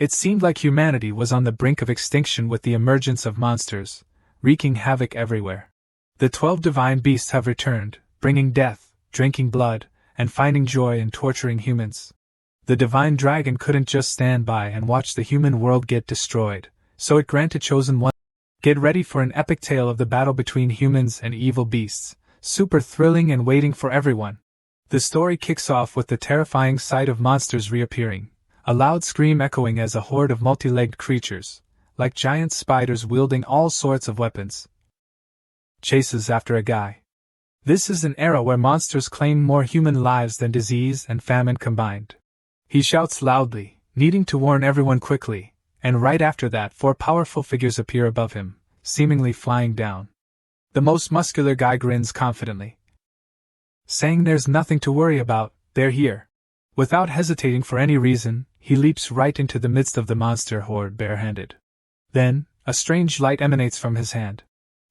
It seemed like humanity was on the brink of extinction with the emergence of monsters, wreaking havoc everywhere. The 12 divine beasts have returned, bringing death, drinking blood, and finding joy in torturing humans. The divine dragon couldn't just stand by and watch the human world get destroyed, so it granted chosen one. Get ready for an epic tale of the battle between humans and evil beasts, super thrilling and waiting for everyone. The story kicks off with the terrifying sight of monsters reappearing, a loud scream echoing as a horde of multi-legged creatures, like giant spiders wielding all sorts of weapons, chases after a guy. This is an era where monsters claim more human lives than disease and famine combined. He shouts loudly, needing to warn everyone quickly, and right after that 4 powerful figures appear above him, seemingly flying down. The most muscular guy grins confidently, saying there's nothing to worry about, they're here. Without hesitating for any reason, he leaps right into the midst of the monster horde barehanded. Then, a strange light emanates from his hand.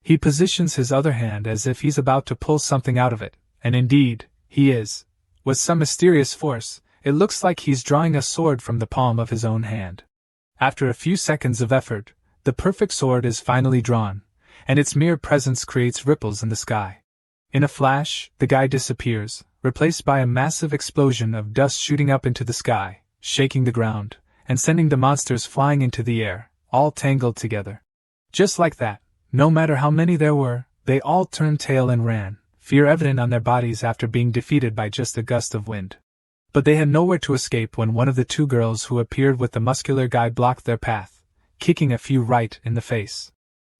He positions his other hand as if he's about to pull something out of it, and indeed, he is. With some mysterious force, it looks like he's drawing a sword from the palm of his own hand. After a few seconds of effort, the perfect sword is finally drawn, and its mere presence creates ripples in the sky. In a flash, the guy disappears, replaced by a massive explosion of dust shooting up into the sky, shaking the ground, and sending the monsters flying into the air, all tangled together. Just like that, no matter how many there were, they all turned tail and ran, fear evident on their bodies after being defeated by just a gust of wind. But they had nowhere to escape when one of the 2 girls who appeared with the muscular guy blocked their path, kicking a few right in the face.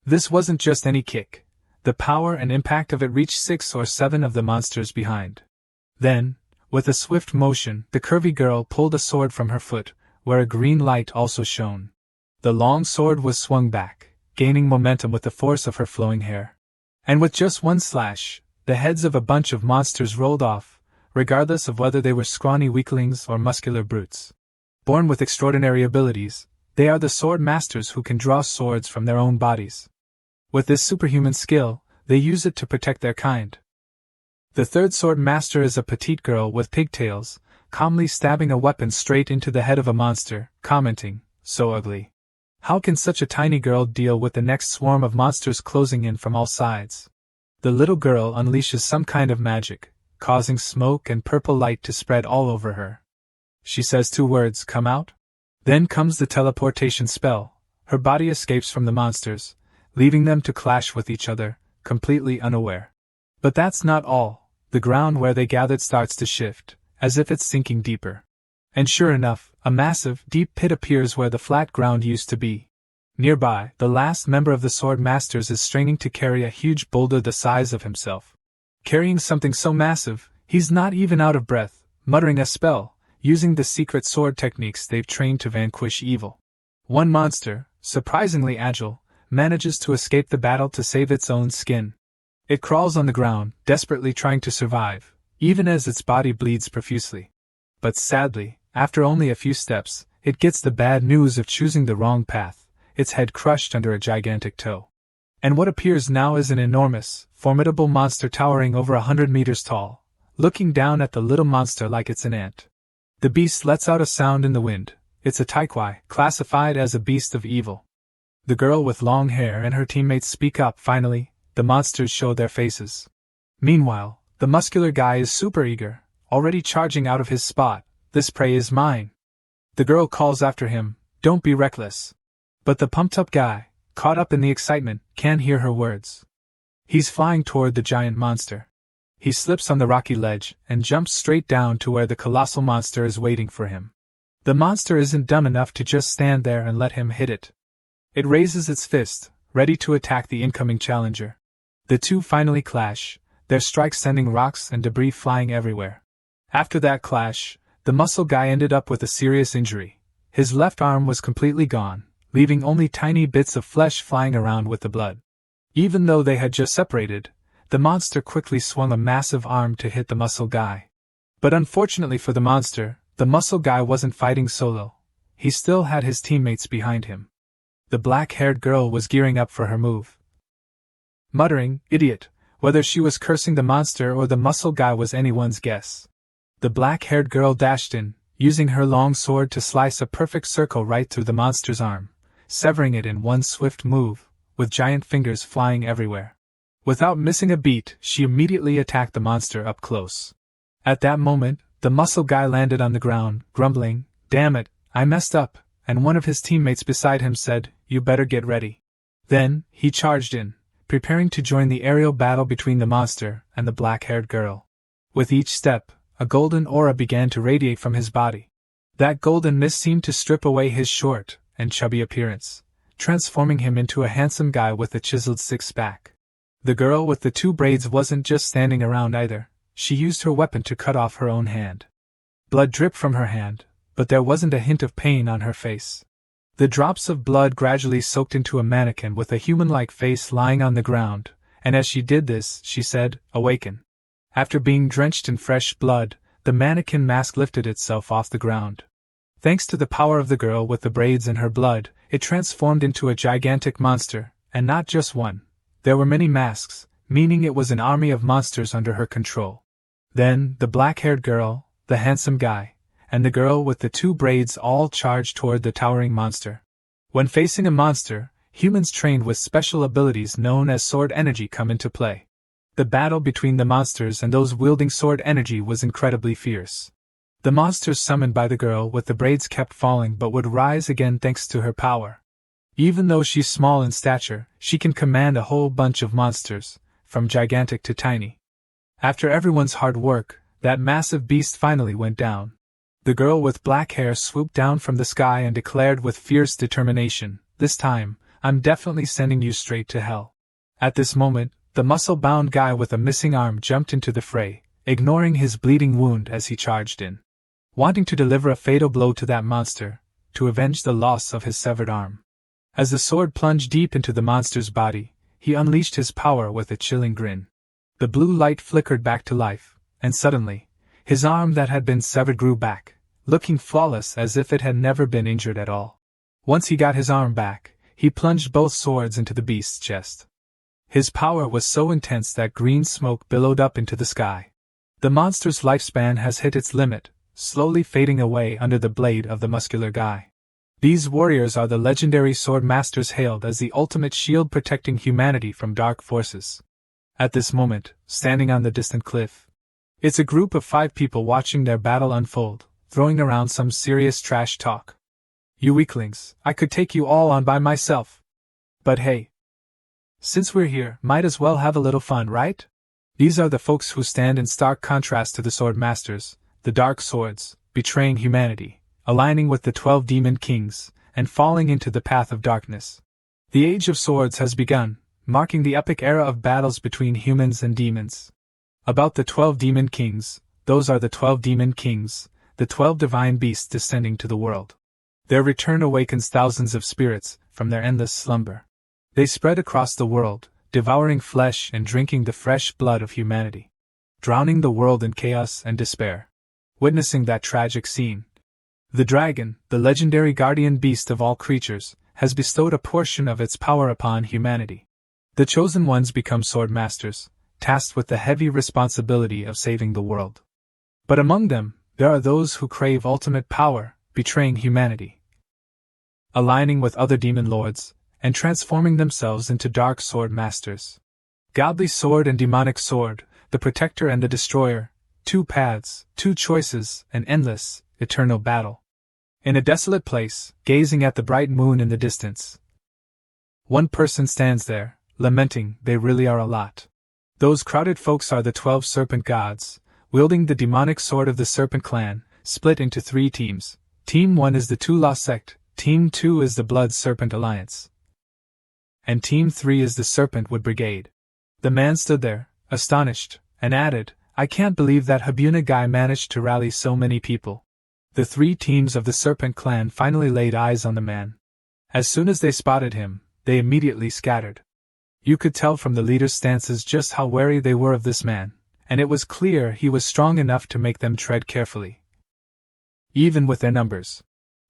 This wasn't just any kick. The power and impact of it reached 6 or 7 of the monsters behind. Then, with a swift motion, the curvy girl pulled a sword from her foot, where a green light also shone. The long sword was swung back, gaining momentum with the force of her flowing hair. And with just one slash, the heads of a bunch of monsters rolled off, regardless of whether they were scrawny weaklings or muscular brutes. Born with extraordinary abilities, they are the sword masters who can draw swords from their own bodies. With this superhuman skill, they use it to protect their kind. The 3rd sword master is a petite girl with pigtails, calmly stabbing a weapon straight into the head of a monster, commenting, "So ugly. How can such a tiny girl deal with the next swarm of monsters closing in from all sides?" The little girl unleashes some kind of magic, causing smoke and purple light to spread all over her. She says 2 words, "Come out." Then comes the teleportation spell. Her body escapes from the monsters, leaving them to clash with each other, completely unaware. But that's not all. The ground where they gathered starts to shift, as if it's sinking deeper. And sure enough, a massive, deep pit appears where the flat ground used to be. Nearby, the last member of the Sword Masters is straining to carry a huge boulder the size of himself. Carrying something so massive, he's not even out of breath, muttering a spell, using the secret sword techniques they've trained to vanquish evil. One monster, surprisingly agile, manages to escape the battle to save its own skin. It crawls on the ground, desperately trying to survive, even as its body bleeds profusely. But sadly, after only a few steps, it gets the bad news of choosing the wrong path, its head crushed under a gigantic toe. And what appears now is an enormous, formidable monster towering over 100 meters tall, looking down at the little monster like it's an ant. The beast lets out a sound in the wind. It's a taikwai, classified as a beast of evil. The girl with long hair and her teammates speak up. Finally, the monsters show their faces. Meanwhile, the muscular guy is super eager, already charging out of his spot. "This prey is mine." The girl calls after him, "Don't be reckless." But the pumped-up guy, caught up in the excitement, can't hear her words. He's flying toward the giant monster. He slips on the rocky ledge and jumps straight down to where the colossal monster is waiting for him. The monster isn't dumb enough to just stand there and let him hit it. It raises its fist, ready to attack the incoming challenger. The two finally clash, their strikes sending rocks and debris flying everywhere. After that clash, the muscle guy ended up with a serious injury. His left arm was completely gone, leaving only tiny bits of flesh flying around with the blood. Even though they had just separated, the monster quickly swung a massive arm to hit the muscle guy. But unfortunately for the monster, the muscle guy wasn't fighting solo. He still had his teammates behind him. The black-haired girl was gearing up for her move. Muttering, "Idiot," whether she was cursing the monster or the muscle guy was anyone's guess. The black-haired girl dashed in, using her long sword to slice a perfect circle right through the monster's arm, severing it in one swift move, with giant fingers flying everywhere. Without missing a beat, she immediately attacked the monster up close. At that moment, the muscle guy landed on the ground, grumbling, "Damn it, I messed up," and one of his teammates beside him said, "You better get ready." Then, he charged in, preparing to join the aerial battle between the monster and the black-haired girl. With each step, a golden aura began to radiate from his body. That golden mist seemed to strip away his short and chubby appearance, transforming him into a handsome guy with a chiseled six-pack. The girl with the 2 braids wasn't just standing around either. She used her weapon to cut off her own hand. Blood dripped from her hand, but there wasn't a hint of pain on her face. The drops of blood gradually soaked into a mannequin with a human-like face lying on the ground, and as she did this, she said, "Awaken." After being drenched in fresh blood, the mannequin mask lifted itself off the ground. Thanks to the power of the girl with the braids and her blood, it transformed into a gigantic monster, and not just one. There were many masks, meaning it was an army of monsters under her control. Then, the black-haired girl, the handsome guy, and the girl with the 2 braids all charged toward the towering monster. When facing a monster, humans trained with special abilities known as sword energy come into play. The battle between the monsters and those wielding sword energy was incredibly fierce. The monsters summoned by the girl with the braids kept falling but would rise again thanks to her power. Even though she's small in stature, she can command a whole bunch of monsters, from gigantic to tiny. After everyone's hard work, that massive beast finally went down. The girl with black hair swooped down from the sky and declared with fierce determination, "This time, I'm definitely sending you straight to hell." At this moment, the muscle-bound guy with a missing arm jumped into the fray, ignoring his bleeding wound as he charged in, wanting to deliver a fatal blow to that monster, to avenge the loss of his severed arm. As the sword plunged deep into the monster's body, he unleashed his power with a chilling grin. The blue light flickered back to life, and suddenly, his arm that had been severed grew back, looking flawless as if it had never been injured at all. Once he got his arm back, he plunged both swords into the beast's chest. His power was so intense that green smoke billowed up into the sky. The monster's lifespan has hit its limit, slowly fading away under the blade of the muscular guy. These warriors are the legendary sword masters hailed as the ultimate shield protecting humanity from dark forces. At this moment, standing on the distant cliff, it's a group of 5 people watching their battle unfold, throwing around some serious trash talk. "You weaklings, I could take you all on by myself. But hey, since we're here, might as well have a little fun, right?" These are the folks who stand in stark contrast to the sword masters, the dark swords, betraying humanity, aligning with the 12 demon kings, and falling into the path of darkness. The Age of Swords has begun, marking the epic era of battles between humans and demons. About the 12 demon kings, those are the 12 demon kings, the 12 divine beasts descending to the world. Their return awakens thousands of spirits from their endless slumber. They spread across the world, devouring flesh and drinking the fresh blood of humanity, drowning the world in chaos and despair. Witnessing that tragic scene, the dragon, the legendary guardian beast of all creatures, has bestowed a portion of its power upon humanity. The chosen ones become sword masters, tasked with the heavy responsibility of saving the world. But among them, there are those who crave ultimate power, betraying humanity, aligning with other demon lords, and transforming themselves into dark sword masters. Godly sword and demonic sword, the protector and the destroyer, 2 paths, 2 choices, an endless, eternal battle. In a desolate place, gazing at the bright moon in the distance, one person stands there, lamenting. They really are a lot. Those crowded folks are the 12 serpent gods, wielding the demonic sword of the serpent clan, split into 3 teams. Team 1 is the Tula sect, Team 2 is the Blood Serpent Alliance, and Team 3 is the Serpentwood Brigade. The man stood there, astonished, and added, "I can't believe that Huna guy managed to rally so many people." The 3 teams of the Serpent clan finally laid eyes on the man. As soon as they spotted him, they immediately scattered. You could tell from the leaders' stances just how wary they were of this man, and it was clear he was strong enough to make them tread carefully, even with their numbers.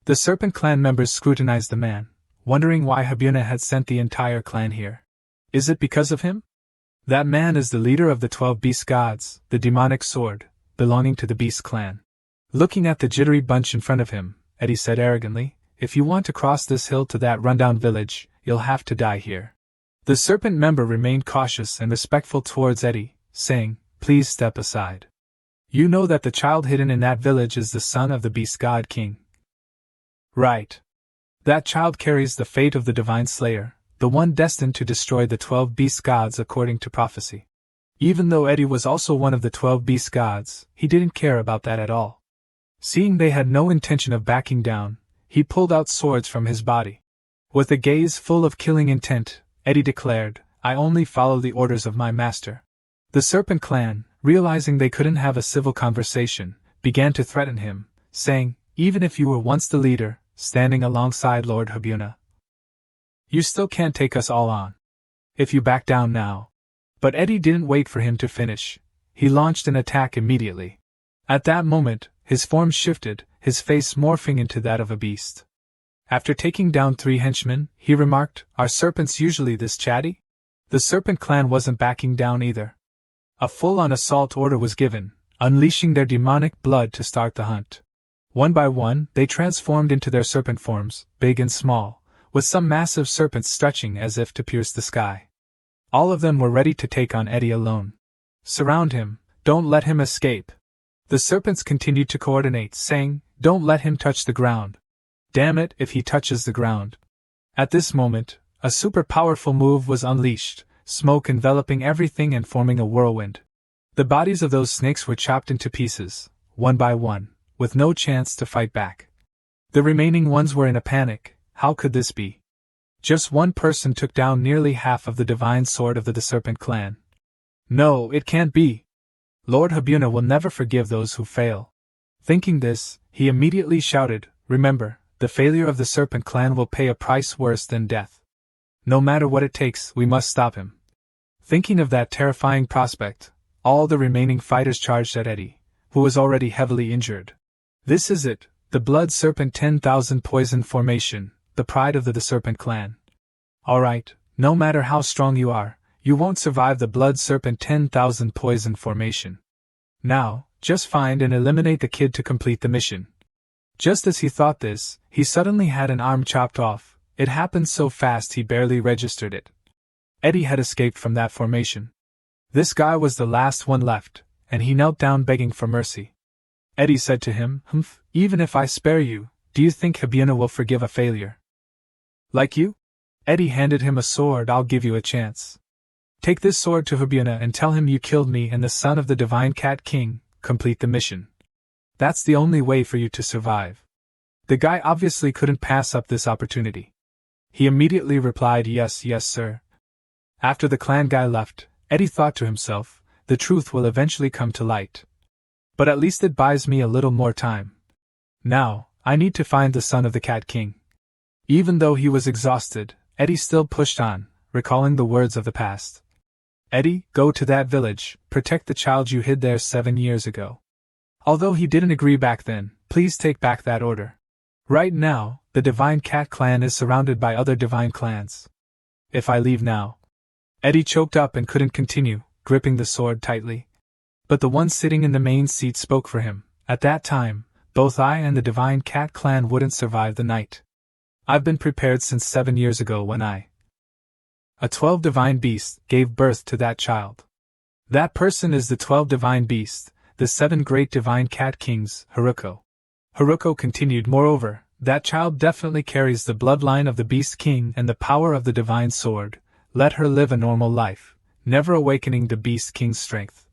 The Serpent clan members scrutinized the man, wondering why Huna had sent the entire clan here. Is it because of him? That man is the leader of the 12 beast gods, the demonic sword, belonging to the beast clan. Looking at the jittery bunch in front of him, Eddie said arrogantly, "If you want to cross this hill to that rundown village, you'll have to die here." The serpent member remained cautious and respectful towards Eddie, saying, "Please step aside. You know that the child hidden in that village is the son of the beast god king." "Right. That child carries the fate of the divine slayer, the one destined to destroy the 12 beast gods according to prophecy." Even though Eddie was also one of the 12 beast gods, he didn't care about that at all. Seeing they had no intention of backing down, he pulled out swords from his body. With a gaze full of killing intent, Eddie declared, "I only follow the orders of my master." The Serpent Clan, realizing they couldn't have a civil conversation, began to threaten him, saying, "Even if you were once the leader, standing alongside Lord Huna, you still can't take us all on. If you back down now." But Eddie didn't wait for him to finish. He launched an attack immediately. At that moment, his form shifted, his face morphing into that of a beast. After taking down 3 henchmen, he remarked, "Are serpents usually this chatty?" The Serpent Clan wasn't backing down either. A full-on assault order was given, unleashing their demonic blood to start the hunt. One by one, they transformed into their serpent forms, big and small, with some massive serpents stretching as if to pierce the sky. All of them were ready to take on Eddie alone. "Surround him, don't let him escape." The serpents continued to coordinate, saying, "Don't let him touch the ground. Damn it if he touches the ground." At this moment, a super powerful move was unleashed, smoke enveloping everything and forming a whirlwind. The bodies of those snakes were chopped into pieces, one by one, with no chance to fight back. The remaining ones were in a panic. How could this be? Just one person took down nearly half of the divine sword of the Serpent Clan. No, it can't be. Lord Huna will never forgive those who fail. Thinking this, he immediately shouted, "Remember, the failure of the Serpent Clan will pay a price worse than death. No matter what it takes, we must stop him." Thinking of that terrifying prospect, all the remaining fighters charged at Eddie, who was already heavily injured. This is it, the Blood Serpent 10,000 Poison Formation, the pride of the Serpent Clan. Alright, no matter how strong you are, you won't survive the Blood Serpent 10,000 Poison Formation. Now, just find and eliminate the kid to complete the mission. Just as he thought this, he suddenly had an arm chopped off. It happened so fast he barely registered it. Eddie had escaped from that formation. This guy was the last one left, and he knelt down begging for mercy. Eddie said to him, "Humph, even if I spare you, do you think Huna will forgive a failure like you?" Eddie handed him a sword. "I'll give you a chance. Take this sword to Huna and tell him you killed me and the son of the Divine Cat King. Complete the mission. That's the only way for you to survive." The guy obviously couldn't pass up this opportunity. He immediately replied, "Yes, yes, sir." After the clan guy left, Eddie thought to himself, the truth will eventually come to light. But at least it buys me a little more time. Now, I need to find the son of the Cat King. Even though he was exhausted, Eddie still pushed on, recalling the words of the past. "Eddie, go to that village, protect the child you hid there 7 years ago." Although he didn't agree back then, please take back that order. Right now, the Divine Cat Clan is surrounded by other divine clans. If I leave now... Eddie choked up and couldn't continue, gripping the sword tightly. But the one sitting in the main seat spoke for him. "At that time, both I and the Divine Cat Clan wouldn't survive the night. I've been prepared since 7 years ago when a 12 divine beast gave birth to that child. That person is the 12 divine beast, the 7 great divine cat kings, Haruko." Haruko continued, "Moreover, that child definitely carries the bloodline of the beast king and the power of the divine sword. Let her live a normal life, never awakening the beast king's strength.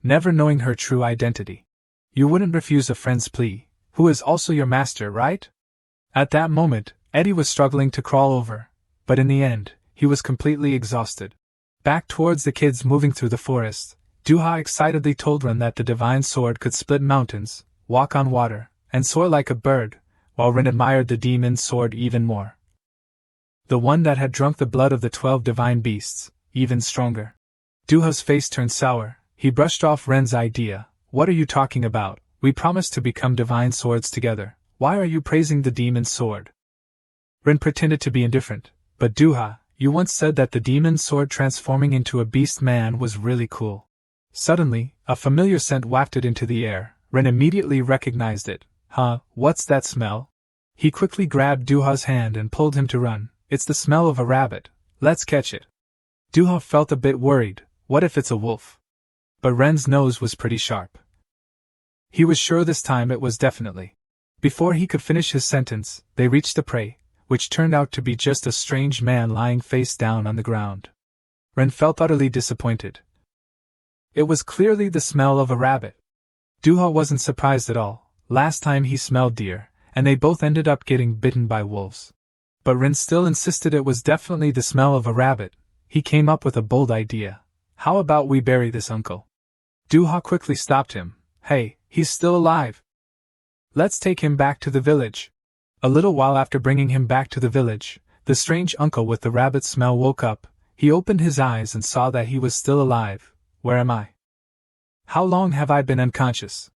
Never knowing her true identity. You wouldn't refuse a friend's plea, who is also your master, right?" At that moment, Eddie was struggling to crawl over, but in the end, he was completely exhausted. Back towards the kids moving through the forest, Duha excitedly told Ren that the divine sword could split mountains, walk on water, and soar like a bird, while Ren admired the demon's sword even more. The one that had drunk the blood of the 12 divine beasts, even stronger. Duha's face turned sour. He brushed off Ren's idea. "What are you talking about? We promised to become divine swords together. Why are you praising the demon's sword?" Ren pretended to be indifferent. "But Duha, you once said that the demon's sword transforming into a beast man was really cool." Suddenly, a familiar scent wafted into the air. Ren immediately recognized it. Huh, what's that smell? He quickly grabbed Duha's hand and pulled him to run. It's the smell of a rabbit. Let's catch it. Duha felt a bit worried. What if it's a wolf? But Ren's nose was pretty sharp. He was sure this time it was definitely. Before he could finish his sentence, they reached the prey, which turned out to be just a strange man lying face down on the ground. Ren felt utterly disappointed. It was clearly the smell of a rabbit. Duha wasn't surprised at all. Last time he smelled deer, and they both ended up getting bitten by wolves. But Ren still insisted it was definitely the smell of a rabbit. He came up with a bold idea. How about we bury this uncle? Duha quickly stopped him. Hey, he's still alive. Let's take him back to the village. A little while after bringing him back to the village, the strange uncle with the rabbit smell woke up. He opened his eyes and saw that he was still alive. Where am I? How long have I been unconscious?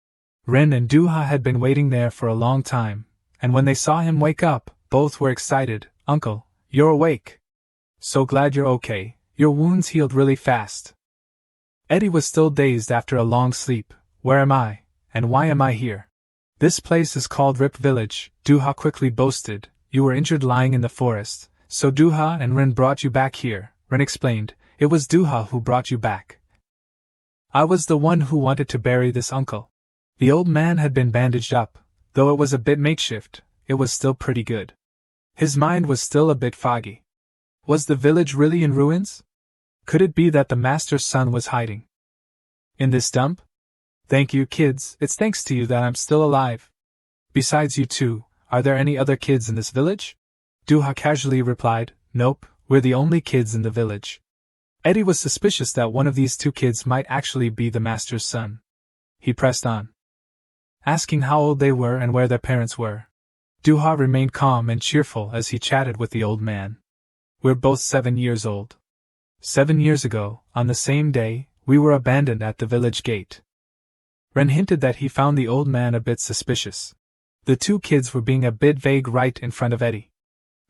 Ren and Duha had been waiting there for a long time, and when they saw him wake up, both were excited. Uncle, you're awake. So glad you're okay. Your wounds healed really fast. Eddie was still dazed after a long sleep. Where am I, and why am I here? This place is called Rip Village, Duha quickly boasted. You were injured lying in the forest, so Duha and Ren brought you back here. Ren explained. It was Duha who brought you back. I was the one who wanted to bury this uncle. The old man had been bandaged up. Though it was a bit makeshift, it was still pretty good. His mind was still a bit foggy. Was the village really in ruins? Could it be that the master's son was hiding in this dump? Thank you, kids. It's thanks to you that I'm still alive. Besides you two, are there any other kids in this village? Duha casually replied. Nope, we're the only kids in the village. Eddie was suspicious that one of these two kids might actually be the master's son. He pressed on, asking how old they were and where their parents were. Duha remained calm and cheerful as he chatted with the old man. We're both 7 years old. 7 years ago, on the same day, we were abandoned at the village gate. Ren hinted that he found the old man a bit suspicious. The two kids were being a bit vague right in front of Eddie.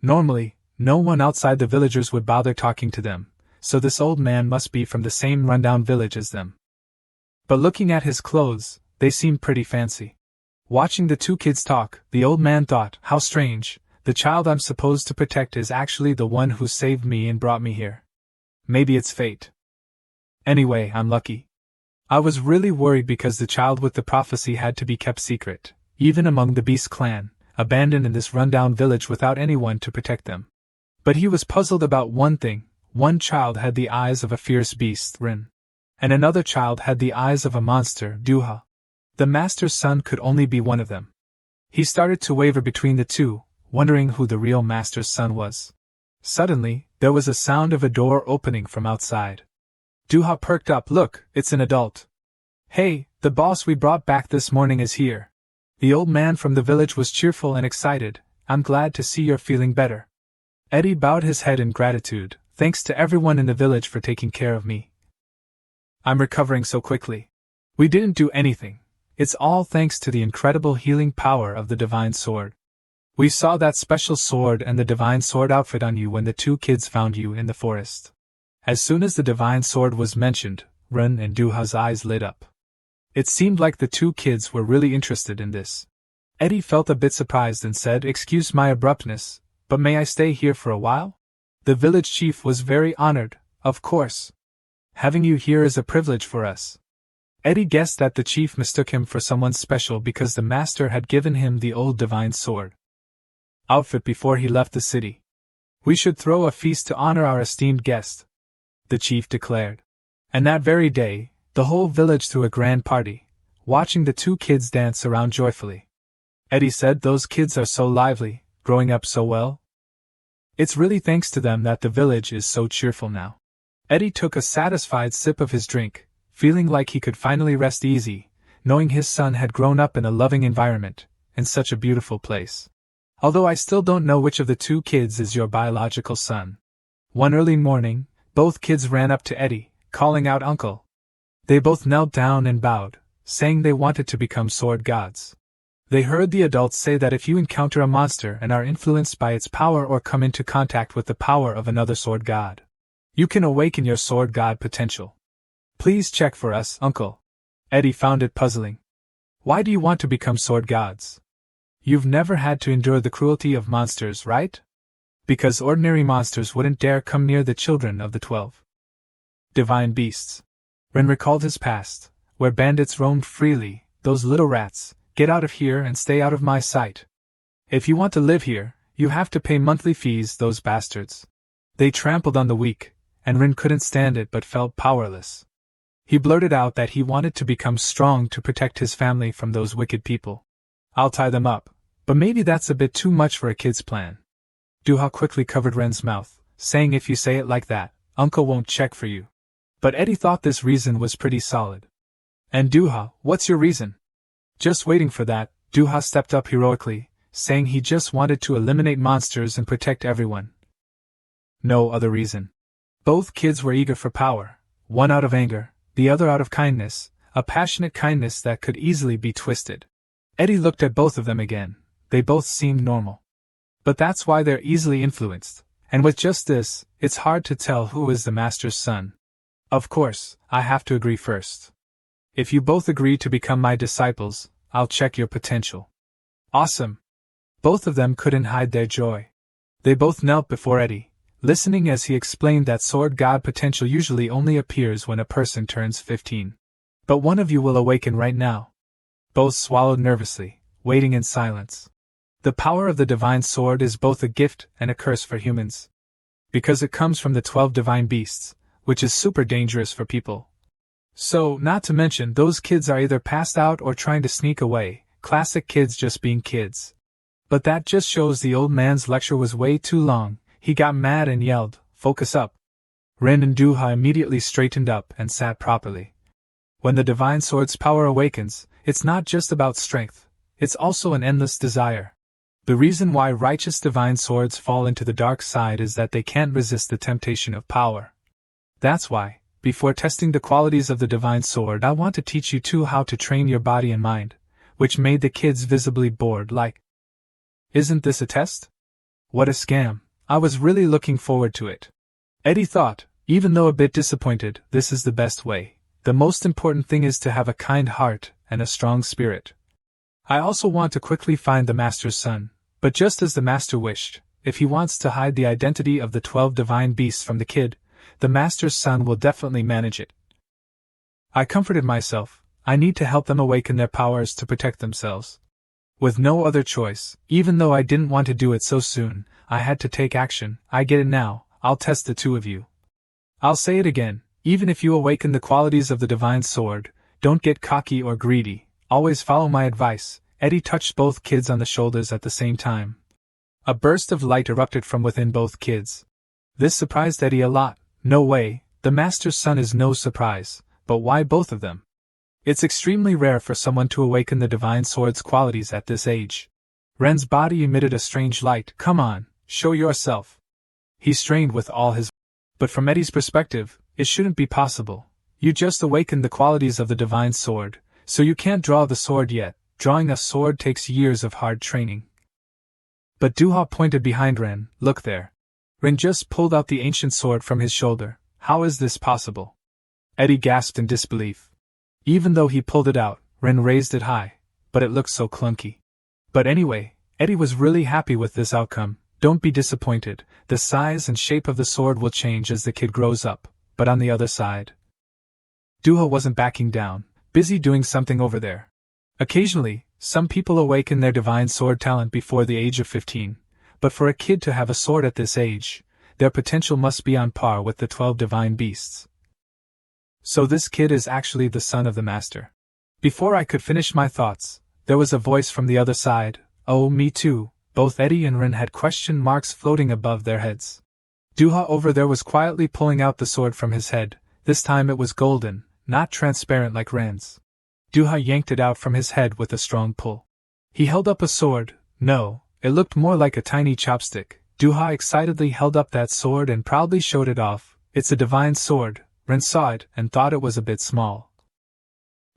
Normally, no one outside the villagers would bother talking to them, so this old man must be from the same rundown village as them. But looking at his clothes, they seemed pretty fancy. Watching the two kids talk, the old man thought, how strange, the child I'm supposed to protect is actually the one who saved me and brought me here. Maybe it's fate. Anyway, I'm lucky. I was really worried because the child with the prophecy had to be kept secret, even among the Beast clan, abandoned in this rundown village without anyone to protect them. But he was puzzled about one thing. One child had the eyes of a fierce beast, Rin, and another child had the eyes of a monster, Duha. The master's son could only be one of them. He started to waver between the two, wondering who the real master's son was. Suddenly, there was a sound of a door opening from outside. Duha perked up. Look, it's an adult. Hey, the boss we brought back this morning is here. The old man from the village was cheerful and excited. I'm glad to see you're feeling better. Eddie bowed his head in gratitude. Thanks to everyone in the village for taking care of me. I'm recovering so quickly. We didn't do anything. It's all thanks to the incredible healing power of the divine sword. We saw that special sword and the divine sword outfit on you when the two kids found you in the forest. As soon as the divine sword was mentioned, Ren and Duha's eyes lit up. It seemed like the two kids were really interested in this. Eddie felt a bit surprised and said, Excuse my abruptness, but may I stay here for a while? The village chief was very honored, of course. Having you here is a privilege for us. Eddie guessed that the chief mistook him for someone special because the master had given him the old divine sword outfit before he left the city. We should throw a feast to honor our esteemed guest, the chief declared. And that very day, the whole village threw a grand party, watching the two kids dance around joyfully. Eddie said, Those kids are so lively, growing up so well. It's really thanks to them that the village is so cheerful now. Eddie took a satisfied sip of his drink, feeling like he could finally rest easy, knowing his son had grown up in a loving environment, in such a beautiful place. Although I still don't know which of the two kids is your biological son. One early morning, both kids ran up to Eddie, calling out Uncle. They both knelt down and bowed, saying they wanted to become sword gods. They heard the adults say that if you encounter a monster and are influenced by its power or come into contact with the power of another sword god, you can awaken your sword god potential. Please check for us, Uncle. Eddie found it puzzling. Why do you want to become sword gods? You've never had to endure the cruelty of monsters, right? Because ordinary monsters wouldn't dare come near the children of the 12 divine beasts. Ren recalled his past, where bandits roamed freely. Those little rats, get out of here and stay out of my sight. If you want to live here, you have to pay monthly fees, those bastards. They trampled on the weak, and Rin couldn't stand it but felt powerless. He blurted out that he wanted to become strong to protect his family from those wicked people. I'll tie them up, but maybe that's a bit too much for a kid's plan. Duha quickly covered Ren's mouth, saying if you say it like that, Uncle won't check for you. But Eddie thought this reason was pretty solid. And Duha, what's your reason? Just waiting for that, Duha stepped up heroically, saying he just wanted to eliminate monsters and protect everyone. No other reason. Both kids were eager for power, one out of anger, the other out of kindness, a passionate kindness that could easily be twisted. Eddie looked at both of them again. They both seemed normal. But that's why they're easily influenced, and with just this, it's hard to tell who is the master's son. Of course, I have to agree first. If you both agree to become my disciples, I'll check your potential. Awesome! Both of them couldn't hide their joy. They both knelt before Eddie, listening as he explained that sword god potential usually only appears when a person turns 15. But one of you will awaken right now. Both swallowed nervously, waiting in silence. The power of the divine sword is both a gift and a curse for humans. Because it comes from the 12 divine beasts, which is super dangerous for people. So, not to mention, those kids are either passed out or trying to sneak away, classic kids just being kids. But that just shows the old man's lecture was way too long. He got mad and yelled, "Focus up!" Ren and Duha immediately straightened up and sat properly. When the divine sword's power awakens, it's not just about strength, it's also an endless desire. The reason why righteous divine swords fall into the dark side is that they can't resist the temptation of power. That's why, before testing the qualities of the divine sword, I want to teach you too how to train your body and mind, which made the kids visibly bored like, "Isn't this a test? What a scam. I was really looking forward to it." Eddie thought, even though a bit disappointed, this is the best way. The most important thing is to have a kind heart and a strong spirit. I also want to quickly find the master's son, but just as the master wished, if he wants to hide the identity of the 12 divine beasts from the kid, the master's son will definitely manage it. I comforted myself, I need to help them awaken their powers to protect themselves. With no other choice, even though I didn't want to do it so soon, I had to take action. I get it now, I'll test the two of you. I'll say it again, even if you awaken the qualities of the divine sword, don't get cocky or greedy, always follow my advice. Eddie touched both kids on the shoulders at the same time. A burst of light erupted from within both kids. This surprised Eddie a lot. No way, the master's son is no surprise, but why both of them? It's extremely rare for someone to awaken the divine sword's qualities at this age. Ren's body emitted a strange light. Come on, show yourself. He strained with all his. But from Eddie's perspective, it shouldn't be possible. You just awakened the qualities of the divine sword, so you can't draw the sword yet. Drawing a sword takes years of hard training. But Duha pointed behind Ren. Look there. Ren just pulled out the ancient sword from his shoulder. How is this possible? Eddie gasped in disbelief. Even though he pulled it out, Ren raised it high, but it looked so clunky. But anyway, Eddie was really happy with this outcome. Don't be disappointed, the size and shape of the sword will change as the kid grows up, but on the other side. Duha wasn't backing down, busy doing something over there. Occasionally, some people awaken their divine sword talent before the age of 15, but for a kid to have a sword at this age, their potential must be on par with the 12 divine beasts. So this kid is actually the son of the master. Before I could finish my thoughts, there was a voice from the other side. Oh, me too. Both Eddie and Ren had question marks floating above their heads. Duha over there was quietly pulling out the sword from his head. This time it was golden, not transparent like Ren's. Duha yanked it out from his head with a strong pull. He held up a sword. No, it looked more like a tiny chopstick. Duha excitedly held up that sword and proudly showed it off. It's a divine sword. Ren saw it and thought it was a bit small.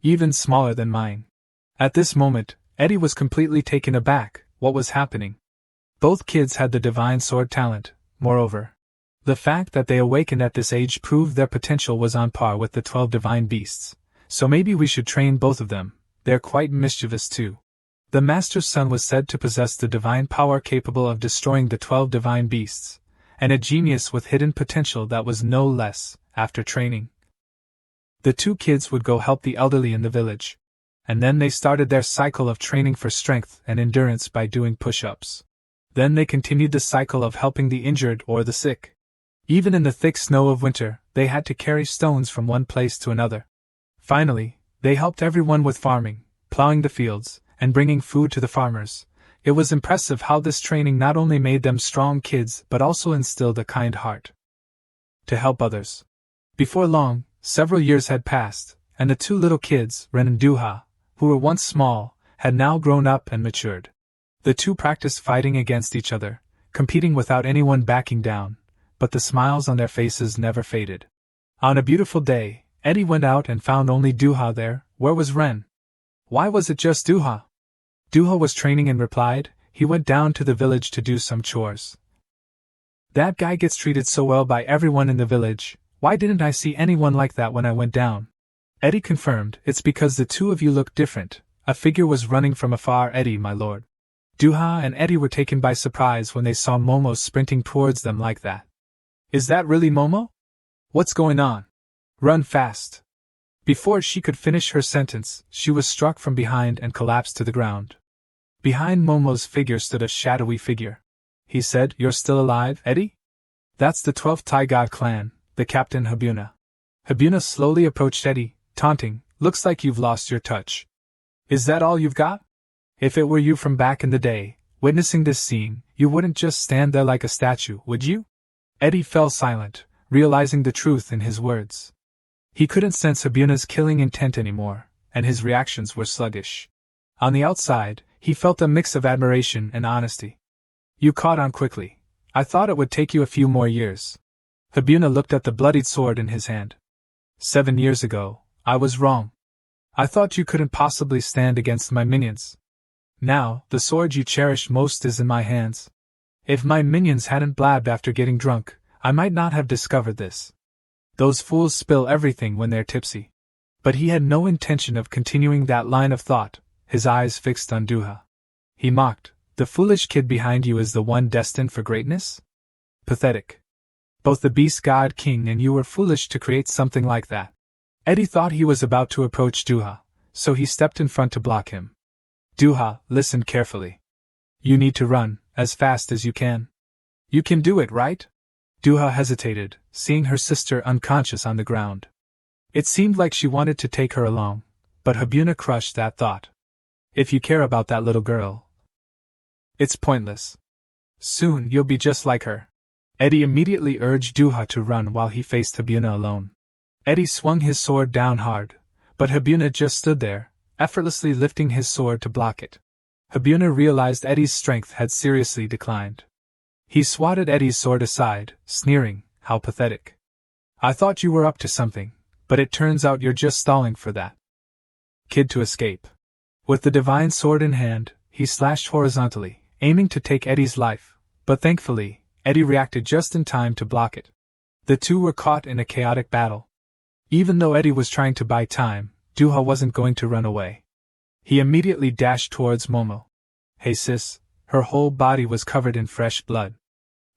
Even smaller than mine. At this moment, Eddie was completely taken aback. What was happening? Both kids had the divine sword talent. Moreover, the fact that they awakened at this age proved their potential was on par with the 12 divine beasts. So maybe we should train both of them. They're quite mischievous too. The Master's son was said to possess the divine power capable of destroying the 12 divine beasts, and a genius with hidden potential that was no less, after training. The two kids would go help the elderly in the village. And then they started their cycle of training for strength and endurance by doing push-ups. Then they continued the cycle of helping the injured or the sick. Even in the thick snow of winter, they had to carry stones from one place to another. Finally, they helped everyone with farming, plowing the fields, and bringing food to the farmers. It was impressive how this training not only made them strong kids but also instilled a kind heart to help others. Before long, several years had passed, and the two little kids, Ren and Duha, who were once small, had now grown up and matured. The two practiced fighting against each other, competing without anyone backing down, but the smiles on their faces never faded. On a beautiful day, Eddie went out and found only Duha there. Where was Ren? Why was it just Duha? Duha was training and replied, he went down to the village to do some chores. That guy gets treated so well by everyone in the village. Why didn't I see anyone like that when I went down? Eddie confirmed, it's because the two of you look different. A figure was running from afar. Eddie, my lord. Duha and Eddie were taken by surprise when they saw Momo sprinting towards them like that. Is that really Momo? What's going on? Run fast. Before she could finish her sentence, she was struck from behind and collapsed to the ground. Behind Momo's figure stood a shadowy figure. He said, You're still alive, Eddie? That's the 12th Thai God clan, the captain Huna. Huna slowly approached Eddie, taunting, Looks like you've lost your touch. Is that all you've got? If it were you from back in the day, witnessing this scene, you wouldn't just stand there like a statue, would you? Eddie fell silent, realizing the truth in his words. He couldn't sense Huna's killing intent anymore, and his reactions were sluggish. On the outside, he felt a mix of admiration and honesty. You caught on quickly. I thought it would take you a few more years. Huna looked at the bloodied sword in his hand. 7 years ago, I was wrong. I thought you couldn't possibly stand against my minions. Now, the sword you cherish most is in my hands. If my minions hadn't blabbed after getting drunk, I might not have discovered this. Those fools spill everything when they're tipsy. But he had no intention of continuing that line of thought, his eyes fixed on Duha. He mocked, The foolish kid behind you is the one destined for greatness? Pathetic. Both the Beast God King and you were foolish to create something like that. Eddie thought he was about to approach Duha, so he stepped in front to block him. Duha, listen carefully. You need to run, as fast as you can. You can do it, right? Duha hesitated, seeing her sister unconscious on the ground. It seemed like she wanted to take her along, but Huna crushed that thought. If you care about that little girl, it's pointless. Soon you'll be just like her. Eddie immediately urged Duha to run while he faced Huna alone. Eddie swung his sword down hard, but Huna just stood there, effortlessly lifting his sword to block it. Huna realized Eddie's strength had seriously declined. He swatted Eddie's sword aside, sneering, How pathetic. I thought you were up to something, but it turns out you're just stalling for that kid to escape. With the divine sword in hand, he slashed horizontally, aiming to take Eddie's life, but thankfully, Eddie reacted just in time to block it. The two were caught in a chaotic battle. Even though Eddie was trying to buy time, Duha wasn't going to run away. He immediately dashed towards Momo. Hey sis, her whole body was covered in fresh blood.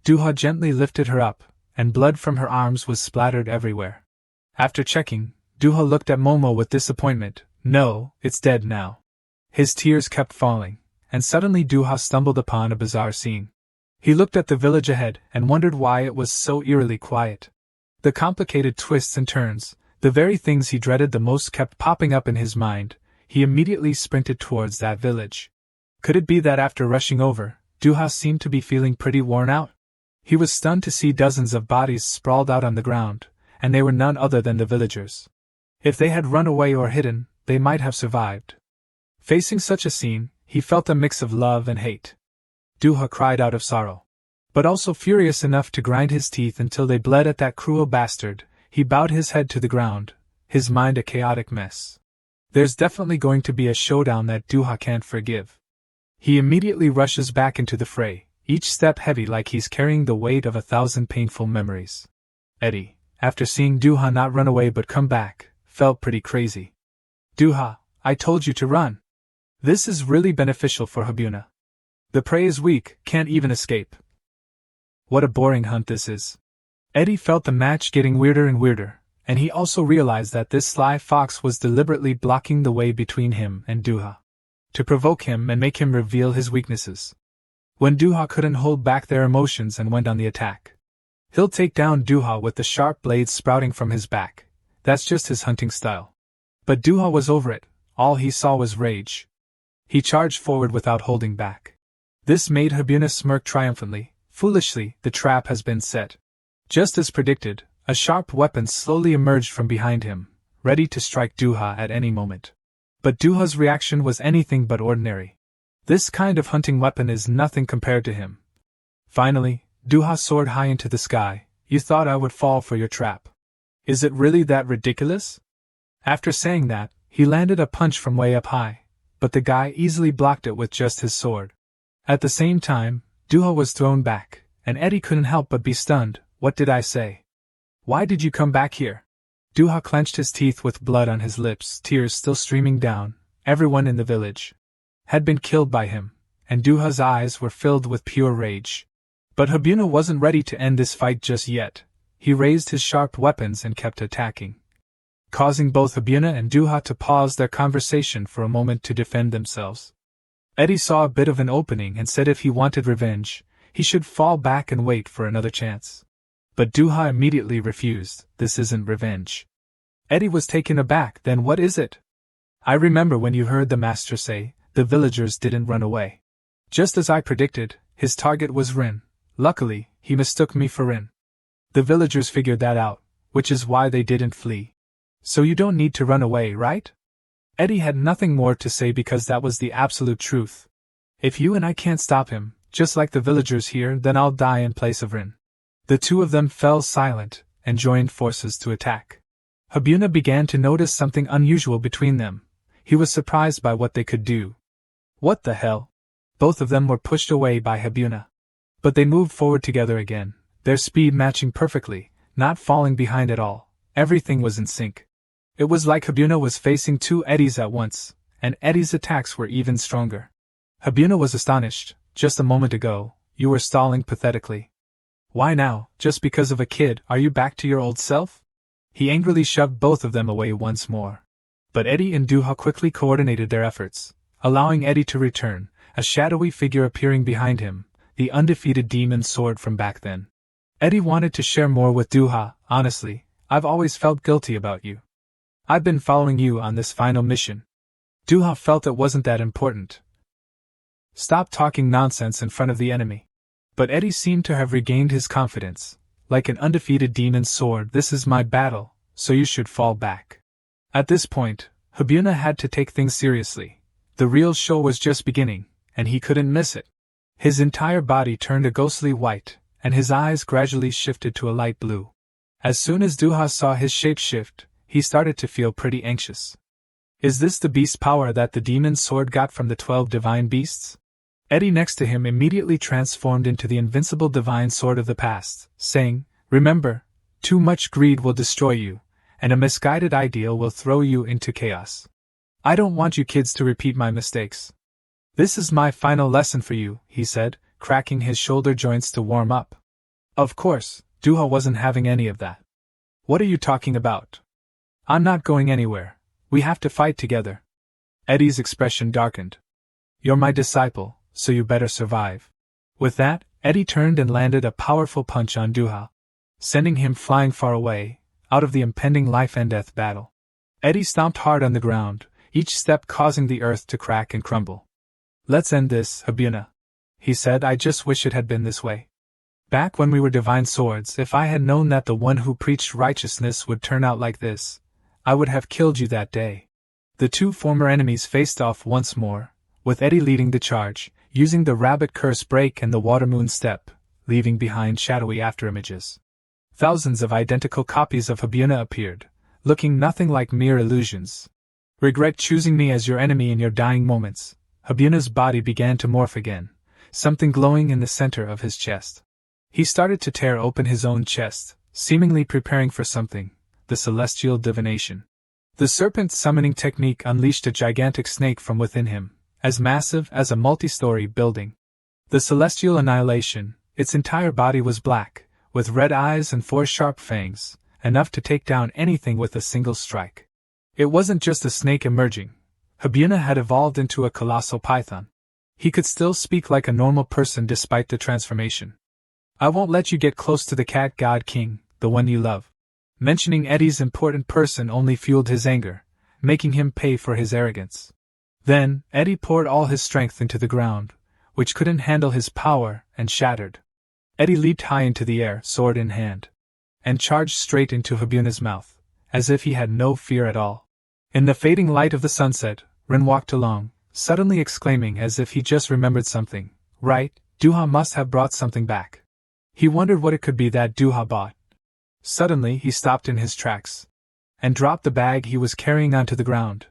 Duha gently lifted her up, and blood from her arms was splattered everywhere. After checking, Duha looked at Momo with disappointment. No, it's dead now. His tears kept falling, and suddenly Duha stumbled upon a bizarre scene. He looked at the village ahead and wondered why it was so eerily quiet. The complicated twists and turns, the very things he dreaded the most kept popping up in his mind. He immediately sprinted towards that village. Could it be that after rushing over, Duha seemed to be feeling pretty worn out? He was stunned to see dozens of bodies sprawled out on the ground, and they were none other than the villagers. If they had run away or hidden, they might have survived. Facing such a scene, he felt a mix of love and hate. Duha cried out of sorrow. But also furious enough to grind his teeth until they bled at that cruel bastard, he bowed his head to the ground, his mind a chaotic mess. There's definitely going to be a showdown that Duha can't forgive. He immediately rushes back into the fray, each step heavy like he's carrying the weight of 1,000 painful memories. Eddie, after seeing Duha not run away but come back, felt pretty crazy. Duha, I told you to run. This is really beneficial for Huna. The prey is weak, can't even escape. What a boring hunt this is. Eddie felt the match getting weirder and weirder, and he also realized that this sly fox was deliberately blocking the way between him and Duha, to provoke him and make him reveal his weaknesses. When Duha couldn't hold back their emotions and went on the attack. He'll take down Duha with the sharp blades sprouting from his back. That's just his hunting style. But Duha was over it, all he saw was rage. He charged forward without holding back. This made Huna smirk triumphantly. Foolishly, the trap has been set. Just as predicted, a sharp weapon slowly emerged from behind him, ready to strike Duha at any moment. But Duha's reaction was anything but ordinary. This kind of hunting weapon is nothing compared to him. Finally, Duha soared high into the sky. You thought I would fall for your trap. Is it really that ridiculous? After saying that, he landed a punch from way up high, but the guy easily blocked it with just his sword. At the same time, Duha was thrown back, and Eddie couldn't help but be stunned. What did I say? Why did you come back here? Duha clenched his teeth with blood on his lips, tears still streaming down. Everyone in the village had been killed by him, and Duha's eyes were filled with pure rage. But Huna wasn't ready to end this fight just yet. He raised his sharp weapons and kept attacking, causing both Huna and Duha to pause their conversation for a moment to defend themselves. Eddie saw a bit of an opening and said if he wanted revenge, he should fall back and wait for another chance. But Duha immediately refused. This isn't revenge. Eddie was taken aback. Then what is it? I remember when you heard the master say, the villagers didn't run away. Just as I predicted, his target was Rin. Luckily, he mistook me for Rin. The villagers figured that out, which is why they didn't flee. So you don't need to run away, right? Eddie had nothing more to say because that was the absolute truth. If you and I can't stop him, just like the villagers here, then I'll die in place of Rin. The two of them fell silent and joined forces to attack. Huna began to notice something unusual between them. He was surprised by what they could do. What the hell? Both of them were pushed away by Huna. But they moved forward together again, their speed matching perfectly, not falling behind at all. Everything was in sync. It was like Huna was facing two Eddies at once, and Eddie's attacks were even stronger. Huna was astonished. Just a moment ago, you were stalling pathetically. Why now, just because of a kid, are you back to your old self? He angrily shoved both of them away once more. But Eddie and Duha quickly coordinated their efforts, allowing Eddie to return, a shadowy figure appearing behind him, the undefeated demon sword from back then. Eddie wanted to share more with Duha. Honestly, I've always felt guilty about you. I've been following you on this final mission. Duha felt it wasn't that important. Stop talking nonsense in front of the enemy. But Eddie seemed to have regained his confidence. Like an undefeated demon's sword, this is my battle, so you should fall back. At this point, Huna had to take things seriously. The real show was just beginning, and he couldn't miss it. His entire body turned a ghostly white, and his eyes gradually shifted to a light blue. As soon as Duha saw his shape shift, he started to feel pretty anxious. Is this the beast power that the demon's sword got from the 12 divine beasts? Eddie next to him immediately transformed into the invincible divine sword of the past, saying, remember, too much greed will destroy you, and a misguided ideal will throw you into chaos. I don't want you kids to repeat my mistakes. This is my final lesson for you, he said, cracking his shoulder joints to warm up. Of course, Duha wasn't having any of that. What are you talking about? I'm not going anywhere. We have to fight together. Eddie's expression darkened. You're my disciple, so you better survive. With that, Eddie turned and landed a powerful punch on Duha, sending him flying far away, out of the impending life-and-death battle. Eddie stomped hard on the ground, each step causing the earth to crack and crumble. Let's end this, Huna, he said. I just wish it had been this way. Back when we were divine swords, if I had known that the one who preached righteousness would turn out like this, I would have killed you that day. The two former enemies faced off once more, with Eddie leading the charge, using the rabbit curse break and the water moon step, leaving behind shadowy afterimages. Thousands of identical copies of Huna appeared, looking nothing like mere illusions. Regret choosing me as your enemy in your dying moments. Huna's body began to morph again, something glowing in the center of his chest. He started to tear open his own chest, seemingly preparing for something, the celestial divination. The serpent summoning technique unleashed a gigantic snake from within him, as massive as a multi-story building. The celestial annihilation, its entire body was black, with red eyes and 4 sharp fangs, enough to take down anything with a single strike. It wasn't just a snake emerging. Huna had evolved into a colossal python. He could still speak like a normal person despite the transformation. "I won't let you get close to the cat god king, the one you love." Mentioning Eddie's important person only fueled his anger, making him pay for his arrogance. Then, Eddie poured all his strength into the ground, which couldn't handle his power, and shattered. Eddie leaped high into the air, sword in hand, and charged straight into Huna's mouth, as if he had no fear at all. In the fading light of the sunset, Rin walked along, suddenly exclaiming as if he just remembered something. Right, Duha must have brought something back. He wondered what it could be that Duha bought. Suddenly he stopped in his tracks, and dropped the bag he was carrying onto the ground.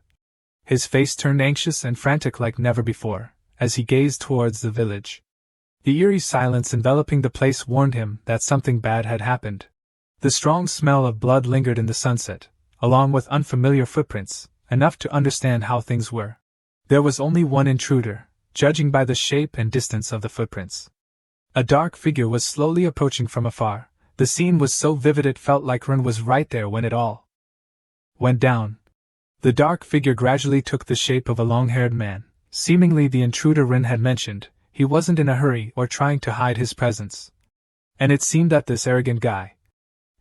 His face turned anxious and frantic like never before, as he gazed towards the village. The eerie silence enveloping the place warned him that something bad had happened. The strong smell of blood lingered in the sunset, along with unfamiliar footprints, enough to understand how things were. There was only one intruder, judging by the shape and distance of the footprints. A dark figure was slowly approaching from afar. The scene was so vivid it felt like Rin was right there when it all went down. The dark figure gradually took the shape of a long-haired man, seemingly the intruder Rin had mentioned. He wasn't in a hurry or trying to hide his presence. And it seemed that this arrogant guy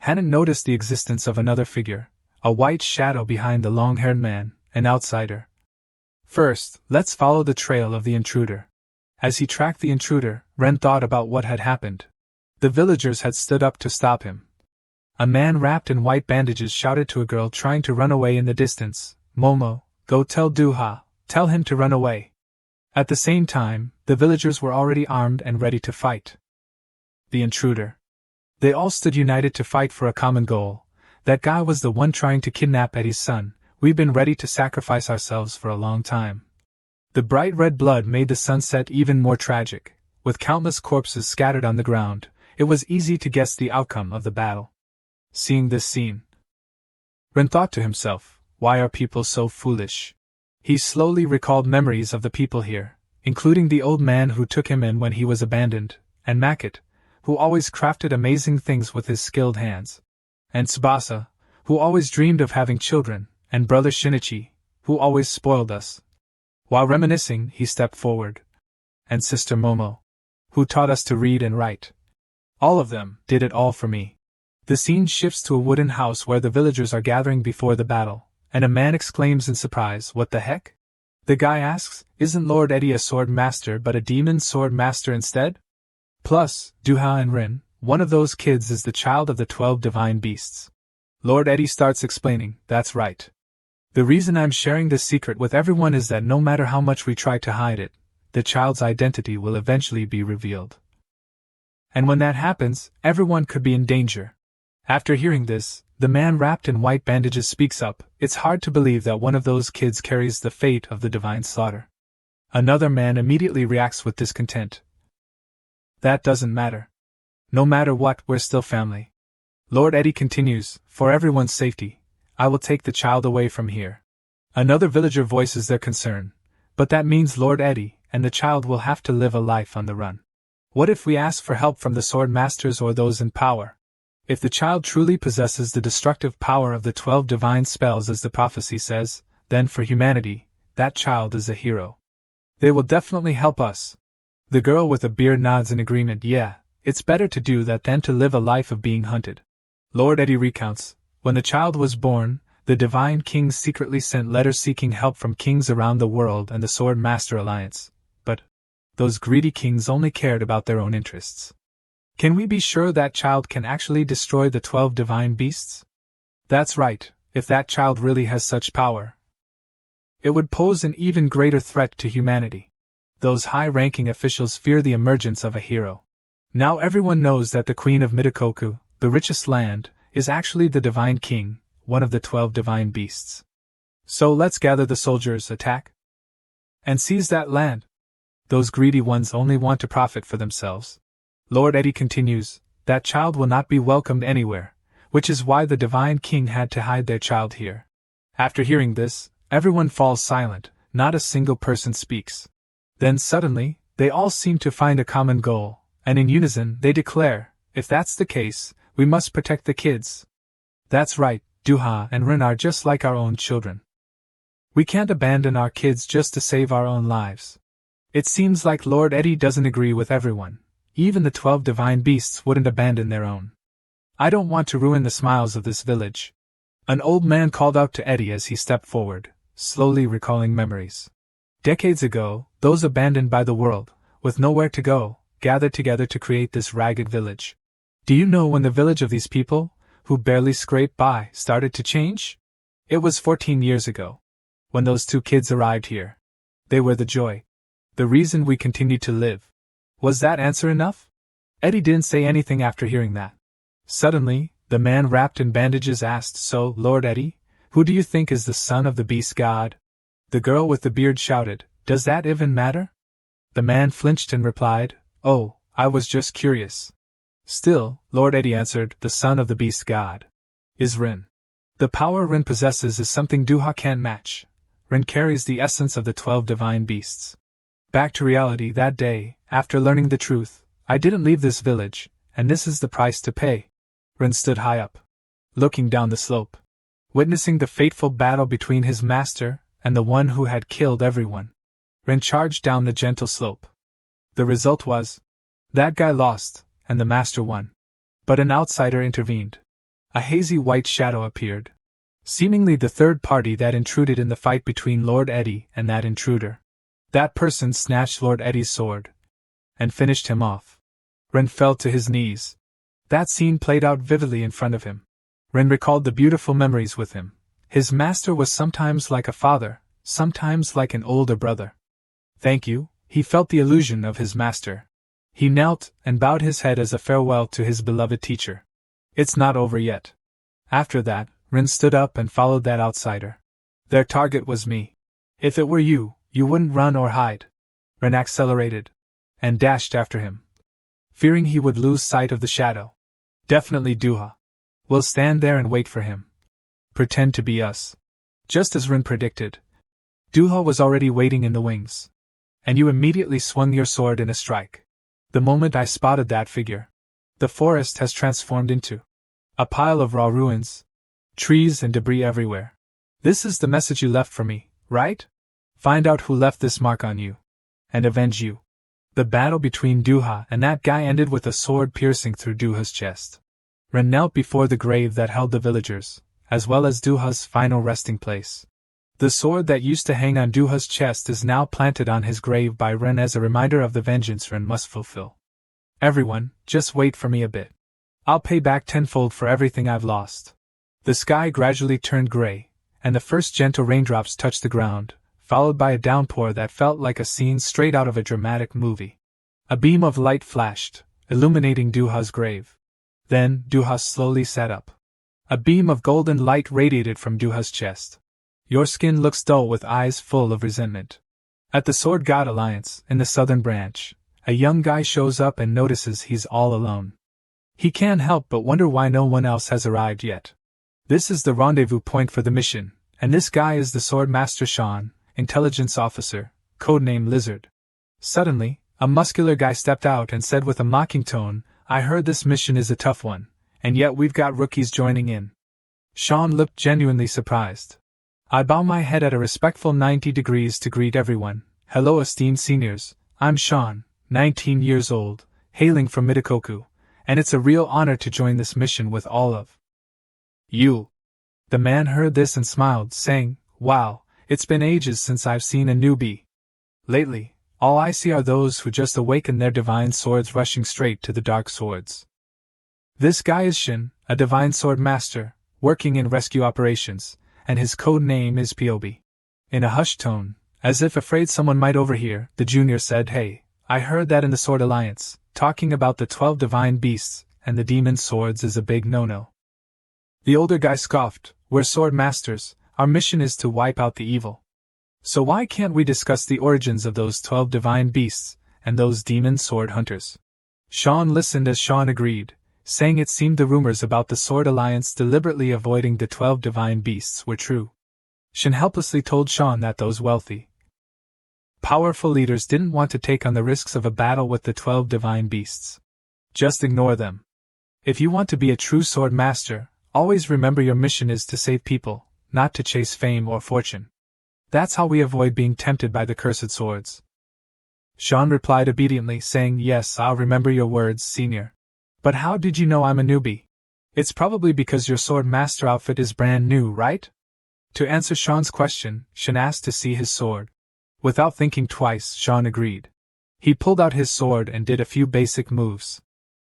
hadn't noticed the existence of another figure, a white shadow behind the long-haired man, an outsider. First, let's follow the trail of the intruder. As he tracked the intruder, Ren thought about what had happened. The villagers had stood up to stop him. A man wrapped in white bandages shouted to a girl trying to run away in the distance, "Momo, go tell Duha, tell him to run away." At the same time, the villagers were already armed and ready to fight. The intruder. They all stood united to fight for a common goal. That guy was the one trying to kidnap Eddie's son. We've been ready to sacrifice ourselves for a long time. The bright red blood made the sunset even more tragic. With countless corpses scattered on the ground, it was easy to guess the outcome of the battle. Seeing this scene, Ren thought to himself, why are people so foolish? He slowly recalled memories of the people here, including the old man who took him in when he was abandoned, and Makit, who always crafted amazing things with his skilled hands, and Tsubasa, who always dreamed of having children, and brother Shinichi, who always spoiled us. While reminiscing, he stepped forward. And sister Momo, who taught us to read and write. All of them did it all for me. The scene shifts to a wooden house where the villagers are gathering before the battle, and a man exclaims in surprise, "What the heck?" The guy asks, "Isn't Lord Eddie a sword master but a demon sword master instead?" Plus, Duha and Rin, one of those kids is the child of the 12 divine beasts. Lord Eddie starts explaining, "That's right. The reason I'm sharing this secret with everyone is that no matter how much we try to hide it, the child's identity will eventually be revealed. And when that happens, everyone could be in danger." After hearing this, the man wrapped in white bandages speaks up, "It's hard to believe that one of those kids carries the fate of the divine slaughter." Another man immediately reacts with discontent. "That doesn't matter. No matter what, we're still family." Lord Eddie continues, "For everyone's safety, I will take the child away from here." Another villager voices their concern, "But that means Lord Eddie and the child will have to live a life on the run. What if we ask for help from the sword masters or those in power? If the child truly possesses the destructive power of the 12 divine spells as the prophecy says, then for humanity, that child is a hero. They will definitely help us." The girl with a beard nods in agreement. "Yeah, it's better to do that than to live a life of being hunted." Lord Eddie recounts, "When the child was born, the divine kings secretly sent letters seeking help from kings around the world and the Sword Master Alliance. But those greedy kings only cared about their own interests. Can we be sure that child can actually destroy the 12 divine beasts?" "That's right, if that child really has such power, it would pose an even greater threat to humanity. Those high-ranking officials fear the emergence of a hero. Now everyone knows that the Queen of Mitakoku, the richest land, is actually the divine king, one of the 12 divine beasts. So let's gather the soldiers, attack, and seize that land. Those greedy ones only want to profit for themselves." Lord Eddie continues, "That child will not be welcomed anywhere, which is why the divine king had to hide their child here. After hearing this, everyone falls silent, not a single person speaks. Then suddenly, they all seem to find a common goal, and in unison they declare, if that's the case, we must protect the kids. That's right, Duha and Rin are just like our own children. We can't abandon our kids just to save our own lives. It seems like Lord Eddie doesn't agree with everyone. Even the 12 divine beasts wouldn't abandon their own. I don't want to ruin the smiles of this village. An old man called out to Eddie as he stepped forward, slowly recalling memories. Decades ago, those abandoned by the world, with nowhere to go, gathered together to create this ragged village. Do you know when the village of these people, who barely scraped by, started to change? It was 14 years ago. When those 2 kids arrived here. They were the joy. The reason we continued to live. Was that answer enough? Eddie didn't say anything after hearing that. Suddenly, the man wrapped in bandages asked, so, Lord Eddie, who do you think is the son of the beast god? The girl with the beard shouted, does that even matter? The man flinched and replied, oh, I was just curious. Still, Lord Eddie answered, the son of the beast god is Rin. The power Rin possesses is something Duha can't match. Rin carries the essence of the 12 divine beasts. Back to reality that day, after learning the truth, I didn't leave this village, and this is the price to pay. Rin stood high up, looking down the slope, witnessing the fateful battle between his master and the one who had killed everyone. Rin charged down the gentle slope. The result was, that guy lost, and the master won. But an outsider intervened. A hazy white shadow appeared, seemingly the third party that intruded in the fight between Lord Eddie and that intruder. That person snatched Lord Eddie's sword and finished him off. Ren fell to his knees. That scene played out vividly in front of him. Ren recalled the beautiful memories with him. His master was sometimes like a father, sometimes like an older brother. Thank you, he felt the illusion of his master. He knelt and bowed his head as a farewell to his beloved teacher. It's not over yet. After that, Ren stood up and followed that outsider. Their target was me. If it were you, you wouldn't run or hide. Ren accelerated and dashed after him, fearing he would lose sight of the shadow. Definitely Duha. We'll stand there and wait for him. Pretend to be us. Just as Ren predicted, Duha was already waiting in the wings. And you immediately swung your sword in a strike. The moment I spotted that figure, the forest has transformed into a pile of raw ruins, trees and debris everywhere. This is the message you left for me, right? Find out who left this mark on you, and avenge you. The battle between Duha and that guy ended with a sword piercing through Duha's chest. Ren knelt before the grave that held the villagers, as well as Duha's final resting place. The sword that used to hang on Duha's chest is now planted on his grave by Ren as a reminder of the vengeance Ren must fulfill. Everyone, just wait for me a bit. I'll pay back tenfold for everything I've lost. The sky gradually turned gray, and the first gentle raindrops touched the ground, followed by a downpour that felt like a scene straight out of a dramatic movie. A beam of light flashed, illuminating Duha's grave. Then, Duha slowly sat up. A beam of golden light radiated from Duha's chest. Your skin looks dull with eyes full of resentment. At the Sword God Alliance, in the southern branch, a young guy shows up and notices he's all alone. He can't help but wonder why no one else has arrived yet. This is the rendezvous point for the mission, and this guy is the Sword Master Sean, Intelligence Officer, codename Lizard. Suddenly, a muscular guy stepped out and said with a mocking tone, I heard this mission is a tough one, and yet we've got rookies joining in. Sean looked genuinely surprised. I bow my head at a respectful 90 degrees to greet everyone. Hello esteemed seniors, I'm Sean, 19 years old, hailing from Midikoku, and it's a real honor to join this mission with all of you. The man heard this and smiled, saying, wow, it's been ages since I've seen a newbie. Lately, all I see are those who just awakened their divine swords rushing straight to the dark swords. This guy is Shin, a divine sword master, working in rescue operations, and his code name is Piobi. In a hushed tone, as if afraid someone might overhear, the junior said, hey, I heard that in the Sword Alliance, talking about the 12 divine beasts and the demon swords is a big no-no. The older guy scoffed, we're sword masters, our mission is to wipe out the evil. So why can't we discuss the origins of those 12 divine beasts and those demon sword hunters? Sean listened as Sean agreed, saying it seemed the rumors about the Sword Alliance deliberately avoiding the 12 divine beasts were true. Shin helplessly told Sean that those wealthy, powerful leaders didn't want to take on the risks of a battle with the 12 divine beasts. Just ignore them. If you want to be a true sword master, always remember your mission is to save people, not to chase fame or fortune. That's how we avoid being tempted by the cursed swords. Sean replied obediently, saying, "Yes, I'll remember your words, senior. But how did you know I'm a newbie? It's probably because your sword master outfit is brand new, right?" To answer Sean's question, Shin asked to see his sword. Without thinking twice, Sean agreed. He pulled out his sword and did a few basic moves.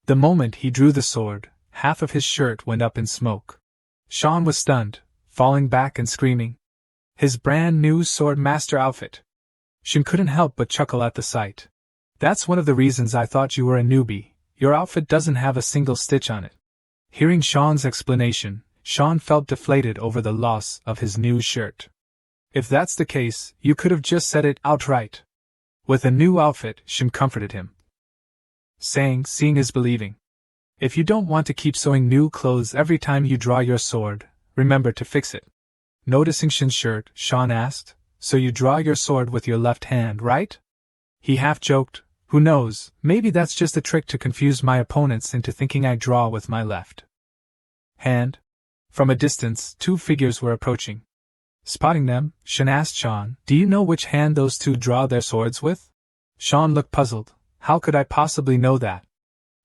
The moment he drew the sword, half of his shirt went up in smoke. Sean was stunned, falling back and screaming. His brand new sword master outfit. Shin couldn't help but chuckle at the sight. "That's one of the reasons I thought you were a newbie. Your outfit doesn't have a single stitch on it." Hearing Sean's explanation, Sean felt deflated over the loss of his new shirt. "If that's the case, you could have just said it outright." With a new outfit, Shin comforted him, saying, "Seeing is believing. If you don't want to keep sewing new clothes every time you draw your sword, remember to fix it." Noticing Shin's shirt, Sean asked, "So you draw your sword with your left hand, right?" He half joked, "Who knows, maybe that's just a trick to confuse my opponents into thinking I draw with my left hand." From a distance, two figures were approaching. Spotting them, Shin asked Sean, "Do you know which hand those two draw their swords with?" Sean looked puzzled. "How could I possibly know that?"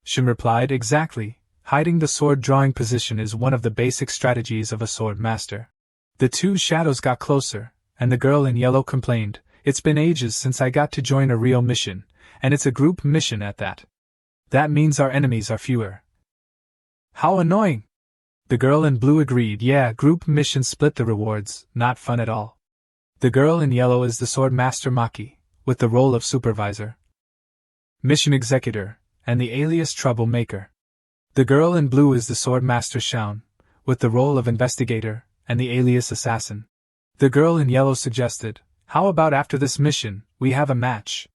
Shin replied, "Exactly. Hiding the sword drawing position is one of the basic strategies of a sword master." The two shadows got closer, and the girl in yellow complained, "It's been ages since I got to join a real mission, and it's a group mission at that. That means our enemies are fewer." "How annoying!" The girl in blue agreed, "Yeah, group missions split the rewards, not fun at all." The girl in yellow is the sword master Maki, with the role of supervisor, mission executor, and the alias troublemaker. The girl in blue is the sword master Shaun, with the role of investigator, and the alias assassin. The girl in yellow suggested, "How about after this mission, we have a match?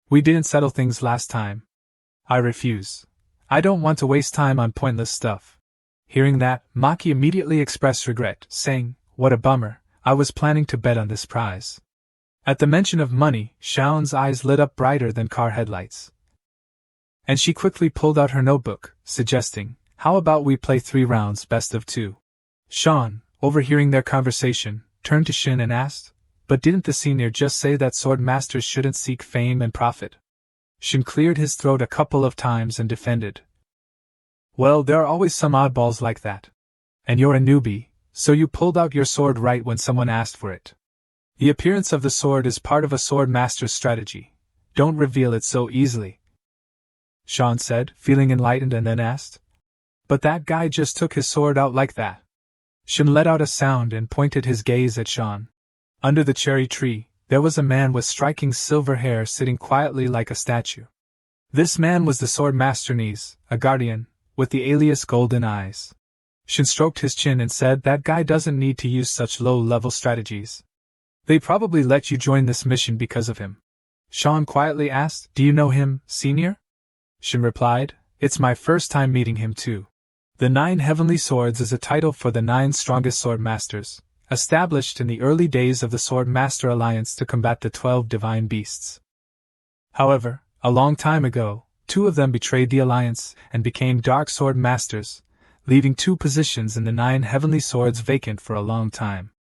We didn't settle things last time." "I refuse. I don't want to waste time on pointless stuff." Hearing that, Maki immediately expressed regret, saying, "What a bummer, I was planning to bet on this prize." At the mention of money, Shaun's eyes lit up brighter than car headlights, and she quickly pulled out her notebook, suggesting, "How about we play 3 rounds best of 2? Sean, overhearing their conversation, turned to Shin and asked, "But didn't the senior just say that sword masters shouldn't seek fame and profit?" Shin cleared his throat a couple of times and defended, "Well, there are always some oddballs like that. And you're a newbie, so you pulled out your sword right when someone asked for it. The appearance of the sword is part of a sword master's strategy. Don't reveal it so easily," Sean said, feeling enlightened, and then asked, "But that guy just took his sword out like that." Shin let out a sound and pointed his gaze at Sean. Under the cherry tree, there was a man with striking silver hair sitting quietly like a statue. This man was the sword master Nis, a guardian, with the alias Golden Eyes. Shin stroked his chin and said, "That guy doesn't need to use such low-level strategies. They probably let you join this mission because of him." Sean quietly asked, "Do you know him, senior?" Shin replied, "It's my first time meeting him too. The 9 Heavenly Swords is a title for the 9 strongest sword masters, established in the early days of the Sword Master Alliance to combat the 12 divine beasts. However, a long time ago, 2 of them betrayed the alliance and became Dark Sword Masters, leaving 2 positions in the 9 Heavenly Swords vacant for a long time.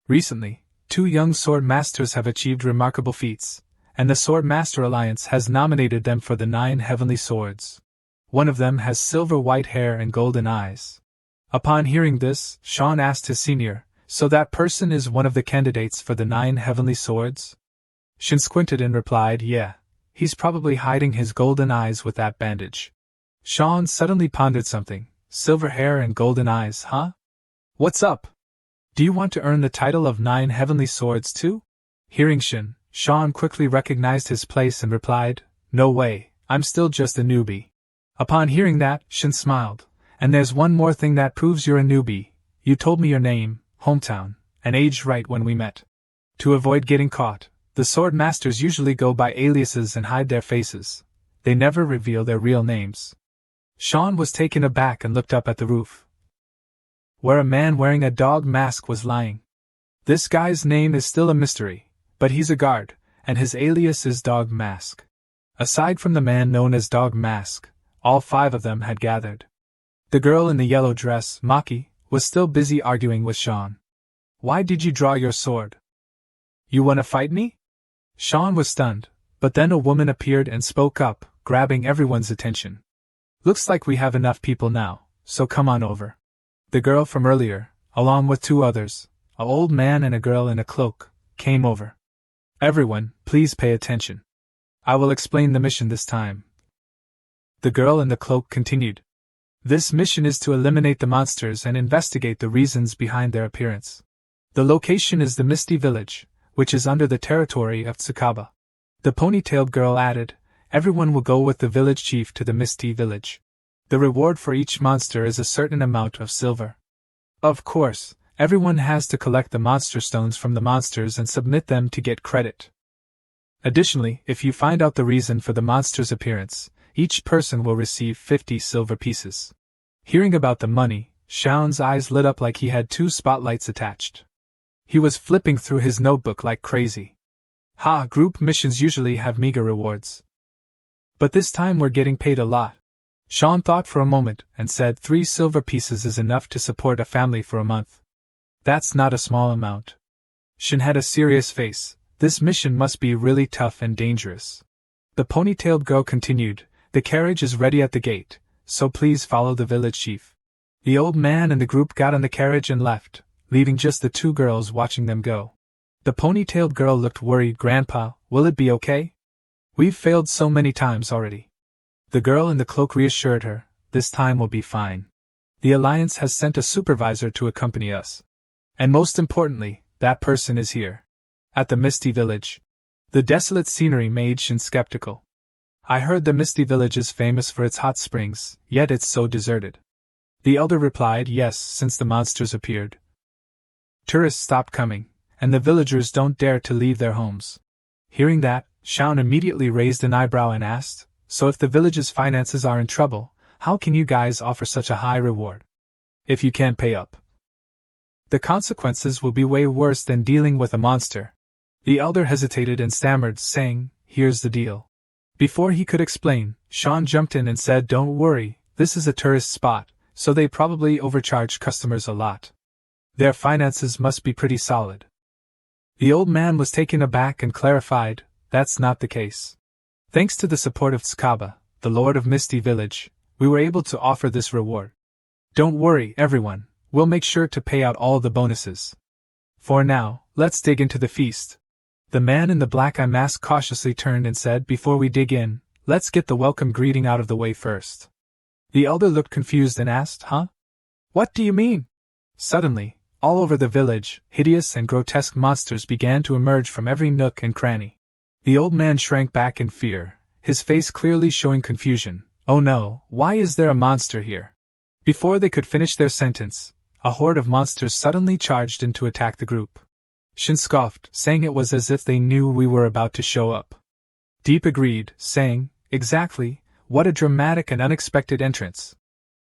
Recently, 2 young Sword Masters have achieved remarkable feats, and the Sword Master Alliance has nominated them for the 9 Heavenly Swords. One of them has silver-white hair and golden eyes." Upon hearing this, Sean asked his senior, "So that person is one of the candidates for the 9 Heavenly Swords?" Shin squinted and replied, "Yeah. He's probably hiding his golden eyes with that bandage." Sean suddenly pondered something. "Silver hair and golden eyes, huh? What's up? Do you want to earn the title of 9 Heavenly Swords too?" Hearing Shin, Sean quickly recognized his place and replied, "No way, I'm still just a newbie." Upon hearing that, Shin smiled, "And there's one more thing that proves you're a newbie. You told me your name, hometown, and age right when we met. To avoid getting caught, the sword masters usually go by aliases and hide their faces. They never reveal their real names." Sean was taken aback and looked up at the roof, where a man wearing a dog mask was lying. This guy's name is still a mystery, but he's a guard, and his alias is Dog Mask. Aside from the man known as Dog Mask, all 5 of them had gathered. The girl in the yellow dress, Maki, was still busy arguing with Sean. Why did you draw your sword? You wanna fight me? Sean was stunned, but then a woman appeared and spoke up, grabbing everyone's attention. Looks like we have enough people now, so come on over. The girl from earlier, along with 2 others, an old man and a girl in a cloak, came over. Everyone, please pay attention. I will explain the mission this time. The girl in the cloak continued. This mission is to eliminate the monsters and investigate the reasons behind their appearance. The location is the Misty village, which is under the territory of Tsukaba. The ponytailed girl added, everyone will go with the village chief to the Misty village. The reward for each monster is a certain amount of silver. Of course, everyone has to collect the monster stones from the monsters and submit them to get credit. Additionally, if you find out the reason for the monster's appearance, each person will receive 50 silver pieces. Hearing about the money, Shaun's eyes lit up like he had 2 spotlights attached. He was flipping through his notebook like crazy. Group missions usually have meager rewards. But this time we're getting paid a lot. Shaun thought for a moment and said 3 silver pieces is enough to support a family for a month. That's not a small amount. Shin had a serious face. This mission must be really tough and dangerous. The ponytailed girl continued, the carriage is ready at the gate, so please follow the village chief. The old man and the group got on the carriage and left, leaving just the 2 girls watching them go. The ponytailed girl looked worried. Grandpa, will it be okay? We've failed so many times already. The girl in the cloak reassured her, this time will be fine. The Alliance has sent a supervisor to accompany us. And most importantly, that person is here. At the Misty village. The desolate scenery made Shin skeptical. I heard the Misty village is famous for its hot springs, yet it's so deserted. The elder replied yes, since the monsters appeared. Tourists stopped coming, and the villagers don't dare to leave their homes. Hearing that, Shaun immediately raised an eyebrow and asked, so if the village's finances are in trouble, how can you guys offer such a high reward? If you can't pay up, the consequences will be way worse than dealing with a monster. The elder hesitated and stammered, saying, here's the deal. Before he could explain, Shaun jumped in and said, don't worry, this is a tourist spot, so they probably overcharge customers a lot. Their finances must be pretty solid. The old man was taken aback and clarified, that's not the case. Thanks to the support of Tsukaba, the lord of Misty village, we were able to offer this reward. Don't worry, everyone, we'll make sure to pay out all the bonuses. For now, let's dig into the feast. The man in the black eye mask cautiously turned and said, before we dig in, let's get the welcome greeting out of the way first. The elder looked confused and asked, huh? What do you mean? Suddenly, all over the village, hideous and grotesque monsters began to emerge from every nook and cranny. The old man shrank back in fear, his face clearly showing confusion. Oh no, why is there a monster here? Before they could finish their sentence, a horde of monsters suddenly charged in to attack the group. Shin scoffed, saying it was as if they knew we were about to show up. Deep agreed, saying, exactly, what a dramatic and unexpected entrance.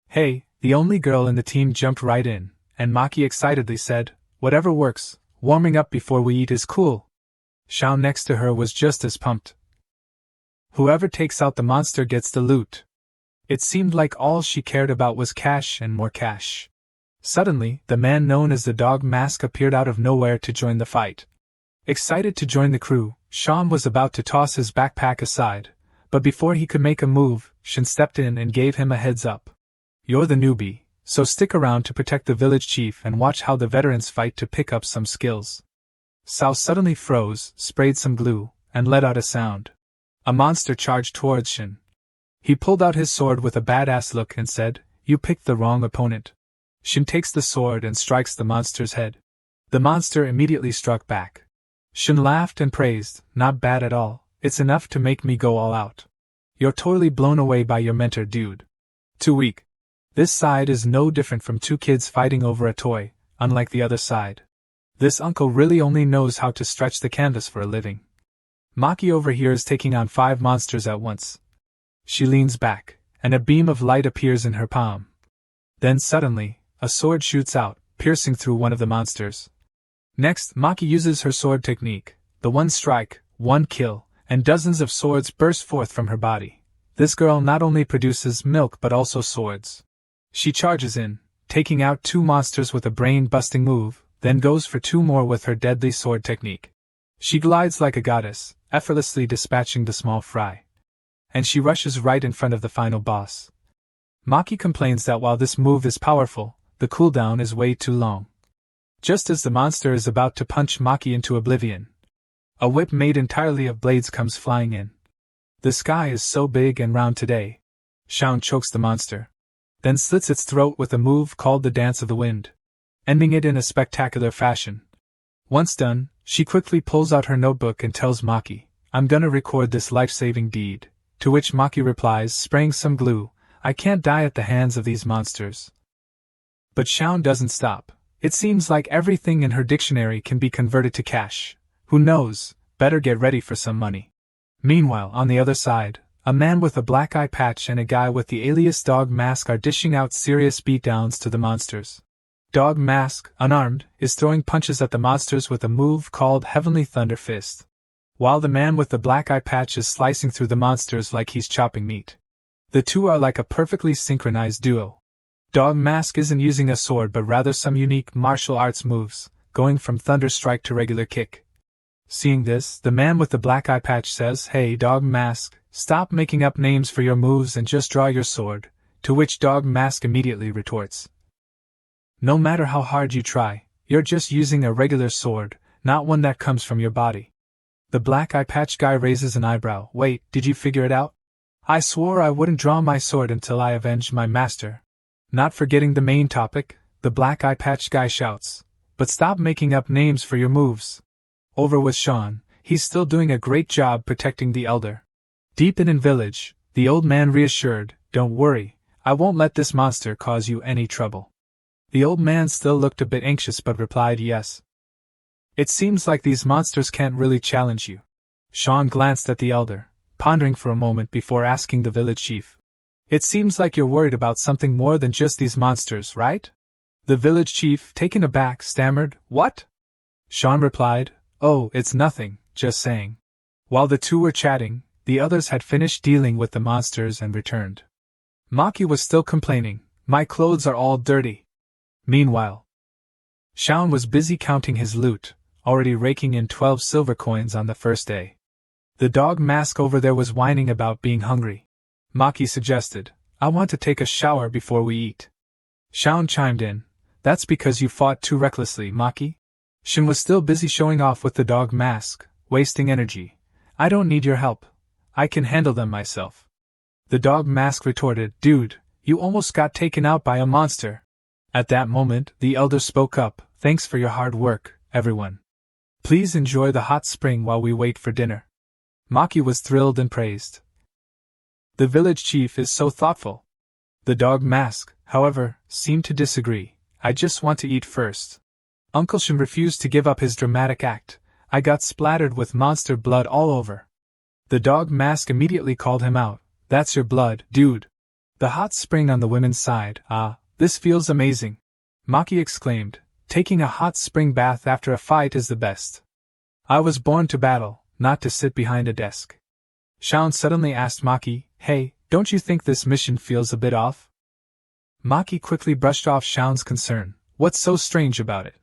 Hey, the only girl in the team jumped right in, and Maki excitedly said, whatever works, warming up before we eat is cool. Shaun next to her was just as pumped. Whoever takes out the monster gets the loot. It seemed like all she cared about was cash and more cash. Suddenly, the man known as the Dog Mask appeared out of nowhere to join the fight. Excited to join the crew, Shaun was about to toss his backpack aside, but before he could make a move, Shin stepped in and gave him a heads up. You're the newbie, so stick around to protect the village chief and watch how the veterans fight to pick up some skills. Sao suddenly froze, sprayed some glue, and let out a sound. A monster charged towards Shin. He pulled out his sword with a badass look and said, you picked the wrong opponent. Shin takes the sword and strikes the monster's head. The monster immediately struck back. Shin laughed and praised, not bad at all, it's enough to make me go all out. You're totally blown away by your mentor, dude. Too weak. This side is no different from 2 kids fighting over a toy, unlike the other side. This uncle really only knows how to stretch the canvas for a living. Maki over here is taking on 5 monsters at once. She leans back, and a beam of light appears in her palm. Then suddenly, a sword shoots out, piercing through one of the monsters. Next, Maki uses her sword technique, the one strike, one kill, and dozens of swords burst forth from her body. This girl not only produces milk but also swords. She charges in, taking out 2 monsters with a brain-busting move, then goes for 2 more with her deadly sword technique. She glides like a goddess, effortlessly dispatching the small fry. And she rushes right in front of the final boss. Maki complains that while this move is powerful, the cooldown is way too long. Just as the monster is about to punch Maki into oblivion, a whip made entirely of blades comes flying in. The sky is so big and round today. Shaun chokes the monster, then slits its throat with a move called the Dance of the Wind, ending it in a spectacular fashion. Once done, she quickly pulls out her notebook and tells Maki, "I'm gonna record this life-saving deed," to which Maki replies, spraying some glue, "I can't die at the hands of these monsters." But Shaun doesn't stop. It seems like everything in her dictionary can be converted to cash. Who knows, better get ready for some money. Meanwhile, on the other side, a man with a black eye patch and a guy with the alias Dog Mask are dishing out serious beatdowns to the monsters. Dog Mask, unarmed, is throwing punches at the monsters with a move called Heavenly Thunder Fist, while the man with the black eye patch is slicing through the monsters like he's chopping meat. The two are like a perfectly synchronized duo. Dog Mask isn't using a sword but rather some unique martial arts moves, going from thunder strike to regular kick. Seeing this, the man with the black eye patch says, "Hey Dog Mask, stop making up names for your moves and just draw your sword," to which Dog Mask immediately retorts, "No matter how hard you try, you're just using a regular sword, not one that comes from your body." The black eye patch guy raises an eyebrow. "Wait, did you figure it out? I swore I wouldn't draw my sword until I avenged my master." Not forgetting the main topic, the black eye patch guy shouts, "But stop making up names for your moves." Over with Shaun, he's still doing a great job protecting the elder. Deep in village, the old man reassured, "Don't worry, I won't let this monster cause you any trouble." The old man still looked a bit anxious but replied yes. "It seems like these monsters can't really challenge you." Shaun glanced at the elder, pondering for a moment before asking the village chief, "It seems like you're worried about something more than just these monsters, right?" The village chief, taken aback, stammered, "What?" Shaun replied, "Oh, it's nothing, just saying." While the two were chatting, the others had finished dealing with the monsters and returned. Maki was still complaining, "My clothes are all dirty." Meanwhile, Shaun was busy counting his loot, already raking in 12 silver coins on the first day. The Dog Mask over there was whining about being hungry. Maki suggested, "I want to take a shower before we eat." Shaun chimed in, "That's because you fought too recklessly, Maki." Shin was still busy showing off with the Dog Mask, wasting energy. "I don't need your help. I can handle them myself." The Dog Mask retorted, "Dude, you almost got taken out by a monster." At that moment, the elder spoke up, "Thanks for your hard work, everyone. Please enjoy the hot spring while we wait for dinner." Maki was thrilled and praised. The village chief is so thoughtful. The Dog Mask, however, seemed to disagree. "I just want to eat first." Uncle Shin refused to give up his dramatic act. "I got splattered with monster blood all over." The Dog Mask immediately called him out, "That's your blood, dude." The hot spring on the women's side, "Ah, this feels amazing," Maki exclaimed. "Taking a hot spring bath after a fight is the best. I was born to battle, not to sit behind a desk." Shaun suddenly asked Maki, "Hey, don't you think this mission feels a bit off?" Maki quickly brushed off Shaun's concern. "What's so strange about it?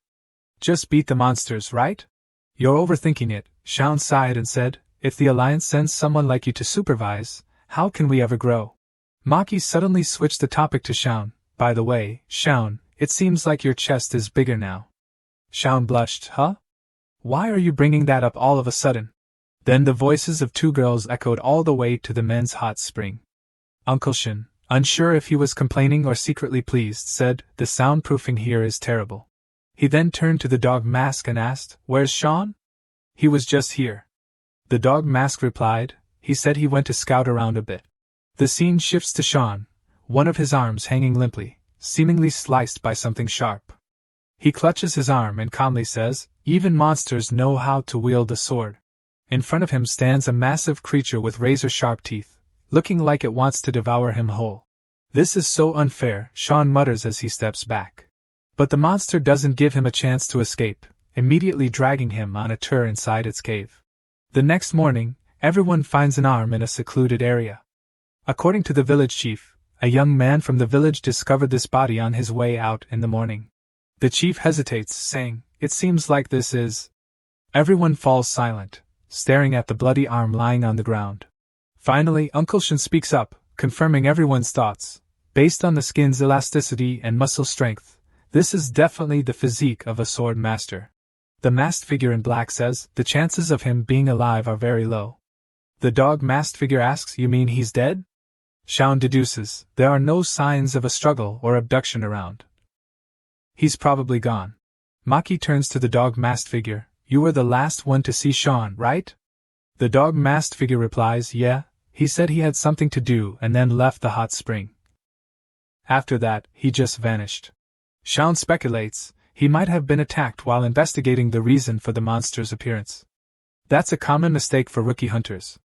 Just beat the monsters, right?" "You're overthinking it," Shaun sighed and said, "If the Alliance sends someone like you to supervise, how can we ever grow?" Maki suddenly switched the topic to Shaun. "By the way, Shaun, it seems like your chest is bigger now." Shaun blushed. "Huh? Why are you bringing that up all of a sudden?" Then the voices of two girls echoed all the way to the men's hot spring. Uncle Shin, unsure if he was complaining or secretly pleased, said, "The soundproofing here is terrible." He then turned to the Dog Mask and asked, "Where's Shaun?" "He was just here." The Dog Mask replied, "He said he went to scout around a bit." The scene shifts to Shaun, one of his arms hanging limply, seemingly sliced by something sharp. He clutches his arm and calmly says, "Even monsters know how to wield a sword." In front of him stands a massive creature with razor-sharp teeth, looking like it wants to devour him whole. "This is so unfair," Shaun mutters as he steps back. But the monster doesn't give him a chance to escape. immediately dragging him on a tour inside its cave. The next morning, everyone finds an arm in a secluded area. According to the village chief, a young man from the village discovered this body on his way out in the morning. The chief hesitates, saying, "It seems like this is..." Everyone falls silent, staring at the bloody arm lying on the ground. Finally, Uncle Shin speaks up, confirming everyone's thoughts. Based on the skin's elasticity and muscle strength, this is definitely the physique of a sword master. The masked figure in black says, "The chances of him being alive are very low." The dog masked figure asks, "You mean he's dead?" Shaun deduces, "There are no signs of a struggle or abduction around. He's probably gone." Maki turns to the dog masked figure, "You were the last one to see Shaun, right?" The dog masked figure replies, "Yeah, he said he had something to do and then left the hot spring. After that, he just vanished." Shaun speculates, he might have been attacked while investigating the reason for the monster's appearance. That's a common mistake for rookie hunters.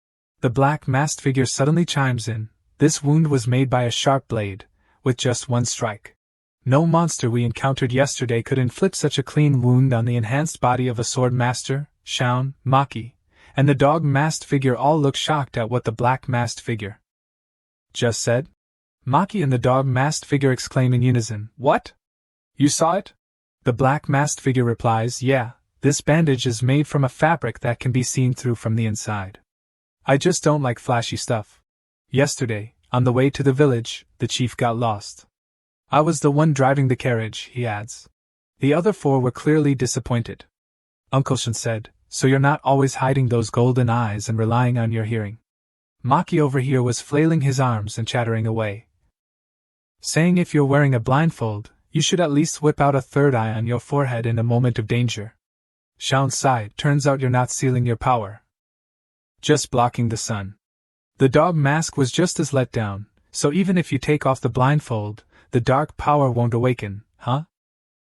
The black masked figure suddenly chimes in, "This wound was made by a sharp blade, with just one strike. No monster we encountered yesterday could inflict such a clean wound on the enhanced body of a sword master." Shaun, Maki, and the dog masked figure all look shocked at what the black masked figure just said. Maki and the dog masked figure exclaim in unison, "What? You saw it?" The black masked figure replies, "Yeah, this bandage is made from a fabric that can be seen through from the inside. I just don't like flashy stuff. Yesterday, on the way to the village, the chief got lost. I was the one driving the carriage," he adds. The other four were clearly disappointed. Uncle Shin said, "So you're not always hiding those golden eyes and relying on your hearing." Maki over here was flailing his arms and chattering away, saying if you're wearing a blindfold, you should at least whip out a third eye on your forehead in a moment of danger. Shaun sighed, "Turns out you're not sealing your power, just blocking the sun." The dog mask was just as let down, "So even if you take off the blindfold, the dark power won't awaken, huh?"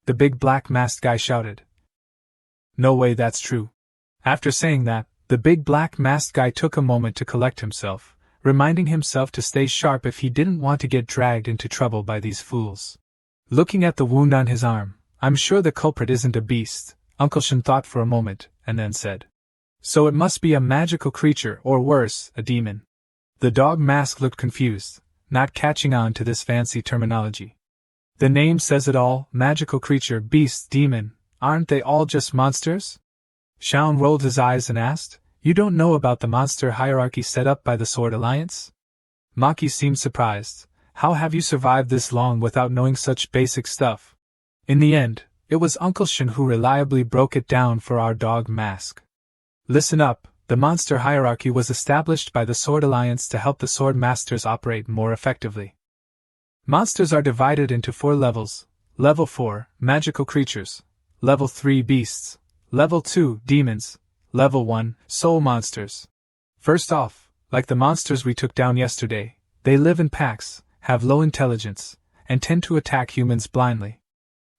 The big black masked guy shouted. "No way that's true." After saying that, the big black masked guy took a moment to collect himself, reminding himself to stay sharp if he didn't want to get dragged into trouble by these fools. Looking at the wound on his arm, "I'm sure the culprit isn't a beast," Uncle Shin thought for a moment, and then said, "So it must be a magical creature, or worse, a demon." The dog mask looked confused, not catching on to this fancy terminology. The name says it all, magical creature, beast, demon, aren't they all just monsters? Shaun rolled his eyes and asked, "You don't know about the monster hierarchy set up by the Sword Alliance?" Maki seemed surprised. "How have you survived this long without knowing such basic stuff?" In the end, it was Uncle Shin who reliably broke it down for our dog mask. "Listen up, the monster hierarchy was established by the Sword Alliance to help the sword masters operate more effectively. Monsters are divided into 4 levels. Level 4, magical creatures. Level 3, beasts. Level 2, demons. Level 1, soul monsters. First off, like the monsters we took down yesterday, they live in packs, have low intelligence, and tend to attack humans blindly.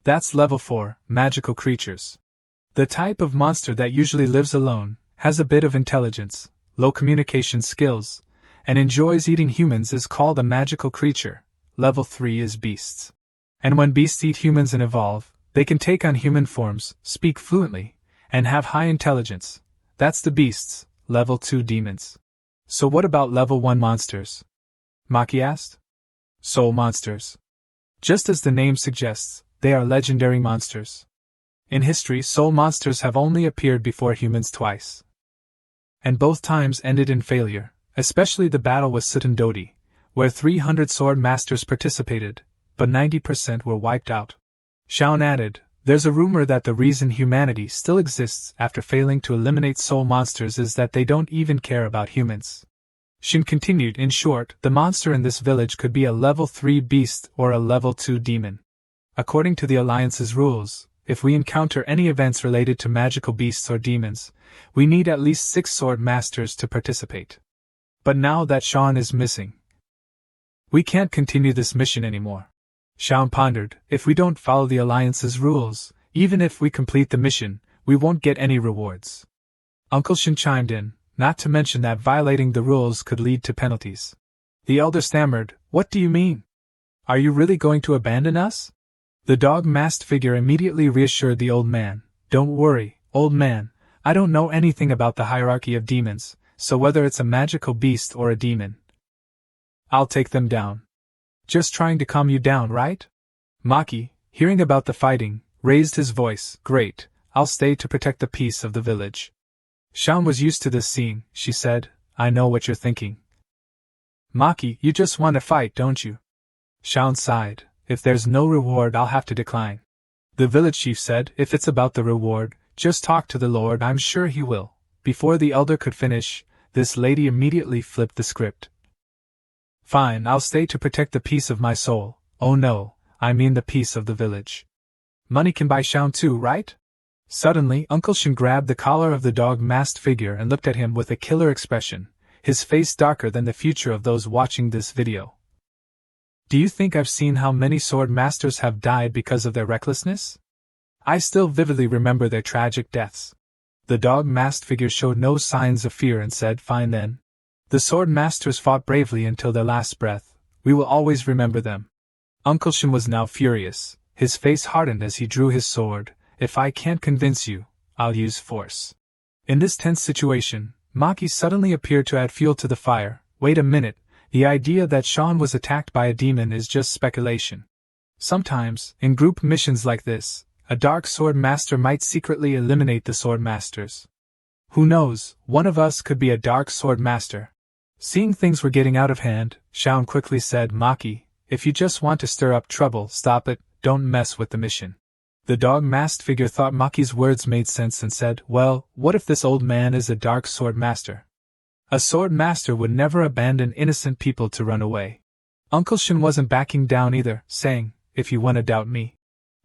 That's level 4, magical creatures. The type of monster that usually lives alone, has a bit of intelligence, low communication skills, and enjoys eating humans is called a magical creature. Level 3 is beasts. And when beasts eat humans and evolve, they can take on human forms, speak fluently, and have high intelligence. That's the beasts. Level 2 demons. So what about level 1 monsters? Maki asked. Soul monsters. Just as the name suggests, they are legendary monsters. In history, soul monsters have only appeared before humans twice. And both times ended in failure, especially the battle with Sutton Dodi, where 300 sword masters participated, but 90% were wiped out. Shaun added, "There's a rumor that the reason humanity still exists after failing to eliminate soul monsters is that they don't even care about humans." Shin continued, "In short, the monster in this village could be a level 3 beast or a level 2 demon. According to the Alliance's rules, if we encounter any events related to magical beasts or demons, we need at least 6 sword masters to participate. But now that Shaun is missing, we can't continue this mission anymore." Shaun pondered, "If we don't follow the Alliance's rules, even if we complete the mission, we won't get any rewards." Uncle Shin chimed in, not to mention that violating the rules could lead to penalties. The elder stammered, "What do you mean? Are you really going to abandon us?" The dog-masked figure immediately reassured the old man, Don't worry, old man, I don't know anything about the hierarchy of demons, so whether it's a magical beast or a demon, I'll take them down. Just trying to calm you down, right? Maki, hearing about the fighting, raised his voice. Great, I'll stay to protect the peace of the village. Shaun was used to this scene, she said. I know what you're thinking. Maki, you just want to fight, don't you? Shaun sighed. If there's no reward, I'll have to decline. The village chief said, if it's about the reward, just talk to the Lord, I'm sure he will. Before the elder could finish, this lady immediately flipped the script. Fine, I'll stay to protect the peace of my soul. Oh no, I mean the peace of the village. Money can buy Shaun too, right? Suddenly, Uncle Shin grabbed the collar of the dog-masked figure and looked at him with a killer expression, his face darker than the future of those watching this video. Do you think I've seen how many sword masters have died because of their recklessness? I still vividly remember their tragic deaths. The dog-masked figure showed no signs of fear and said, fine then. The sword masters fought bravely until their last breath. We will always remember them. Uncle Shin was now furious. His face hardened as he drew his sword. If I can't convince you, I'll use force. In this tense situation, Maki suddenly appeared to add fuel to the fire. Wait a minute, the idea that Shaun was attacked by a demon is just speculation. Sometimes, in group missions like this, a dark sword master might secretly eliminate the sword masters. Who knows, one of us could be a dark sword master. Seeing things were getting out of hand, Shaun quickly said, Maki, if you just want to stir up trouble, stop it, don't mess with the mission. The dog-masked figure thought Maki's words made sense and said, well, what if this old man is a dark sword master? A sword master would never abandon innocent people to run away. Uncle Shin wasn't backing down either, saying, if you want to doubt me.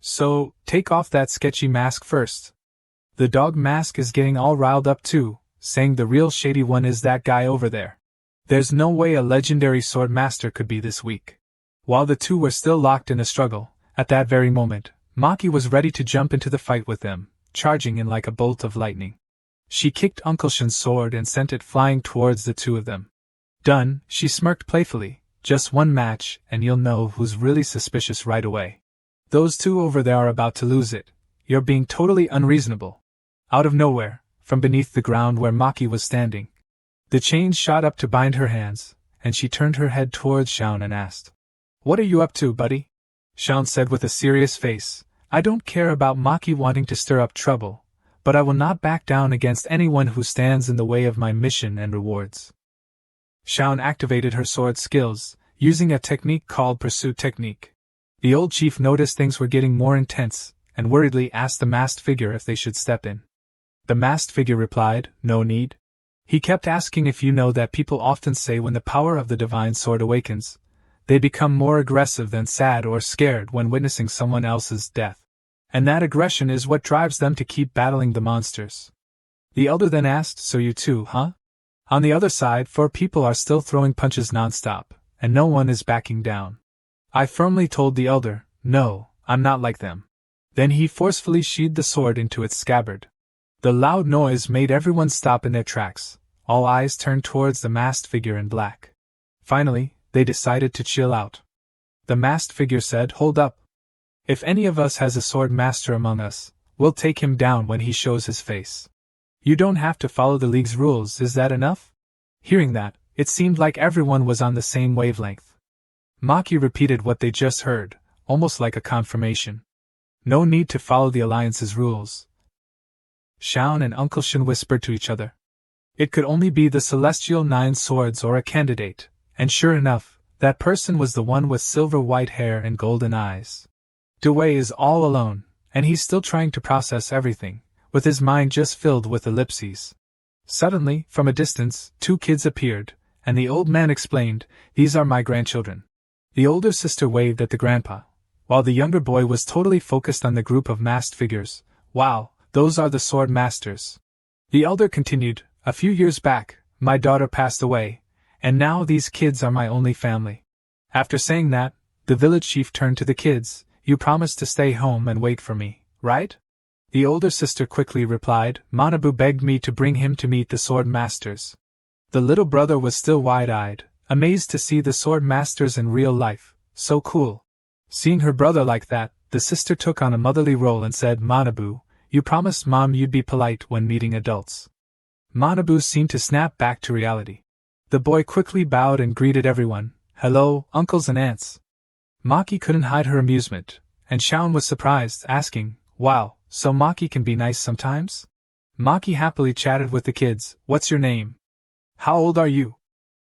So, take off that sketchy mask first. The dog mask is getting all riled up too, saying the real shady one is that guy over there. There's no way a legendary sword master could be this weak. While the two were still locked in a struggle, at that very moment, Maki was ready to jump into the fight with them, charging in like a bolt of lightning. She kicked Uncle Shin's sword and sent it flying towards the two of them. Done, she smirked playfully. Just one match, and you'll know who's really suspicious right away. Those two over there are about to lose it. You're being totally unreasonable. Out of nowhere, from beneath the ground where Maki was standing, the chains shot up to bind her hands, and she turned her head towards Shaun and asked, what are you up to, buddy? Shaun said with a serious face, I don't care about Maki wanting to stir up trouble, but I will not back down against anyone who stands in the way of my mission and rewards. Shaun activated her sword skills, using a technique called Pursuit Technique. The old chief noticed things were getting more intense, and worriedly asked the masked figure if they should step in. The masked figure replied, no need. He kept asking if you know that people often say when the power of the divine sword awakens, they become more aggressive than sad or scared when witnessing someone else's death. And that aggression is what drives them to keep battling the monsters. The elder then asked, so you too, huh? On the other side, 4 people are still throwing punches non-stop, and no one is backing down. I firmly told the elder, no, I'm not like them. Then he forcefully sheathed the sword into its scabbard. The loud noise made everyone stop in their tracks. All eyes turned towards the masked figure in black. Finally, they decided to chill out. The masked figure said, hold up. If any of us has a sword master among us, we'll take him down when he shows his face. You don't have to follow the league's rules, is that enough? Hearing that, it seemed like everyone was on the same wavelength. Maki repeated what they just heard, almost like a confirmation. No need to follow the Alliance's rules. Shaun and Uncle Shin whispered to each other. It could only be the Celestial 9 Swords or a candidate, and sure enough, that person was the one with silver-white hair and golden eyes. Dewey is all alone, and he's still trying to process everything, with his mind just filled with ellipses. Suddenly, from a distance, 2 kids appeared, and the old man explained, these are my grandchildren. The older sister waved at the grandpa, while the younger boy was totally focused on the group of masked figures. Wow, those are the sword masters. The elder continued, a few years back, my daughter passed away, and now these kids are my only family. After saying that, the village chief turned to the kids, you promised to stay home and wait for me, right? The older sister quickly replied, Manabu begged me to bring him to meet the sword masters. The little brother was still wide-eyed, amazed to see the sword masters in real life, so cool. Seeing her brother like that, the sister took on a motherly role and said, Manabu, You promised Mom you'd be polite when meeting adults. Manabu seemed to snap back to reality. The boy quickly bowed and greeted everyone. Hello, uncles and aunts. Maki couldn't hide her amusement, and Shaun was surprised, asking, Wow, so Maki can be nice sometimes? Maki happily chatted with the kids. What's your name? How old are you?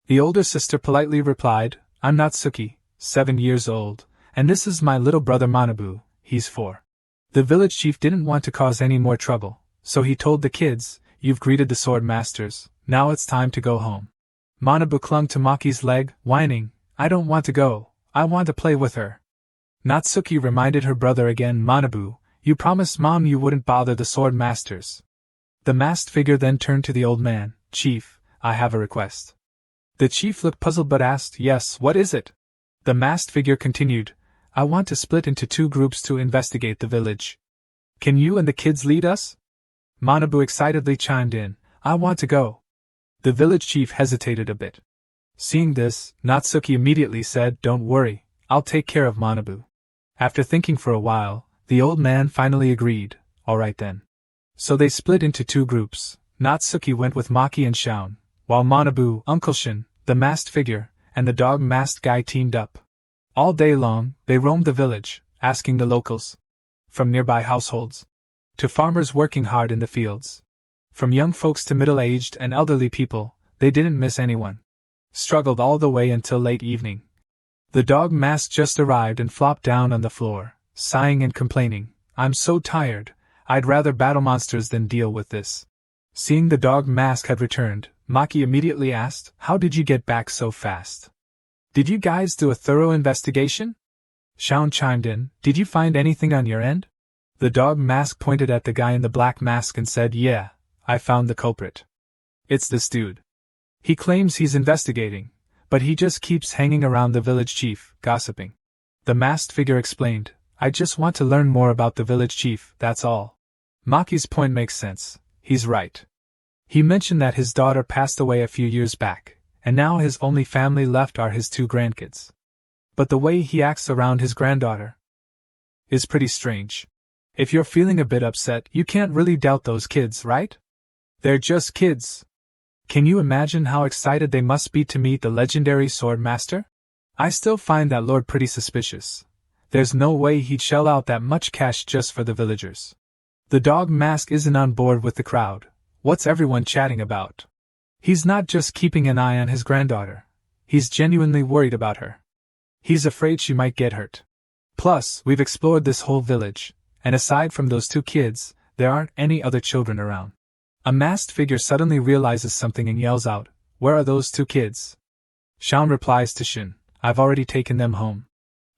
The older sister politely replied, I'm Natsuki, 7 years old, and this is my little brother Manabu, he's 4. The village chief didn't want to cause any more trouble, so he told the kids, You've greeted the sword masters, now it's time to go home. Manabu clung to Maki's leg, whining, I don't want to go, I want to play with her. Natsuki reminded her brother again, Manabu, you promised Mom you wouldn't bother the sword masters. The masked figure then turned to the old man, Chief, I have a request. The chief looked puzzled but asked, Yes, what is it? The masked figure continued, I want to split into 2 groups to investigate the village. Can you and the kids lead us? Manabu excitedly chimed in, I want to go. The village chief hesitated a bit. Seeing this, Natsuki immediately said, Don't worry, I'll take care of Manabu. After thinking for a while, the old man finally agreed, Alright then. So they split into 2 groups. Natsuki went with Maki and Shaun, while Manabu, Uncle Shin, the masked figure, and the dog masked guy teamed up. All day long, they roamed the village, asking the locals. From nearby households to farmers working hard in the fields. From young folks to middle-aged and elderly people, they didn't miss anyone. Struggled all the way until late evening. The dog mask just arrived and flopped down on the floor, sighing and complaining, I'm so tired, I'd rather battle monsters than deal with this. Seeing the dog mask had returned, Maki immediately asked, How did you get back so fast? Did you guys do a thorough investigation? Shaun chimed in, Did you find anything on your end? The dog mask pointed at the guy in the black mask and said, Yeah, I found the culprit. It's this dude. He claims he's investigating, but he just keeps hanging around the village chief, gossiping. The masked figure explained, I just want to learn more about the village chief, that's all. Maki's point makes sense, he's right. He mentioned that his daughter passed away a few years back, and now his only family left are his 2 grandkids. But the way he acts around his granddaughter is pretty strange. If you're feeling a bit upset, you can't really doubt those kids, right? They're just kids. Can you imagine how excited they must be to meet the legendary sword master? I still find that lord pretty suspicious. There's no way he'd shell out that much cash just for the villagers. The dog mask isn't on board with the crowd. What's everyone chatting about? He's not just keeping an eye on his granddaughter. He's genuinely worried about her. He's afraid she might get hurt. Plus, we've explored this whole village, and aside from those 2 kids, there aren't any other children around. A masked figure suddenly realizes something and yells out, Where are those 2 kids? Shaun replies to Shin, I've already taken them home.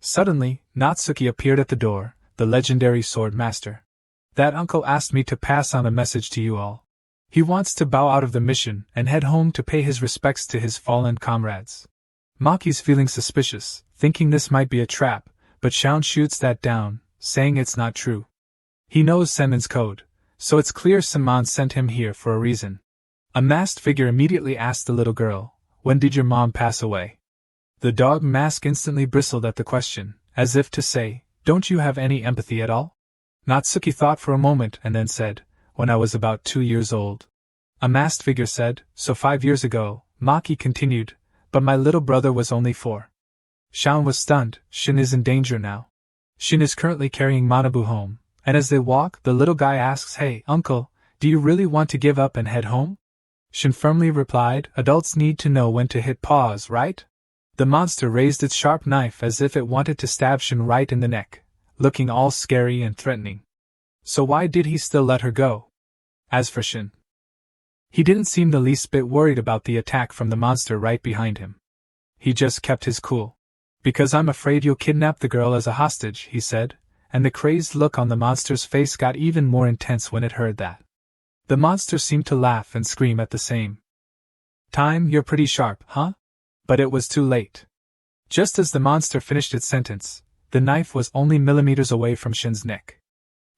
Suddenly, Natsuki appeared at the door, the legendary sword master. That uncle asked me to pass on a message to you all. He wants to bow out of the mission and head home to pay his respects to his fallen comrades. Maki's feeling suspicious, thinking this might be a trap, but Shaun shoots that down, saying it's not true. He knows Senmon's code, so it's clear Senmon sent him here for a reason. A masked figure immediately asked the little girl, When did your mom pass away? The dog mask instantly bristled at the question, as if to say, Don't you have any empathy at all? Natsuki thought for a moment and then said, When I was about 2 years old. A masked figure said, So 5 years ago. Maki continued, But my little brother was only 4. Shaun was stunned. Shin is in danger now. Shin is currently carrying Manabu home, and as they walk, the little guy asks, Hey, uncle, do you really want to give up and head home? Shin firmly replied, Adults need to know when to hit pause, right? The monster raised its sharp knife as if it wanted to stab Shin right in the neck, looking all scary and threatening. So why did he still let her go? As for Shin, he didn't seem the least bit worried about the attack from the monster right behind him. He just kept his cool. Because I'm afraid you'll kidnap the girl as a hostage, he said, and the crazed look on the monster's face got even more intense when it heard that. The monster seemed to laugh and scream at the same time. You're pretty sharp, huh? But it was too late. Just as the monster finished its sentence, the knife was only millimeters away from Shin's neck.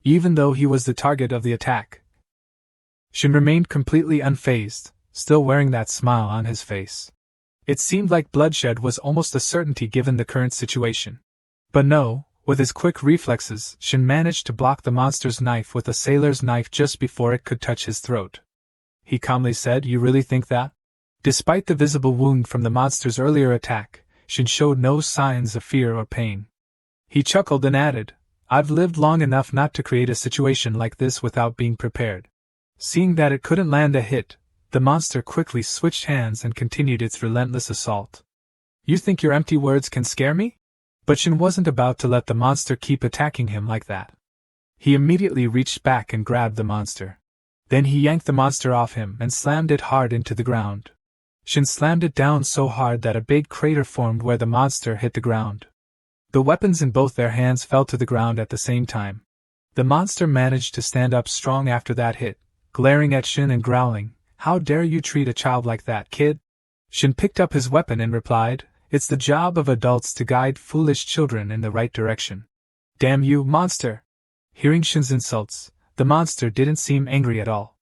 Even though he was the target of the attack, Shin remained completely unfazed, still wearing that smile on his face. It seemed like bloodshed was almost a certainty given the current situation. But no, With his quick reflexes, Shin managed to block the monster's knife with a sailor's knife just before it could touch his throat. He calmly said, "You really think that?" Despite the visible wound from the monster's earlier attack, Shin showed no signs of fear or pain. He chuckled and added, "I've lived long enough not to create a situation like this without being prepared." Seeing that it couldn't land a hit, the monster quickly switched hands and continued its relentless assault. "You think your empty words can scare me?" But Shin wasn't about to let the monster keep attacking him like that. He immediately reached back and grabbed the monster. Then he yanked the monster off him and slammed it hard into the ground. Shin slammed it down so hard that a big crater formed where the monster hit the ground. The weapons in both their hands fell to the ground at the same time. The monster managed to stand up strong after that hit, glaring at Shin and growling, "How dare you treat a child like that, kid?" Shin picked up his weapon and replied, "It's the job of adults to guide foolish children in the right direction." "Damn you, monster!" Hearing Shin's insults, the monster didn't seem angry at all.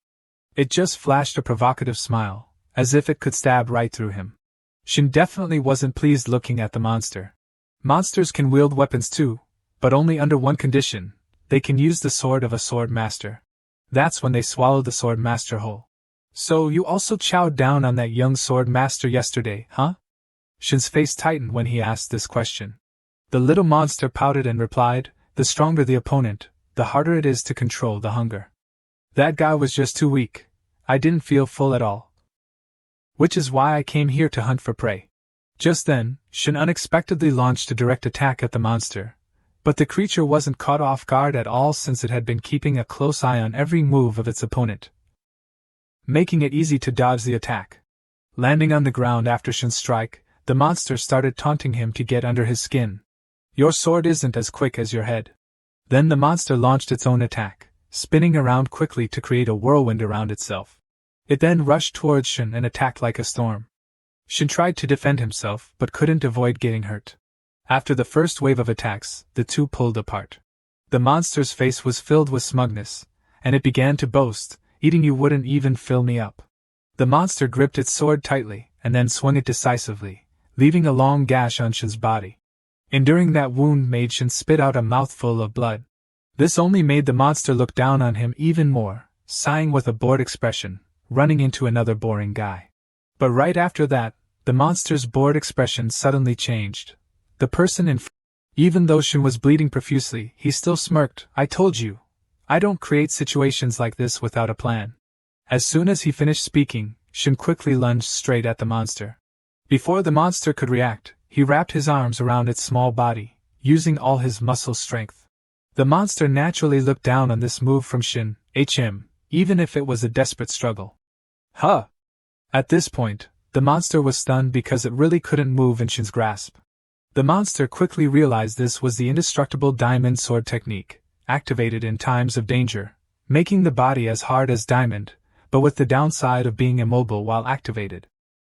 It just flashed a provocative smile, as if it could stab right through him. Shin definitely wasn't pleased looking at the monster. Monsters can wield weapons too, but only under one condition: they can use the sword of a sword master. That's when they swallow the sword master whole. "So you also chowed down on that young sword master yesterday, huh?" Shin's face tightened when he asked this question. The little monster pouted and replied, "The stronger the opponent, the harder it is to control the hunger. That guy was just too weak. I didn't feel full at all. Which is why I came here to hunt for prey." Just then, Shin unexpectedly launched a direct attack at the monster, but the creature wasn't caught off guard at all since it had been keeping a close eye on every move of its opponent, making it easy to dodge the attack. Landing on the ground after Shin's strike, the monster started taunting him to get under his skin. "Your sword isn't as quick as your head." Then the monster launched its own attack, spinning around quickly to create a whirlwind around itself. It then rushed towards Shin and attacked like a storm. Shin tried to defend himself but couldn't avoid getting hurt. After the first wave of attacks, the two pulled apart. The monster's face was filled with smugness, and it began to boast, "Eating you wouldn't even fill me up." The monster gripped its sword tightly and then swung it decisively, leaving a long gash on Shin's body. Enduring that wound made Shin spit out a mouthful of blood. This only made the monster look down on him even more, sighing with a bored expression, running into another boring guy. But right after that, the monster's bored expression suddenly changed. The person in front, even though Shin was bleeding profusely, he still smirked. "I told you. I don't create situations like this without a plan." As soon as he finished speaking, Shin quickly lunged straight at the monster. Before the monster could react, he wrapped his arms around its small body, using all his muscle strength. The monster naturally looked down on this move from Shin, even if it was a desperate struggle. "Huh!" At this point, the monster was stunned because it really couldn't move in Shin's grasp. The monster quickly realized this was the indestructible diamond sword technique, activated in times of danger, making the body as hard as diamond, but with the downside of being immobile while activated.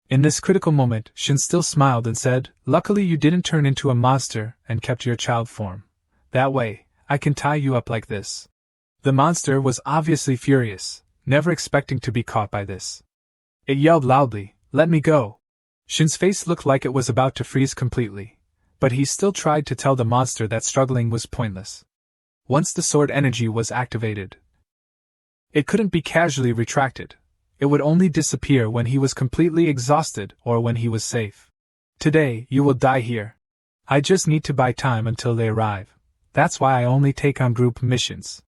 In this critical moment, Shin still smiled and said, "Luckily you didn't turn into a monster and kept your child form. That way, I can tie you up like this." The monster was obviously furious, never expecting to be caught by this. It yelled loudly, "Let me go!" Shin's face looked like it was about to freeze completely, but he still tried to tell the monster that struggling was pointless. Once the sword energy was activated, it couldn't be casually retracted. It would only disappear when he was completely exhausted or when he was safe. "Today, you will die here. I just need to buy time until they arrive. That's why I only take on group missions.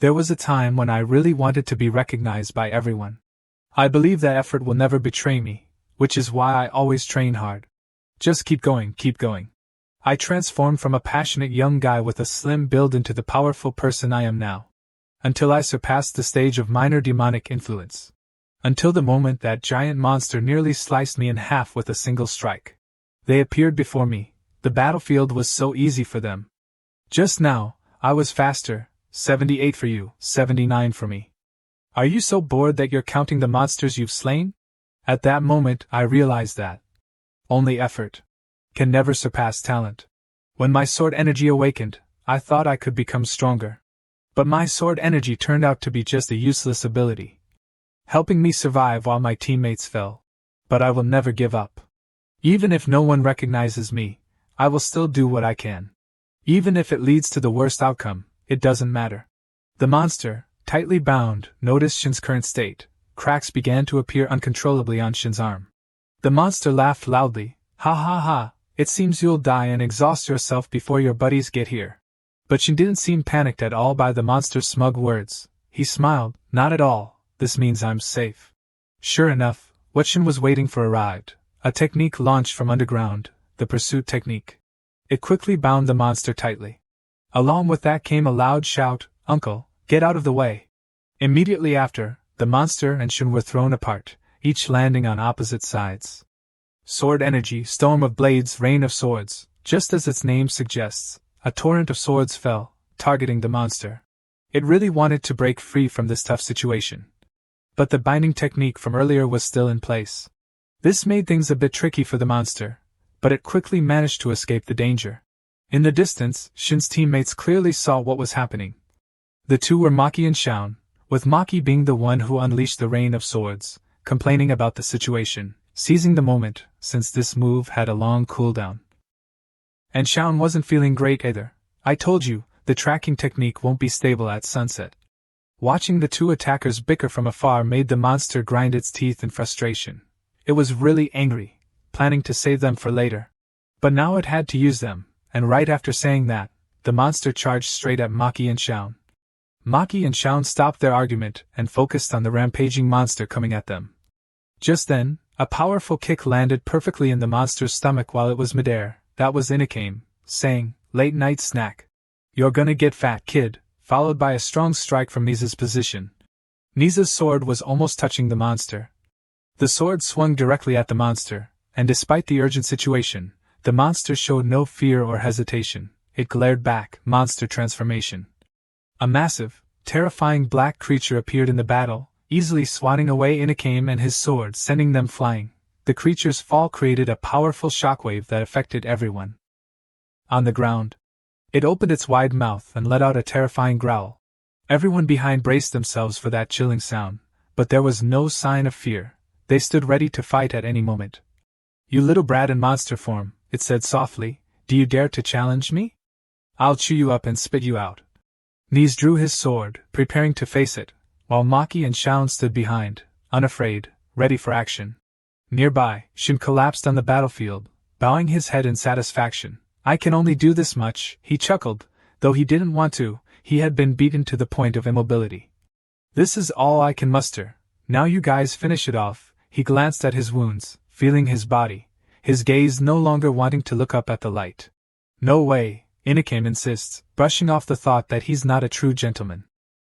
There was a time when I really wanted to be recognized by everyone. I believe that effort will never betray me, which is why I always train hard. Just keep going, keep going." I transformed from a passionate young guy with a slim build into the powerful person I am now, until I surpassed the stage of minor demonic influence. Until the moment that giant monster nearly sliced me in half with a single strike. They appeared before me. The battlefield was so easy for them. Just now, I was faster. 78 for you, 79 for me. Are you so bored that you're counting the monsters you've slain? At that moment, I realized that only effort can never surpass talent. When my sword energy awakened, I thought I could become stronger. But my sword energy turned out to be just a useless ability, helping me survive while my teammates fell. But I will never give up. Even if no one recognizes me, I will still do what I can. Even if it leads to the worst outcome, it doesn't matter. The monster, tightly bound, noticed Shin's current state. Cracks began to appear uncontrollably on Shin's arm. The monster laughed loudly. Ha ha ha, it seems you'll die and exhaust yourself before your buddies get here. But Shin didn't seem panicked at all by the monster's smug words. He smiled. Not at all, this means I'm safe. Sure enough, what Shin was waiting for arrived. A technique launched from underground, the pursuit technique. It quickly bound the monster tightly. Along with that came a loud shout, "Uncle, get out of the way!" Immediately after, the monster and Shin were thrown apart, each landing on opposite sides. Sword energy, storm of blades, rain of swords. Just as its name suggests, a torrent of swords fell, targeting the monster. It really wanted to break free from this tough situation. But the binding technique from earlier was still in place. This made things a bit tricky for the monster, but it quickly managed to escape the danger. In the distance, Shin's teammates clearly saw what was happening. The two were Maki and Shaun, with Maki being the one who unleashed the rain of swords, complaining about the situation, seizing the moment, since this move had a long cooldown. And Shaun wasn't feeling great either. I told you, the tracking technique won't be stable at sunset. Watching the two attackers bicker from afar made the monster grind its teeth in frustration. It was really angry, planning to save them for later. But now it had to use them, and right after saying that, the monster charged straight at Maki and Shaun. Maki and Shaun stopped their argument and focused on the rampaging monster coming at them. Just then, a powerful kick landed perfectly in the monster's stomach while it was midair. That was Inakame, saying, "Late night snack. You're gonna get fat, kid," followed by a strong strike from Nisa's position. Nisa's sword was almost touching the monster. The sword swung directly at the monster, and despite the urgent situation, the monster showed no fear or hesitation. It glared back, monster transformation. A massive, terrifying black creature appeared in the battle, easily swatting away Inakame and his sword, sending them flying. The creature's fall created a powerful shockwave that affected everyone. On the ground, it opened its wide mouth and let out a terrifying growl. Everyone behind braced themselves for that chilling sound, but there was no sign of fear. They stood ready to fight at any moment. "You little brat in monster form," it said softly, "do you dare to challenge me? I'll chew you up and spit you out." Nis drew his sword, preparing to face it, while Maki and Shaun stood behind, unafraid, ready for action. Nearby, Shin collapsed on the battlefield, bowing his head in satisfaction. "I can only do this much," he chuckled, though he didn't want to. He had been beaten to the point of immobility. "This is all I can muster. Now you guys finish it off." He glanced at his wounds, feeling his body, his gaze no longer wanting to look up at the light. "No way," Inakame insists, brushing off the thought that he's not a true gentleman.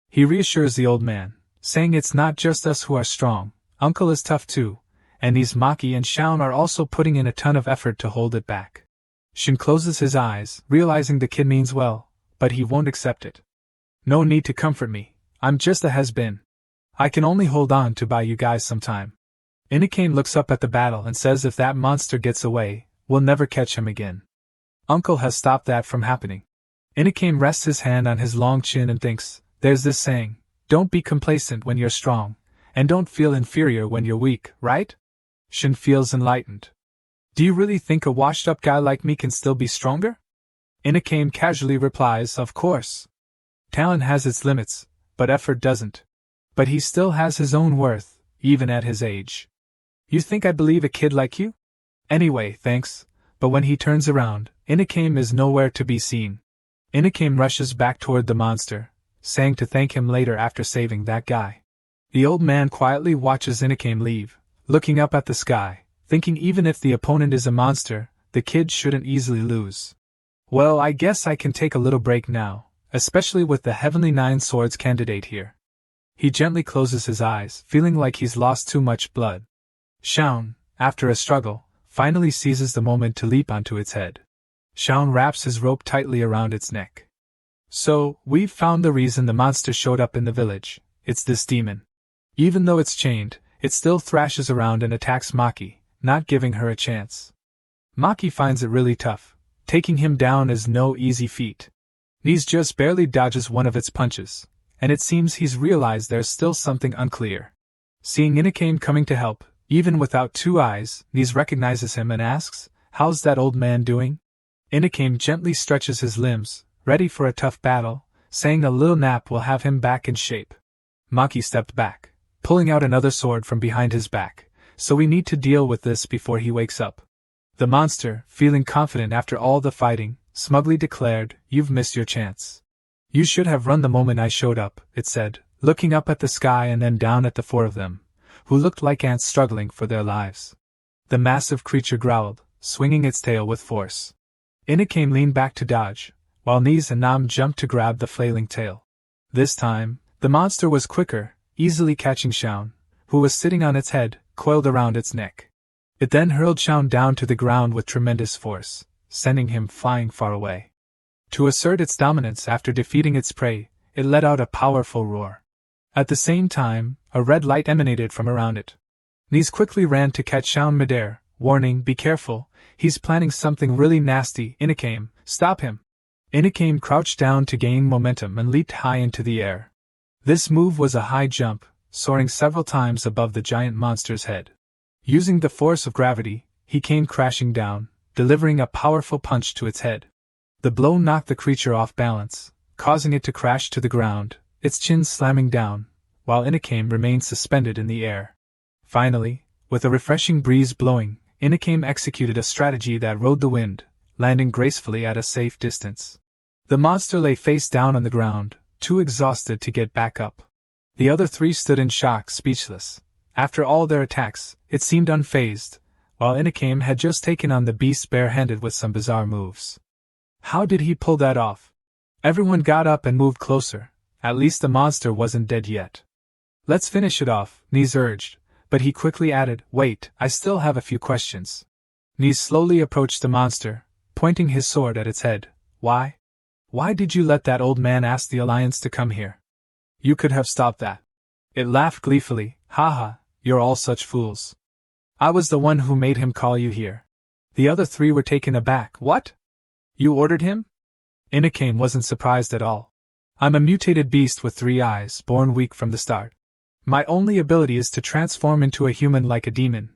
He reassures the old man, saying it's not just us who are strong, Uncle is tough too, and these Maki and Shaun are also putting in a ton of effort to hold it back. Shin closes his eyes, realizing the kid means well, but he won't accept it. "No need to comfort me, I'm just a has-been. I can only hold on to buy you guys some time." Inakame looks up at the battle and says if that monster gets away, we'll never catch him again. Uncle has stopped that from happening. Inakame rests his hand on his long chin and thinks, there's this saying, don't be complacent when you're strong, and don't feel inferior when you're weak, right? Shin feels enlightened. Do you really think a washed-up guy like me can still be stronger? Inakame casually replies, of course. Talent has its limits, but effort doesn't. But he still has his own worth, even at his age. You think I believe a kid like you? Anyway, thanks, but when he turns around, Inakame is nowhere to be seen. Inakame rushes back toward the monster, saying to thank him later after saving that guy. The old man quietly watches Inakame leave, looking up at the sky, thinking even if the opponent is a monster, the kid shouldn't easily lose. Well, I guess I can take a little break now, especially with the Heavenly Nine Swords candidate here. He gently closes his eyes, feeling like he's lost too much blood. Shaun, after a struggle, finally seizes the moment to leap onto its head. Shaun wraps his rope tightly around its neck. So, we've found the reason the monster showed up in the village. It's this demon. Even though it's chained, it still thrashes around and attacks Maki, not giving her a chance. Maki finds it really tough. Taking him down is no easy feat. Nis just barely dodges one of its punches, and it seems he's realized there's still something unclear. Seeing Inakame coming to help, even without two eyes, Nis recognizes him and asks, how's that old man doing? Inakame gently stretches his limbs, ready for a tough battle, saying a little nap will have him back in shape. Maki stepped back, pulling out another sword from behind his back, so we need to deal with this before he wakes up. The monster, feeling confident after all the fighting, smugly declared, "You've missed your chance. You should have run the moment I showed up," it said, looking up at the sky and then down at the four of them, who looked like ants struggling for their lives. The massive creature growled, swinging its tail with force. Inakame leaned back to dodge, while Niz and Nam jumped to grab the flailing tail. This time, the monster was quicker, easily catching Shaun, who was sitting on its head, coiled around its neck. It then hurled Shaun down to the ground with tremendous force, sending him flying far away. To assert its dominance after defeating its prey, it let out a powerful roar. At the same time, a red light emanated from around it. Niz quickly ran to catch Shaun midair, warning, "Be careful, he's planning something really nasty." "Inakame, stop him!" Inakame crouched down to gain momentum and leaped high into the air. This move was a high jump, soaring several times above the giant monster's head. Using the force of gravity, he came crashing down, delivering a powerful punch to its head. The blow knocked the creature off balance, causing it to crash to the ground, its chin slamming down, while Inakame remained suspended in the air. Finally, with a refreshing breeze blowing, Inakame executed a strategy that rode the wind, landing gracefully at a safe distance. The monster lay face down on the ground, too exhausted to get back up. The other three stood in shock, speechless. After all their attacks, it seemed unfazed, while Inakame had just taken on the beast barehanded with some bizarre moves. How did he pull that off? Everyone got up and moved closer. At least the monster wasn't dead yet. "Let's finish it off," Niz urged, but he quickly added, "Wait, I still have a few questions." Niz slowly approached the monster, pointing his sword at its head. "Why? Why did you let that old man ask the Alliance to come here? You could have stopped that." It laughed gleefully. "Haha, you're all such fools. I was the one who made him call you here." The other three were taken aback. "What? You ordered him?" Inakame wasn't surprised at all. "I'm a mutated beast with 3 eyes, born weak from the start. My only ability is to transform into a human like a demon.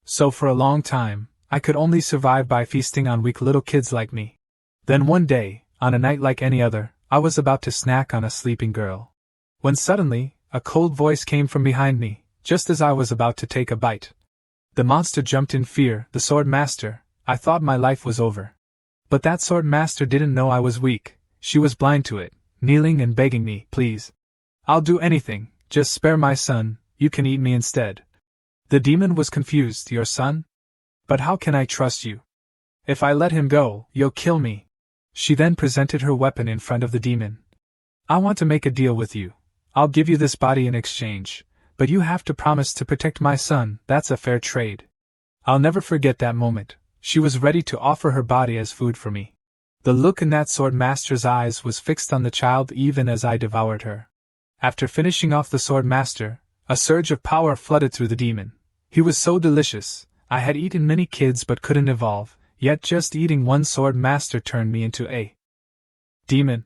So for a long time, I could only survive by feasting on weak little kids like me. Then one day, on a night like any other, I was about to snack on a sleeping girl, when suddenly, a cold voice came from behind me, just as I was about to take a bite. The monster jumped in fear. The sword master. I thought my life was over. But that sword master didn't know I was weak. She was blind to it, kneeling and begging me, "Please. I'll do anything, just spare my son, you can eat me instead." The demon was confused. "Your son? But how can I trust you? If I let him go, you'll kill me." She then presented her weapon in front of the demon. "I want to make a deal with you. I'll give you this body in exchange, but you have to promise to protect my son. That's a fair trade." I'll never forget that moment. She was ready to offer her body as food for me. The look in that sword master's eyes was fixed on the child even as I devoured her. After finishing off the sword master, a surge of power flooded through the demon. He was so delicious. I had eaten many kids but couldn't evolve, yet just eating one sword master turned me into a demon.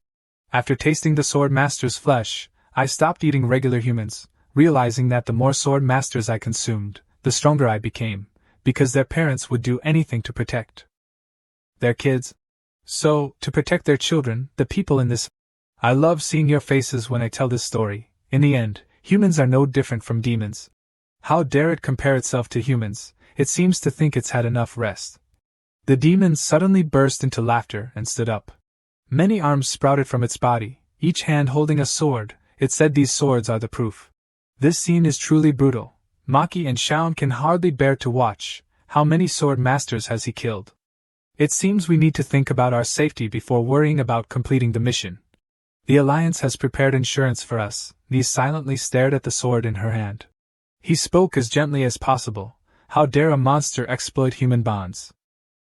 After tasting the sword master's flesh, I stopped eating regular humans, realizing that the more sword masters I consumed, the stronger I became, because their parents would do anything to protect their kids. So, to protect their children, the people in this. I love seeing your faces when I tell this story. In the end, humans are no different from demons. How dare it compare itself to humans? It seems to think it's had enough rest. The demon suddenly burst into laughter and stood up. Many arms sprouted from its body, each hand holding a sword. It said, "These swords are the proof." This scene is truly brutal. Maki and Shaun can hardly bear to watch. How many sword masters has he killed? It seems we need to think about our safety before worrying about completing the mission. The Alliance has prepared insurance for us. Niz silently stared at the sword in her hand. He spoke as gently as possible. How dare a monster exploit human bonds?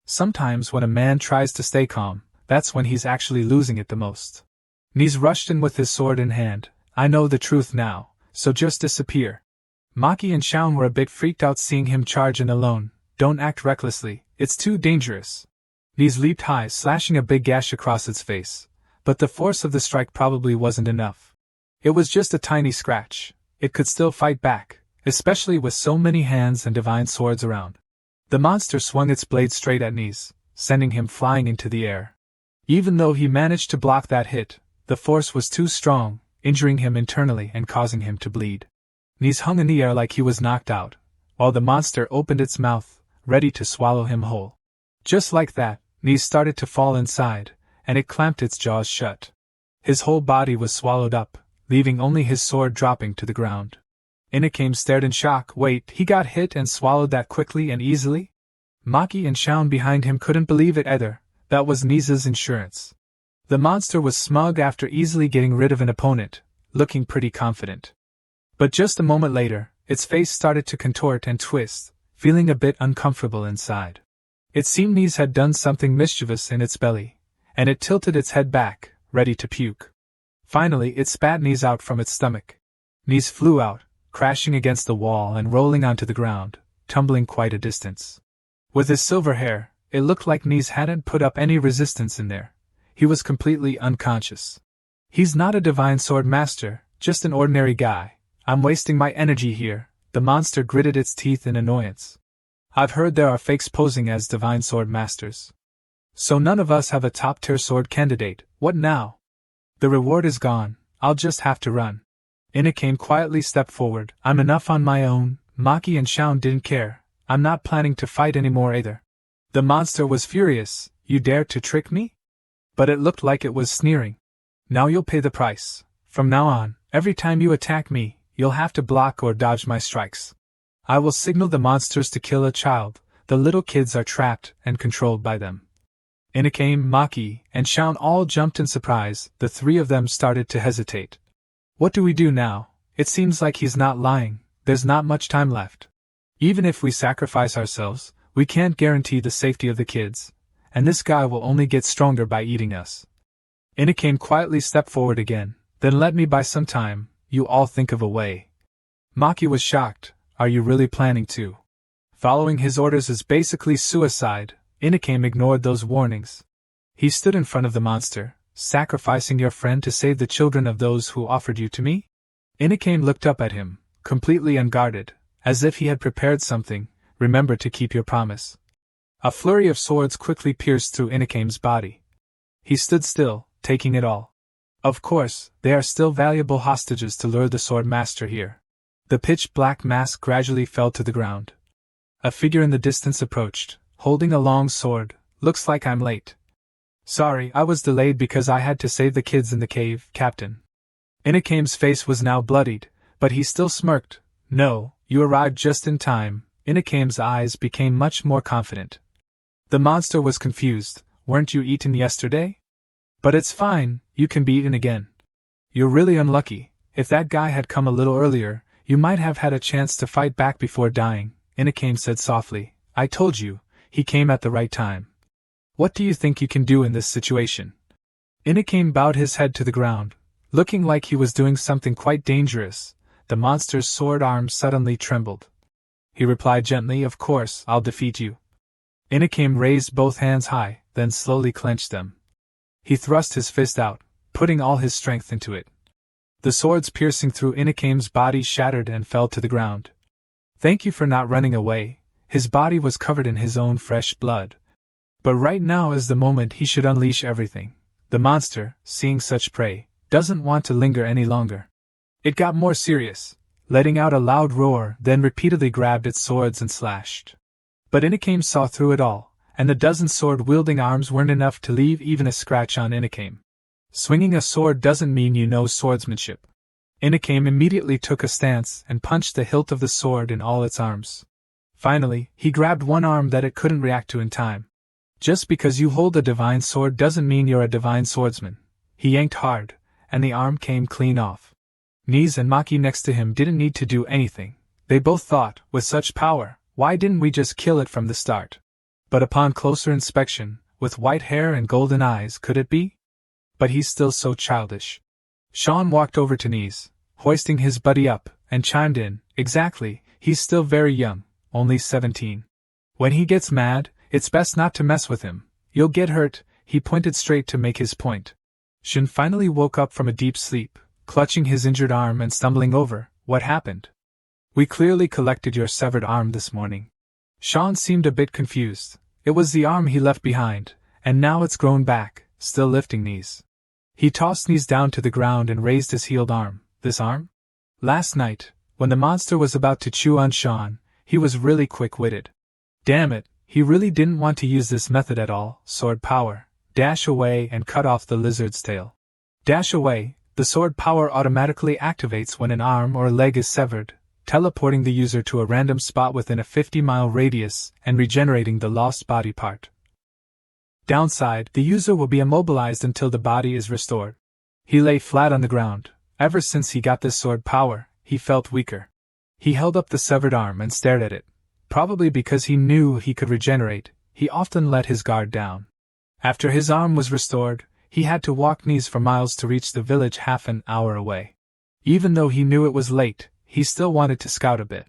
Sometimes when a man tries to stay calm, that's when he's actually losing it the most. Niz rushed in with his sword in hand. "I know the truth now, so just disappear." Maki and Shaun were a bit freaked out seeing him charge in alone. "Don't act recklessly, it's too dangerous." Niz leaped high, slashing a big gash across its face. But the force of the strike probably wasn't enough. It was just a tiny scratch. It could still fight back, especially with so many hands and divine swords around. The monster swung its blade straight at Niz, sending him flying into the air. Even though he managed to block that hit, the force was too strong, injuring him internally and causing him to bleed. Knees hung in the air like he was knocked out, while the monster opened its mouth, ready to swallow him whole. Just like that, Knees started to fall inside, and it clamped its jaws shut. His whole body was swallowed up, leaving only his sword dropping to the ground. Inakame stared in shock. Wait, he got hit and swallowed that quickly and easily? Maki and Shaun behind him couldn't believe it either. That was Knees' insurance. The monster was smug after easily getting rid of an opponent, looking pretty confident. But just a moment later, its face started to contort and twist, feeling a bit uncomfortable inside. It seemed Knees had done something mischievous in its belly, and it tilted its head back, ready to puke. Finally, it spat Knees out from its stomach. Knees flew out, crashing against the wall and rolling onto the ground, tumbling quite a distance. With his silver hair, it looked like Knees hadn't put up any resistance in there. He was completely unconscious. He's not a divine sword master, just an ordinary guy. I'm wasting my energy here. The monster gritted its teeth in annoyance. I've heard there are fakes posing as divine sword masters. So none of us have a top-tier sword candidate. What now? The reward is gone. I'll just have to run. Inakame quietly stepped forward. I'm enough on my own. Maki and Shaun didn't care. I'm not planning to fight anymore either. The monster was furious. You dared to trick me? But it looked like it was sneering. Now you'll pay the price. From now on, every time you attack me, you'll have to block or dodge my strikes. I will signal the monsters to kill a child. The little kids are trapped and controlled by them. Inakame, Maki, and Shaun all jumped in surprise. The three of them started to hesitate. What do we do now? It seems like he's not lying. There's not much time left. Even if we sacrifice ourselves, we can't guarantee the safety of the kids, and this guy will only get stronger by eating us. Inakame quietly stepped forward again. Then let me buy some time. You all think of a way. Maki was shocked. Are you really planning to? Following his orders is basically suicide. Inakame ignored those warnings. He stood in front of the monster. Sacrificing your friend to save the children of those who offered you to me? Inakame looked up at him, completely unguarded, as if he had prepared something. Remember to keep your promise. A flurry of swords quickly pierced through Inakame's body. He stood still, taking it all. Of course, they are still valuable hostages to lure the sword master here. The pitch-black mask gradually fell to the ground. A figure in the distance approached, holding a long sword. Looks like I'm late. Sorry, I was delayed because I had to save the kids in the cave, Captain. Inakame's face was now bloodied, but he still smirked. No, you arrived just in time. Inakame's eyes became much more confident. The monster was confused. Weren't you eaten yesterday? But it's fine, you can be eaten again. You're really unlucky. If that guy had come a little earlier, you might have had a chance to fight back before dying, Inakame said softly. I told you, he came at the right time. What do you think you can do in this situation? Inakame bowed his head to the ground, looking like he was doing something quite dangerous. The monster's sword arm suddenly trembled. He replied gently, of course, I'll defeat you. Inakame raised both hands high, then slowly clenched them. He thrust his fist out, putting all his strength into it. The swords piercing through Inakame's body shattered and fell to the ground. Thank you for not running away. His body was covered in his own fresh blood. But right now is the moment he should unleash everything. The monster, seeing such prey, doesn't want to linger any longer. It got more serious, letting out a loud roar, then repeatedly grabbed its swords and slashed. But Inakame saw through it all, and the dozen sword-wielding arms weren't enough to leave even a scratch on Inakame. Swinging a sword doesn't mean you know swordsmanship. Inakame immediately took a stance and punched the hilt of the sword in all its arms. Finally, he grabbed one arm that it couldn't react to in time. Just because you hold a divine sword doesn't mean you're a divine swordsman. He yanked hard, and the arm came clean off. Knees and Maki next to him didn't need to do anything. They both thought, with such power, why didn't we just kill it from the start? But upon closer inspection, with white hair and golden eyes, could it be? But he's still so childish. Shaun walked over to Knees, hoisting his buddy up, and chimed in, exactly, he's still very young, only 17. When he gets mad, it's best not to mess with him. You'll get hurt. He pointed straight to make his point. Shin finally woke up from a deep sleep, clutching his injured arm and stumbling over. What happened? We clearly collected your severed arm this morning. Shaun seemed a bit confused. It was the arm he left behind, and now it's grown back, still lifting knees. He tossed knees down to the ground and raised his healed arm. This arm? Last night, when the monster was about to chew on Sean, he was really quick-witted. Damn it, he really didn't want to use this method at all. Sword power. Dash away and cut off the lizard's tail. Dash away. The sword power automatically activates when an arm or leg is severed, teleporting the user to a random spot within a 50-mile radius and regenerating the lost body part. Downside, the user will be immobilized until the body is restored. He lay flat on the ground. Ever since he got this sword power, he felt weaker. He held up the severed arm and stared at it. Probably because he knew he could regenerate, he often let his guard down. After his arm was restored, he had to walk knees for miles to reach the village half an hour away. Even though he knew it was late, he still wanted to scout a bit.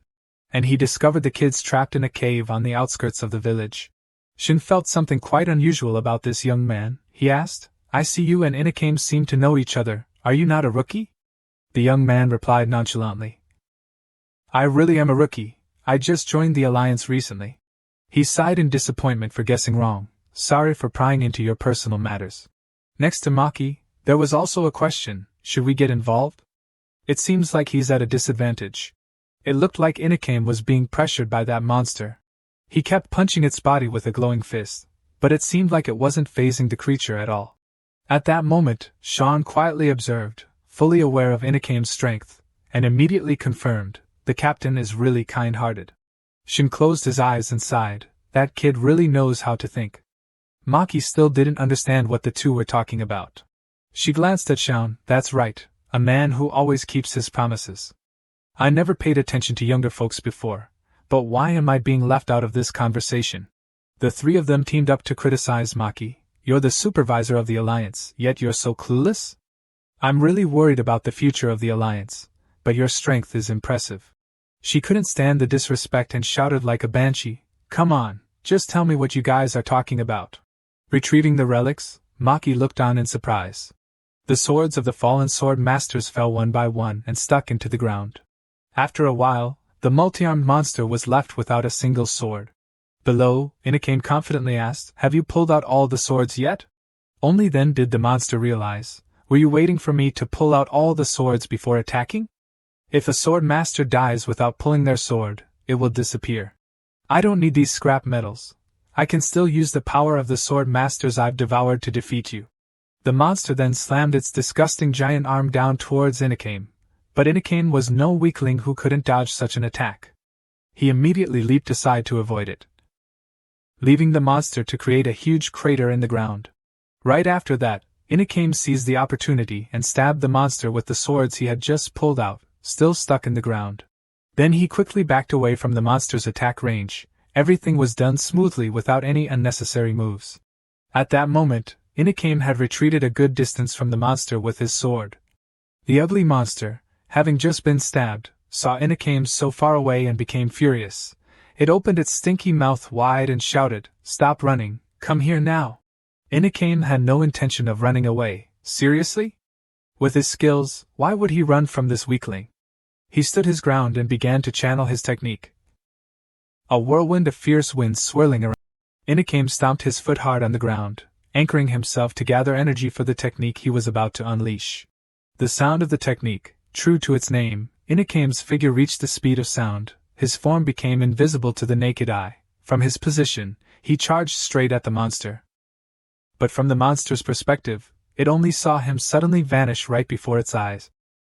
And he discovered the kids trapped in a cave on the outskirts of the village. Shin felt something quite unusual about this young man. He asked, "I see you and Inakame seem to know each other. Are you not a rookie?" The young man replied nonchalantly, "I really am a rookie. I just joined the alliance recently." He sighed in disappointment for guessing wrong. "Sorry for prying into your personal matters." Next to Maki, there was also a question: should we get involved? It seems like he's at a disadvantage. It looked like Inakame was being pressured by that monster. He kept punching its body with a glowing fist, but it seemed like it wasn't fazing the creature at all. At that moment, Sean quietly observed, fully aware of Inakame's strength, and immediately confirmed, the captain is really kind-hearted. Shin closed his eyes and sighed. That kid really knows how to think. Maki still didn't understand what the two were talking about. She glanced at Sean. That's right, a man who always keeps his promises. I never paid attention to younger folks before, but why am I being left out of this conversation? The three of them teamed up to criticize Maki. You're the supervisor of the Alliance, yet you're so clueless? I'm really worried about the future of the Alliance, but your strength is impressive. She couldn't stand the disrespect and shouted like a banshee, "Come on, just tell me what you guys are talking about." Retrieving the relics, Maki looked on in surprise. The swords of the fallen sword masters fell one by one and stuck into the ground. After a while, the multi-armed monster was left without a single sword. Below, Inakame confidently asked, "Have you pulled out all the swords yet?" Only then did the monster realize, "Were you waiting for me to pull out all the swords before attacking? If a sword master dies without pulling their sword, it will disappear. I don't need these scrap metals. I can still use the power of the sword masters I've devoured to defeat you." The monster then slammed its disgusting giant arm down towards Inakame, but Inakame was no weakling who couldn't dodge such an attack. He immediately leaped aside to avoid it, leaving the monster to create a huge crater in the ground. Right after that, Inakame seized the opportunity and stabbed the monster with the swords he had just pulled out, still stuck in the ground. Then he quickly backed away from the monster's attack range. Everything was done smoothly without any unnecessary moves. At that moment, Inakame had retreated a good distance from the monster with his sword. The ugly monster, having just been stabbed, saw Inakame so far away and became furious. It opened its stinky mouth wide and shouted, "Stop running, come here now." Inakame had no intention of running away. Seriously? With his skills, why would he run from this weakling? He stood his ground and began to channel his technique. A whirlwind of fierce winds swirling around. Inakame stomped his foot hard on the ground, anchoring himself to gather energy for the technique he was about to unleash. The sound of the technique, true to its name, Inakame's figure reached the speed of sound. His form became invisible to the naked eye. From his position, he charged straight at the monster. But from the monster's perspective, it only saw him suddenly vanish right before its eyes.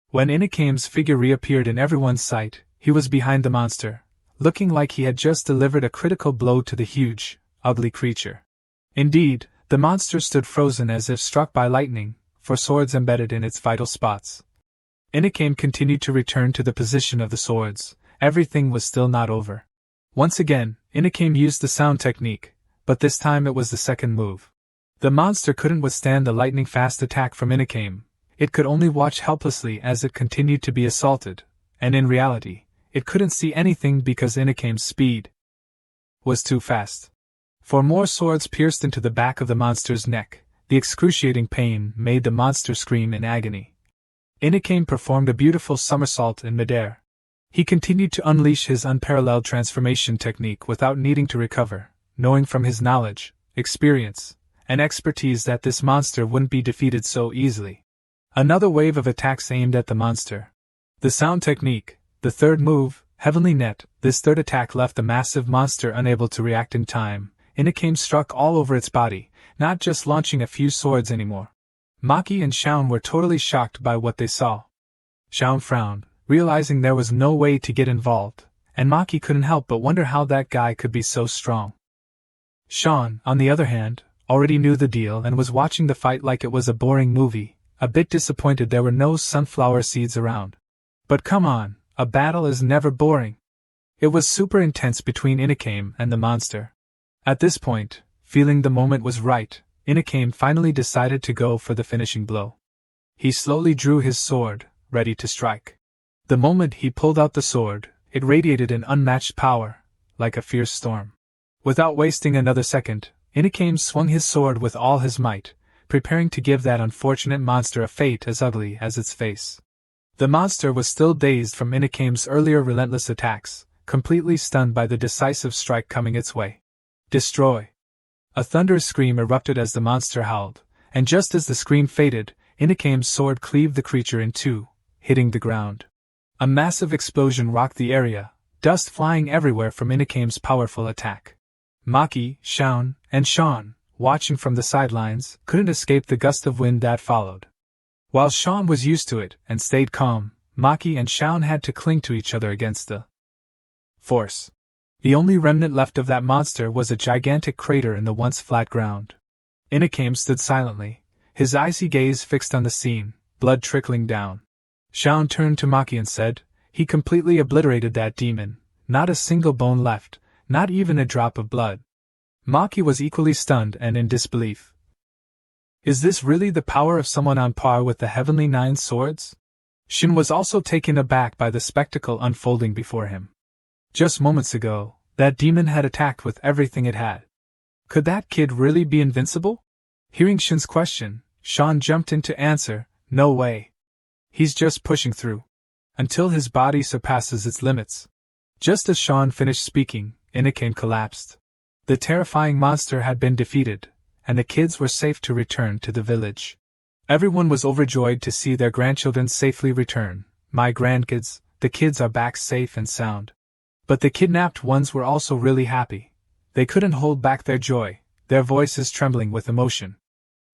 When Inakame's figure reappeared in everyone's sight, he was behind the monster, looking like he had just delivered a critical blow to the huge, ugly creature. Indeed, the monster stood frozen as if struck by lightning, for swords embedded in its vital spots. Inakame continued to return to the position of the swords. Everything was still not over. Once again, Inakame used the sound technique, but this time it was the second move. The monster couldn't withstand the lightning-fast attack from Inakame. It could only watch helplessly as it continued to be assaulted, and in reality, it couldn't see anything because Inakame's speed was too fast. For more swords pierced into the back of the monster's neck. The excruciating pain made the monster scream in agony. Inakame performed a beautiful somersault in midair. He continued to unleash his unparalleled transformation technique without needing to recover, knowing from his knowledge, experience, and expertise that this monster wouldn't be defeated so easily. Another wave of attacks aimed at the monster. The sound technique, the third move, Heavenly Net, this third attack left the massive monster unable to react in time. Inakame struck all over its body, not just launching a few swords anymore. Maki and Shaun were totally shocked by what they saw. Shaun frowned, realizing there was no way to get involved, and Maki couldn't help but wonder how that guy could be so strong. Shaun, on the other hand, already knew the deal and was watching the fight like it was a boring movie, a bit disappointed there were no sunflower seeds around. But come on, a battle is never boring. It was super intense between Inakame and the monster. At this point, feeling the moment was right, Inakame finally decided to go for the finishing blow. He slowly drew his sword, ready to strike. The moment he pulled out the sword, it radiated an unmatched power, like a fierce storm. Without wasting another second, Inakame swung his sword with all his might, preparing to give that unfortunate monster a fate as ugly as its face. The monster was still dazed from Inakame's earlier relentless attacks, completely stunned by the decisive strike coming its way. Destroy! A thunderous scream erupted as the monster howled, and just as the scream faded, Inakame's sword cleaved the creature in two, hitting the ground. A massive explosion rocked the area, dust flying everywhere from Inakame's powerful attack. Maki, Shaun, and Shaun, watching from the sidelines, couldn't escape the gust of wind that followed. While Shaun was used to it and stayed calm, Maki and Shaun had to cling to each other against the force. The only remnant left of that monster was a gigantic crater in the once flat ground. Inakame stood silently, his icy gaze fixed on the scene, blood trickling down. Shaun turned to Maki and said, "He completely obliterated that demon, not a single bone left, not even a drop of blood." Maki was equally stunned and in disbelief. Is this really the power of someone on par with the Heavenly Nine Swords? Shin was also taken aback by the spectacle unfolding before him. Just moments ago, that demon had attacked with everything it had. Could that kid really be invincible? Hearing Shin's question, Shaun jumped in to answer, "No way. He's just pushing through. Until his body surpasses its limits." Just as Shaun finished speaking, Inakame collapsed. The terrifying monster had been defeated, and the kids were safe to return to the village. Everyone was overjoyed to see their grandchildren safely return. "My grandkids, the kids are back safe and sound." But the kidnapped ones were also really happy. They couldn't hold back their joy, their voices trembling with emotion.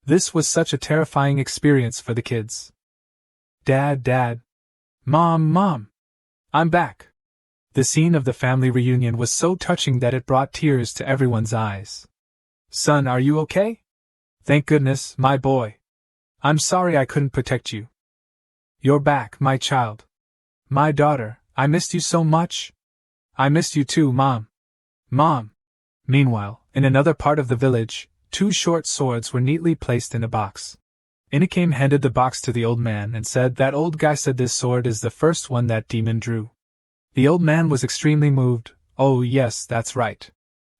This was such a terrifying experience for the kids. "Dad, Dad. Mom, Mom. I'm back." The scene of the family reunion was so touching that it brought tears to everyone's eyes. "Son, are you okay?" "Thank goodness, my boy. I'm sorry I couldn't protect you." "You're back, my child. My daughter, I missed you so much." "I missed you too, Mom." "Mom." Meanwhile, in another part of the village, two short swords were neatly placed in a box. Inakame handed the box to the old man and said, "That old guy said this sword is the first one that demon drew." The old man was extremely moved. "Oh yes, that's right.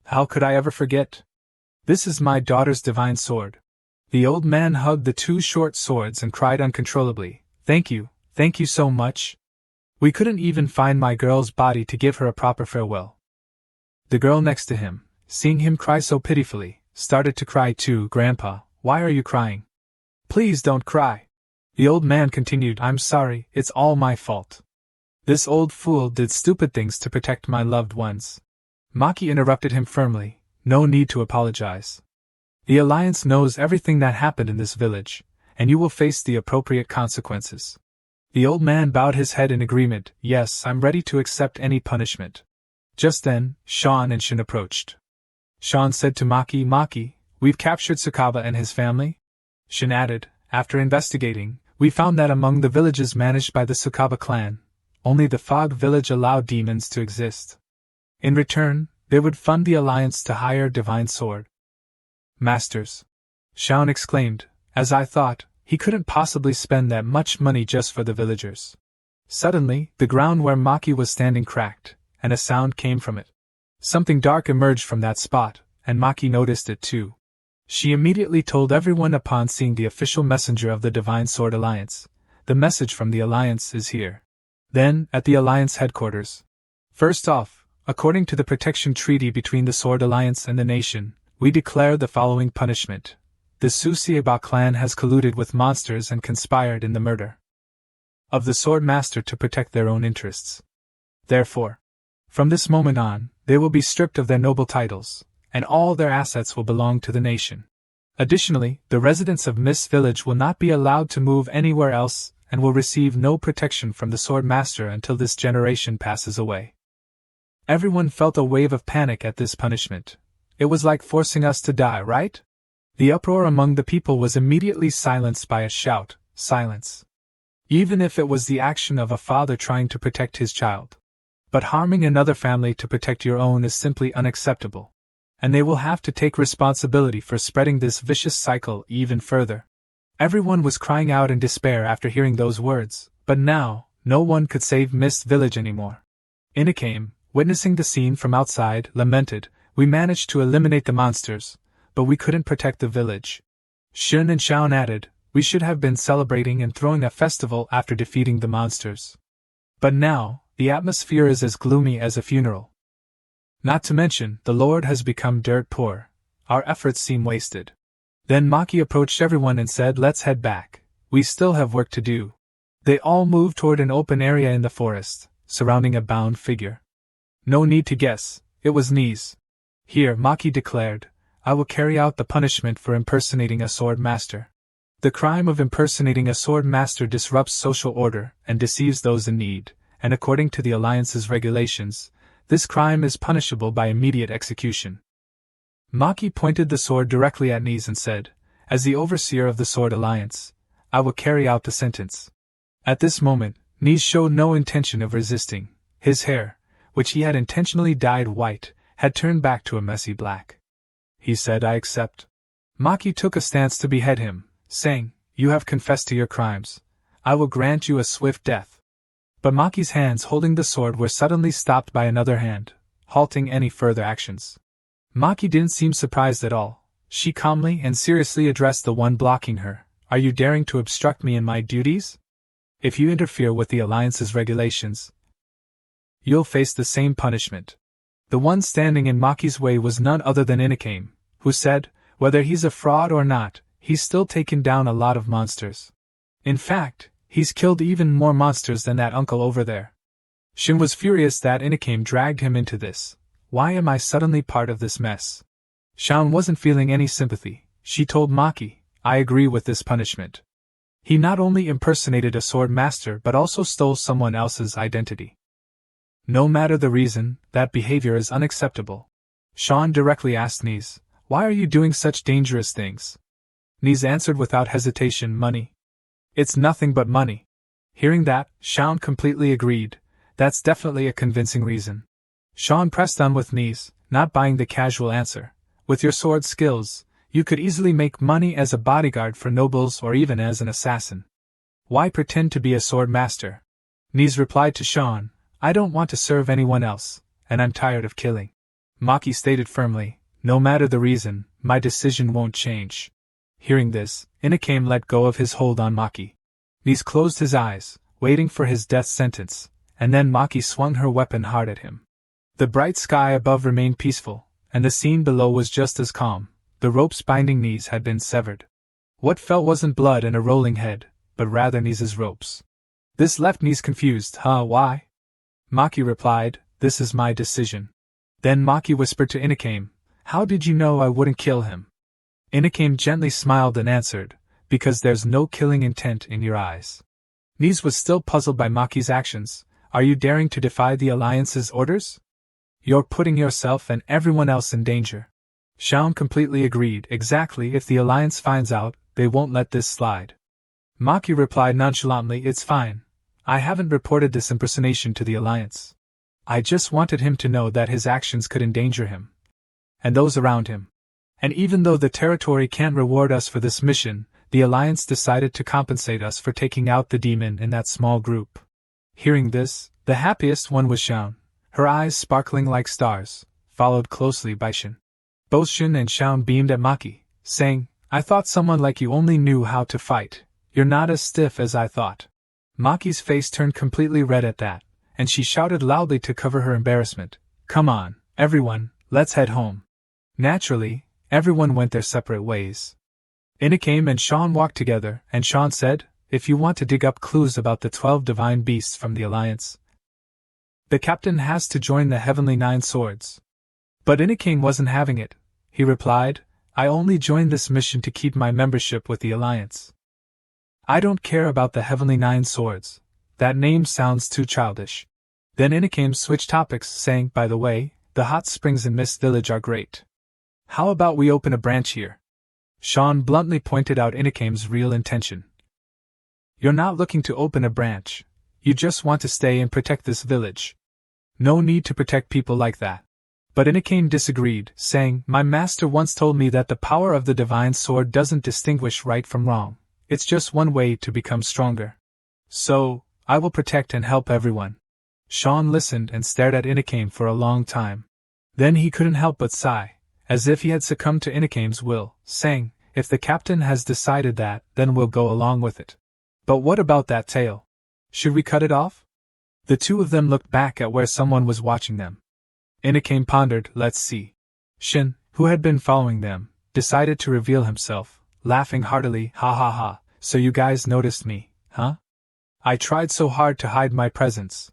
How could I ever forget? This is my daughter's divine sword." The old man hugged the two short swords and cried uncontrollably, thank you so much. We couldn't even find my girl's body to give her a proper farewell." The girl next to him, seeing him cry so pitifully, started to cry too. "Grandpa, why are you crying?" "Please don't cry." The old man continued, "I'm sorry, it's all my fault. This old fool did stupid things to protect my loved ones." Maki interrupted him firmly, "No need to apologize. The Alliance knows everything that happened in this village, and you will face the appropriate consequences." The old man bowed his head in agreement. "Yes, I'm ready to accept any punishment." Just then, Shaun and Shin approached. Shaun said to Maki, "Maki, we've captured Sakaba and his family?" Shin added, "After investigating, we found that among the villages managed by the Sakaba clan, only the Fog village allowed demons to exist. In return, they would fund the Alliance to hire Divine Sword Masters." Shaun exclaimed, "As I thought, he couldn't possibly spend that much money just for the villagers." Suddenly, the ground where Maki was standing cracked, and a sound came from it. Something dark emerged from that spot, and Maki noticed it too. She immediately told everyone upon seeing the official messenger of the Divine Sword Alliance. "The message from the Alliance is here." Then, at the Alliance headquarters. First off, According to the protection treaty between the Sword Alliance and the nation, we declare the following punishment. The Susieba clan has colluded with monsters and conspired in the murder of the Sword Master to protect their own interests. Therefore, from this moment on, they will be stripped of their noble titles, and all their assets will belong to the nation. Additionally, the residents of Mist Village will not be allowed to move anywhere else and will receive no protection from the Sword Master until this generation passes away. Everyone felt a wave of panic at this punishment. It was like forcing us to die, right? The uproar among the people was immediately silenced by a shout, silence. Even if it was the action of a father trying to protect his child. But harming another family to protect your own is simply unacceptable. And they will have to take responsibility for spreading this vicious cycle even further. Everyone was crying out in despair after hearing those words, but now, no one could save Mist Village anymore. Inakame, witnessing the scene from outside, lamented, "We managed to eliminate the monsters, but we couldn't protect the village." Shun and Shaun added, "We should have been celebrating and throwing a festival after defeating the monsters. But now, the atmosphere is as gloomy as a funeral. Not to mention, the Lord has become dirt poor. Our efforts seem wasted." Then Maki approached everyone and said, "Let's head back. We still have work to do." They all moved toward an open area in the forest, surrounding a bound figure. No need to guess, it was Nis. "Here," Maki declared, "I will carry out the punishment for impersonating a sword master." The crime of impersonating a sword master disrupts social order and deceives those in need, and according to the Alliance's regulations, this crime is punishable by immediate execution. Maki pointed the sword directly at Nis and said, "As the overseer of the Sword Alliance, I will carry out the sentence." At this moment, Nis showed no intention of resisting. His hair, which he had intentionally dyed white, had turned back to a messy black. He said, "I accept." Maki took a stance to behead him, saying, "You have confessed to your crimes. I will grant you a swift death." But Maki's hands holding the sword were suddenly stopped by another hand, halting any further actions. Maki didn't seem surprised at all. She calmly and seriously addressed the one blocking her. "Are you daring to obstruct me in my duties? If you interfere with the Alliance's regulations, you'll face the same punishment." The one standing in Maki's way was none other than Inakame, who said, "Whether he's a fraud or not, he's still taken down a lot of monsters. In fact, he's killed even more monsters than that uncle over there." Shin was furious that Inakame dragged him into this. "Why am I suddenly part of this mess?" Shaun wasn't feeling any sympathy. She told Maki, "I agree with this punishment. He not only impersonated a sword master but also stole someone else's identity. No matter the reason, that behavior is unacceptable." Shaun directly asked Nis, "Why are you doing such dangerous things?" Nis answered without hesitation, "Money. It's nothing but money." Hearing that, Shaun completely agreed. That's definitely a convincing reason. Shaun pressed on with Nis, not buying the casual answer. "With your sword skills, you could easily make money as a bodyguard for nobles or even as an assassin. Why pretend to be a sword master?" Nis replied to Shaun, "I don't want to serve anyone else, and I'm tired of killing." Maki stated firmly, "No matter the reason, my decision won't change." Hearing this, Inakame let go of his hold on Maki. Nis closed his eyes, waiting for his death sentence, and then Maki swung her weapon hard at him. The bright sky above remained peaceful, and the scene below was just as calm. The ropes binding Nis had been severed. What fell wasn't blood and a rolling head, but rather Nis's ropes. This left Nis confused. Why?" Maki replied, "This is my decision." Then Maki whispered to Inakame, "How did you know I wouldn't kill him?" Inakame gently smiled and answered, "Because there's no killing intent in your eyes." Nis was still puzzled by Maki's actions. "Are you daring to defy the Alliance's orders? You're putting yourself and everyone else in danger." Shaun completely agreed. "Exactly. If the Alliance finds out, they won't let this slide." Maki replied nonchalantly, "It's fine. I haven't reported this impersonation to the Alliance. I just wanted him to know that his actions could endanger him and those around him. And even though the territory can't reward us for this mission, the Alliance decided to compensate us for taking out the demon in that small group." Hearing this, the happiest one was Shaun, her eyes sparkling like stars, followed closely by Shin. Both Shin and Shaun beamed at Maki, saying, "I thought someone like you only knew how to fight. You're not as stiff as I thought." Maki's face turned completely red at that, and she shouted loudly to cover her embarrassment, Come on, everyone, let's head home. Naturally, everyone went their separate ways. Inakame and Sean walked together, and Sean said, if you want to dig up clues about the 12 divine beasts from the Alliance, the captain has to join the Heavenly Nine Swords. But Inakame wasn't having it. He replied, I only joined this mission to keep my membership with the Alliance. I don't care about the Heavenly Nine Swords. That name sounds too childish. Then Inakame switched topics, saying, by the way, the hot springs in Mist Village are great. How about we open a branch here? Sean bluntly pointed out Inakame's real intention. You're not looking to open a branch. You just want to stay and protect this village. No need to protect people like that. But Inakame disagreed, saying, my master once told me that the power of the divine sword doesn't distinguish right from wrong. It's just one way to become stronger. So, I will protect and help everyone. Sean listened and stared at Inakame for a long time. Then he couldn't help but sigh, as if he had succumbed to Inakame's will, saying, if the captain has decided that, then we'll go along with it. But what about that tail? Should we cut it off? The two of them looked back at where someone was watching them. Inakame pondered, let's see. Shin, who had been following them, decided to reveal himself, laughing heartily, ha ha ha, so you guys noticed me, huh? I tried so hard to hide my presence.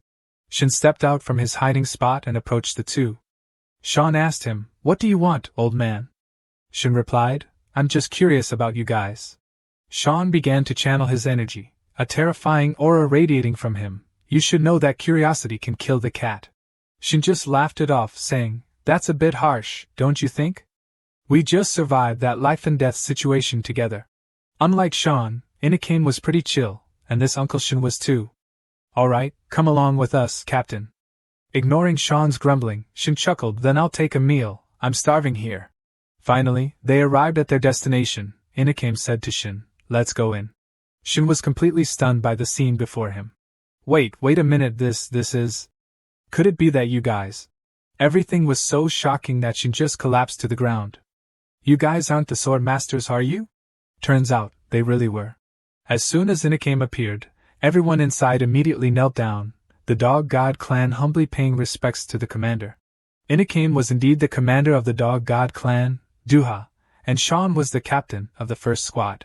Shin stepped out from his hiding spot and approached the two. Sean asked him, what do you want, old man? Shin replied, I'm just curious about you guys. Sean began to channel his energy, a terrifying aura radiating from him. You should know that curiosity can kill the cat. Shin just laughed it off, saying, that's a bit harsh, don't you think? We just survived that life and death situation together. Unlike Sean, Inakame was pretty chill, and this Uncle Shin was too. Alright, come along with us, Captain. Ignoring Sean's grumbling, Shin chuckled, then I'll take a meal, I'm starving here. Finally, they arrived at their destination. Inakame said to Shin, let's go in. Shin was completely stunned by the scene before him. Wait a minute, this is... Could it be that you guys... Everything was so shocking that Shin just collapsed to the ground. You guys aren't the sword masters, are you? Turns out, they really were. As soon as Inakame appeared, everyone inside immediately knelt down, the Dog God clan humbly paying respects to the commander. Inakame was indeed the commander of the Dog God clan, Duha, and Sean was the captain of the first squad.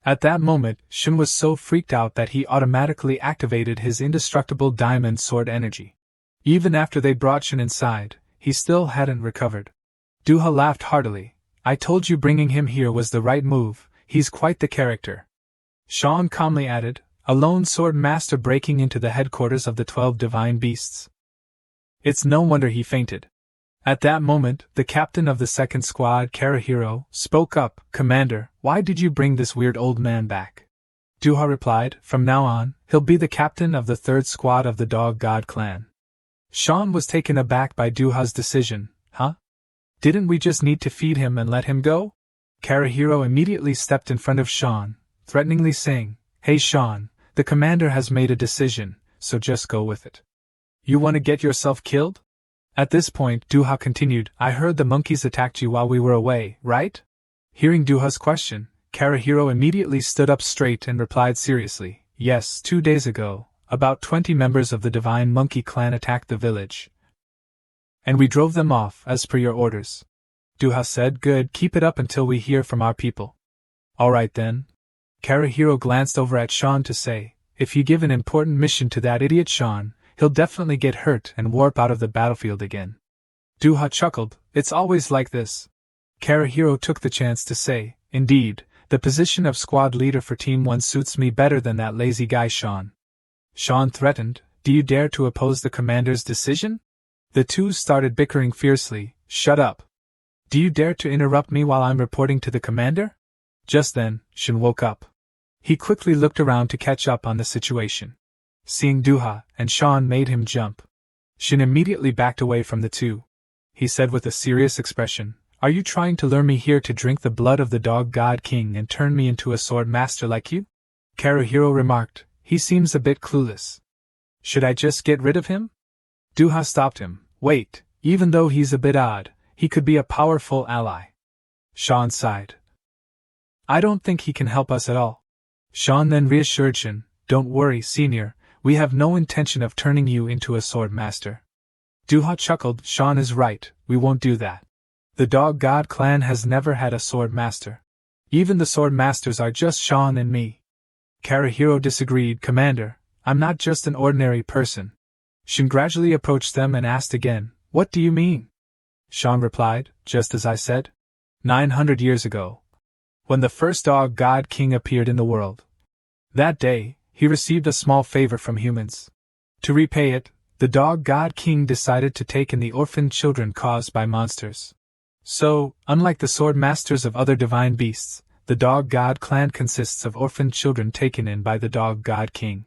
At that moment, Shin was so freaked out that he automatically activated his indestructible diamond sword energy. Even after they brought Shin inside, he still hadn't recovered. Duha laughed heartily. I told you bringing him here was the right move, he's quite the character. Sean calmly added, a lone sword master breaking into the headquarters of the 12 divine beasts. It's no wonder he fainted. At that moment, the captain of the second squad, Karahiro, spoke up, Commander, why did you bring this weird old man back? Duha replied, from now on, he'll be the captain of the third squad of the Dog God clan. Sean was taken aback by Duha's decision. Huh? Didn't we just need to feed him and let him go? Karahiro immediately stepped in front of Sean, threateningly saying, Hey Sean, the commander has made a decision, so just go with it. You want to get yourself killed? At this point, Duha continued, I heard the monkeys attacked you while we were away, right? Hearing Duha's question, Karahiro immediately stood up straight and replied seriously, Yes, 2 days ago, about 20 members of the Divine Monkey clan attacked the village. And we drove them off, as per your orders. Duha said, Good, keep it up until we hear from our people. Alright then. Karahiro glanced over at Sean to say, If you give an important mission to that idiot Sean, he'll definitely get hurt and warp out of the battlefield again. Duha chuckled, It's always like this. Karahiro took the chance to say, Indeed, the position of squad leader for Team 1 suits me better than that lazy guy Sean. Sean threatened, Do you dare to oppose the commander's decision? The two started bickering fiercely. Shut up. Do you dare to interrupt me while I'm reporting to the commander? Just then, Shin woke up. He quickly looked around to catch up on the situation. Seeing Duha and Sean made him jump. Shin immediately backed away from the two. He said with a serious expression, Are you trying to lure me here to drink the blood of the Dog God King and turn me into a sword master like you? Karahiro remarked, He seems a bit clueless. Should I just get rid of him? Duha stopped him. Wait, even though he's a bit odd, he could be a powerful ally. Sean sighed. I don't think he can help us at all. Sean then reassured Shin, Don't worry, senior, we have no intention of turning you into a sword master. Duha chuckled. Sean is right, we won't do that. The Dog God clan has never had a sword master. Even the sword masters are just Sean and me. Karahiro disagreed. Commander, I'm not just an ordinary person. Shin gradually approached them and asked again, what do you mean? Sean replied, just as I said. 900 years ago, when the first Dog God King appeared in the world. That day, he received a small favor from humans. To repay it, the Dog God King decided to take in the orphaned children caused by monsters. So, unlike the sword masters of other divine beasts, the Dog God clan consists of orphaned children taken in by the Dog God King.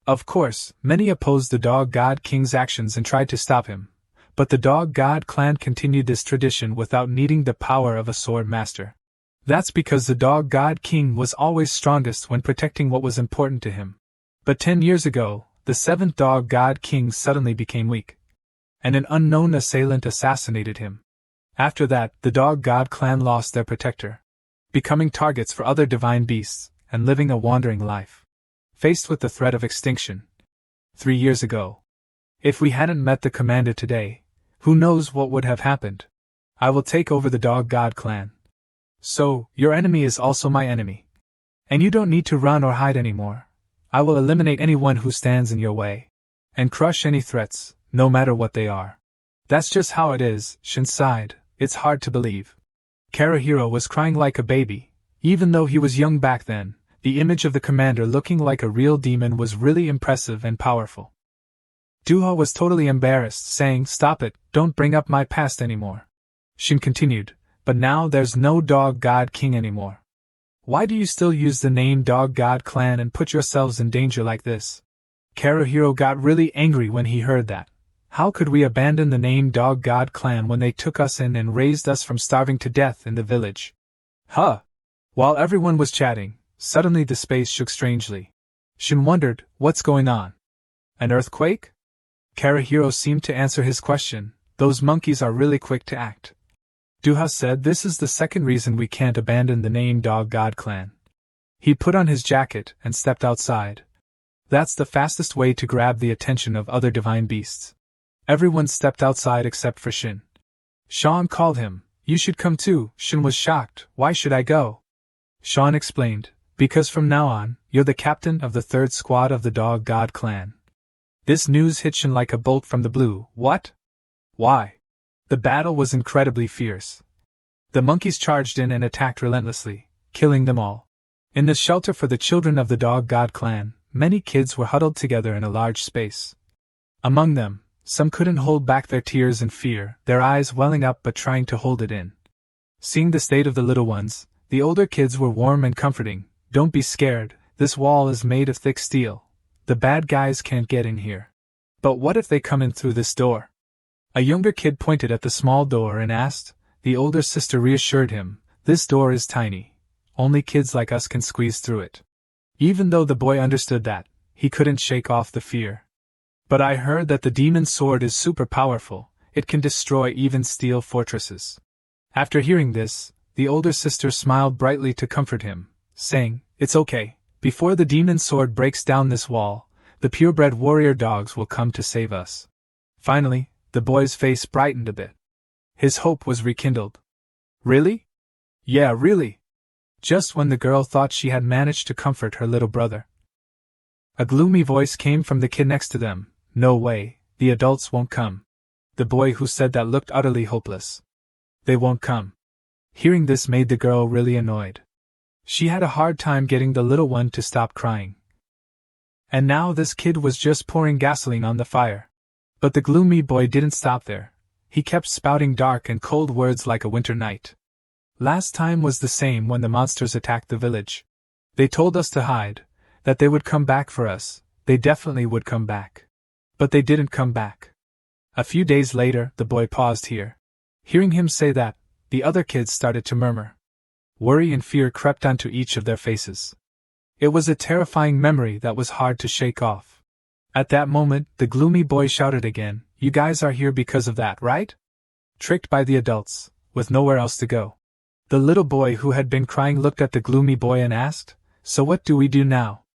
Of course, many opposed the Dog God King's actions and tried to stop him, but the Dog God clan continued this tradition without needing the power of a sword master. That's because the Dog God King was always strongest when protecting what was important to him. But 10 years ago, the 7th Dog God King suddenly became weak, and an unknown assailant assassinated him. After that, the Dog God clan lost their protector, becoming targets for other divine beasts, and living a wandering life. Faced with the threat of extinction 3 years ago. If we hadn't met the commander today, who knows what would have happened? I will take over the Dog God clan. So, your enemy is also my enemy. And you don't need to run or hide anymore. I will eliminate anyone who stands in your way, and crush any threats, no matter what they are. That's just how it is. Shin sighed. It's hard to believe. Karahiro was crying like a baby. Even though he was young back then, the image of the commander looking like a real demon was really impressive and powerful. Duha was totally embarrassed, saying, stop it, don't bring up my past anymore. Shin continued, but now there's no Dog God King anymore. Why do you still use the name Dog God clan and put yourselves in danger like this? Karahiro got really angry when he heard that. How could we abandon the name Dog God clan when they took us in and raised us from starving to death in the village? Huh! While everyone was chatting, suddenly the space shook strangely. Shin wondered, what's going on? An earthquake? Karahiro seemed to answer his question. Those monkeys are really quick to act. Duha said this is the second reason we can't abandon the name Dog God clan. He put on his jacket and stepped outside. That's the fastest way to grab the attention of other divine beasts. Everyone stepped outside except for Shin. Sean called him. You should come too. Shin was shocked. Why should I go? Sean explained, because from now on, you're the captain of the 3rd squad of the Dog God clan. This news hit Shin like a bolt from the blue. What? Why? The battle was incredibly fierce. The monkeys charged in and attacked relentlessly, killing them all. In the shelter for the children of the Dog God clan, many kids were huddled together in a large space. Among them, some couldn't hold back their tears in fear, their eyes welling up but trying to hold it in. Seeing the state of the little ones, the older kids were warm and comforting. Don't be scared, this wall is made of thick steel. The bad guys can't get in here. But what if they come in through this door? A younger kid pointed at the small door and asked. The older sister reassured him, this door is tiny. Only kids like us can squeeze through it. Even though the boy understood that, he couldn't shake off the fear. But I heard that the demon's sword is super powerful, it can destroy even steel fortresses. After hearing this, the older sister smiled brightly to comfort him, saying, it's okay, before the demon's sword breaks down this wall, the purebred warrior dogs will come to save us. Finally, the boy's face brightened a bit. His hope was rekindled. Really? Yeah, really. Just when the girl thought she had managed to comfort her little brother, a gloomy voice came from the kid next to them. No way, the adults won't come. The boy who said that looked utterly hopeless. They won't come. Hearing this made the girl really annoyed. She had a hard time getting the little one to stop crying. And now this kid was just pouring gasoline on the fire. But the gloomy boy didn't stop there. He kept spouting dark and cold words like a winter night. Last time was the same when the monsters attacked the village. They told us to hide, that they would come back for us. They definitely would come back. But they didn't come back. A few days later, the boy paused here. Hearing him say that, the other kids started to murmur. Worry and fear crept onto each of their faces. It was a terrifying memory that was hard to shake off. At that moment, the gloomy boy shouted again, you guys are here because of that, right? Tricked by the adults, with nowhere else to go. The little boy who had been crying looked at the gloomy boy and asked, so what do we do now?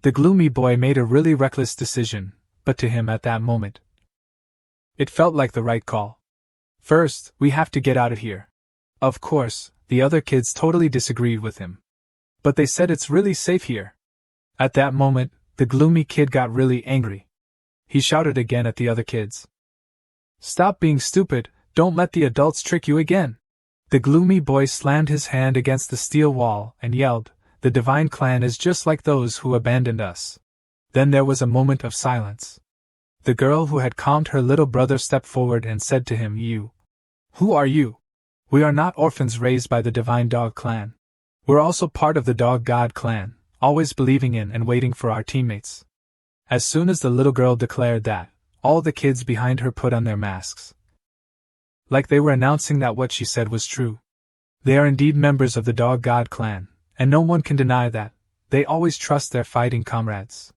The gloomy boy made a really reckless decision, but to him at that moment, It felt like the right call. First, we have to get out of here. Of course, the other kids totally disagreed with him. But they said it's really safe here. At that moment, the gloomy kid got really angry. He shouted again at the other kids. Stop being stupid, don't let the adults trick you again. The gloomy boy slammed his hand against the steel wall and yelled, The Divine Clan is just like those who abandoned us. Then there was a moment of silence. The girl who had calmed her little brother stepped forward and said to him, Who are you? We are not orphans raised by the Divine Dog Clan. We're also part of the Dog God Clan, always believing in and waiting for our teammates. As soon as the little girl declared that, all the kids behind her put on their masks. Like they were announcing that what she said was true. They are indeed members of the Dog God Clan, and no one can deny that. They always trust their fighting comrades.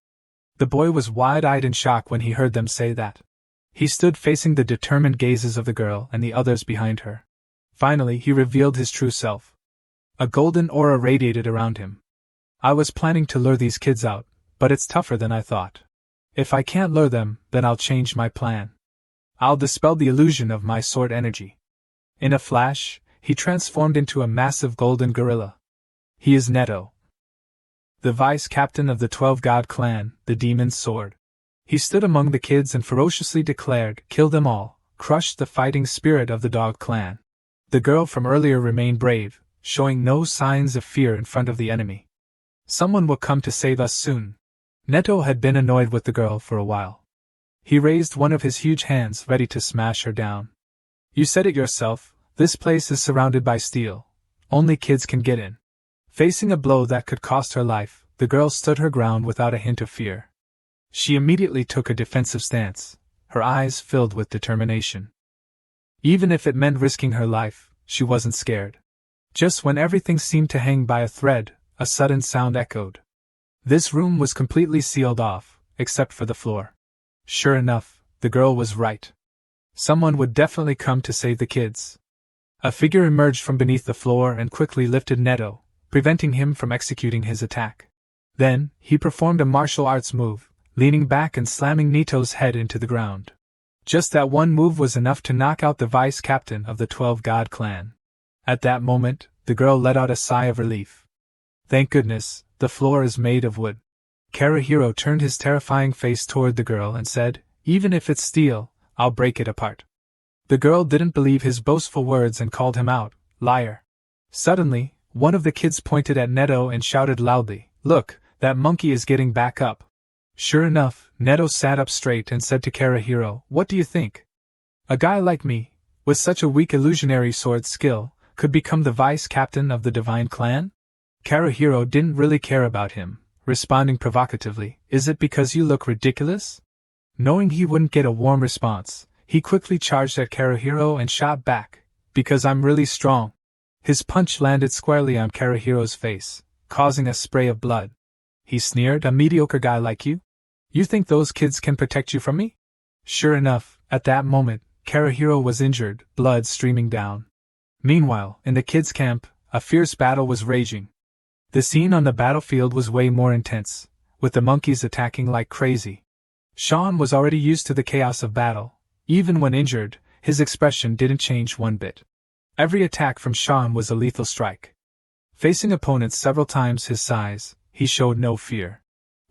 The boy was wide-eyed in shock when he heard them say that. He stood facing the determined gazes of the girl and the others behind her. Finally, he revealed his true self. A golden aura radiated around him. I was planning to lure these kids out, but it's tougher than I thought. If I can't lure them, then I'll change my plan. I'll dispel the illusion of my sword energy. In a flash, he transformed into a massive golden gorilla. He is Netto, the vice captain of the 12 God Clan, the Demon's Sword. He stood among the kids and ferociously declared, Kill them all, crush the fighting spirit of the Dog Clan. The girl from earlier remained brave, showing no signs of fear in front of the enemy. Someone will come to save us soon. Netto had been annoyed with the girl for a while. He raised one of his huge hands ready to smash her down. You said it yourself, this place is surrounded by steel. Only kids can get in. Facing a blow that could cost her life, the girl stood her ground without a hint of fear. She immediately took a defensive stance, her eyes filled with determination. Even if it meant risking her life, she wasn't scared. Just when everything seemed to hang by a thread, a sudden sound echoed. This room was completely sealed off, except for the floor. Sure enough, the girl was right. Someone would definitely come to save the kids. A figure emerged from beneath the floor and quickly lifted Netto, preventing him from executing his attack. Then, he performed a martial arts move, leaning back and slamming Netto's head into the ground. Just that one move was enough to knock out the vice captain of the 12 God Clan. At that moment, the girl let out a sigh of relief. Thank goodness, the floor is made of wood. Karahiro turned his terrifying face toward the girl and said, Even if it's steel, I'll break it apart. The girl didn't believe his boastful words and called him out, Liar. Suddenly, one of the kids pointed at Netto and shouted loudly, Look, that monkey is getting back up. Sure enough, Netto sat up straight and said to Karahiro, What do you think? A guy like me, with such a weak illusionary sword skill, could become the vice captain of the Divine Clan? Karahiro didn't really care about him, responding provocatively, Is it because you look ridiculous? Knowing he wouldn't get a warm response, he quickly charged at Karahiro and shot back, Because I'm really strong. His punch landed squarely on Karahiro's face, causing a spray of blood. He sneered, A mediocre guy like you? You think those kids can protect you from me? Sure enough, at that moment, Karahiro was injured, blood streaming down. Meanwhile, in the kids' camp, a fierce battle was raging. The scene on the battlefield was way more intense, with the monkeys attacking like crazy. Sean was already used to the chaos of battle. Even when injured, his expression didn't change one bit. Every attack from Sean was a lethal strike. Facing opponents several times his size, he showed no fear.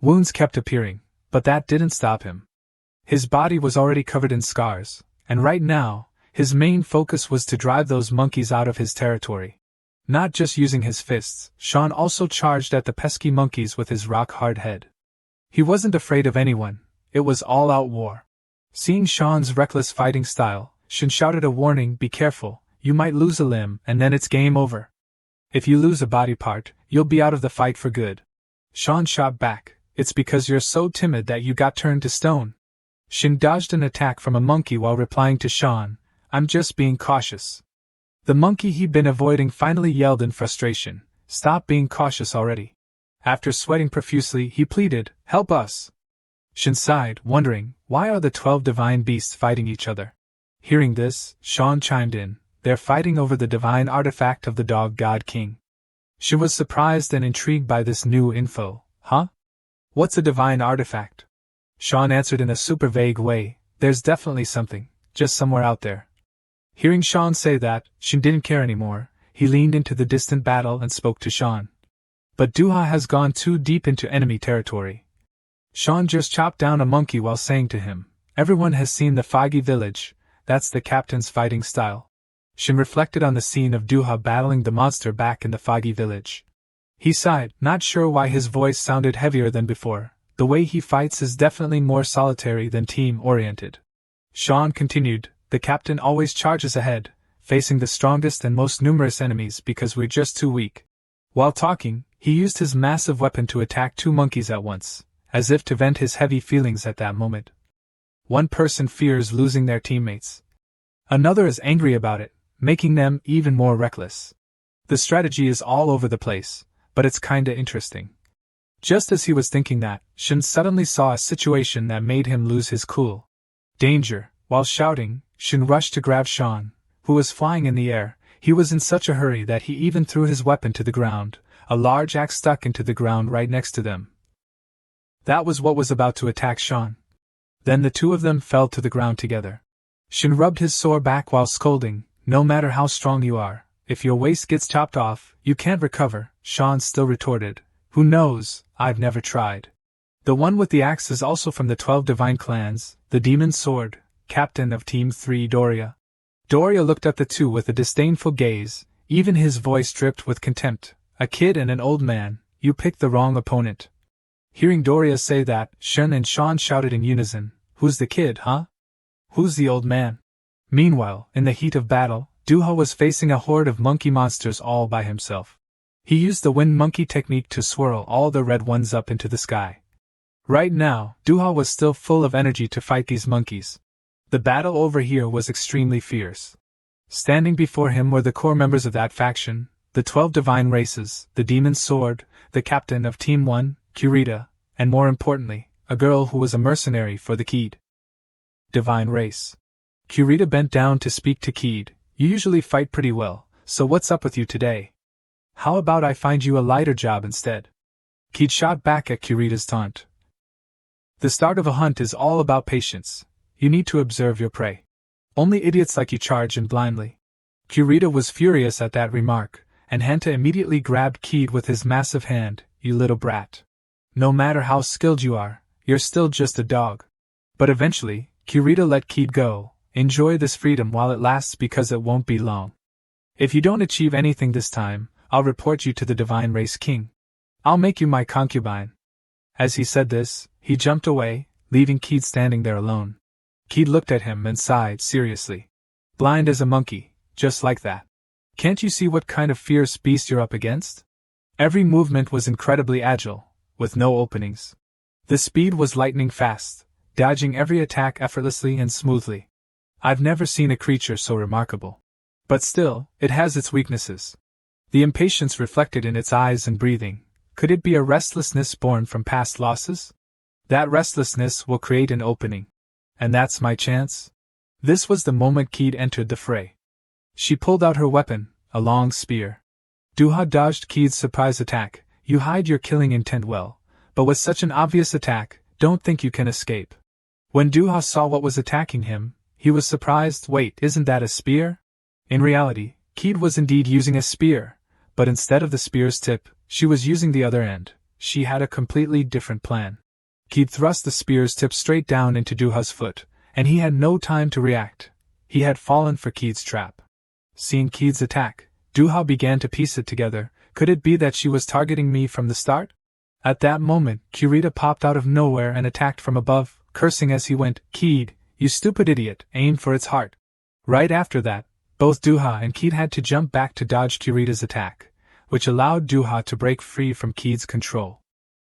Wounds kept appearing, but that didn't stop him. His body was already covered in scars, and right now, his main focus was to drive those monkeys out of his territory. Not just using his fists, Sean also charged at the pesky monkeys with his rock-hard head. He wasn't afraid of anyone, it was all-out war. Seeing Sean's reckless fighting style, Shin shouted a warning, Be careful, you might lose a limb and then it's game over. If you lose a body part, you'll be out of the fight for good. Sean shot back, It's because you're so timid that you got turned to stone. Shin dodged an attack from a monkey while replying to Sean, I'm just being cautious. The monkey he'd been avoiding finally yelled in frustration, Stop being cautious already. After sweating profusely, he pleaded, Help us. Shin sighed, wondering, why are the 12 divine beasts fighting each other? Hearing this, Sean chimed in, They're fighting over the divine artifact of the Dog God King. Shin was surprised and intrigued by this new info. Huh? What's a divine artifact? Sean answered in a super vague way, There's definitely something, just somewhere out there. Hearing Sean say that, Shin didn't care anymore. He leaned into the distant battle and spoke to Sean. But Duha has gone too deep into enemy territory. Sean just chopped down a monkey while saying to him, "Everyone has seen the Foggy Village, that's the captain's fighting style." Shin reflected on the scene of Duha battling the monster back in the Foggy Village. He sighed, not sure why his voice sounded heavier than before. The way he fights is definitely more solitary than team-oriented. Sean continued, "The captain always charges ahead, facing the strongest and most numerous enemies because we're just too weak." While talking, he used his massive weapon to attack 2 monkeys at once, as if to vent his heavy feelings at that moment. One person fears losing their teammates. Another is angry about it, making them even more reckless. The strategy is all over the place, but it's kinda interesting. Just as he was thinking that, Shin suddenly saw a situation that made him lose his cool. Danger! While shouting, Shin rushed to grab Sean, who was flying in the air. He was in such a hurry that he even threw his weapon to the ground. A large axe stuck into the ground right next to them. That was what was about to attack Sean. Then the 2 of them fell to the ground together. Shin rubbed his sore back while scolding, "No matter how strong you are, if your waist gets chopped off, you can't recover." Sean still retorted, "Who knows, I've never tried." The one with the axe is also from the 12 divine clans, the Demon Sword, captain of Team 3 Doria. Doria looked at the 2 with a disdainful gaze, even his voice dripped with contempt. "A kid and an old man, you picked the wrong opponent." Hearing Doria say that, Shin and Sean shouted in unison, "Who's the kid, huh? Who's the old man?" Meanwhile, in the heat of battle, Duha was facing a horde of monkey monsters all by himself. He used the wind monkey technique to swirl all the red ones up into the sky. Right now, Duha was still full of energy to fight these monkeys. The battle over here was extremely fierce. Standing before him were the core members of that faction, the 12 divine races, the Demon Sword, the captain of Team 1, Kurita, and more importantly, a girl who was a mercenary for the Keed divine race. Kurita bent down to speak to Keed. "You usually fight pretty well, so what's up with you today? How about I find you a lighter job instead?" Keed shot back at Kurita's taunt. "The start of a hunt is all about patience. You need to observe your prey. Only idiots like you charge in blindly." Kurita was furious at that remark, and Hanta immediately grabbed Keed with his massive hand. "You little brat. No matter how skilled you are, you're still just a dog." But eventually, Kurita let Keed go. "Enjoy this freedom while it lasts because it won't be long. If you don't achieve anything this time, I'll report you to the Divine Race King. I'll make you my concubine." As he said this, he jumped away, leaving Keed standing there alone. Keed looked at him and sighed seriously. "Blind as a monkey, just like that. Can't you see what kind of fierce beast you're up against?" Every movement was incredibly agile, with no openings. The speed was lightning fast, dodging every attack effortlessly and smoothly. I've never seen a creature so remarkable. But still, it has its weaknesses. The impatience reflected in its eyes and breathing. Could it be a restlessness born from past losses? That restlessness will create an opening. And that's my chance? This was the moment Keed entered the fray. She pulled out her weapon, a long spear. Duha dodged Keed's surprise attack. "You hide your killing intent well, but with such an obvious attack, don't think you can escape." When Duha saw what was attacking him, he was surprised. "Wait, isn't that a spear?" In reality, Keed was indeed using a spear, but instead of the spear's tip, she was using the other end. She had a completely different plan. Keed thrust the spear's tip straight down into Duha's foot, and he had no time to react. He had fallen for Keed's trap. Seeing Keed's attack, Duha began to piece it together. Could it be that she was targeting me from the start? At that moment, Kurita popped out of nowhere and attacked from above, cursing as he went. "Keed, you stupid idiot, aim for its heart." Right after that, both Duha and Keed had to jump back to dodge Kurita's attack, which allowed Duha to break free from Keed's control.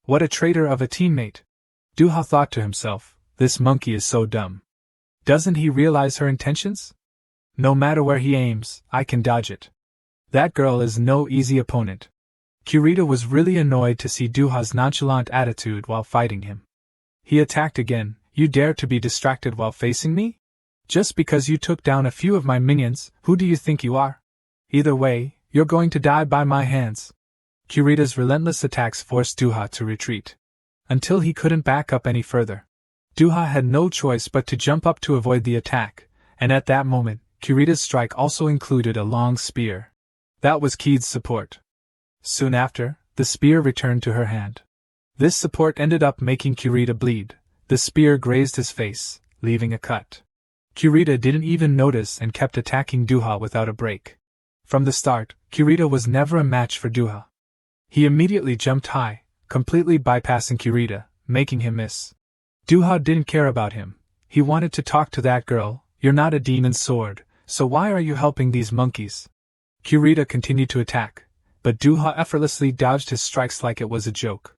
What a traitor of a teammate! Duha thought to himself, this monkey is so dumb. Doesn't he realize her intentions? No matter where he aims, I can dodge it. That girl is no easy opponent. Kurita was really annoyed to see Duha's nonchalant attitude while fighting him. He attacked again. "You dare to be distracted while facing me? Just because you took down a few of my minions, who do you think you are? Either way, you're going to die by my hands." Kurita's relentless attacks forced Duha to retreat, until he couldn't back up any further. Duha had no choice but to jump up to avoid the attack, And at that moment, Kurita's strike also included a long spear. That was Kied's support. Soon after, the spear returned to her hand. This support ended up making Kurita bleed. The spear grazed his face, leaving a cut. Kurita didn't even notice and kept attacking Duha without a break. From the start, Kurita was never a match for Duha. He immediately jumped high, completely bypassing Kurita, making him miss. Duha didn't care about him. He wanted to talk to that girl. You're not a demon sword, so why are you helping these monkeys? Kurita continued to attack, but Duha effortlessly dodged his strikes like it was a joke.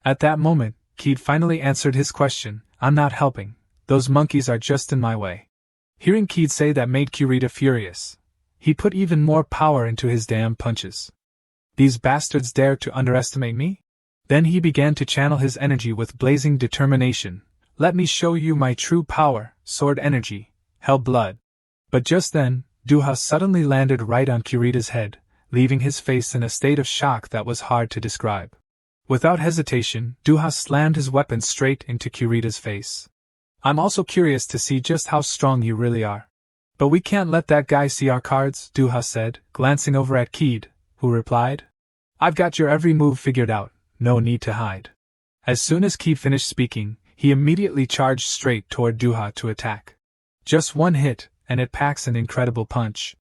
At that moment, Kied finally answered his question. I'm not helping. Those monkeys are just in my way. Hearing Kied say that made Kurita furious. He put even more power into his damn punches. These bastards dare to underestimate me? Then he began to channel his energy with blazing determination. Let me show you my true power, sword energy, hell blood. But just then, Duha suddenly landed right on Kurita's head, leaving his face in a state of shock that was hard to describe. Without hesitation, Duha slammed his weapon straight into Kurita's face. I'm also curious to see just how strong you really are. But we can't let that guy see our cards, Duha said, glancing over at Kied, who replied, I've got your every move figured out, no need to hide. As soon as Kied finished speaking, he immediately charged straight toward Duha to attack. Just one hit, and it packs an incredible punch.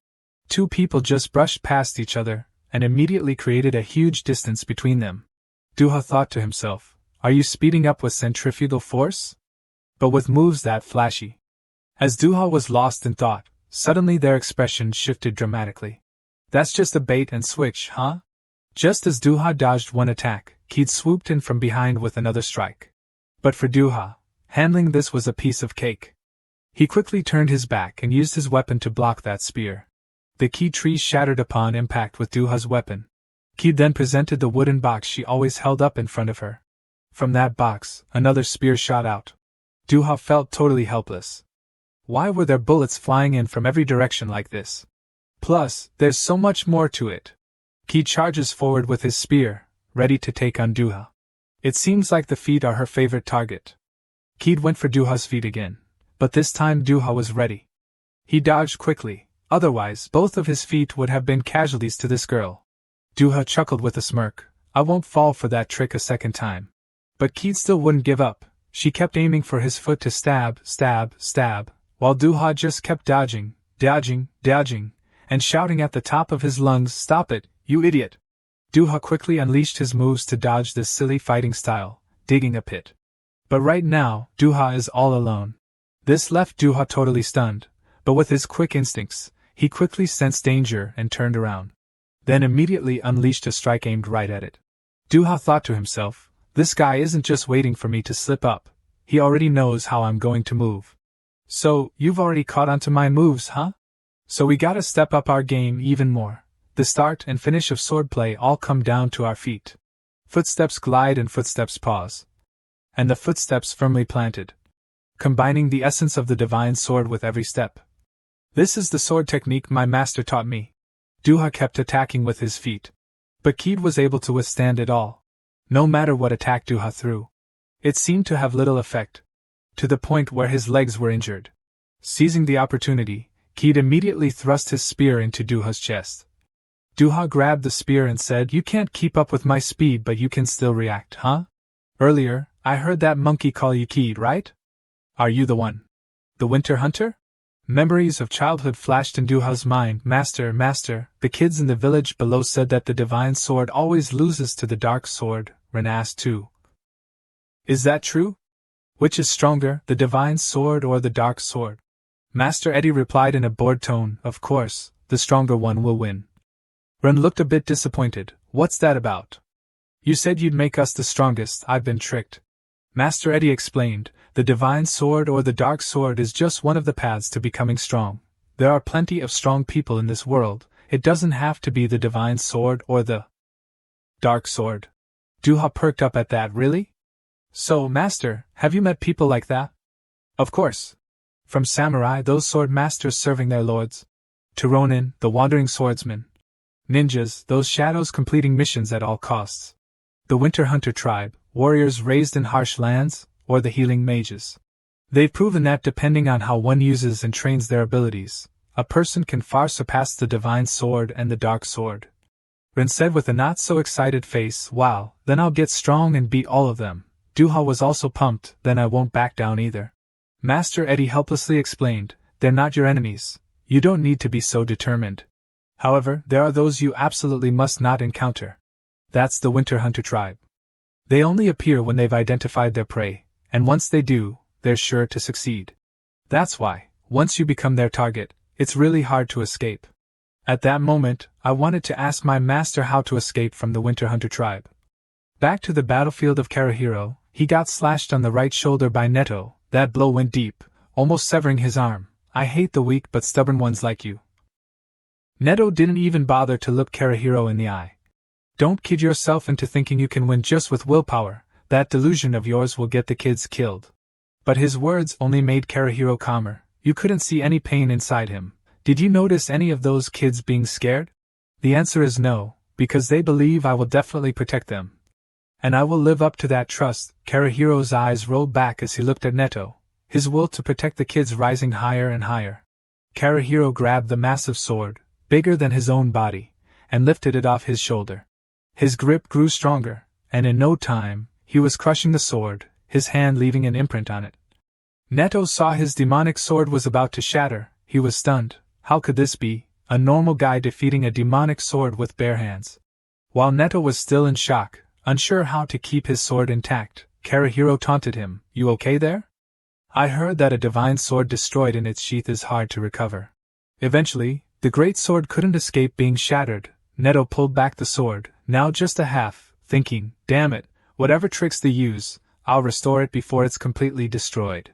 Two people just brushed past each other, and immediately created a huge distance between them. Duha thought to himself, are you speeding up with centrifugal force? But with moves that flashy. As Duha was lost in thought, suddenly their expression shifted dramatically. That's just a bait and switch, huh? Just as Duha dodged one attack, Kied swooped in from behind with another strike. But for Duha, handling this was a piece of cake. He quickly turned his back and used his weapon to block that spear. The key tree shattered upon impact with Duha's weapon. Kied then presented the wooden box she always held up in front of her. From that box, another spear shot out. Duha felt totally helpless. Why were there bullets flying in from every direction like this? Plus, there's so much more to it. Kied charges forward with his spear, ready to take on Duha. It seems like the feet are her favorite target. Kied went for Duha's feet again, but this time Duha was ready. He dodged quickly, otherwise both of his feet would have been casualties to this girl. Duha chuckled with a smirk. I won't fall for that trick a second time. But Kied still wouldn't give up. She kept aiming for his foot to stab, while Duha just kept dodging, and shouting at the top of his lungs, Stop it, you idiot! Duha quickly unleashed his moves to dodge this silly fighting style, digging a pit. But right now, Duha is all alone. This left Duha totally stunned, but with his quick instincts, he quickly sensed danger and turned around. Then immediately unleashed a strike aimed right at it. Duha thought to himself, this guy isn't just waiting for me to slip up, he already knows how I'm going to move. So, you've already caught on to my moves, huh? So we gotta step up our game even more. The start and finish of swordplay all come down to our feet. Footsteps glide and footsteps pause. And the footsteps firmly planted. Combining the essence of the divine sword with every step. This is the sword technique my master taught me. Duha kept attacking with his feet. But Kied was able to withstand it all. No matter what attack Duha threw. It seemed to have little effect. To the point where his legs were injured. Seizing the opportunity, Kied immediately thrust his spear into Duha's chest. Duha grabbed the spear and said, You can't keep up with my speed but you can still react, huh? Earlier, I heard that monkey call you Kied, right? Are you the one? The Winter Hunter? Memories of childhood flashed in Duha's mind. Master, the kids in the village below said that the divine sword always loses to the dark sword, Ren asked too. Is that true? Which is stronger, the divine sword or the dark sword? Master Eddie replied in a bored tone, Of course, the stronger one will win. Ren looked a bit disappointed. What's that about? You said you'd make us the strongest. I've been tricked. Master Eddie explained, the divine sword or the dark sword is just one of the paths to becoming strong. There are plenty of strong people in this world. It doesn't have to be the divine sword or the dark sword. Duha perked up at that. Really? So, Master, have you met people like that? Of course. From samurai, those sword masters serving their lords, to ronin, the wandering swordsman, ninjas, those shadows completing missions at all costs, the Winter Hunter tribe, warriors raised in harsh lands, or the healing mages. They've proven that depending on how one uses and trains their abilities, a person can far surpass the Divine Sword and the Dark Sword. Ren said with a not-so-excited face. Wow, then I'll get strong and beat all of them. Duha was also pumped. Then I won't back down either. Master Eddie helplessly explained, they're not your enemies. You don't need to be so determined. However, there are those you absolutely must not encounter. That's the Winter Hunter tribe. They only appear when they've identified their prey, and once they do, they're sure to succeed. That's why, once you become their target, it's really hard to escape. At that moment, I wanted to ask my master how to escape from the Winter Hunter tribe. Back to the battlefield of Karahiro, he got slashed on the right shoulder by Netto. That blow went deep, almost severing his arm. I hate the weak but stubborn ones like you. Netto didn't even bother to look Karahiro in the eye. Don't kid yourself into thinking you can win just with willpower. That delusion of yours will get the kids killed. But his words only made Karahiro calmer. You couldn't see any pain inside him. Did you notice any of those kids being scared? The answer is no, because they believe I will definitely protect them. And I will live up to that trust. Karahiro's eyes rolled back as he looked at Netto, his will to protect the kids rising higher and higher. Karahiro grabbed the massive sword, bigger than his own body, and lifted it off his shoulder. His grip grew stronger, and in no time, he was crushing the sword, his hand leaving an imprint on it. Netto saw his demonic sword was about to shatter. He was stunned. How could this be, a normal guy defeating a demonic sword with bare hands? While Netto was still in shock, unsure how to keep his sword intact, Karahiro taunted him, "You okay there? I heard that a divine sword destroyed in its sheath is hard to recover." Eventually, the great sword couldn't escape being shattered. Netto pulled back the sword, now just a half, thinking, damn it, whatever tricks they use, I'll restore it before it's completely destroyed.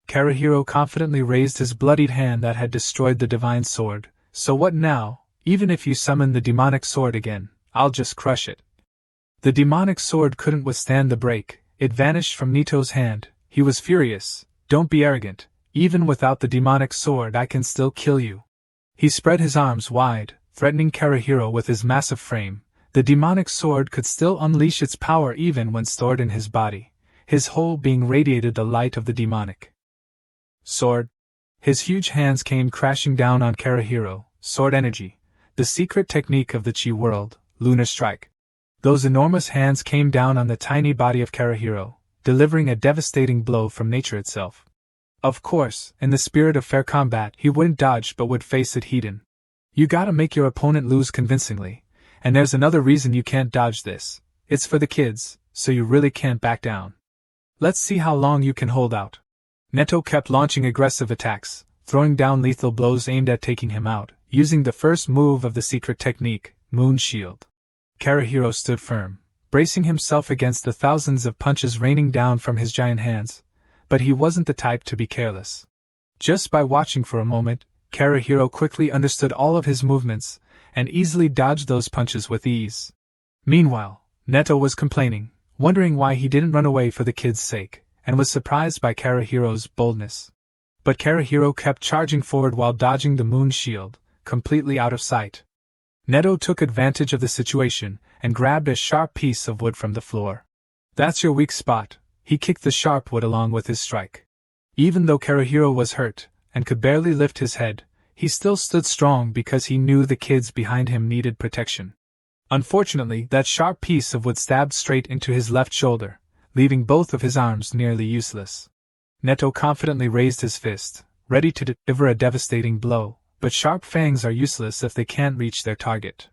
Karahiro confidently raised his bloodied hand that had destroyed the divine sword. So what now? Even if you summon the demonic sword again, I'll just crush it. The demonic sword couldn't withstand the break. It vanished from Nito's hand. He was furious. Don't be arrogant. Even without the demonic sword I can still kill you. He spread his arms wide, threatening Karahiro with his massive frame. The demonic sword could still unleash its power even when stored in his body. His whole being radiated the light of the demonic sword. His huge hands came crashing down on Karahiro. Sword energy. The secret technique of the Chi world, lunar strike. Those enormous hands came down on the tiny body of Karahiro, delivering a devastating blow from nature itself. Of course, in the spirit of fair combat, he wouldn't dodge but would face it head-on. You gotta make your opponent lose convincingly. And there's another reason you can't dodge this. It's for the kids, so you really can't back down. Let's see how long you can hold out. Netto kept launching aggressive attacks, throwing down lethal blows aimed at taking him out, using the first move of the secret technique, Moon Shield. Karahiro stood firm, bracing himself against the thousands of punches raining down from his giant hands, but he wasn't the type to be careless. Just by watching for a moment, Karahiro quickly understood all of his movements, and easily dodged those punches with ease. Meanwhile, Netto was complaining, wondering why he didn't run away for the kids' sake, and was surprised by Karahiro's boldness. But Karahiro kept charging forward while dodging the moon shield, completely out of sight. Netto took advantage of the situation, and grabbed a sharp piece of wood from the floor. That's your weak spot. He kicked the sharp wood along with his strike. Even though Karahiro was hurt, and could barely lift his head, he still stood strong because he knew the kids behind him needed protection. Unfortunately, that sharp piece of wood stabbed straight into his left shoulder, leaving both of his arms nearly useless. Netto confidently raised his fist, ready to deliver a devastating blow, but sharp fangs are useless if they can't reach their target.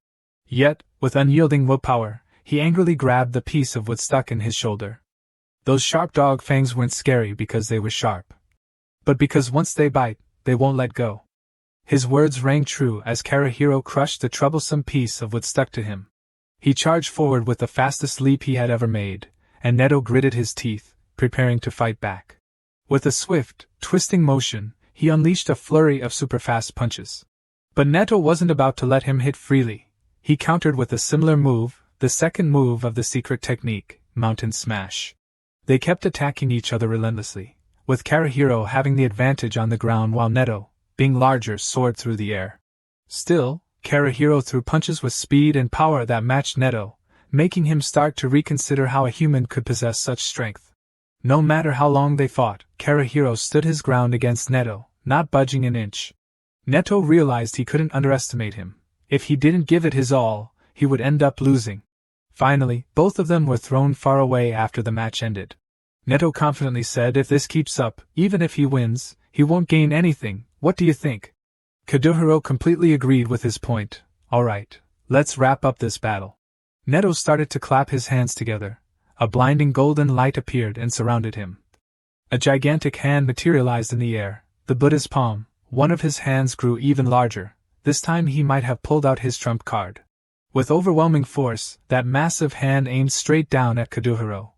Yet, with unyielding willpower, he angrily grabbed the piece of wood stuck in his shoulder. Those sharp dog fangs weren't scary because they were sharp, but because once they bite, they won't let go. His words rang true as Karahiro crushed the troublesome piece of wood stuck to him. He charged forward with the fastest leap he had ever made, and Netto gritted his teeth, preparing to fight back. With a swift, twisting motion, he unleashed a flurry of super-fast punches. But Netto wasn't about to let him hit freely. He countered with a similar move, the second move of the secret technique, Mountain Smash. They kept attacking each other relentlessly, with Karahiro having the advantage on the ground while Netto, being larger, soared through the air. Still, Karahiro threw punches with speed and power that matched Netto, making him start to reconsider how a human could possess such strength. No matter how long they fought, Karahiro stood his ground against Netto, not budging an inch. Netto realized he couldn't underestimate him. If he didn't give it his all, he would end up losing. Finally, both of them were thrown far away after the match ended. Netto confidently said if this keeps up, even if he wins, he won't gain anything. What do you think? Kazuhiro completely agreed with his point. Alright, let's wrap up this battle. Netto started to clap his hands together. A blinding golden light appeared and surrounded him. A gigantic hand materialized in the air, the Buddha's palm. One of his hands grew even larger. This time he might have pulled out his trump card. With overwhelming force, that massive hand aimed straight down at Kazuhiro.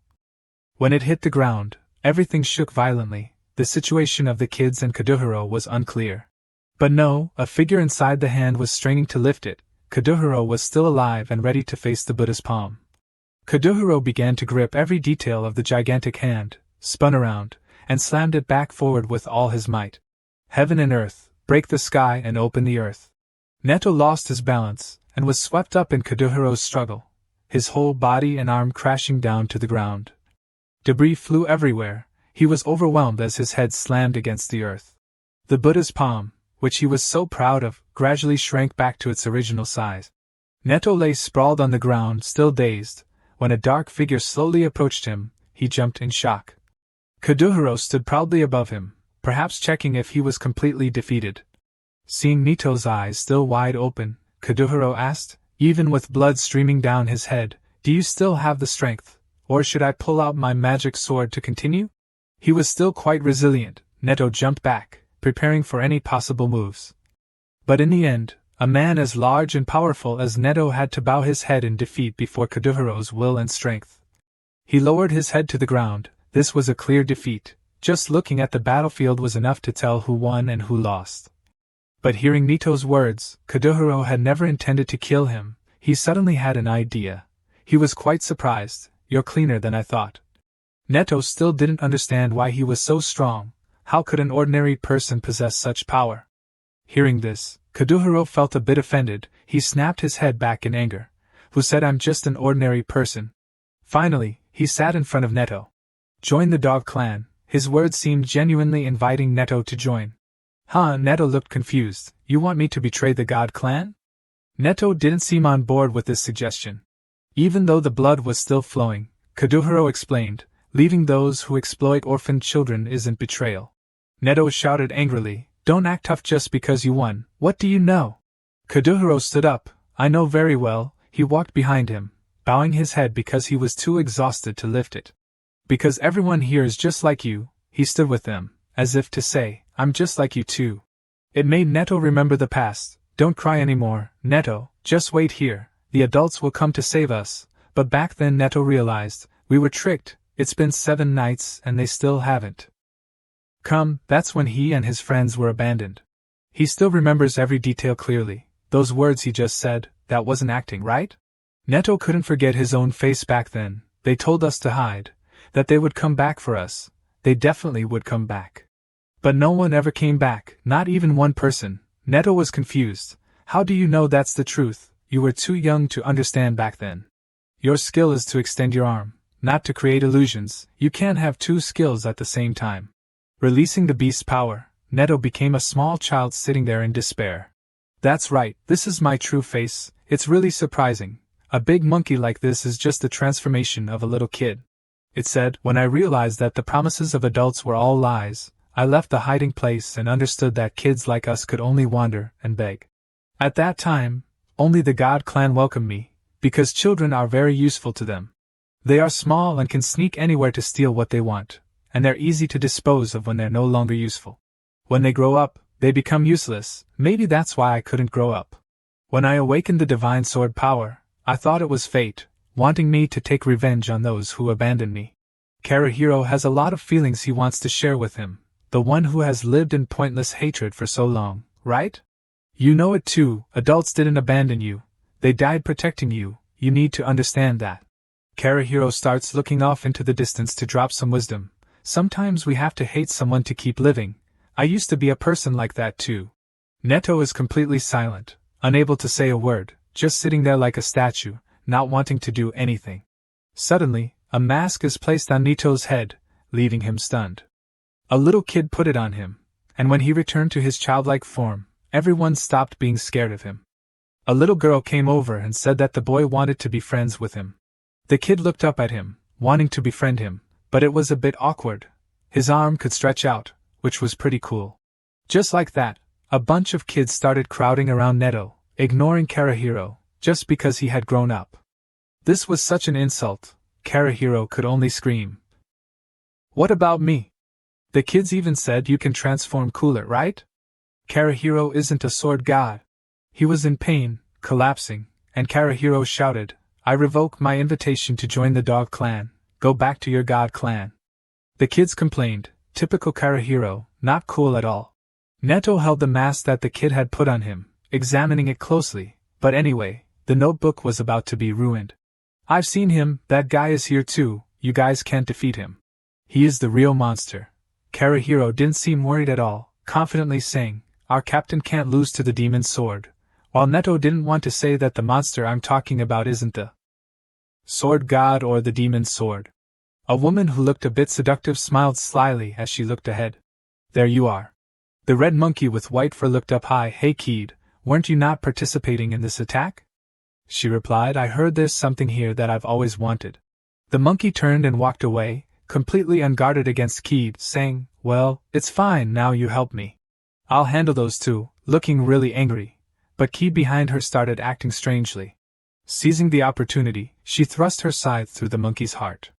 When it hit the ground, everything shook violently. The situation of the kids and Kazuhiro was unclear. But no, a figure inside the hand was straining to lift it. Kazuhiro was still alive and ready to face the Buddha's palm. Kazuhiro began to grip every detail of the gigantic hand, spun around, and slammed it back forward with all his might. Heaven and earth, break the sky and open the earth. Netto lost his balance, and was swept up in Kazuhiro's struggle, his whole body and arm crashing down to the ground. Debris flew everywhere. He was overwhelmed as his head slammed against the earth. The Buddha's palm, which he was so proud of, gradually shrank back to its original size. Netto lay sprawled on the ground, still dazed. When a dark figure slowly approached him, he jumped in shock. Kazuhiro stood proudly above him, perhaps checking if he was completely defeated. Seeing Nito's eyes still wide open, Kazuhiro asked, even with blood streaming down his head, "Do you still have the strength, or should I pull out my magic sword to continue?" He was still quite resilient. Netto jumped back, preparing for any possible moves. But in the end, a man as large and powerful as Netto had to bow his head in defeat before Kazuhiro's will and strength. He lowered his head to the ground. This was a clear defeat. Just looking at the battlefield was enough to tell who won and who lost. But hearing Nito's words, Kazuhiro had never intended to kill him. He suddenly had an idea. He was quite surprised. "You're cleaner than I thought." Netto still didn't understand why he was so strong. How could an ordinary person possess such power? Hearing this, Kazuhiro felt a bit offended. He snapped his head back in anger. "Who said I'm just an ordinary person?" Finally, he sat in front of Netto. "Join the dog clan." His words seemed genuinely inviting Netto to join. "Huh?" Netto looked confused. "You want me to betray the god clan?" Netto didn't seem on board with this suggestion. Even though the blood was still flowing, Kazuhiro explained, "Leaving those who exploit orphaned children isn't betrayal." Netto shouted angrily, "Don't act tough just because you won. What do you know?" Kazuhiro stood up. "I know very well." He walked behind him, bowing his head because he was too exhausted to lift it. "Because everyone here is just like you." He stood with them, as if to say, "I'm just like you too." It made Netto remember the past. "Don't cry anymore, Netto, just wait here. The adults will come to save us." But back then Netto realized, we were tricked. It's been 7 nights and they still haven't come. That's when he and his friends were abandoned. He still remembers every detail clearly. Those words he just said, that wasn't acting, right? Netto couldn't forget his own face back then. They told us to hide, that they would come back for us. They definitely would come back. But no one ever came back, not even one person. Netto was confused. "How do you know that's the truth? You were too young to understand back then. Your skill is to extend your arm, not to create illusions. You can't have 2 skills at the same time." Releasing the beast's power, Netto became a small child sitting there in despair. "That's right, this is my true face. It's really surprising. A big monkey like this is just the transformation of a little kid." It said, "When I realized that the promises of adults were all lies, I left the hiding place and understood that kids like us could only wander and beg. At that time, only the God clan welcomed me, because children are very useful to them. They are small and can sneak anywhere to steal what they want, and they're easy to dispose of when they're no longer useful. When they grow up, they become useless. Maybe that's why I couldn't grow up. When I awakened the divine sword power, I thought it was fate, wanting me to take revenge on those who abandoned me. Karahiro has a lot of feelings he wants to share with him, the one who has lived in pointless hatred for so long, right? You know it too. Adults didn't abandon you. They died protecting you. You need to understand that." Karahiro starts looking off into the distance to drop some wisdom. "Sometimes we have to hate someone to keep living. I used to be a person like that too." Netto is completely silent, unable to say a word, just sitting there like a statue, not wanting to do anything. Suddenly, a mask is placed on Nito's head, leaving him stunned. A little kid put it on him, and when he returned to his childlike form, everyone stopped being scared of him. A little girl came over and said that the boy wanted to be friends with him. The kid looked up at him, wanting to befriend him, but it was a bit awkward. His arm could stretch out, which was pretty cool. Just like that, a bunch of kids started crowding around Netto, ignoring Karahiro, just because he had grown up. This was such an insult, Karahiro could only scream. What about me? The kids even said you can transform cooler, right? Karahiro isn't a sword god. He was in pain, collapsing, and Karahiro shouted, I revoke my invitation to join the dog clan, go back to your god clan. The kids complained, typical Karahiro, not cool at all. Netto held the mask that the kid had put on him, examining it closely, but anyway, the notebook was about to be ruined. I've seen him, that guy is here too, you guys can't defeat him. He is the real monster. Karahiro didn't seem worried at all, confidently saying, our captain can't lose to the demon's sword, while Netto didn't want to say that the monster I'm talking about isn't the sword god or the demon's sword. A woman who looked a bit seductive smiled slyly as she looked ahead. There you are. The red monkey with white fur looked up high. Hey kid, weren't you not participating in this attack? She replied, I heard there's something here that I've always wanted. The monkey turned and walked away, completely unguarded against Kid, saying, well, it's fine now you help me. I'll handle those two, looking really angry. But Kid behind her started acting strangely. Seizing the opportunity, she thrust her scythe through the monkey's heart.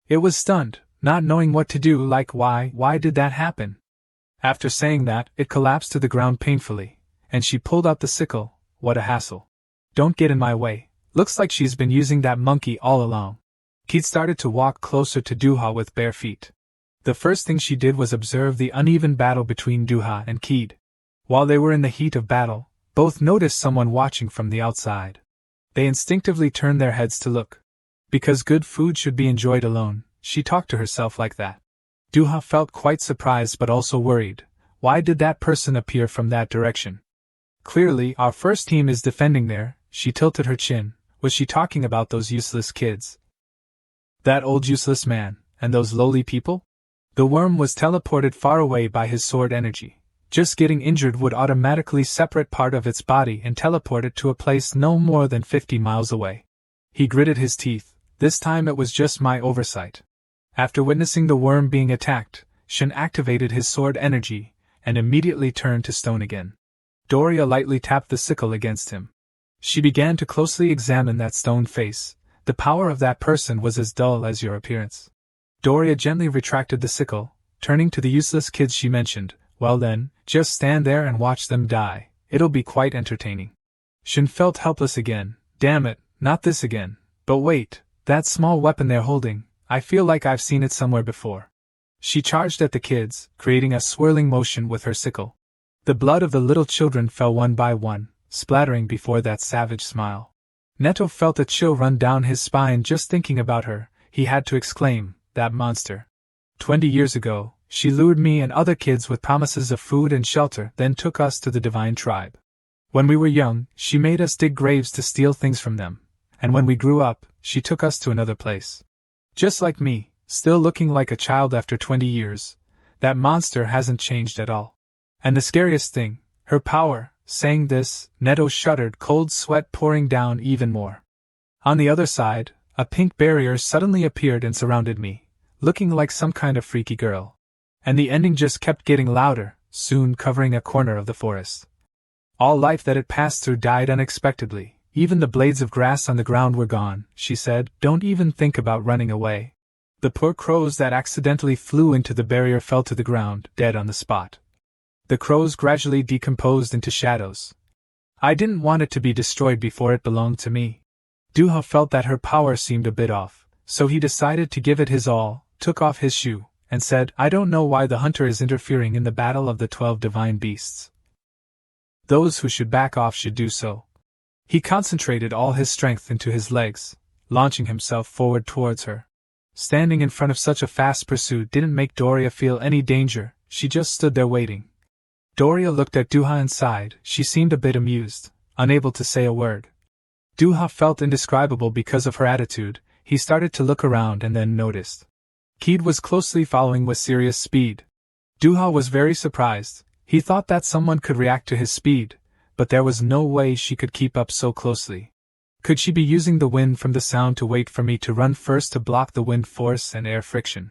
It was stunned, not knowing what to do, like why did that happen? After saying that, it collapsed to the ground painfully, and she pulled out the sickle. What a hassle. Don't get in my way, looks like she's been using that monkey all along. Kid started to walk closer to Duha with bare feet. The first thing she did was observe the uneven battle between Duha and Kid. While they were in the heat of battle, both noticed someone watching from the outside. They instinctively turned their heads to look. Because good food should be enjoyed alone, she talked to herself like that. Duha felt quite surprised but also worried. Why did that person appear from that direction? Clearly, our first team is defending there. She tilted her chin. Was she talking about those useless kids? That old useless man, and those lowly people? The worm was teleported far away by his sword energy. Just getting injured would automatically separate part of its body and teleport it to a place no more than 50 miles away. He gritted his teeth. This time it was just my oversight. After witnessing the worm being attacked, Shin activated his sword energy, and immediately turned to stone again. Doria lightly tapped the sickle against him. She began to closely examine that stone face. The power of that person was as dull as your appearance. Doria gently retracted the sickle, turning to the useless kids she mentioned. Well then, just stand there and watch them die. It'll be quite entertaining. Shin felt helpless again. Damn it, not this again. But wait, that small weapon they're holding, I feel like I've seen it somewhere before. She charged at the kids, creating a swirling motion with her sickle. The blood of the little children fell one by one, splattering before that savage smile. Netto felt a chill run down his spine just thinking about her. He had to exclaim, that monster. 20 years ago, she lured me and other kids with promises of food and shelter, then took us to the divine tribe. When we were young, she made us dig graves to steal things from them, and when we grew up, she took us to another place. Just like me, still looking like a child after 20 years, that monster hasn't changed at all. And the scariest thing, her power. Saying this, Netto shuddered, cold sweat pouring down even more. On the other side, a pink barrier suddenly appeared and surrounded me, looking like some kind of freaky girl. And the ending just kept getting louder, soon covering a corner of the forest. All life that it passed through died unexpectedly. Even the blades of grass on the ground were gone, she said. Don't even think about running away. The poor crows that accidentally flew into the barrier fell to the ground, dead on the spot. The crows gradually decomposed into shadows. I didn't want it to be destroyed before it belonged to me. Duha felt that her power seemed a bit off, so he decided to give it his all, took off his shoe, and said, I don't know why the hunter is interfering in the battle of the 12 divine beasts. Those who should back off should do so. He concentrated all his strength into his legs, launching himself forward towards her. Standing in front of such a fast pursuit didn't make Doria feel any danger, she just stood there waiting. Doria looked at Duha and sighed. She seemed a bit amused, unable to say a word. Duha felt indescribable because of her attitude. He started to look around and then noticed Keed was closely following with serious speed. Duha was very surprised. He thought that someone could react to his speed, but there was no way she could keep up so closely. Could she be using the wind from the sound to wait for me to run first to block the wind force and air friction?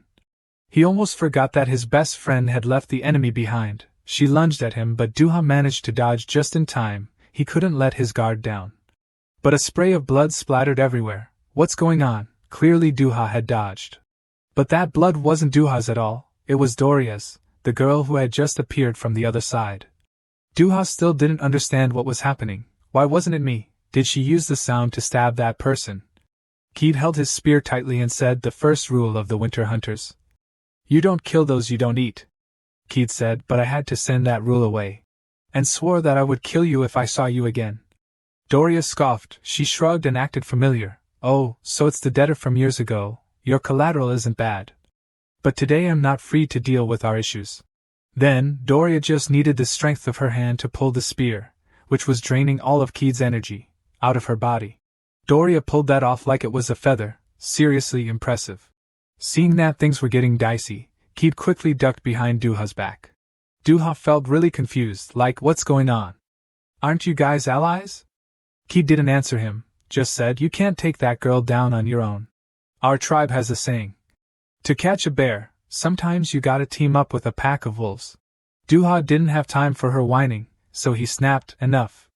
He almost forgot that his best friend had left the enemy behind. She lunged at him, but Duha managed to dodge just in time. He couldn't let his guard down. But a spray of blood splattered everywhere. What's going on? Clearly Duha had dodged. But that blood wasn't Duha's at all, it was Doria's, the girl who had just appeared from the other side. Duha still didn't understand what was happening. Why wasn't it me? Did she use the sound to stab that person? Keed held his spear tightly and said, the first rule of the Winter Hunters. You don't kill those you don't eat. Keed said, but I had to send that rule away. And swore that I would kill you if I saw you again. Doria scoffed. She shrugged and acted familiar. Oh, so it's the debtor from years ago. Your collateral isn't bad. But today I'm not free to deal with our issues. Then, Doria just needed the strength of her hand to pull the spear, which was draining all of Keed's energy, out of her body. Doria pulled that off like it was a feather, seriously impressive. Seeing that things were getting dicey, Keed quickly ducked behind Duha's back. Duha felt really confused, like, what's going on? Aren't you guys allies? Keed didn't answer him, just said, you can't take that girl down on your own. Our tribe has a saying. To catch a bear, sometimes you gotta team up with a pack of wolves. Duha didn't have time for her whining, so he snapped, enough.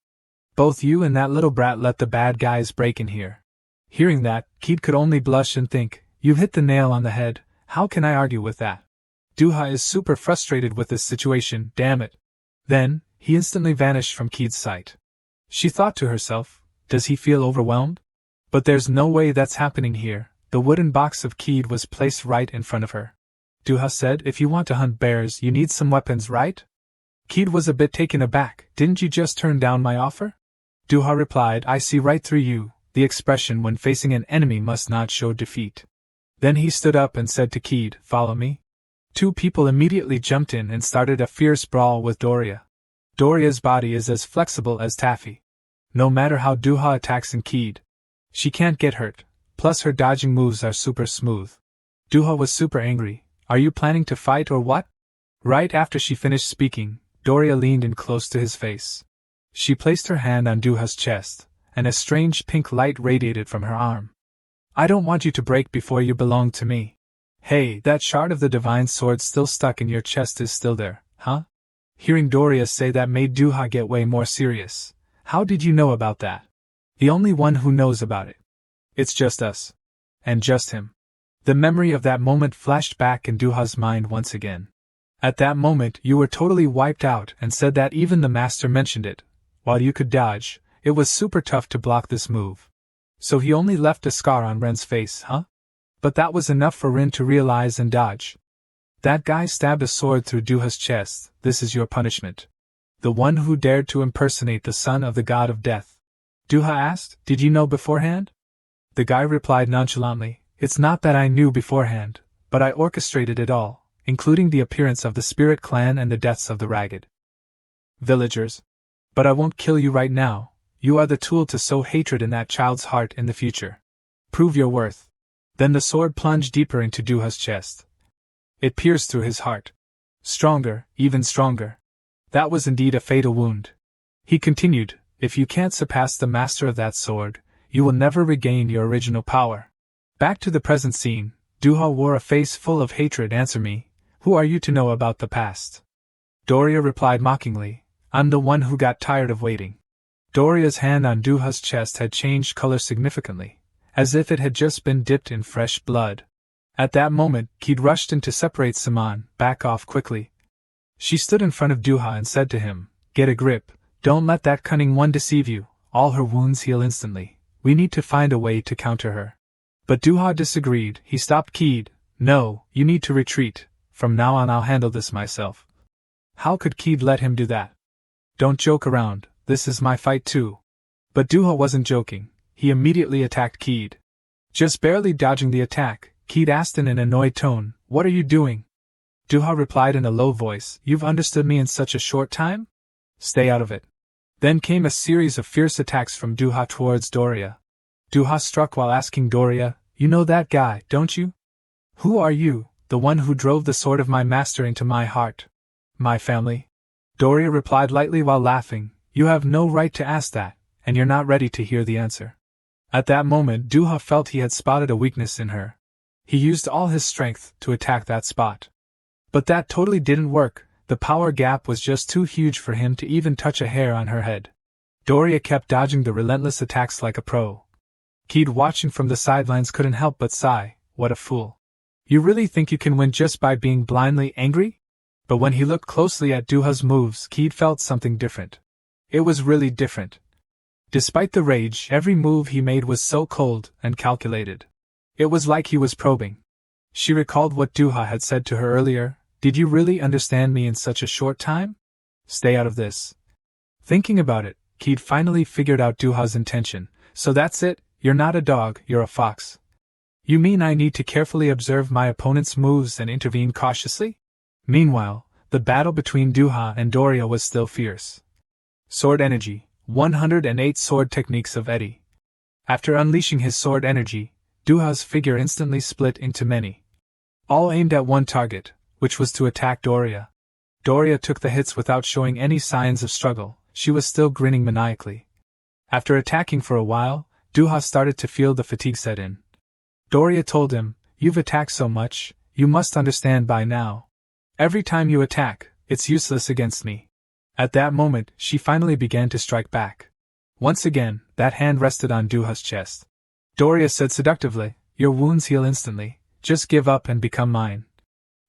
Both you and that little brat let the bad guys break in here. Hearing that, Keed could only blush and think, you've hit the nail on the head, how can I argue with that? Duha is super frustrated with this situation, damn it. Then, he instantly vanished from Keed's sight. She thought to herself, does he feel overwhelmed? But there's no way that's happening here. The wooden box of Keed was placed right in front of her. Duha said, if you want to hunt bears you need some weapons, right? Keed was a bit taken aback. Didn't you just turn down my offer? Duha replied, I see right through you. The expression when facing an enemy must not show defeat. Then he stood up and said to Keed, follow me. Two people immediately jumped in and started a fierce brawl with Doria. Doria's body is as flexible as taffy. No matter how Duha attacks in Keed, she can't get hurt, plus her dodging moves are super smooth. Duha was super angry. Are you planning to fight or what? Right after she finished speaking, Doria leaned in close to his face. She placed her hand on Duha's chest, and a strange pink light radiated from her arm. I don't want you to break before you belong to me. Hey, that shard of the divine sword still stuck in your chest is still there, huh? Hearing Doria say that made Duha get way more serious. How did you know about that? The only one who knows about it. It's just us. And just him. The memory of that moment flashed back in Duha's mind once again. At that moment you were totally wiped out and said that even the master mentioned it. While you could dodge, it was super tough to block this move. So he only left a scar on Ren's face, huh? But that was enough for Ren to realize and dodge. That guy stabbed a sword through Duha's chest. This is your punishment. The one who dared to impersonate the son of the god of death. Duha asked, did you know beforehand? The guy replied nonchalantly, it's not that I knew beforehand, but I orchestrated it all, including the appearance of the spirit clan and the deaths of the ragged villagers. But I won't kill you right now. You are the tool to sow hatred in that child's heart in the future. Prove your worth. Then the sword plunged deeper into Duha's chest. It pierced through his heart. Stronger, even stronger. That was indeed a fatal wound. He continued, if you can't surpass the master of that sword, you will never regain your original power. Back to the present scene, Duha wore a face full of hatred. Answer me, who are you to know about the past? Doria replied mockingly, I'm the one who got tired of waiting. Doria's hand on Duha's chest had changed color significantly, as if it had just been dipped in fresh blood. At that moment, Keed rushed in to separate Saman. Back off quickly. She stood in front of Duha and said to him, get a grip, don't let that cunning one deceive you, all her wounds heal instantly, we need to find a way to counter her. But Duha disagreed. He stopped Keed. No, you need to retreat, from now on I'll handle this myself. How could Keed let him do that? Don't joke around, this is my fight too. But Duha wasn't joking, he immediately attacked Keed. Just barely dodging the attack, Keed asked in an annoyed tone, what are you doing? Duha replied in a low voice, you've understood me in such a short time? Stay out of it. Then came a series of fierce attacks from Duha towards Doria. Duha struck while asking Doria, you know that guy, don't you? Who are you, the one who drove the sword of my master into my heart? My family? Doria replied lightly while laughing, you have no right to ask that, and you're not ready to hear the answer. At that moment Duha felt he had spotted a weakness in her. He used all his strength to attack that spot. But that totally didn't work, the power gap was just too huge for him to even touch a hair on her head. Doria kept dodging the relentless attacks like a pro. Keed, watching from the sidelines, couldn't help but sigh, what a fool. You really think you can win just by being blindly angry? But when he looked closely at Duha's moves, Keed felt something different. It was really different. Despite the rage, every move he made was so cold and calculated. It was like he was probing. She recalled what Duha had said to her earlier, did you really understand me in such a short time? Stay out of this. Thinking about it, Keed finally figured out Duha's intention. So that's it, you're not a dog, you're a fox. You mean I need to carefully observe my opponent's moves and intervene cautiously? Meanwhile, the battle between Duha and Doria was still fierce. Sword energy, 108 sword techniques of Eddie. After unleashing his sword energy, Duha's figure instantly split into many. All aimed at one target, which was to attack Doria. Doria took the hits without showing any signs of struggle, she was still grinning maniacally. After attacking for a while, Duha started to feel the fatigue set in. Doria told him, you've attacked so much, you must understand by now. Every time you attack, it's useless against me. At that moment, she finally began to strike back. Once again, that hand rested on Duha's chest. Doria said seductively, your wounds heal instantly, just give up and become mine.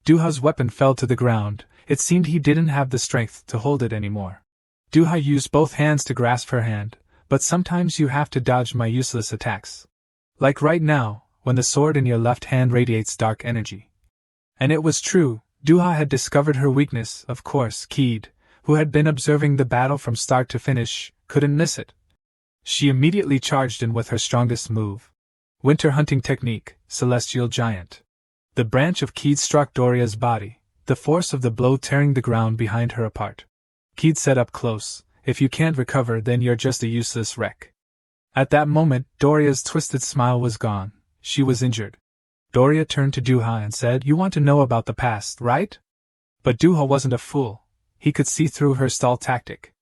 Duha's weapon fell to the ground, it seemed he didn't have the strength to hold it anymore. Duha used both hands to grasp her hand, but sometimes you have to dodge my useless attacks. Like right now, when the sword in your left hand radiates dark energy. And it was true, Duha had discovered her weakness, of course. Keed, who had been observing the battle from start to finish, couldn't miss it. She immediately charged in with her strongest move. Winter hunting technique, Celestial Giant. The branch of Keed struck Doria's body, the force of the blow tearing the ground behind her apart. Keed said up close, if you can't recover then you're just a useless wreck. At that moment, Doria's twisted smile was gone, she was injured. Doria turned to Duha and said, you want to know about the past, right? But Duha wasn't a fool. He could see through her stall tactic.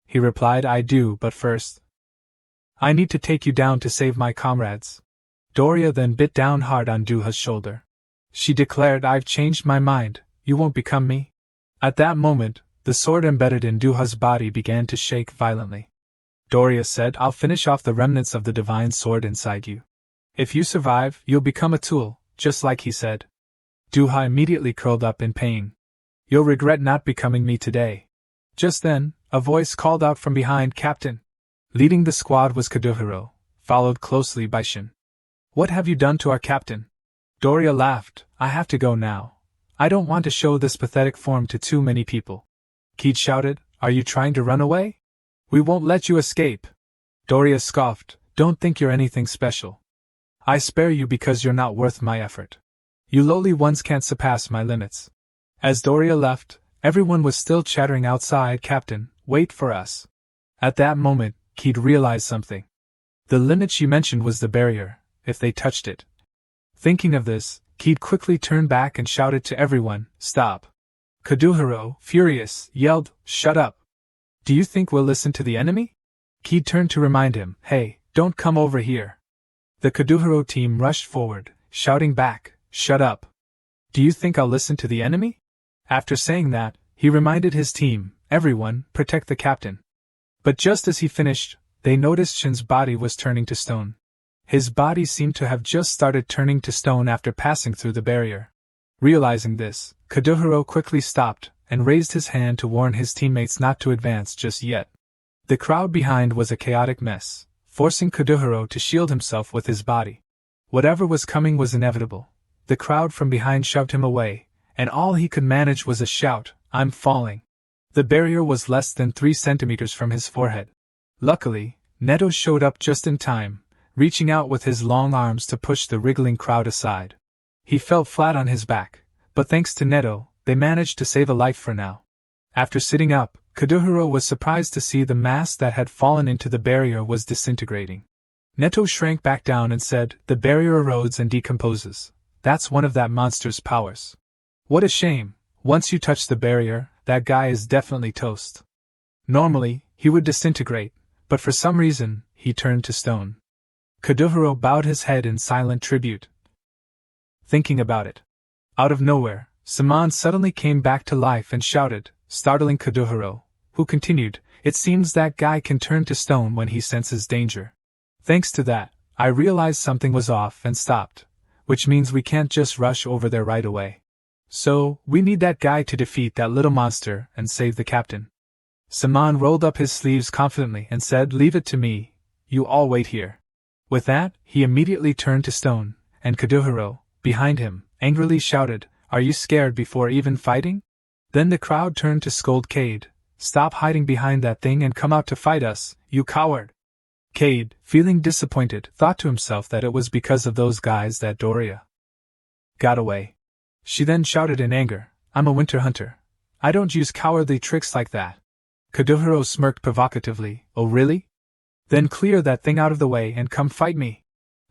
He replied, I do, but first, I need to take you down to save my comrades. Doria then bit down hard on Duha's shoulder. She declared, I've changed my mind, you won't become me. At that moment, the sword embedded in Duha's body began to shake violently. Doria said, I'll finish off the remnants of the divine sword inside you. If you survive, you'll become a tool, just like he said. Duha immediately curled up in pain. You'll regret not becoming me today. Just then, a voice called out from behind, Captain. Leading the squad was Kaduhiro, followed closely by Shin. What have you done to our captain? Doria laughed, I have to go now. I don't want to show this pathetic form to too many people. Keed shouted, are you trying to run away? We won't let you escape. Doria scoffed, don't think you're anything special. I spare you because you're not worth my effort. You lowly ones can't surpass my limits. As Doria left, everyone was still chattering outside, Captain, wait for us. At that moment, Keed realized something. The limit she mentioned was the barrier, if they touched it. Thinking of this, Keed quickly turned back and shouted to everyone, stop. Kaduhiro, furious, yelled, shut up. Do you think we'll listen to the enemy? Keed turned to remind him, hey, don't come over here. The Kaduhiro team rushed forward, shouting back, shut up. Do you think I'll listen to the enemy? After saying that, he reminded his team, everyone, protect the captain. But just as he finished, they noticed Shin's body was turning to stone. His body seemed to have just started turning to stone after passing through the barrier. Realizing this, Kaduhiro quickly stopped and raised his hand to warn his teammates not to advance just yet. The crowd behind was a chaotic mess, forcing Kaduhiro to shield himself with his body. Whatever was coming was inevitable. The crowd from behind shoved him away, and all he could manage was a shout, I'm falling. The barrier was less than 3 centimeters from his forehead. Luckily, Netto showed up just in time, reaching out with his long arms to push the wriggling crowd aside. He fell flat on his back, but thanks to Netto, they managed to save a life for now. After sitting up, Kaduhiro was surprised to see the mass that had fallen into the barrier was disintegrating. Netto shrank back down and said, the barrier erodes and decomposes. That's one of that monster's powers. What a shame. Once you touch the barrier, that guy is definitely toast. Normally, he would disintegrate, but for some reason, he turned to stone. Kaduhiro bowed his head in silent tribute. Thinking about it. Out of nowhere, Saman suddenly came back to life and shouted, startling Kaduhiro, who continued, "It seems that guy can turn to stone when he senses danger." Thanks to that, I realized something was off and stopped, which means we can't just rush over there right away. So, we need that guy to defeat that little monster and save the captain. Saman rolled up his sleeves confidently and said, "Leave it to me, you all wait here." With that, he immediately turned to stone, and Kaduhiro, behind him, angrily shouted, "Are you scared before even fighting?" Then the crowd turned to scold Cade, "Stop hiding behind that thing and come out to fight us, you coward!" Cade, feeling disappointed, thought to himself that it was because of those guys that Doria got away. She then shouted in anger, "I'm a winter hunter. I don't use cowardly tricks like that." Kaduhiro smirked provocatively, "Oh really? Then clear that thing out of the way and come fight me."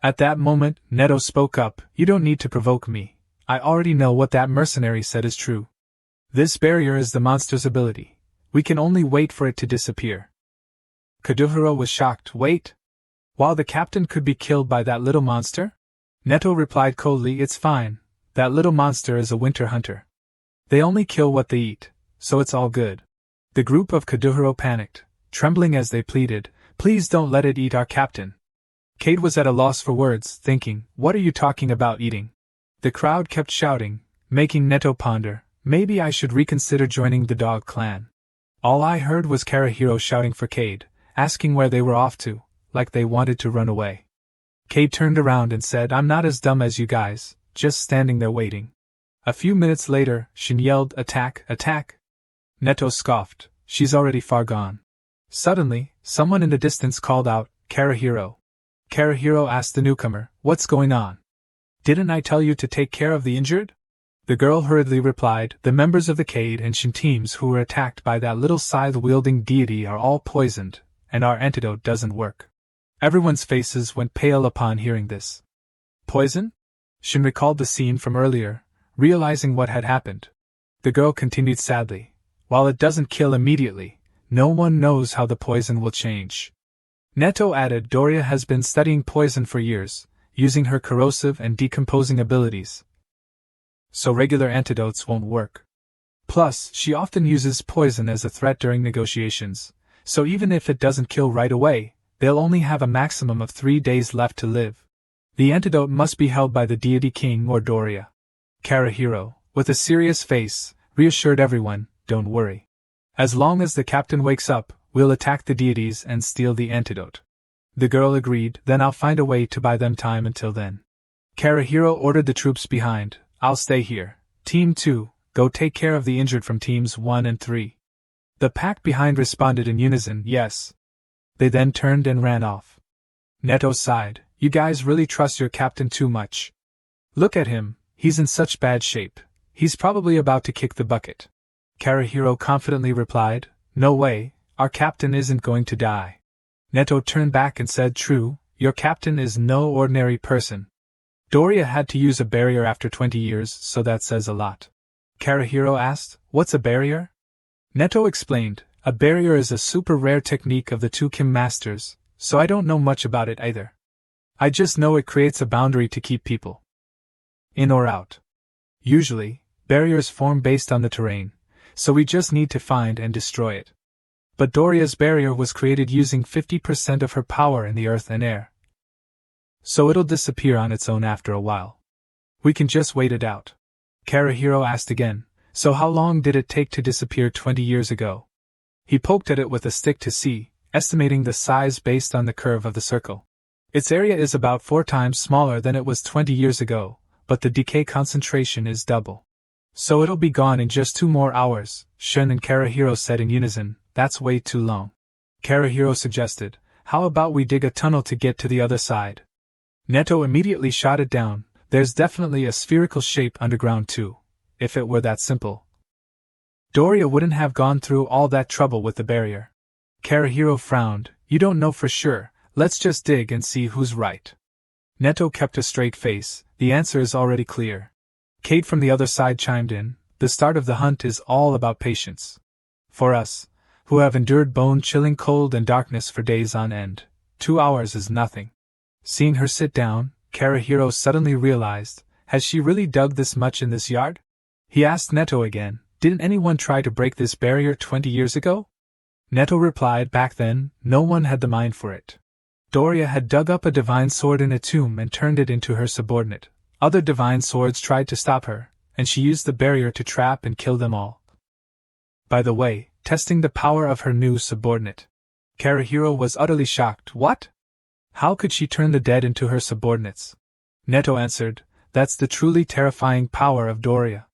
At that moment, Netto spoke up, "You don't need to provoke me. I already know what that mercenary said is true. This barrier is the monster's ability. We can only wait for it to disappear." Kaduhiro was shocked. "Wait? While the captain could be killed by that little monster?" Netto replied coldly, "It's fine. That little monster is a winter hunter. They only kill what they eat, so it's all good." The group of Kaduhiro panicked, trembling as they pleaded, "Please don't let it eat our captain." Cade was at a loss for words, thinking, "What are you talking about eating?" The crowd kept shouting, making Netto ponder, "Maybe I should reconsider joining the dog clan." All I heard was Karahiro shouting for Cade, asking where they were off to, like they wanted to run away. Cade turned around and said, "I'm not as dumb as you guys, just standing there waiting." A few minutes later, Shin yelled, "Attack, attack!" Netto scoffed, "She's already far gone." Suddenly, someone in the distance called out, "Karahiro." Karahiro asked the newcomer, "What's going on? Didn't I tell you to take care of the injured?" The girl hurriedly replied, "The members of the Cade and Shin teams who were attacked by that little scythe-wielding deity are all poisoned, and our antidote doesn't work." Everyone's faces went pale upon hearing this. Poison? Shin recalled the scene from earlier, realizing what had happened. The girl continued sadly, "While it doesn't kill immediately, no one knows how the poison will change." Netto added, "Doria has been studying poison for years, using her corrosive and decomposing abilities. So regular antidotes won't work. Plus, she often uses poison as a threat during negotiations, so even if it doesn't kill right away, they'll only have a maximum of 3 days left to live. The antidote must be held by the deity king or Doria." Karahiro, with a serious face, reassured everyone, "Don't worry. As long as the captain wakes up, we'll attack the deities and steal the antidote." The girl agreed, "Then I'll find a way to buy them time until then." Karahiro ordered the troops behind, "I'll stay here. Team 2, go take care of the injured from teams 1 and 3. The pack behind responded in unison, "Yes." They then turned and ran off. Netto sighed, "You guys really trust your captain too much. Look at him, he's in such bad shape. He's probably about to kick the bucket." Karahiro confidently replied, "No way, our captain isn't going to die." Netto turned back and said, "True, your captain is no ordinary person. Doria had to use a barrier after 20 years, so that says a lot." Karahiro asked, "What's a barrier?" Netto explained, "A barrier is a super rare technique of the two Kim masters, so I don't know much about it either. I just know it creates a boundary to keep people in or out. Usually, barriers form based on the terrain, so we just need to find and destroy it. But Doria's barrier was created using 50% of her power in the earth and air, so it'll disappear on its own after a while. We can just wait it out." Karahiro asked again, "So how long did it take to disappear 20 years ago?" He poked at it with a stick to see, estimating the size based on the curve of the circle. "Its area is about 4 times smaller than it was 20 years ago, but the decay concentration is double. So it'll be gone in just 2 more hours," Shin and Karahiro said in unison. "That's way too long." Karahiro suggested, "How about we dig a tunnel to get to the other side?" Netto immediately shot it down, "There's definitely a spherical shape underground too. If it were that simple, Doria wouldn't have gone through all that trouble with the barrier." Karahiro frowned, "You don't know for sure, let's just dig and see who's right." Netto kept a straight face, The answer is already clear. Kate from the other side chimed in, the start of the hunt is all about patience. For us, who have endured bone-chilling cold and darkness for days on end, 2 hours is nothing. Seeing her sit down, Karahiro suddenly realized, has she really dug this much in this yard? He asked Netto again, didn't anyone try to break this barrier 20 years ago? Netto replied, back then, no one had the mind for it. Doria had dug up a divine sword in a tomb and turned it into her subordinate. Other divine swords tried to stop her, and she used the barrier to trap and kill them all. By the way, testing the power of her new subordinate. Karahiro was utterly shocked. What? How could she turn the dead into her subordinates? Netto answered, that's the truly terrifying power of Doria.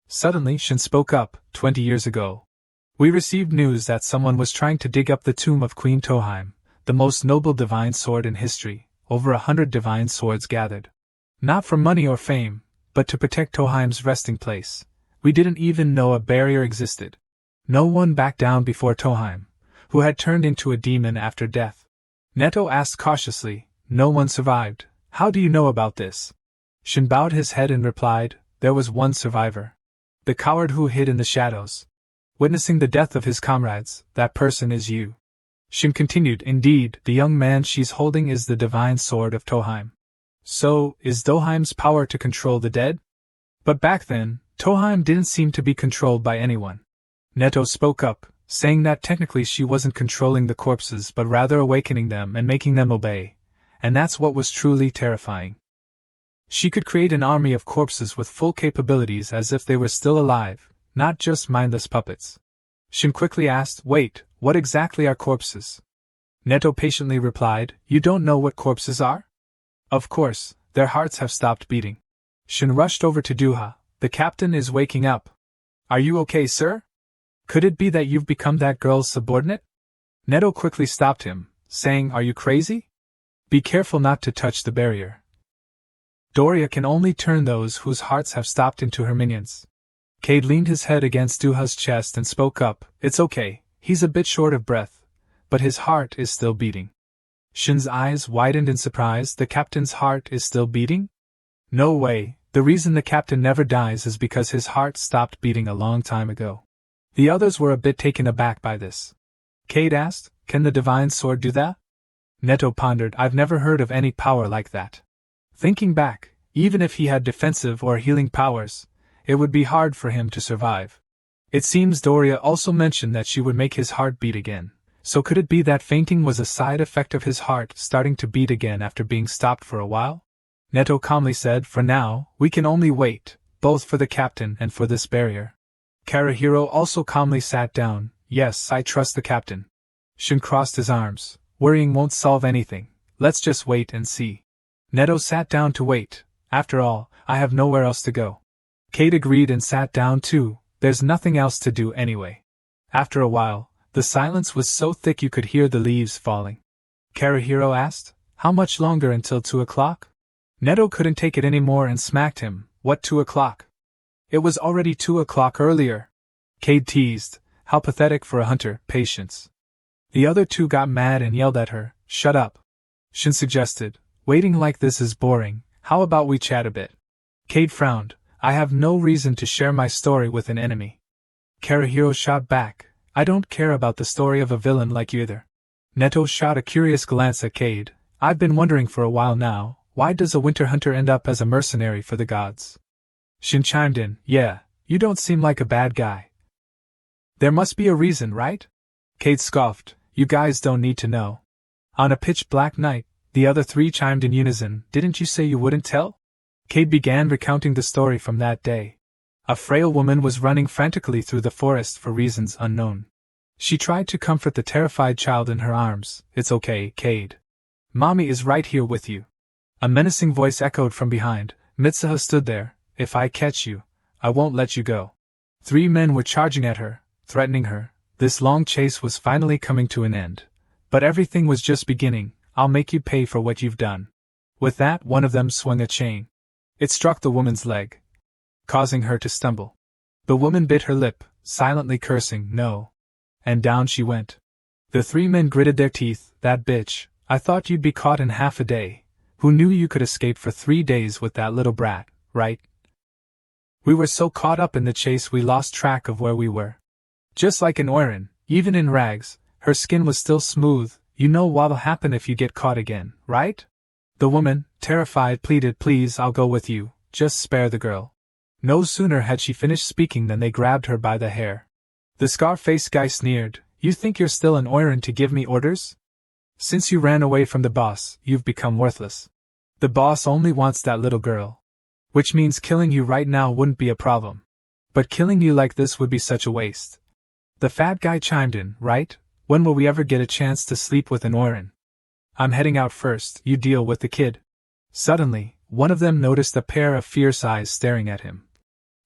Suddenly Shin spoke up, 20 years ago. We received news that someone was trying to dig up the tomb of Queen Toheim, the most noble divine sword in history. Over 100 divine swords gathered. Not for money or fame, but to protect Toheim's resting place. We didn't even know a barrier existed. No one backed down before Toheim, who had turned into a demon after death. Netto asked cautiously, no one survived. How do you know about this? Shin bowed his head and replied, there was one survivor. The coward who hid in the shadows. Witnessing the death of his comrades, that person is you. Shin continued, indeed, the young man she's holding is the divine sword of Toheim. So, is Toheim's power to control the dead? But back then, Toheim didn't seem to be controlled by anyone. Netto spoke up, saying that technically she wasn't controlling the corpses but rather awakening them and making them obey, and that's what was truly terrifying. She could create an army of corpses with full capabilities as if they were still alive, not just mindless puppets. Shin quickly asked, wait, what exactly are corpses? Netto patiently replied, you don't know what corpses are? Of course, their hearts have stopped beating. Shin rushed over to Duha, the captain is waking up. Are you okay, sir? Could it be that you've become that girl's subordinate? Netto quickly stopped him, saying, are you crazy? Be careful not to touch the barrier. Doria can only turn those whose hearts have stopped into her minions. Cade leaned his head against Duha's chest and spoke up, it's okay, he's a bit short of breath, but his heart is still beating. Shin's eyes widened in surprise, the captain's heart is still beating? No way, the reason the captain never dies is because his heart stopped beating a long time ago. The others were a bit taken aback by this. Cade asked, can the divine sword do that? Netto pondered, I've never heard of any power like that. Thinking back, even if he had defensive or healing powers, it would be hard for him to survive. It seems Doria also mentioned that she would make his heart beat again. So could it be that fainting was a side effect of his heart starting to beat again after being stopped for a while? Netto calmly said, for now, we can only wait, both for the captain and for this barrier. Karahiro also calmly sat down, yes, I trust the captain. Shin crossed his arms, worrying won't solve anything, let's just wait and see. Netto sat down to wait, after all, I have nowhere else to go. Kate agreed and sat down too, there's nothing else to do anyway. After a while, the silence was so thick you could hear the leaves falling. Karahiro asked, how much longer until 2 o'clock? Netto couldn't take it anymore and smacked him, what 2 o'clock? It was already 2 o'clock earlier. Cade teased, how pathetic for a hunter, patience. The other two got mad and yelled at her, shut up. Shin suggested, waiting like this is boring, how about we chat a bit? Cade frowned, I have no reason to share my story with an enemy. Karahiro shot back, I don't care about the story of a villain like you either. Netto shot a curious glance at Cade, I've been wondering for a while now, why does a winter hunter end up as a mercenary for the gods? Shin chimed in, yeah, you don't seem like a bad guy. There must be a reason, right? Cade scoffed, you guys don't need to know. On a pitch-black night, the other three chimed in unison, didn't you say you wouldn't tell? Cade began recounting the story from that day. A frail woman was running frantically through the forest for reasons unknown. She tried to comfort the terrified child in her arms, it's okay, Cade. Mommy is right here with you. A menacing voice echoed from behind, Mitsuha stood there, if I catch you, I won't let you go. 3 men were charging at her, threatening her, this long chase was finally coming to an end. But everything was just beginning, I'll make you pay for what you've done. With that, one of them swung a chain. It struck the woman's leg, causing her to stumble. The woman bit her lip, silently cursing, no. And down she went. The 3 men gritted their teeth, that bitch, I thought you'd be caught in half a day. Who knew you could escape for 3 days with that little brat, right? We were so caught up in the chase we lost track of where we were. Just like an Oiran, even in rags, her skin was still smooth. You know what'll happen if you get caught again, right? The woman, terrified, pleaded, please, I'll go with you, just spare the girl. No sooner had she finished speaking than they grabbed her by the hair. The scar-faced guy sneered, you think you're still an Oiran to give me orders? Since you ran away from the boss, you've become worthless. The boss only wants that little girl. Which means killing you right now wouldn't be a problem. But killing you like this would be such a waste. The fat guy chimed in, right? When will we ever get a chance to sleep with an Oiran? I'm heading out first, you deal with the kid. Suddenly, one of them noticed a pair of fierce eyes staring at him.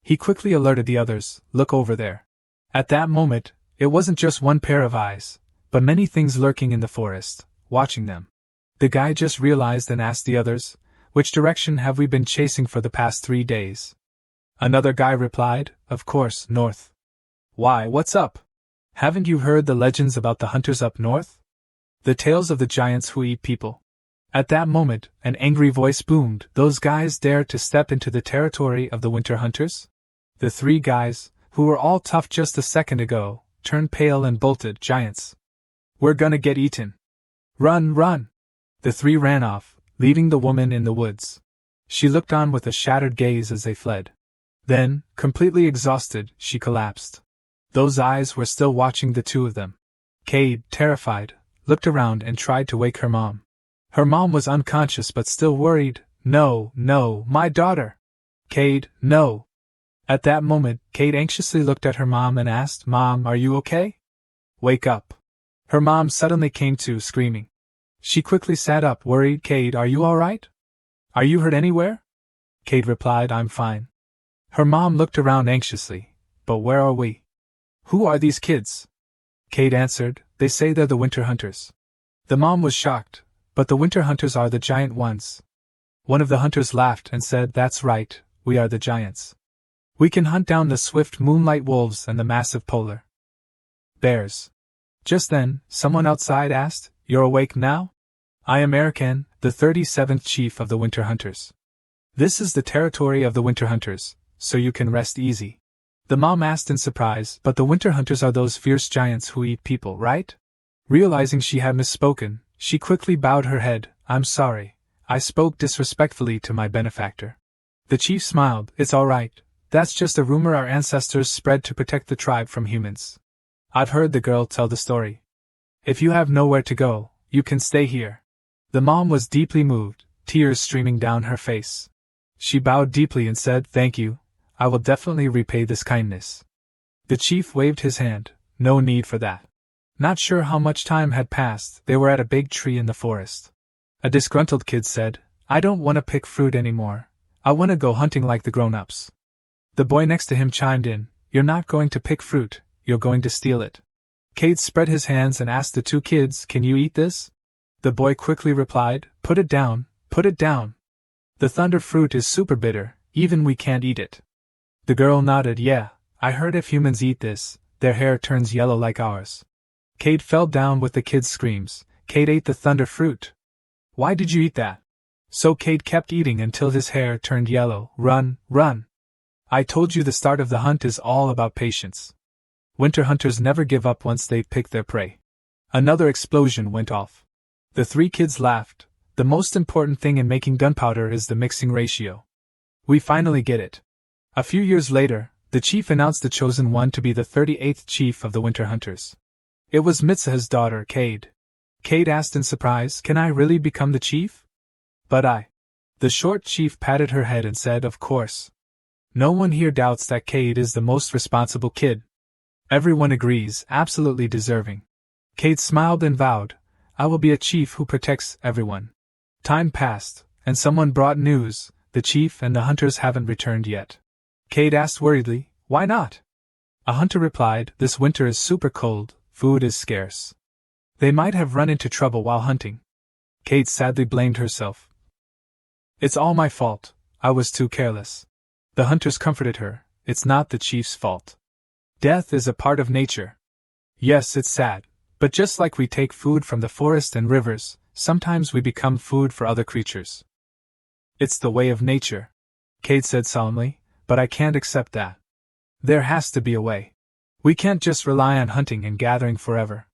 He quickly alerted the others, look over there. At that moment, it wasn't just one pair of eyes, but many things lurking in the forest, watching them. The guy just realized and asked the others, which direction have we been chasing for the past 3 days? Another guy replied, of course, north. Why, what's up? Haven't you heard the legends about the hunters up north? The tales of the giants who eat people. At that moment, an angry voice boomed, those guys dared to step into the territory of the winter hunters? The 3 guys, who were all tough just a second ago, turned pale and bolted, giants. We're gonna get eaten. Run, run! The 3 ran off, leaving the woman in the woods. She looked on with a shattered gaze as they fled. Then, completely exhausted, she collapsed. Those eyes were still watching the 2 of them. Cade, terrified, looked around and tried to wake her mom. Her mom was unconscious but still worried. No, no, my daughter! Cade, no! At that moment, Cade anxiously looked at her mom and asked, Mom, are you okay? Wake up. Her mom suddenly came to, screaming. She quickly sat up, worried. Cade, are you alright? Are you hurt anywhere? Cade replied, I'm fine. Her mom looked around anxiously. But where are we? Who are these kids? Cade answered, they say they're the winter hunters. The mom was shocked, but the winter hunters are the giant ones. One of the hunters laughed and said, that's right, we are the giants. We can hunt down the swift moonlight wolves and the massive polar bears. Just then, someone outside asked, you're awake now? I am Erican, the 37th chief of the winter hunters. This is the territory of the winter hunters, so you can rest easy. The mom asked in surprise, but the winter hunters are those fierce giants who eat people, right? Realizing she had misspoken, she quickly bowed her head, I'm sorry, I spoke disrespectfully to my benefactor. The chief smiled, it's alright, that's just a rumor our ancestors spread to protect the tribe from humans. I've heard the girl tell the story. If you have nowhere to go, you can stay here. The mom was deeply moved, tears streaming down her face. She bowed deeply and said, thank you, I will definitely repay this kindness. The chief waved his hand, no need for that. Not sure how much time had passed, they were at a big tree in the forest. A disgruntled kid said, I don't want to pick fruit anymore, I want to go hunting like the grown-ups. The boy next to him chimed in, you're not going to pick fruit, you're going to steal it. Cade spread his hands and asked the 2 kids, can you eat this? The boy quickly replied, put it down, put it down. The thunder fruit is super bitter, even we can't eat it. The girl nodded, yeah, I heard if humans eat this, their hair turns yellow like ours. Cade fell down with the kids' screams, Cade ate the thunder fruit. Why did you eat that? So Cade kept eating until his hair turned yellow, run, run. I told you the start of the hunt is all about patience. Winter hunters never give up once they've picked their prey. Another explosion went off. The 3 kids laughed. The most important thing in making gunpowder is the mixing ratio. We finally get it. A few years later, the chief announced the chosen one to be the 38th chief of the winter hunters. It was Mitsuha's daughter, Cade. Cade asked in surprise, can I really become the chief? But I. The short chief patted her head and said, of course. No one here doubts that Cade is the most responsible kid. Everyone agrees, absolutely deserving. Cade smiled and vowed, I will be a chief who protects everyone. Time passed, and someone brought news, the chief and the hunters haven't returned yet. Cade asked worriedly, why not? A hunter replied, this winter is super cold, food is scarce. They might have run into trouble while hunting. Cade sadly blamed herself. It's all my fault, I was too careless. The hunters comforted her, it's not the chief's fault. Death is a part of nature. Yes, it's sad, but just like we take food from the forest and rivers, sometimes we become food for other creatures. It's the way of nature, Cade said solemnly, but I can't accept that. There has to be a way. We can't just rely on hunting and gathering forever.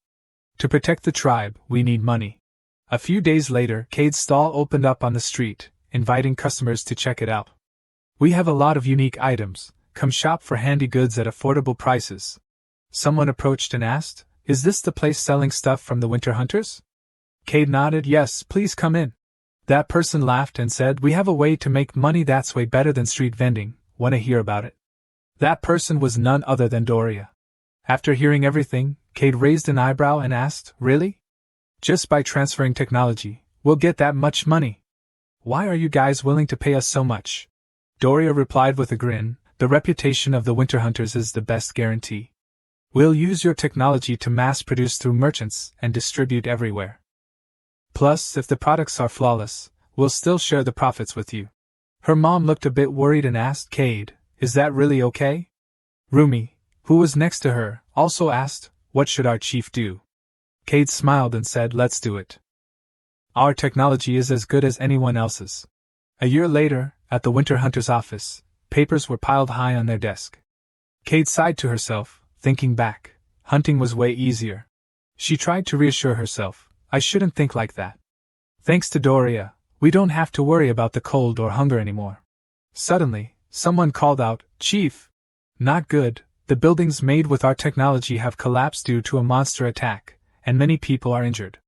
To protect the tribe, we need money. A few days later, Cade's stall opened up on the street, inviting customers to check it out. We have a lot of unique items. Come shop for handy goods at affordable prices. Someone approached and asked, "Is this the place selling stuff from the Winter Hunters?" Cade nodded. "Yes, please come in." That person laughed and said, "We have a way to make money that's way better than street vending. Wanna hear about it?" That person was none other than Doria. After hearing everything, Cade raised an eyebrow and asked, "Really? Just by transferring technology, we'll get that much money? Why are you guys willing to pay us so much?" Doria replied with a grin, "The reputation of the Winter Hunters is the best guarantee. We'll use your technology to mass produce through merchants and distribute everywhere. Plus, if the products are flawless, we'll still share the profits with you." Her mom looked a bit worried and asked Cade, "Is that really okay?" Rumi, who was next to her, also asked, "What should our chief do?" Cade smiled and said, "Let's do it. Our technology is as good as anyone else's." A year later, at the Winter Hunter's office, papers were piled high on their desk. Cade sighed to herself, thinking back. Hunting was way easier. She tried to reassure herself, "I shouldn't think like that. Thanks to Doria, we don't have to worry about the cold or hunger anymore." Suddenly, someone called out, "Chief! Not good, the buildings made with our technology have collapsed due to a monster attack, and many people are injured."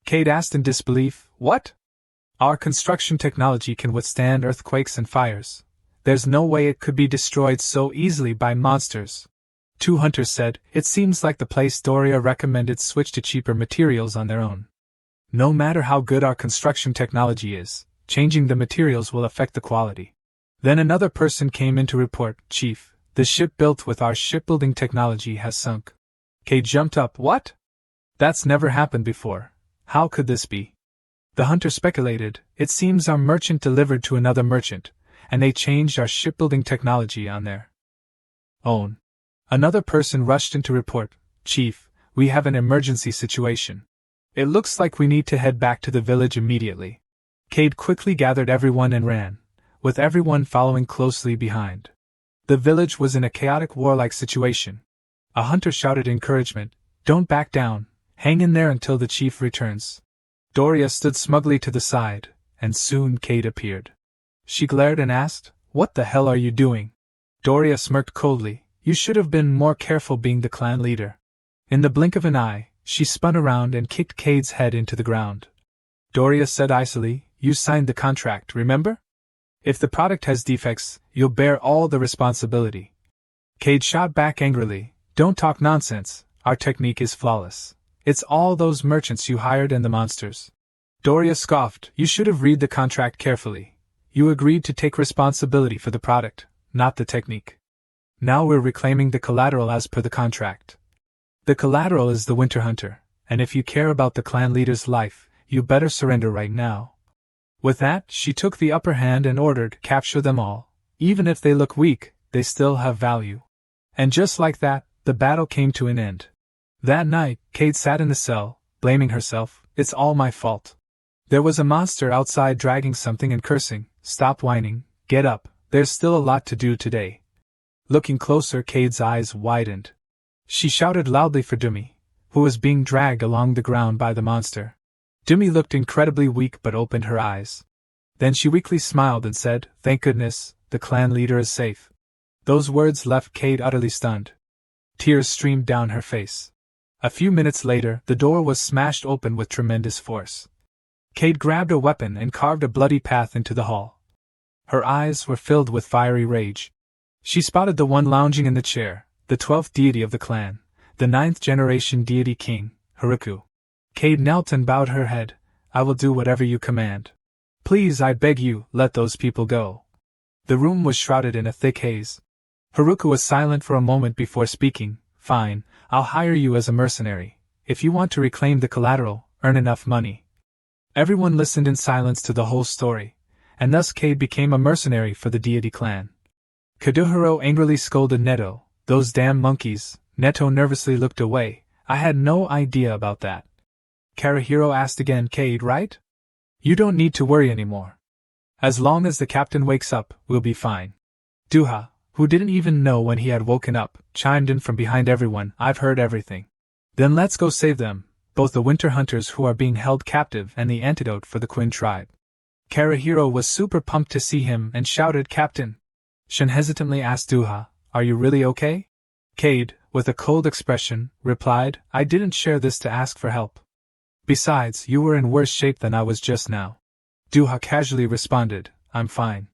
Cade asked in disbelief, "What? Our construction technology can withstand earthquakes and fires. There's no way it could be destroyed so easily by monsters." Two hunters said, "It seems like the place Doria recommended switch to cheaper materials on their own. No matter how good our construction technology is, changing the materials will affect the quality." Then another person came in to report, "Chief, the ship built with our shipbuilding technology has sunk." Cade jumped up. "What? That's never happened before. How could this be?" The hunter speculated, "It seems our merchant delivered to another merchant, and they changed our shipbuilding technology on their own." Another person rushed in to report, "Chief, we have an emergency situation. It looks like we need to head back to the village immediately." Cade quickly gathered everyone and ran, with everyone following closely behind. The village was in a chaotic warlike situation. A hunter shouted encouragement, "Don't back down, hang in there until the chief returns." Doria stood smugly to the side, and soon Cade appeared. She glared and asked, "What the hell are you doing?" Doria smirked coldly, "You should have been more careful being the clan leader." In the blink of an eye, she spun around and kicked Cade's head into the ground. Doria said icily, "You signed the contract, remember? If the product has defects, you'll bear all the responsibility." Cade shot back angrily, "Don't talk nonsense, our technique is flawless. It's all those merchants you hired and the monsters." Doria scoffed, "You should have read the contract carefully. You agreed to take responsibility for the product, not the technique. Now we're reclaiming the collateral as per the contract. The collateral is the Winter Hunter, and if you care about the clan leader's life, you better surrender right now." With that, she took the upper hand and ordered, "Capture them all. Even if they look weak, they still have value." And just like that, the battle came to an end. That night, Cade sat in the cell, blaming herself, "It's all my fault. There was a monster outside dragging something and cursing, stop whining, get up, there's still a lot to do today." Looking closer, Cade's eyes widened. She shouted loudly for Dumi, who was being dragged along the ground by the monster. Dumi looked incredibly weak but opened her eyes. Then she weakly smiled and said, "Thank goodness, the clan leader is safe." Those words left Cade utterly stunned. Tears streamed down her face. A few minutes later, the door was smashed open with tremendous force. Cade grabbed a weapon and carved a bloody path into the hall. Her eyes were filled with fiery rage. She spotted the one lounging in the chair, the 12th deity of the clan, the 9th-generation deity king, Haruku. Cade knelt and bowed her head, "I will do whatever you command. Please, I beg you, let those people go." The room was shrouded in a thick haze. Haruku was silent for a moment before speaking, "Fine, I'll hire you as a mercenary. If you want to reclaim the collateral, earn enough money." Everyone listened in silence to the whole story, and thus Cade became a mercenary for the deity clan. Kaduhiro angrily scolded Netto, "Those damn monkeys." Netto nervously looked away, "I had no idea about that." Karahiro asked again. Cade, right? You don't need to worry anymore. As long as the captain wakes up, we'll be fine. Duha, who didn't even know when he had woken up, chimed in from behind everyone. I've heard everything. Then let's go save them, both the winter hunters who are being held captive and the antidote for the Quinn tribe. Karahiro was super pumped to see him and shouted, Captain. Shin hesitantly asked Duha, are you really okay? Cade, with a cold expression, replied, I didn't share this to ask for help. Besides, you were in worse shape than I was just now. Duha casually responded, I'm fine.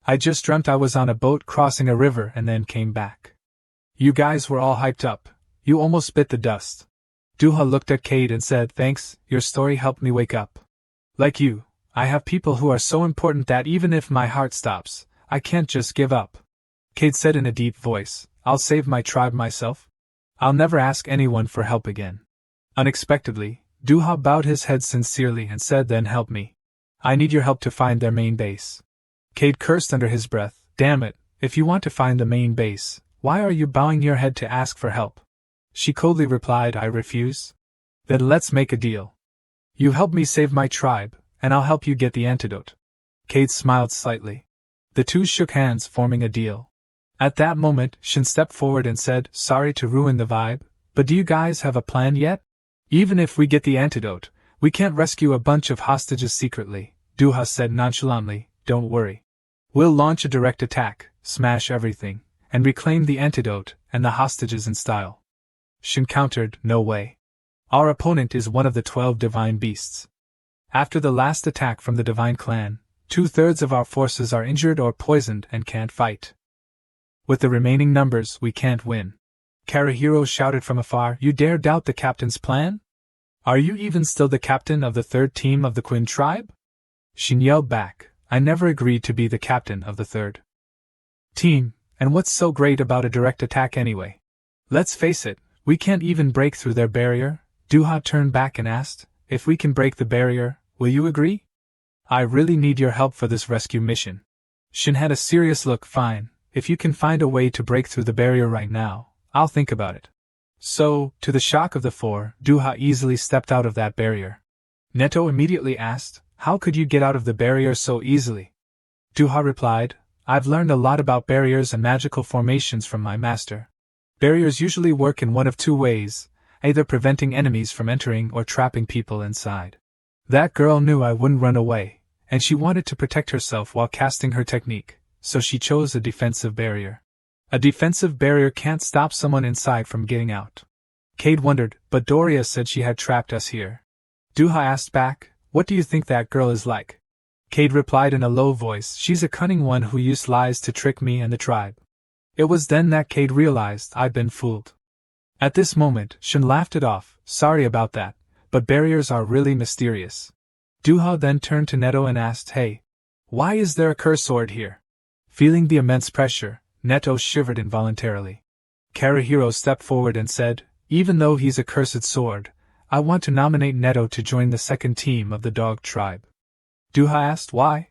I just dreamt I was on a boat crossing a river and then came back. You guys were all hyped up. You almost bit the dust. Duha looked at Cade and said, thanks, your story helped me wake up. Like you, I have people who are so important that even if my heart stops, I can't just give up. Cade said in a deep voice, I'll save my tribe myself. I'll never ask anyone for help again. Unexpectedly, Duha bowed his head sincerely and said, then help me. I need your help to find their main base. Cade cursed under his breath, damn it, if you want to find the main base, why are you bowing your head to ask for help? She coldly replied, I refuse. Then let's make a deal. You help me save my tribe, and I'll help you get the antidote. Cade smiled slightly. The two shook hands, forming a deal. At that moment, Shin stepped forward and said, sorry to ruin the vibe, but do you guys have a plan yet? Even if we get the antidote, we can't rescue a bunch of hostages secretly, Duha said nonchalantly, don't worry. We'll launch a direct attack, smash everything, and reclaim the antidote and the hostages in style. Shin countered, no way. Our opponent is one of the 12 divine beasts. After the last attack from the divine clan, 2/3 of our forces are injured or poisoned and can't fight. With the remaining numbers, we can't win. Karahiro shouted from afar, you dare doubt the captain's plan? Are you even still the captain of the 3rd team of the Quinn tribe? Shin yelled back, I never agreed to be the captain of the 3rd team, and what's so great about a direct attack anyway? Let's face it, we can't even break through their barrier. Duha turned back and asked, if we can break the barrier, will you agree? I really need your help for this rescue mission. Shin had a serious look. Fine, if you can find a way to break through the barrier right now, I'll think about it. So, to the shock of the four, Duha easily stepped out of that barrier. Netto immediately asked, how could you get out of the barrier so easily? Duha replied, I've learned a lot about barriers and magical formations from my master. Barriers usually work in one of two ways, either preventing enemies from entering or trapping people inside. That girl knew I wouldn't run away, and she wanted to protect herself while casting her technique, so she chose a defensive barrier. A defensive barrier can't stop someone inside from getting out. Cade wondered, but Doria said she had trapped us here. Duha asked back, what do you think that girl is like? Cade replied in a low voice, she's a cunning one who used lies to trick me and the tribe. It was then that Cade realized I'd been fooled. At this moment, Shin laughed it off, sorry about that, but barriers are really mysterious. Duha then turned to Netto and asked, hey, why is there a curse sword here? Feeling the immense pressure, Netto shivered involuntarily. Karahiro stepped forward and said, even though he's a cursed sword, I want to nominate Netto to join the 2nd team of the dog tribe. Duha asked why?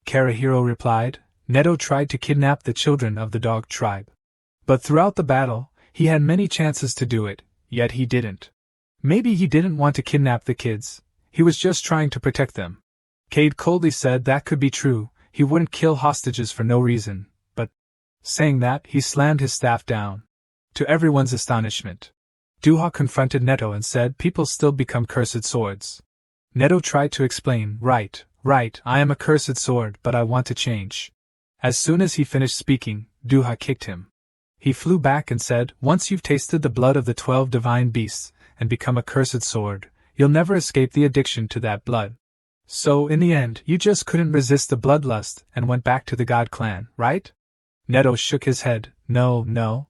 Karahiro replied, Netto tried to kidnap the children of the dog tribe. But throughout the battle, he had many chances to do it, yet he didn't. Maybe he didn't want to kidnap the kids, he was just trying to protect them. Cade coldly said that could be true, he wouldn't kill hostages for no reason, but saying that, he slammed his staff down. To everyone's astonishment, Duha confronted Netto and said people still become cursed swords. Netto tried to explain, right, I am a cursed sword but I want to change. As soon as he finished speaking, Duha kicked him. He flew back and said, once you've tasted the blood of the 12 divine beasts and become a cursed sword, you'll never escape the addiction to that blood. So, in the end, you just couldn't resist the bloodlust and went back to the God clan, right? Netto shook his head, no.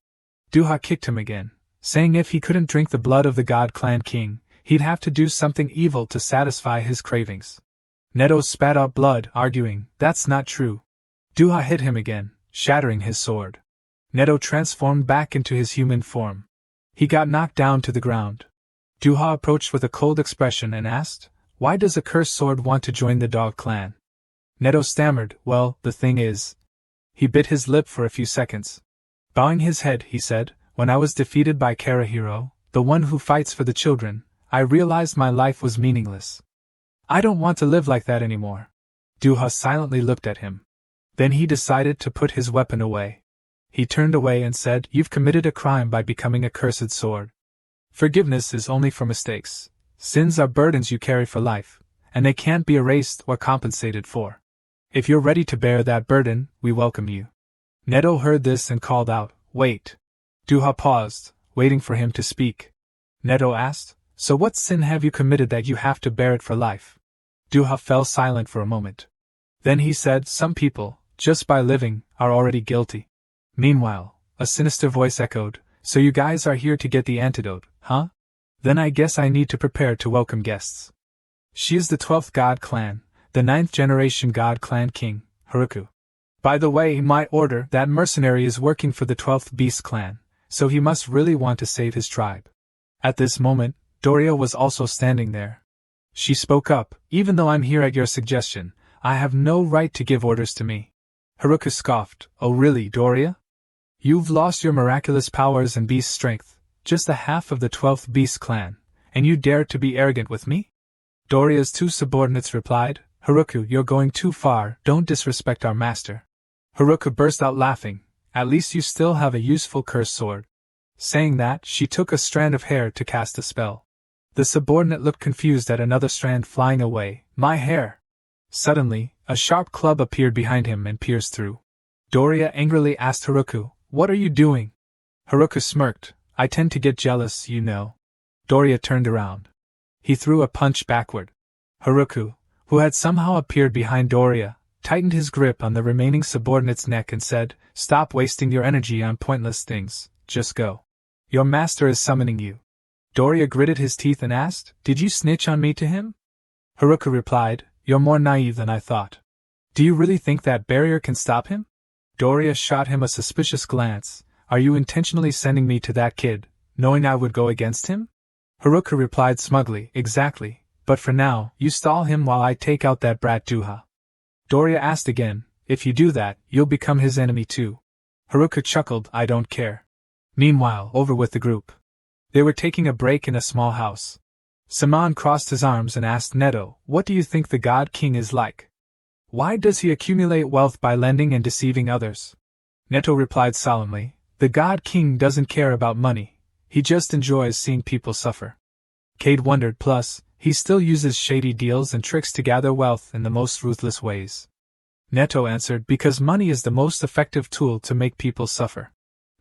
Duha kicked him again, saying if he couldn't drink the blood of the God clan king, he'd have to do something evil to satisfy his cravings. Netto spat out blood, arguing, that's not true. Duha hit him again, shattering his sword. Netto transformed back into his human form. He got knocked down to the ground. Duha approached with a cold expression and asked, why does a cursed sword want to join the dog clan? Netto stammered, well, the thing is. He bit his lip for a few seconds. Bowing his head, he said, when I was defeated by Karahiro, the one who fights for the children, I realized my life was meaningless. I don't want to live like that anymore. Duha silently looked at him. Then he decided to put his weapon away. He turned away and said, "You've committed a crime by becoming a cursed sword. Forgiveness is only for mistakes. Sins are burdens you carry for life, and they can't be erased or compensated for. If you're ready to bear that burden, we welcome you." Netto heard this and called out, "Wait." Duha paused, waiting for him to speak. Netto asked, "So what sin have you committed that you have to bear it for life?" Duha fell silent for a moment. Then he said, "Some people, just by living, are already guilty." Meanwhile, a sinister voice echoed, "So you guys are here to get the antidote, huh? Then I guess I need to prepare to welcome guests. She is the 12th God clan, the 9th generation God clan king, Haruku. By the way, my order, that mercenary is working for the 12th Beast clan, so he must really want to save his tribe." At this moment, Doria was also standing there. She spoke up, "Even though I'm here at your suggestion, I have no right to give orders to me." Haruku scoffed, "Oh really, Doria? You've lost your miraculous powers and beast strength, just the half of the 12th Beast clan, and you dare to be arrogant with me?" Doria's two subordinates replied, "Haruku, you're going too far, don't disrespect our master." Haruku burst out laughing, "At least you still have a useful curse sword." Saying that, she took a strand of hair to cast a spell. The subordinate looked confused at another strand flying away. "My hair!" Suddenly, a sharp club appeared behind him and pierced through. Doria angrily asked Haruku, "What are you doing?" Haruku smirked, "I tend to get jealous, you know." Doria turned around. He threw a punch backward. Haruku, who had somehow appeared behind Doria, tightened his grip on the remaining subordinate's neck and said, "Stop wasting your energy on pointless things, just go. Your master is summoning you." Doria gritted his teeth and asked, "Did you snitch on me to him?" Haruku replied, "You're more naive than I thought. Do you really think that barrier can stop him?" Doria shot him a suspicious glance. "Are you intentionally sending me to that kid, knowing I would go against him?" Haruku replied smugly, "Exactly, but for now, you stall him while I take out that brat Duha." Doria asked again, "If you do that, you'll become his enemy too." Haruku chuckled, "I don't care." Meanwhile, over with the group. They were taking a break in a small house. Saman crossed his arms and asked Netto, "What do you think the God King is like? Why does he accumulate wealth by lending and deceiving others?" Netto replied solemnly, "The God King doesn't care about money, he just enjoys seeing people suffer." Cade wondered, plus, he still uses shady deals and tricks to gather wealth in the most ruthless ways. Netto answered, "Because money is the most effective tool to make people suffer.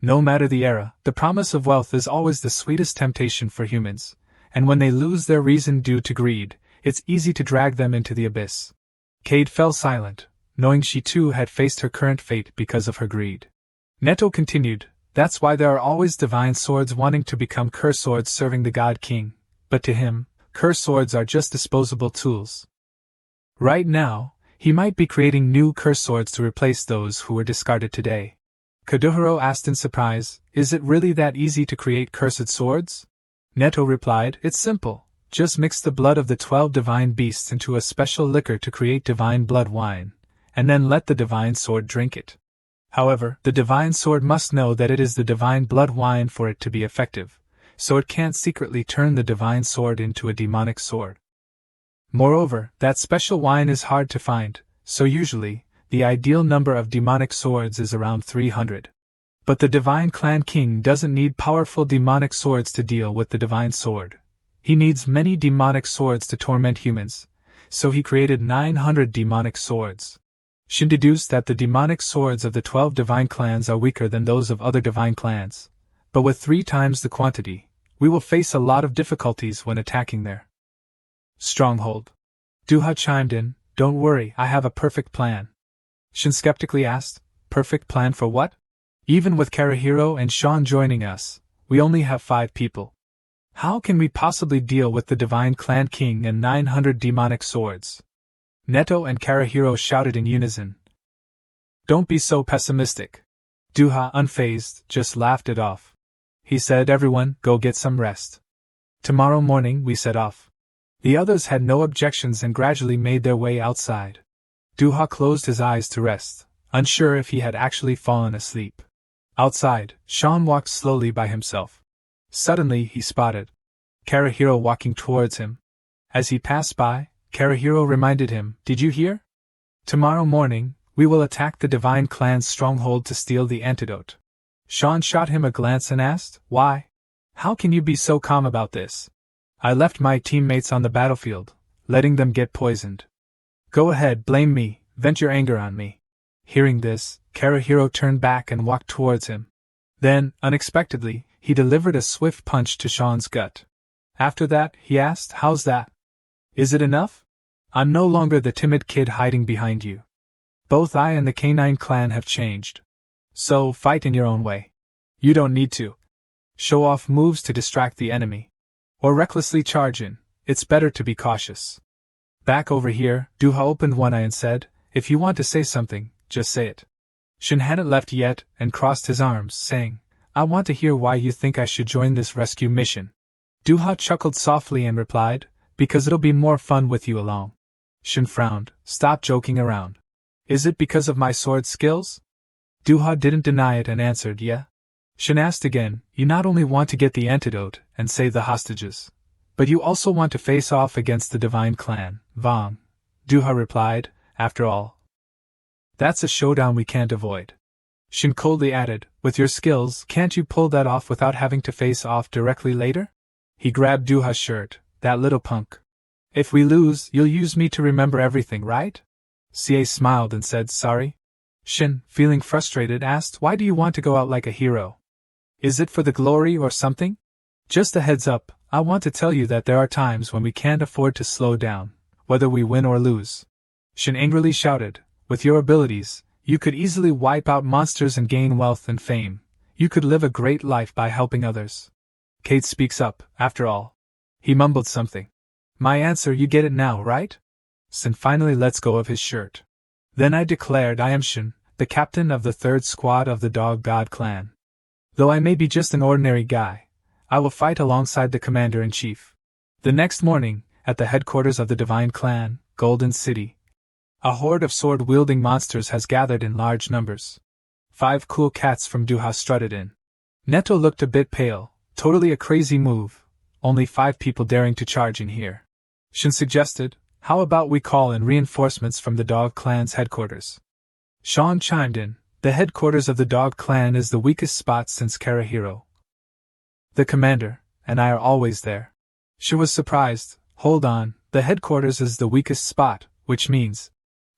No matter the era, the promise of wealth is always the sweetest temptation for humans, and when they lose their reason due to greed, it's easy to drag them into the abyss." Cade fell silent, knowing she too had faced her current fate because of her greed. Netto continued, "That's why there are always divine swords wanting to become curse swords serving the God King, but to him, curse swords are just disposable tools. Right now, he might be creating new curse swords to replace those who were discarded today." Kaduhiro asked in surprise, "Is it really that easy to create cursed swords?" Netto replied, "It's simple. Just mix the blood of the 12 divine beasts into a special liquor to create divine blood wine, and then let the divine sword drink it. However, the divine sword must know that it is the divine blood wine for it to be effective, so it can't secretly turn the divine sword into a demonic sword. Moreover, that special wine is hard to find, so usually, the ideal number of demonic swords is around 300. But the Divine Clan King doesn't need powerful demonic swords to deal with the divine sword. He needs many demonic swords to torment humans, so he created 900 demonic swords. Shin deduced that the demonic swords of the 12 divine clans are weaker than those of other divine clans, but with 3 times the quantity, we will face a lot of difficulties when attacking their stronghold. Duha chimed in, "Don't worry, I have a perfect plan." Shin skeptically asked, "Perfect plan for what? Even with Karahiro and Sean joining us, we only have 5 people. How can we possibly deal with the Divine Clan King and 900 demonic swords?" Netto and Karahiro shouted in unison. "Don't be so pessimistic." Duha, unfazed, just laughed it off. He said, "Everyone, go get some rest. Tomorrow morning we set off." The others had no objections and gradually made their way outside. Duha closed his eyes to rest, unsure if he had actually fallen asleep. Outside, Sean walked slowly by himself. Suddenly he spotted Karahiro walking towards him. As he passed by, Karahiro reminded him, "Did you hear? Tomorrow morning, we will attack the Divine Clan's stronghold to steal the antidote." Sean shot him a glance and asked, "Why? How can you be so calm about this? I left my teammates on the battlefield, letting them get poisoned. Go ahead, blame me, vent your anger on me." Hearing this, Karahiro turned back and walked towards him. Then, unexpectedly, he delivered a swift punch to Sean's gut. After that, he asked, "How's that? Is it enough? I'm no longer the timid kid hiding behind you. Both I and the Canine Clan have changed. So, fight in your own way. You don't need to show off moves to distract the enemy, or recklessly charge in. It's better to be cautious." Back over here, Duha opened one eye and said, "If you want to say something, just say it." Shin hadn't left yet and crossed his arms, saying, "I want to hear why you think I should join this rescue mission." Duha chuckled softly and replied, "Because it'll be more fun with you along." Shin frowned. "Stop joking around. Is it because of my sword skills?" Duha didn't deny it and answered, "Yeah." Shin asked again, "You not only want to get the antidote and save the hostages, but you also want to face off against the Divine Clan, Vong?" Duha replied, "After all, that's a showdown we can't avoid." Shin coldly added, "With your skills, can't you pull that off without having to face off directly later?" He grabbed Duha's shirt. "That little punk. If we lose, you'll use me to remember everything, right?" CA smiled and said, "Sorry." Shin, feeling frustrated, asked, "Why do you want to go out like a hero? Is it for the glory or something?" "Just a heads up, I want to tell you that there are times when we can't afford to slow down, whether we win or lose." Shin angrily shouted, "With your abilities, you could easily wipe out monsters and gain wealth and fame. You could live a great life by helping others." Kate speaks up, "After all." He mumbled something. "My answer, you get it now, right?" Shin finally lets go of his shirt. "Then I declared I am Shin, the captain of the 3rd Squad of the Dog God Clan. Though I may be just an ordinary guy, I will fight alongside the Commander-in-Chief." The next morning, at the headquarters of the Divine Clan, Golden City, a horde of sword-wielding monsters has gathered in large numbers. 5 cool cats from Duha strutted in. Netto looked a bit pale. Totally a crazy move. Only 5 people daring to charge in here. Shin suggested, "How about we call in reinforcements from the Dog Clan's headquarters?" Sean chimed in, "The headquarters of the Dog Clan is the weakest spot since Karahiro, the commander, and I are always there." She was surprised. "Hold on, the headquarters is the weakest spot, which means..."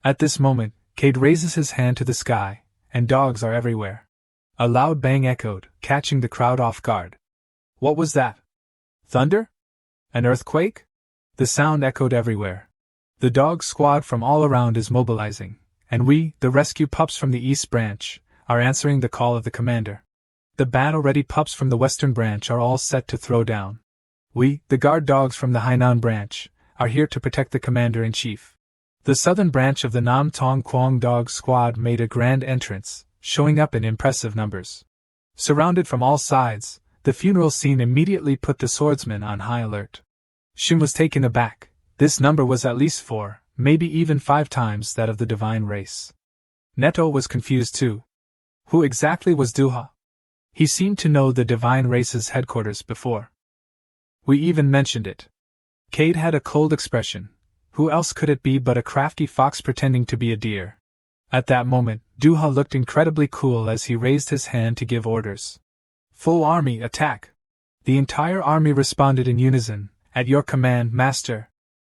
At this moment, Cade raises his hand to the sky, and dogs are everywhere. A loud bang echoed, catching the crowd off guard. What was that? Thunder? An earthquake? The sound echoed everywhere. The dog squad from all around is mobilizing, and we, the rescue pups from the East Branch, are answering the call of the commander. The battle-ready pups from the Western Branch are all set to throw down. We, the guard dogs from the Hainan Branch, are here to protect the commander-in-chief. The southern branch of the Nam Tong Kwong dog squad made a grand entrance, showing up in impressive numbers. Surrounded from all sides, the funeral scene immediately put the swordsmen on high alert. Shin was taken aback. This number was at least 4, maybe even 5 times that of the divine race. Netto was confused too. Who exactly was Duha? He seemed to know the divine race's headquarters before. We even mentioned it. Cade had a cold expression. Who else could it be but a crafty fox pretending to be a deer? At that moment, Duha looked incredibly cool as he raised his hand to give orders. "Full army, attack!" The entire army responded in unison, "At your command, master."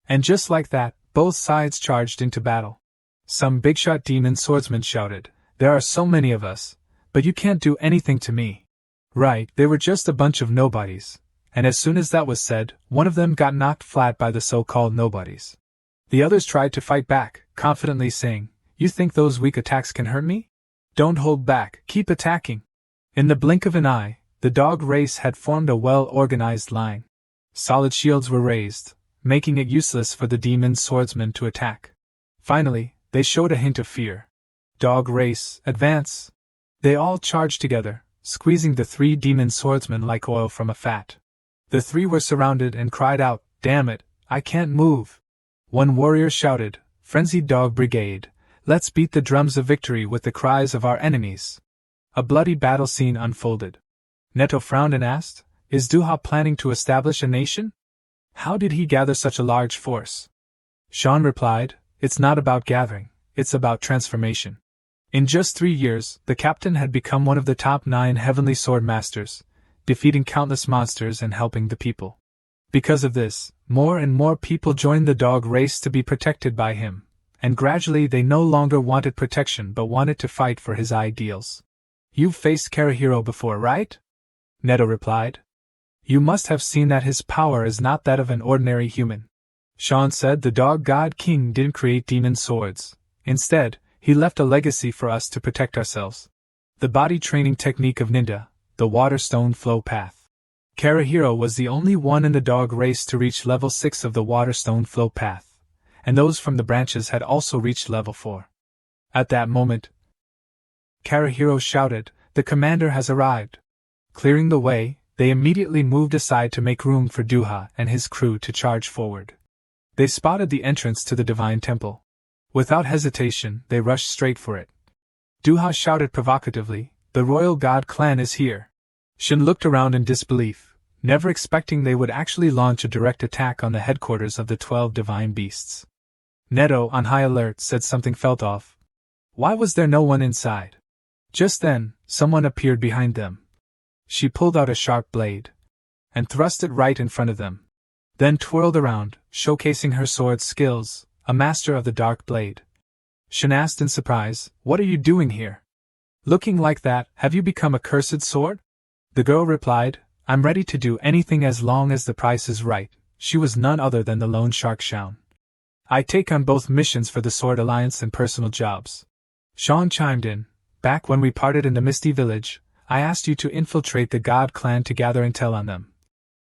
And just like that, both sides charged into battle. Some big-shot demon swordsmen shouted, "There are so many of us, but you can't do anything to me." Right, they were just a bunch of nobodies, and as soon as that was said, one of them got knocked flat by the so-called nobodies. The others tried to fight back, confidently saying, "You think those weak attacks can hurt me? Don't hold back, keep attacking." In the blink of an eye, the dog race had formed a well-organized line. Solid shields were raised, making it useless for the demon swordsmen to attack. Finally, they showed a hint of fear. "Dog race, advance!" They all charged together, squeezing the 3 demon swordsmen like oil from a fat. The 3 were surrounded and cried out, "Damn it, I can't move!" One warrior shouted, "Frenzied Dog Brigade, let's beat the drums of victory with the cries of our enemies." A bloody battle scene unfolded. Netto frowned and asked, Is Duha planning to establish a nation? How did he gather such a large force? Sean replied, it's not about gathering, it's about transformation. In just 3 years, the captain had become one of the top 9 heavenly sword masters, defeating countless monsters and helping the people. Because of this, more and more people joined the dog race to be protected by him, and gradually they no longer wanted protection but wanted to fight for his ideals. You've faced Karahiro before, right? Netto replied. You must have seen that his power is not that of an ordinary human. Sean said the dog god king didn't create demon swords. Instead, he left a legacy for us to protect ourselves. The body training technique of Ninja, the water stone flow path. Karahiro was the only one in the dog race to reach level 6 of the water stone flow path, and those from the branches had also reached level 4. At that moment, Karahiro shouted, the commander has arrived. Clearing the way, they immediately moved aside to make room for Duha and his crew to charge forward. They spotted the entrance to the divine temple. Without hesitation, they rushed straight for it. Duha shouted provocatively, the royal god clan is here. Shin looked around in disbelief, never expecting they would actually launch a direct attack on the headquarters of the 12 divine beasts. Netto, on high alert, said something felt off. Why was there no one inside? Just then, someone appeared behind them. She pulled out a sharp blade and thrust it right in front of them, then twirled around, showcasing her sword skills, a master of the dark blade. Shin asked in surprise, what are you doing here? Looking like that, have you become a cursed sword? The girl replied, I'm ready to do anything as long as the price is right. She was none other than the lone shark Shaun. I take on both missions for the Sword Alliance and personal jobs. Shaun chimed in, back when we parted in the Misty village, I asked you to infiltrate the God clan to gather intel on them.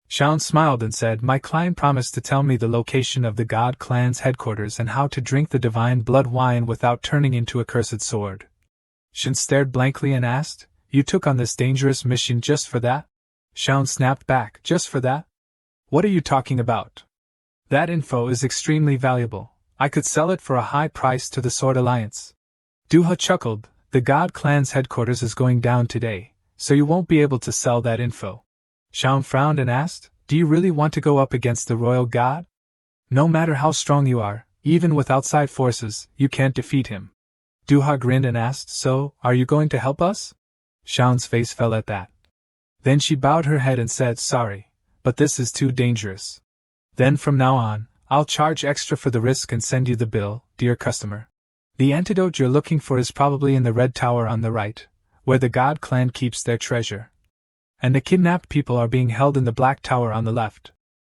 Shaun smiled and said, my client promised to tell me the location of the God clan's headquarters and how to drink the divine blood wine without turning into a cursed sword. Shin stared blankly and asked, you took on this dangerous mission just for that? Shaun snapped back, just for that? What are you talking about? That info is extremely valuable. I could sell it for a high price to the Sword Alliance. Duha chuckled, the God clan's headquarters is going down today, so you won't be able to sell that info. Shaun frowned and asked, do you really want to go up against the royal god? No matter how strong you are, even with outside forces, you can't defeat him. Duha grinned and asked, so, are you going to help us? Shaun's face fell at that. Then she bowed her head and said, sorry, but this is too dangerous. Then from now on, I'll charge extra for the risk and send you the bill, dear customer. The antidote you're looking for is probably in the red tower on the right, where the God clan keeps their treasure. And the kidnapped people are being held in the black tower on the left.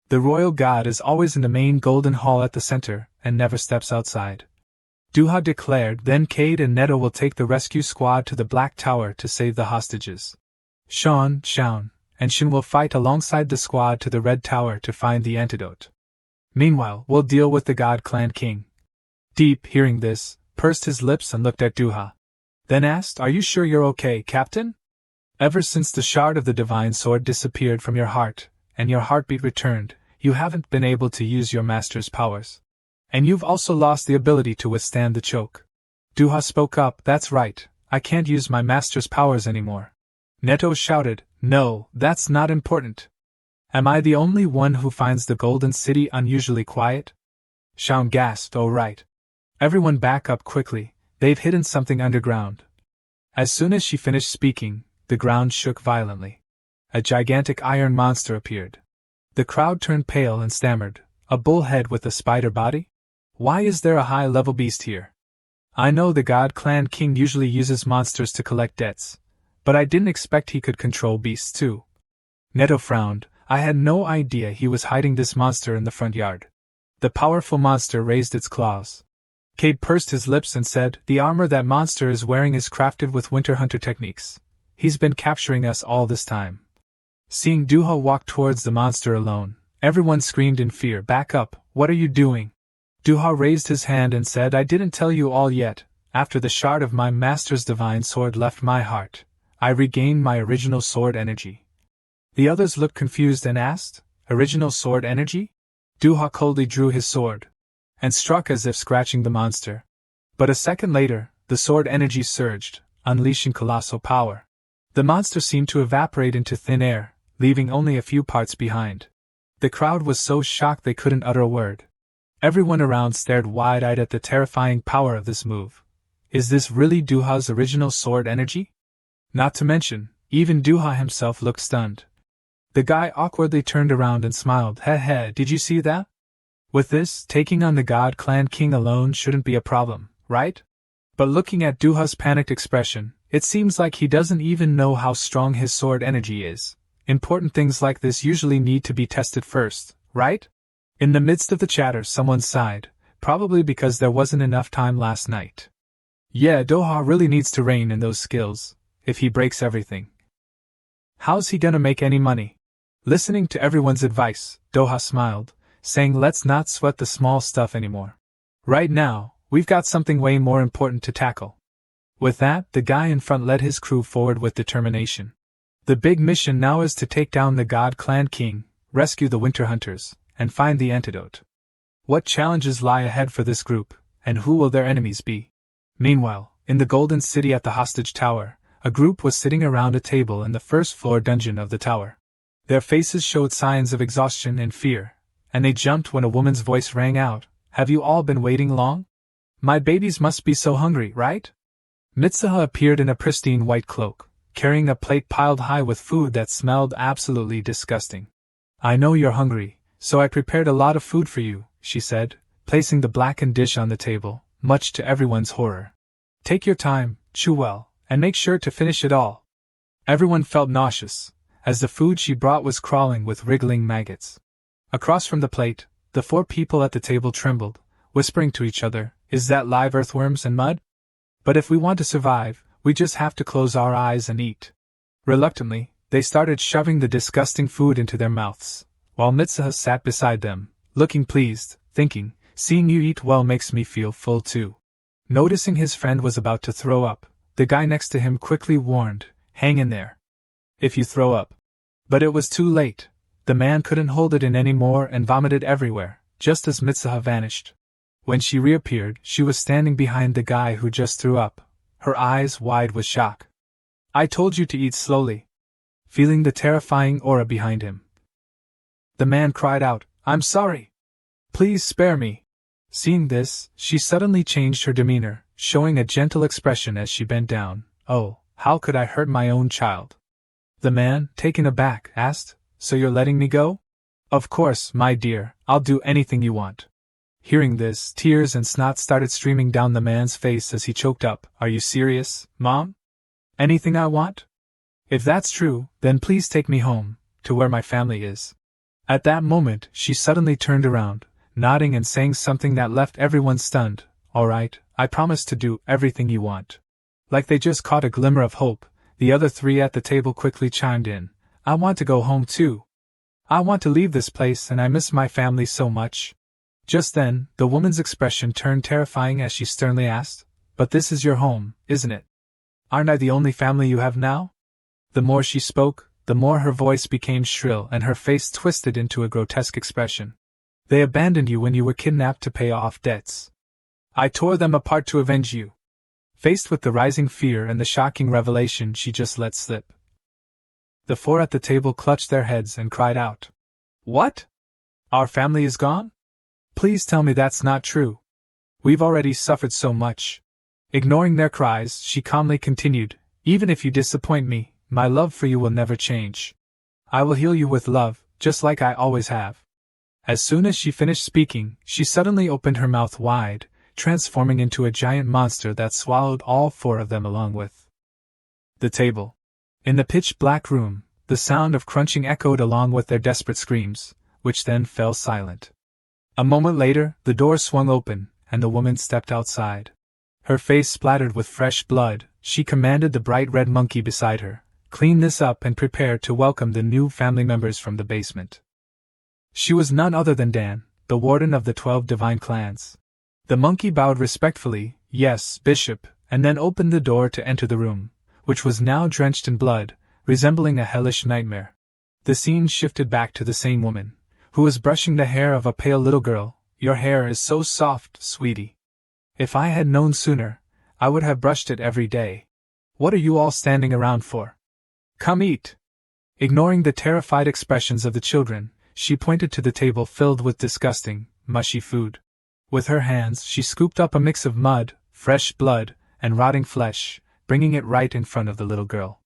The royal god is always in the main golden hall at the center, and never steps outside. Duha declared, then Cade and Netto will take the rescue squad to the black tower to save the hostages. Shaun, and Shin will fight alongside the squad to the red tower to find the antidote. Meanwhile, we'll deal with the God clan king. Deep, hearing this, pursed his lips and looked at Duha. Then asked, are you sure you're okay, Captain? Ever since the shard of the divine sword disappeared from your heart, and your heartbeat returned, you haven't been able to use your master's powers. And you've also lost the ability to withstand the choke. Duha spoke up, that's right, I can't use my master's powers anymore. Netto shouted, no, that's not important. Am I the only one who finds the Golden City unusually quiet? Shaun gasped, oh right. Everyone back up quickly, they've hidden something underground. As soon as she finished speaking, the ground shook violently. A gigantic iron monster appeared. The crowd turned pale and stammered, a bullhead with a spider body? Why is there a high-level beast here? I know the God clan king usually uses monsters to collect debts, but I didn't expect he could control beasts too. Netto frowned, I had no idea he was hiding this monster in the front yard. The powerful monster raised its claws. Cade pursed his lips and said, the armor that monster is wearing is crafted with Winter Hunter techniques. He's been capturing us all this time. Seeing Duha walk towards the monster alone, everyone screamed in fear, back up, what are you doing? Duha raised his hand and said, I didn't tell you all yet, after the shard of my master's divine sword left my heart, I regained my original sword energy. The others looked confused and asked, original sword energy? Duha coldly drew his sword and struck as if scratching the monster. But a second later, the sword energy surged, unleashing colossal power. The monster seemed to evaporate into thin air, leaving only a few parts behind. The crowd was so shocked they couldn't utter a word. Everyone around stared wide-eyed at the terrifying power of this move. Is this really Duha's original sword energy? Not to mention, even Duha himself looked stunned. The guy awkwardly turned around and smiled. Heh, did you see that? With this, taking on the God Clan King alone shouldn't be a problem, right? But looking at Duha's panicked expression, it seems like he doesn't even know how strong his sword energy is. Important things like this usually need to be tested first, right? In the midst of the chatter, someone sighed, probably because there wasn't enough time last night. Yeah, Duha really needs to rein in those skills, if he breaks everything. How's he gonna make any money? Listening to everyone's advice, Duha smiled, saying let's not sweat the small stuff anymore. Right now, we've got something way more important to tackle. With that, the guy in front led his crew forward with determination. The big mission now is to take down the God Clan King, rescue the Winter Hunters, and find the antidote. What challenges lie ahead for this group, and who will their enemies be? Meanwhile, in the Golden City at the hostage tower, a group was sitting around a table in the first-floor dungeon of the tower. Their faces showed signs of exhaustion and fear, and they jumped when a woman's voice rang out, "Have you all been waiting long? My babies must be so hungry, right?" Mitsuha appeared in a pristine white cloak, carrying a plate piled high with food that smelled absolutely disgusting. "I know you're hungry, so I prepared a lot of food for you," she said, placing the blackened dish on the table, much to everyone's horror. "Take your time, chew well, and make sure to finish it all." Everyone felt nauseous, as the food she brought was crawling with wriggling maggots. Across from the plate, the four people at the table trembled, whispering to each other, "Is that live earthworms and mud? But if we want to survive, we just have to close our eyes and eat." Reluctantly, they started shoving the disgusting food into their mouths, while Mitsuha sat beside them, looking pleased, thinking, "Seeing you eat well makes me feel full too." Noticing his friend was about to throw up, the guy next to him quickly warned, "Hang in there. If you throw up." But it was too late. The man couldn't hold it in anymore and vomited everywhere, just as Mitsuha vanished. When she reappeared, she was standing behind the guy who just threw up, her eyes wide with shock. "I told you to eat slowly." Feeling the terrifying aura behind him, the man cried out, "I'm sorry. Please spare me." Seeing this, she suddenly changed her demeanor, showing a gentle expression as she bent down. "Oh, how could I hurt my own child?" The man, taken aback, asked, "So you're letting me go?" "Of course, my dear, I'll do anything you want." Hearing this, tears and snot started streaming down the man's face as he choked up. "Are you serious, Mom? Anything I want? If that's true, then please take me home, to where my family is." At that moment, she suddenly turned around, nodding and saying something that left everyone stunned. "All right, I promise to do everything you want." Like they just caught a glimmer of hope, the other three at the table quickly chimed in. "I want to go home too. I want to leave this place and I miss my family so much." Just then, the woman's expression turned terrifying as she sternly asked, "But this is your home, isn't it? Aren't I the only family you have now?" The more she spoke, the more her voice became shrill and her face twisted into a grotesque expression. "They abandoned you when you were kidnapped to pay off debts. I tore them apart to avenge you." Faced with the rising fear and the shocking revelation she just let slip, the four at the table clutched their heads and cried out. "What? Our family is gone? Please tell me that's not true. We've already suffered so much." Ignoring their cries, she calmly continued, "Even if you disappoint me, my love for you will never change. I will heal you with love, just like I always have." As soon as she finished speaking, she suddenly opened her mouth wide, transforming into a giant monster that swallowed all four of them along with the table. In the pitch-black room, the sound of crunching echoed along with their desperate screams, which then fell silent. A moment later, the door swung open, and the woman stepped outside. Her face splattered with fresh blood, she commanded the bright red monkey beside her, "Clean this up and prepare to welcome the new family members from the basement." She was none other than Dan, the warden of the 12 divine clans. The monkey bowed respectfully, "Yes, Bishop," and then opened the door to enter the room, which was now drenched in blood, resembling a hellish nightmare. The scene shifted back to the same woman, who was brushing the hair of a pale little girl. "Your hair is so soft, sweetie. If I had known sooner, I would have brushed it every day. What are you all standing around for? Come eat." Ignoring the terrified expressions of the children, she pointed to the table filled with disgusting, mushy food. With her hands, she scooped up a mix of mud, fresh blood, and rotting flesh, bringing it right in front of the little girl.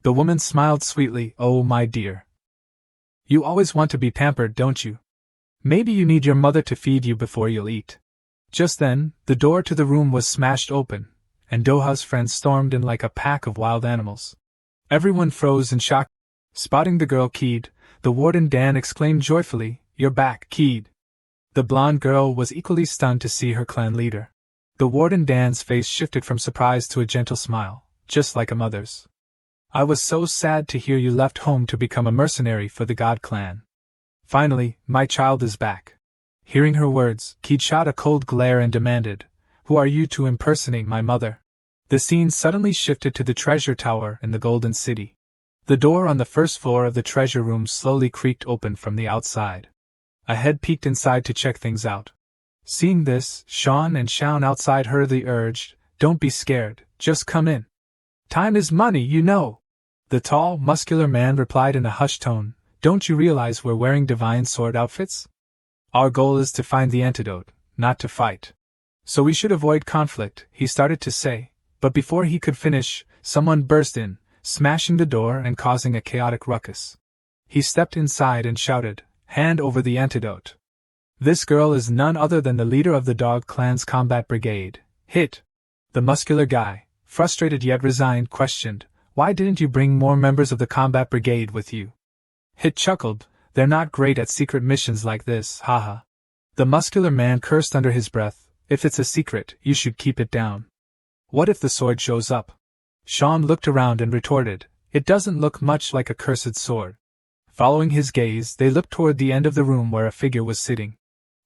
The woman smiled sweetly. "Oh, my dear. You always want to be pampered, don't you? Maybe you need your mother to feed you before you'll eat." Just then, the door to the room was smashed open, and Doha's friends stormed in like a pack of wild animals. Everyone froze in shock. Spotting the girl keyed, the Warden Dan exclaimed joyfully, "You're back, keyed." The blonde girl was equally stunned to see her clan leader. The Warden Dan's face shifted from surprise to a gentle smile, just like a mother's. "I was so sad to hear you left home to become a mercenary for the God clan. Finally, my child is back." Hearing her words, Keed shot a cold glare and demanded, "Who are you to impersonate my mother?" The scene suddenly shifted to the treasure tower in the Golden City. The door on the first floor of the treasure room slowly creaked open from the outside. A head peeked inside to check things out. Seeing this, Sean and Shaun outside hurriedly urged, "Don't be scared, just come in. Time is money, you know." The tall, muscular man replied in a hushed tone, "Don't you realize we're wearing divine sword outfits? Our goal is to find the antidote, not to fight. So we should avoid conflict," he started to say, but before he could finish, someone burst in, smashing the door and causing a chaotic ruckus. He stepped inside and shouted, "Hand over the antidote." This girl is none other than the leader of the Dog Clan's combat brigade, Hit. The muscular guy, frustrated yet resigned, questioned, "Why didn't you bring more members of the combat brigade with you?" Hit chuckled, "They're not great at secret missions like this, haha." The muscular man cursed under his breath, "If it's a secret, you should keep it down. What if the sword shows up?" Sean looked around and retorted, "It doesn't look much like a cursed sword." Following his gaze, they looked toward the end of the room where a figure was sitting.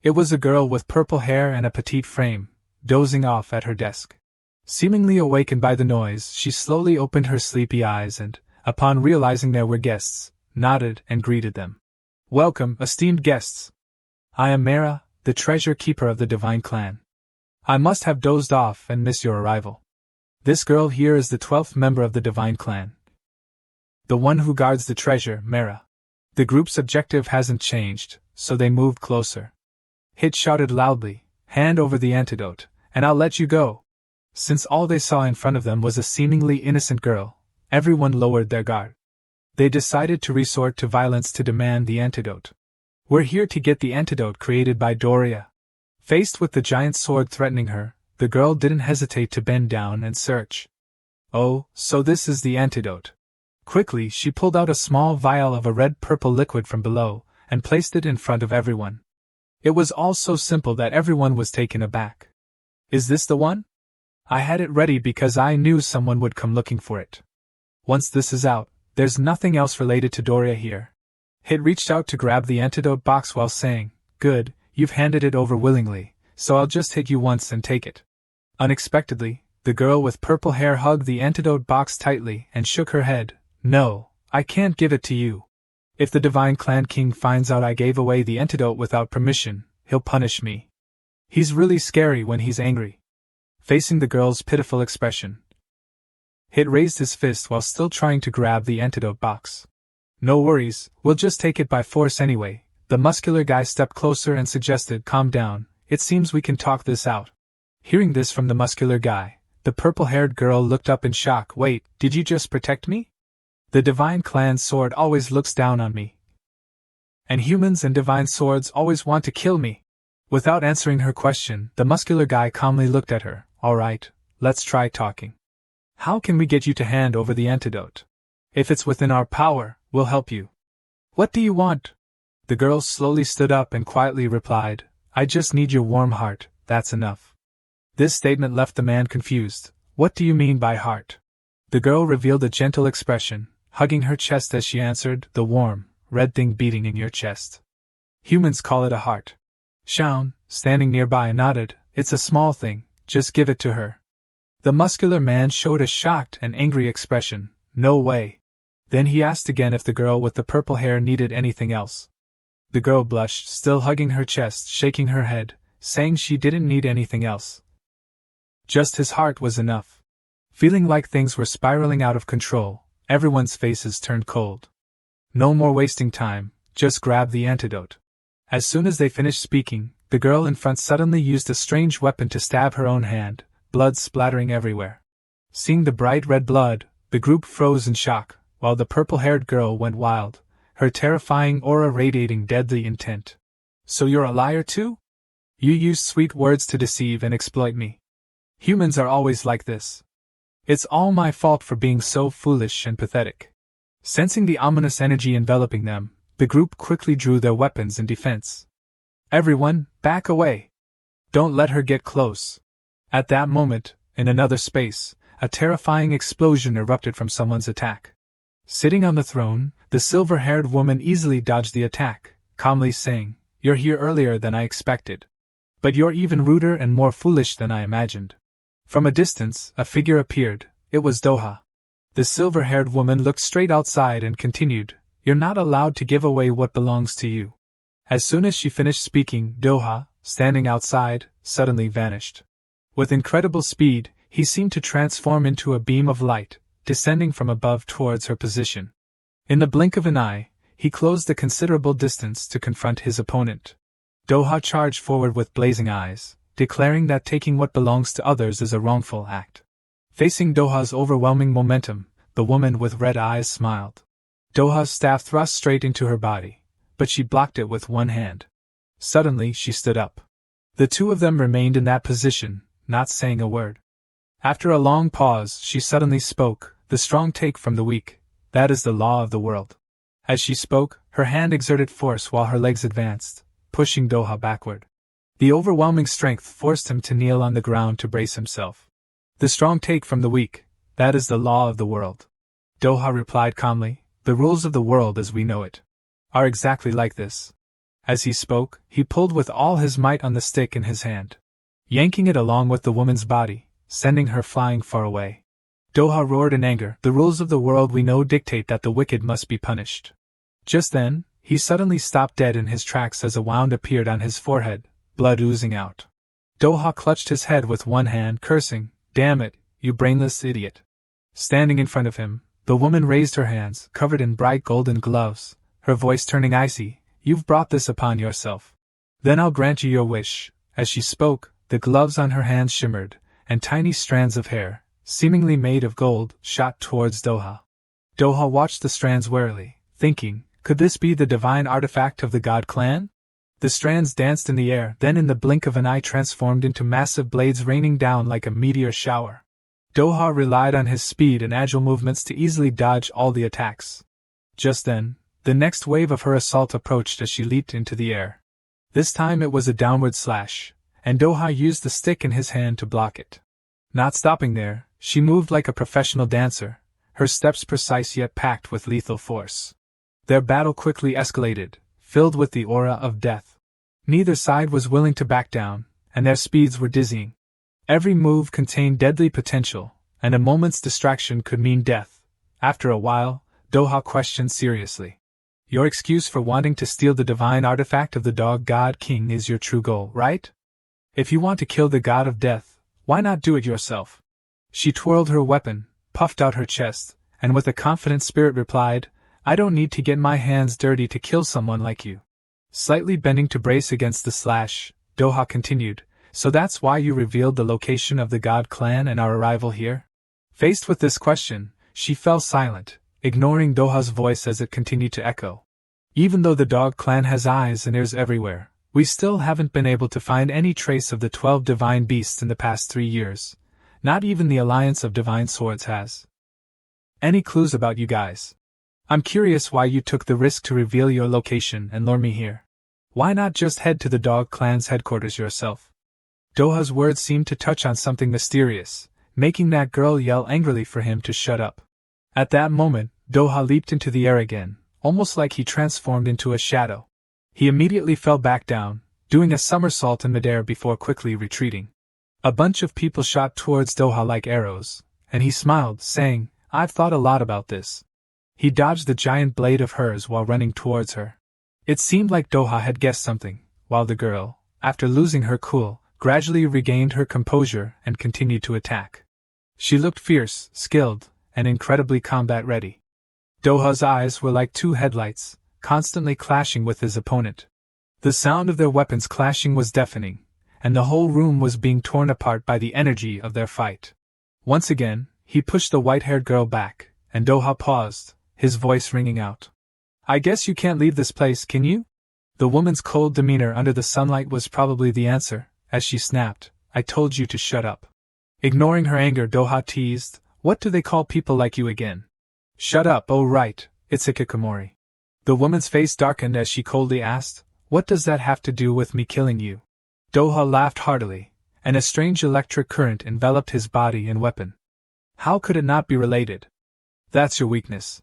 It was a girl with purple hair and a petite frame, dozing off at her desk. Seemingly awakened by the noise, she slowly opened her sleepy eyes and, upon realizing there were guests, nodded and greeted them. "Welcome, esteemed guests. I am Mera, the treasure keeper of the Divine Clan. I must have dozed off and missed your arrival. This girl here is the 12th member of the Divine Clan. The one who guards the treasure, Mera. The group's objective hasn't changed, so they moved closer." Hit shouted loudly, "Hand over the antidote, and I'll let you go." Since all they saw in front of them was a seemingly innocent girl, everyone lowered their guard. They decided to resort to violence to demand the antidote. "We're here to get the antidote created by Doria." Faced with the giant sword threatening her, the girl didn't hesitate to bend down and search. "Oh, so this is the antidote." Quickly, she pulled out a small vial of a red-purple liquid from below, and placed it in front of everyone. It was all so simple that everyone was taken aback. "Is this the one? I had it ready because I knew someone would come looking for it. Once this is out, there's nothing else related to Doria here." Hit reached out to grab the antidote box while saying, "Good, you've handed it over willingly, so I'll just hit you once and take it." Unexpectedly, the girl with purple hair hugged the antidote box tightly and shook her head. "No, I can't give it to you. If the Divine Clan King finds out I gave away the antidote without permission, he'll punish me. He's really scary when he's angry." Facing the girl's pitiful expression, Hit raised his fist while still trying to grab the antidote box. "No worries, we'll just take it by force anyway." The muscular guy stepped closer and suggested, "Calm down, it seems we can talk this out." Hearing this from the muscular guy, the purple-haired girl looked up in shock. "Wait, did you just protect me? The Divine Clan's sword always looks down on me. And humans and divine swords always want to kill me." Without answering her question, the muscular guy calmly looked at her. "All right, let's try talking. How can we get you to hand over the antidote? If it's within our power, we'll help you." "What do you want?" The girl slowly stood up and quietly replied, "I just need your warm heart, that's enough." This statement left the man confused. "What do you mean by heart?" The girl revealed a gentle expression, hugging her chest as she answered, "The warm, red thing beating in your chest. Humans call it a heart." Shaun, standing nearby, nodded. "It's a small thing, just give it to her." The muscular man showed a shocked and angry expression. "No way." Then he asked again if the girl with the purple hair needed anything else. The girl blushed, still hugging her chest, shaking her head, saying she didn't need anything else. Just his heart was enough. Feeling like things were spiraling out of control, everyone's faces turned cold. No more wasting time, just grab the antidote. As soon as they finished speaking, the girl in front suddenly used a strange weapon to stab her own hand, blood splattering everywhere. Seeing the bright red blood, the group froze in shock, while the purple-haired girl went wild, her terrifying aura radiating deadly intent. So you're a liar too? You use sweet words to deceive and exploit me. Humans are always like this. It's all my fault for being so foolish and pathetic. Sensing the ominous energy enveloping them, the group quickly drew their weapons in defense. Everyone, back away! Don't let her get close. At that moment, in another space, a terrifying explosion erupted from someone's attack. Sitting on the throne, the silver-haired woman easily dodged the attack, calmly saying, "You're here earlier than I expected. But you're even ruder and more foolish than I imagined." From a distance, a figure appeared. It was Doha. The silver-haired woman looked straight outside and continued, "You're not allowed to give away what belongs to you." As soon as she finished speaking, Doha, standing outside, suddenly vanished. With incredible speed, he seemed to transform into a beam of light, descending from above towards her position. In the blink of an eye, he closed a considerable distance to confront his opponent. Doha charged forward with blazing eyes, declaring that taking what belongs to others is a wrongful act. Facing Doha's overwhelming momentum, the woman with red eyes smiled. Doha's staff thrust straight into her body, but she blocked it with one hand. Suddenly she stood up. The two of them remained in that position, not saying a word. After a long pause, she suddenly spoke, "The strong take from the weak. That is the law of the world." As she spoke, her hand exerted force while her legs advanced, pushing Doha backward. The overwhelming strength forced him to kneel on the ground to brace himself. "The strong take from the weak. That is the law of the world." Doha replied calmly, "The rules of the world as we know it are exactly like this." As he spoke, he pulled with all his might on the stick in his hand, yanking it along with the woman's body, sending her flying far away. Doha roared in anger, "The rules of the world we know dictate that the wicked must be punished." Just then, he suddenly stopped dead in his tracks as a wound appeared on his forehead, blood oozing out. Doha clutched his head with one hand, cursing, "Damn it, you brainless idiot." Standing in front of him, the woman raised her hands, covered in bright golden gloves, her voice turning icy, "You've brought this upon yourself. Then I'll grant you your wish." As she spoke, the gloves on her hands shimmered, and tiny strands of hair, seemingly made of gold, shot towards Doha. Doha watched the strands warily, thinking, could this be the divine artifact of the god clan? The strands danced in the air, then in the blink of an eye transformed into massive blades raining down like a meteor shower. Doha relied on his speed and agile movements to easily dodge all the attacks. Just then, the next wave of her assault approached as she leaped into the air. This time it was a downward slash, and Doha used the stick in his hand to block it. Not stopping there, she moved like a professional dancer, her steps precise yet packed with lethal force. Their battle quickly escalated, filled with the aura of death. Neither side was willing to back down, and their speeds were dizzying. Every move contained deadly potential, and a moment's distraction could mean death. After a while, Doha questioned seriously, "Your excuse for wanting to steal the divine artifact of the dog god king is your true goal, right? If you want to kill the god of death, why not do it yourself?" She twirled her weapon, puffed out her chest, and with a confident spirit replied, "I don't need to get my hands dirty to kill someone like you." Slightly bending to brace against the slash, Doha continued, "So that's why you revealed the location of the god clan and our arrival here?" Faced with this question, she fell silent, ignoring Doha's voice as it continued to echo. "Even though the dog clan has eyes and ears everywhere, we still haven't been able to find any trace of the 12 divine beasts in the past 3 years. Not even the Alliance of Divine Swords has any clues about you guys. I'm curious why you took the risk to reveal your location and lure me here. Why not just head to the dog clan's headquarters yourself?" Doha's words seemed to touch on something mysterious, making that girl yell angrily for him to shut up. At that moment, Doha leaped into the air again, almost like he transformed into a shadow. He immediately fell back down, doing a somersault in midair before quickly retreating. A bunch of people shot towards Doha like arrows, and he smiled, saying, "I've thought a lot about this." He dodged the giant blade of hers while running towards her. It seemed like Doha had guessed something, while the girl, after losing her cool, gradually regained her composure and continued to attack. She looked fierce, skilled, and incredibly combat-ready. Doha's eyes were like two headlights, constantly clashing with his opponent. The sound of their weapons clashing was deafening, and the whole room was being torn apart by the energy of their fight. Once again, he pushed the white-haired girl back, and Doha paused, his voice ringing out. "I guess you can't leave this place, can you?" The woman's cold demeanor under the sunlight was probably the answer, as she snapped, "I told you to shut up." Ignoring her anger, Doha teased, "What do they call people like you again?" "Shut up, oh right, it's hikikomori." The woman's face darkened as she coldly asked, "What does that have to do with me killing you?" Doha laughed heartily, and a strange electric current enveloped his body and weapon. "How could it not be related? That's your weakness."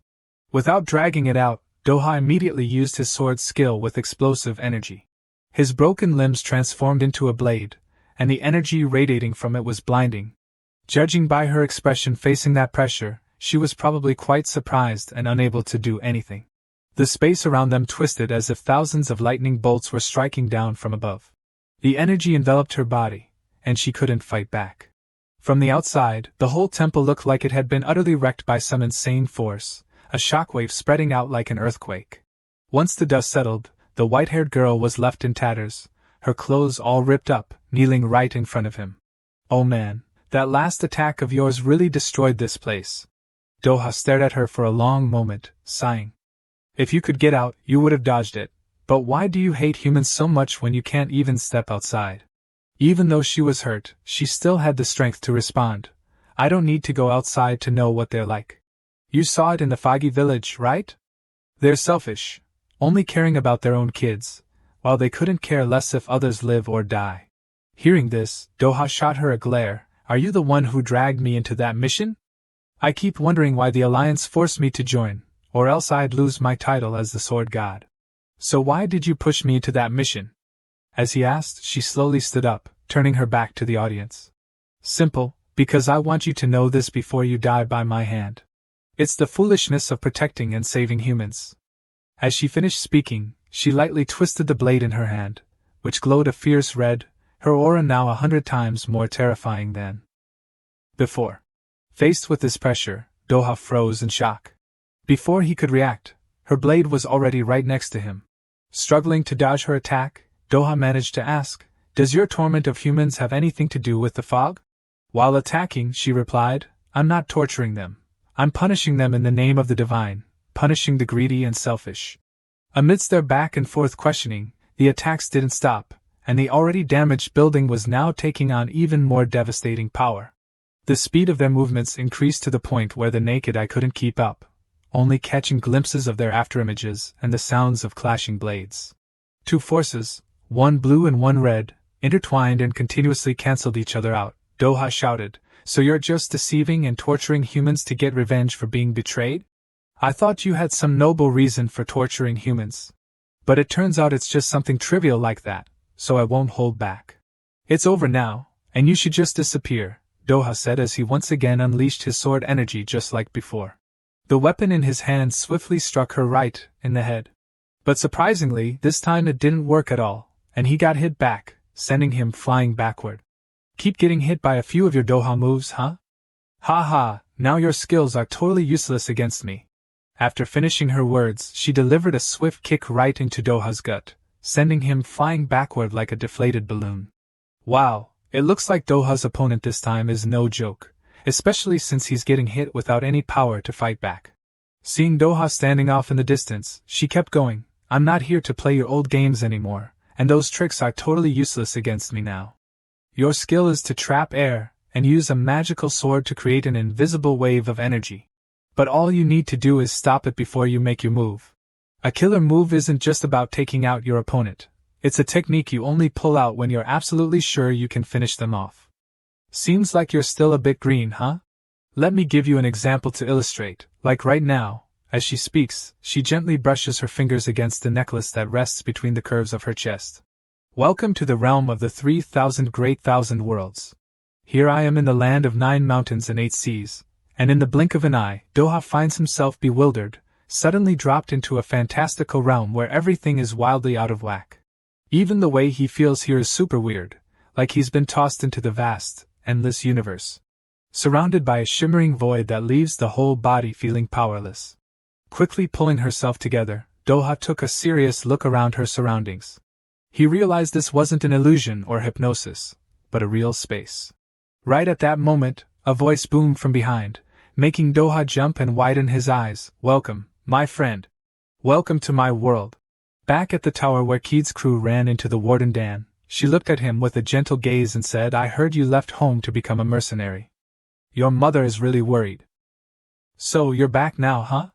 Without dragging it out, Doha immediately used his sword skill with explosive energy. His broken limbs transformed into a blade, and the energy radiating from it was blinding. Judging by her expression facing that pressure, she was probably quite surprised and unable to do anything. The space around them twisted as if thousands of lightning bolts were striking down from above. The energy enveloped her body, and she couldn't fight back. From the outside, the whole temple looked like it had been utterly wrecked by some insane force, a shockwave spreading out like an earthquake. Once the dust settled, the white-haired girl was left in tatters, her clothes all ripped up, kneeling right in front of him. "Oh man, that last attack of yours really destroyed this place." Doha stared at her for a long moment, sighing. "If you could get out, you would have dodged it, but why do you hate humans so much when you can't even step outside?" Even though she was hurt, she still had the strength to respond. "I don't need to go outside to know what they're like. You saw it in the foggy village, right? They're selfish, only caring about their own kids, while they couldn't care less if others live or die." Hearing this, Doha shot her a glare. "Are you the one who dragged me into that mission? I keep wondering why the Alliance forced me to join, or else I'd lose my title as the Sword God. So why did you push me into that mission?" As he asked, she slowly stood up, turning her back to the audience. "Simple, because I want you to know this before you die by my hand. It's the foolishness of protecting and saving humans." As she finished speaking, she lightly twisted the blade in her hand, which glowed a fierce red, her aura now 100 times more terrifying than before. Faced with this pressure, Doha froze in shock. Before he could react, her blade was already right next to him. Struggling to dodge her attack, Doha managed to ask, "Does your torment of humans have anything to do with the fog?" While attacking, she replied, "I'm not torturing them. I'm punishing them in the name of the divine, punishing the greedy and selfish." Amidst their back and forth questioning, the attacks didn't stop, and the already damaged building was now taking on even more devastating power. The speed of their movements increased to the point where the naked eye couldn't keep up, only catching glimpses of their afterimages and the sounds of clashing blades. Two forces, one blue and one red, intertwined and continuously cancelled each other out. Doha shouted, "So you're just deceiving and torturing humans to get revenge for being betrayed? I thought you had some noble reason for torturing humans. But it turns out it's just something trivial like that, so I won't hold back. It's over now, and you should just disappear," Doha said as he once again unleashed his sword energy just like before. The weapon in his hand swiftly struck her right in the head. But surprisingly, this time it didn't work at all, and he got hit back, sending him flying backward. "Keep getting hit by a few of your Doha moves, huh? Ha ha, now your skills are totally useless against me." After finishing her words, she delivered a swift kick right into Doha's gut, sending him flying backward like a deflated balloon. Wow, it looks like Doha's opponent this time is no joke, especially since he's getting hit without any power to fight back. Seeing Doha standing off in the distance, she kept going, "I'm not here to play your old games anymore, and those tricks are totally useless against me now. Your skill is to trap air, and use a magical sword to create an invisible wave of energy. But all you need to do is stop it before you make your move. A killer move isn't just about taking out your opponent. It's a technique you only pull out when you're absolutely sure you can finish them off. Seems like you're still a bit green, huh? Let me give you an example to illustrate, like right now." As she speaks, she gently brushes her fingers against the necklace that rests between the curves of her chest. "Welcome to the realm of the 3,000 great thousand worlds. Here I am in the land of 9 mountains and 8 seas, and in the blink of an eye, Doha finds himself bewildered, suddenly dropped into a fantastical realm where everything is wildly out of whack. Even the way he feels here is super weird, like he's been tossed into the vast, endless universe, surrounded by a shimmering void that leaves the whole body feeling powerless. Quickly pulling herself together, Doha took a serious look around her surroundings. He realized this wasn't an illusion or hypnosis, but a real space. Right at that moment, a voice boomed from behind, making Doha jump and widen his eyes. "Welcome, my friend. Welcome to my world." Back at the tower where Keith's crew ran into the Warden Dan, she looked at him with a gentle gaze and said, "I heard you left home to become a mercenary. Your mother is really worried. So you're back now, huh?"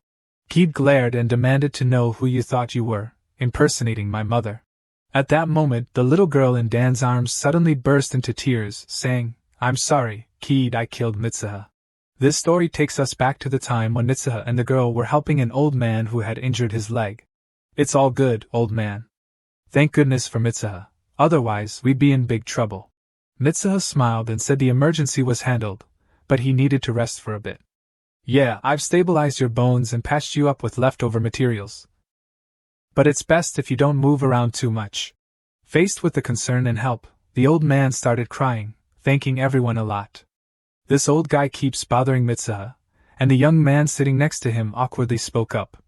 Keith glared and demanded to know who you thought you were, impersonating my mother. At that moment, the little girl in Dan's arms suddenly burst into tears, saying, "I'm sorry, Keith, I killed Mitsuha." This story takes us back to the time when Mitsuha and the girl were helping an old man who had injured his leg. "It's all good, old man. Thank goodness for Mitsuha, otherwise we'd be in big trouble." Mitsuha smiled and said the emergency was handled, but he needed to rest for a bit. "Yeah, I've stabilized your bones and patched you up with leftover materials. But it's best if you don't move around too much." Faced with the concern and help, the old man started crying, thanking everyone a lot. "This old guy keeps bothering Mitsuha," and the young man sitting next to him awkwardly spoke up.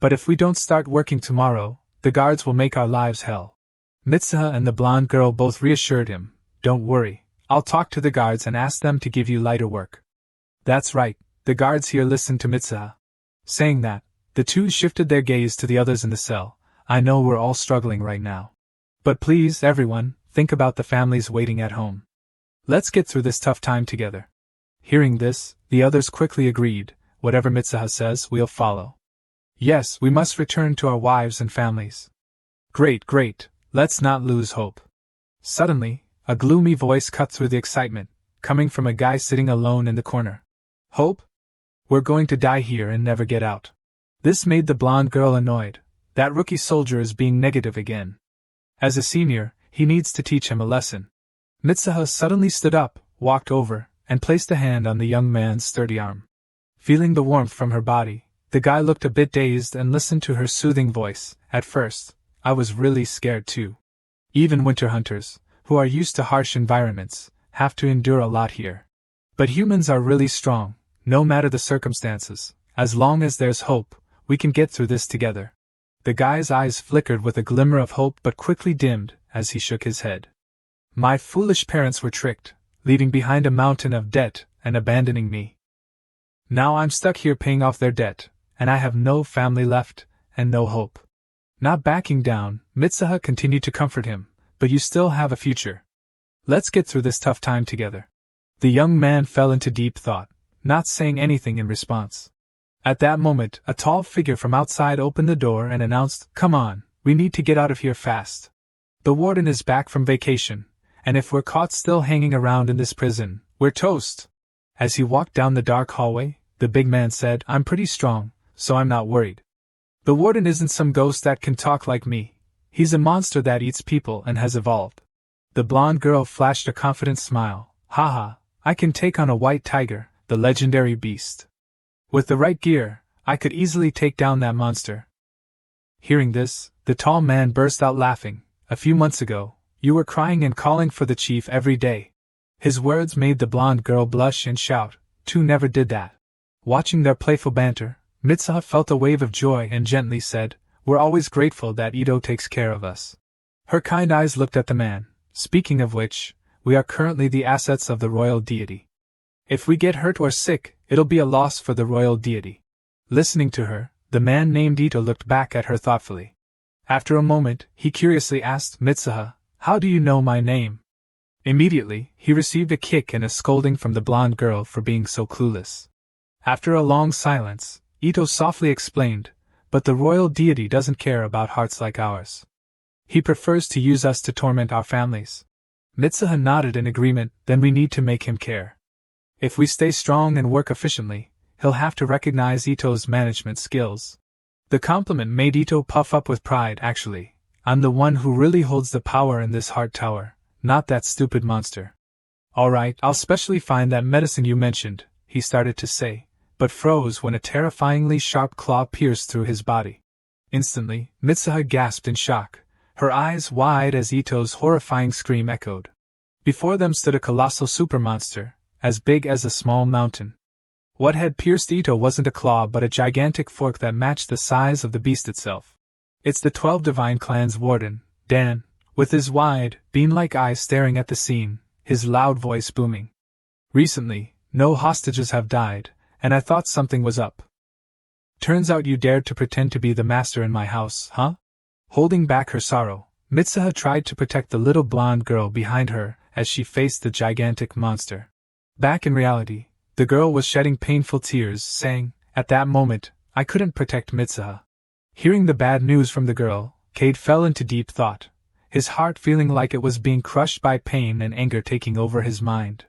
"But if we don't start working tomorrow, the guards will make our lives hell." Mitsuha and the blonde girl both reassured him, "Don't worry, I'll talk to the guards and ask them to give you lighter work." "That's right, the guards here listen to Mitsuha." Saying that, the two shifted their gaze to the others in the cell. "I know we're all struggling right now. But please, everyone, think about the families waiting at home. Let's get through this tough time together." Hearing this, the others quickly agreed, "Whatever Mitsuha says, we'll follow. Yes, we must return to our wives and families." Great, let's not lose hope." Suddenly, a gloomy voice cut through the excitement, coming from a guy sitting alone in the corner. "Hope? We're going to die here and never get out." This made the blonde girl annoyed. That rookie soldier is being negative again. As a senior, he needs to teach him a lesson. Mitsuha suddenly stood up, walked over, and placed a hand on the young man's sturdy arm. Feeling the warmth from her body, the guy looked a bit dazed and listened to her soothing voice. "At first, I was really scared too. Even winter hunters, who are used to harsh environments, have to endure a lot here. But humans are really strong, no matter the circumstances. As long as there's hope, we can get through this together." The guy's eyes flickered with a glimmer of hope but quickly dimmed as he shook his head. "My foolish parents were tricked, leaving behind a mountain of debt and abandoning me. Now I'm stuck here paying off their debt, and I have no family left, and no hope." Not backing down, Mitsuha continued to comfort him, "But you still have a future. Let's get through this tough time together." The young man fell into deep thought, not saying anything in response. At that moment, a tall figure from outside opened the door and announced, "Come on, we need to get out of here fast. The warden is back from vacation, and if we're caught still hanging around in this prison, we're toast." As he walked down the dark hallway, the big man said, "I'm pretty strong, so I'm not worried. The warden isn't some ghost that can talk like me. He's a monster that eats people and has evolved." The blonde girl flashed a confident smile. "Haha, I can take on a white tiger, the legendary beast. With the right gear, I could easily take down that monster." Hearing this, the tall man burst out laughing. "A few months ago, you were crying and calling for the chief every day." His words made the blonde girl blush and shout, "Two never did that." Watching their playful banter, Mitsuha felt a wave of joy and gently said, "We're always grateful that Ito takes care of us." Her kind eyes looked at the man. "Speaking of which, we are currently the assets of the royal deity. If we get hurt or sick, it'll be a loss for the royal deity." Listening to her, the man named Ito looked back at her thoughtfully. After a moment, he curiously asked, "Mitsuha, how do you know my name?" Immediately, he received a kick and a scolding from the blonde girl for being so clueless. After a long silence, Ito softly explained, "But the royal deity doesn't care about hearts like ours. He prefers to use us to torment our families." Mitsuha nodded in agreement. "Then we need to make him care. If we stay strong and work efficiently, he'll have to recognize Ito's management skills." The compliment made Ito puff up with pride. "Actually, I'm the one who really holds the power in this heart tower, not that stupid monster." "Alright, I'll specially find that medicine you mentioned," he started to say, but froze when a terrifyingly sharp claw pierced through his body. Instantly, Mitsuha gasped in shock, her eyes wide as Ito's horrifying scream echoed. Before them stood a colossal supermonster, as big as a small mountain. What had pierced Ito wasn't a claw but a gigantic fork that matched the size of the beast itself. It's the 12 Divine Clan's Warden, Dan, with his wide, bean-like eyes staring at the scene, his loud voice booming. Recently, no hostages have died, and I thought something was up. Turns out you dared to pretend to be the master in my house, huh? Holding back her sorrow, Mitsuha tried to protect the little blonde girl behind her as she faced the gigantic monster. Back in reality, the girl was shedding painful tears, saying, at that moment, I couldn't protect Mitsuha. Hearing the bad news from the girl, Cade fell into deep thought, his heart feeling like it was being crushed by pain and anger taking over his mind.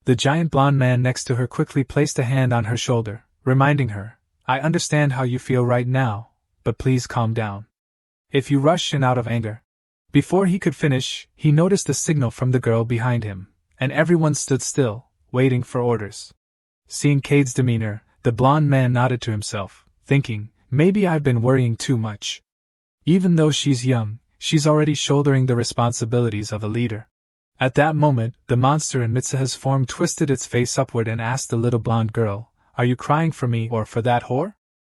The giant blonde man next to her quickly placed a hand on her shoulder, reminding her, I understand how you feel right now, but please calm down. If you rush in out of anger. Before he could finish, he noticed a signal from the girl behind him, and everyone stood still, waiting for orders. Seeing Cade's demeanor, the blonde man nodded to himself, thinking, maybe I've been worrying too much. Even though she's young, she's already shouldering the responsibilities of a leader. At that moment, the monster in Mitsuha's form twisted its face upward and asked the little blonde girl, Are you crying for me or for that whore?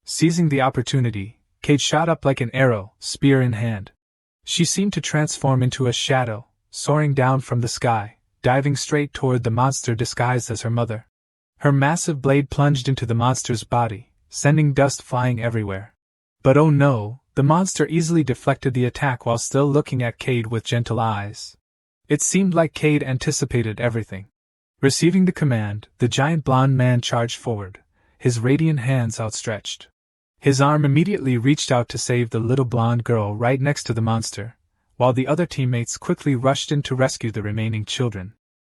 Seizing the opportunity, Cade shot up like an arrow, spear in hand. She seemed to transform into a shadow, soaring down from the sky, diving straight toward the monster disguised as her mother. Her massive blade plunged into the monster's body, sending dust flying everywhere. But oh no, the monster easily deflected the attack while still looking at Cade with gentle eyes. It seemed like Cade anticipated everything. Receiving the command, the giant blonde man charged forward, his radiant hands outstretched. His arm immediately reached out to save the little blonde girl right next to the monster, while the other teammates quickly rushed in to rescue the remaining children.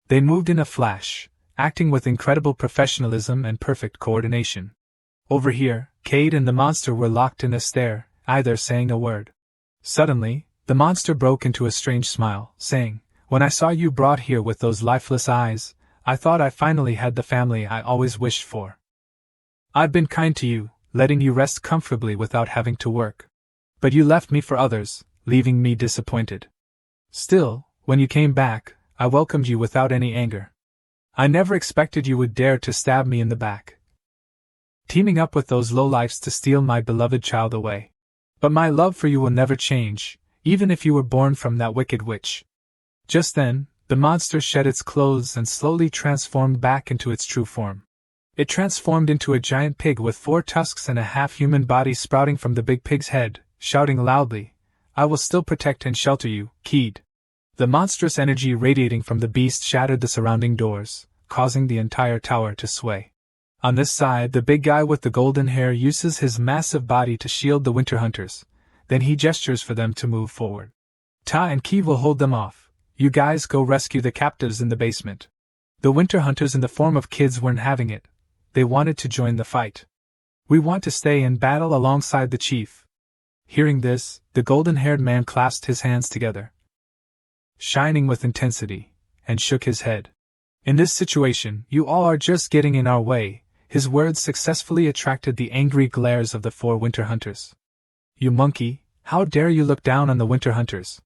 They moved in a flash, acting with incredible professionalism and perfect coordination. Over here, Cade and the monster were locked in a stare, neither saying a word. Suddenly, the monster broke into a strange smile, saying, When I saw you brought here with those lifeless eyes, I thought I finally had the family I always wished for. I've been kind to you, letting you rest comfortably without having to work. But you left me for others, leaving me disappointed. Still, when you came back, I welcomed you without any anger. I never expected you would dare to stab me in the back, teaming up with those lowlifes to steal my beloved child away. But my love for you will never change, even if you were born from that wicked witch. Just then, the monster shed its clothes and slowly transformed back into its true form. It transformed into a giant pig with 4 tusks and a half-human body sprouting from the big pig's head, shouting loudly, I will still protect and shelter you, Cade. The monstrous energy radiating from the beast shattered the surrounding doors, causing the entire tower to sway. On this side, the big guy with the golden hair uses his massive body to shield the winter hunters, then he gestures for them to move forward. Ta and Ki will hold them off. You guys go rescue the captives in the basement. The winter hunters in the form of kids weren't having it. They wanted to join the fight. We want to stay and battle alongside the chief. Hearing this, the golden-haired man clasped his hands together, shining with intensity, and shook his head. In this situation, you all are just getting in our way. His words successfully attracted the angry glares of the 4 winter hunters. You monkey, how dare you look down on the winter hunters?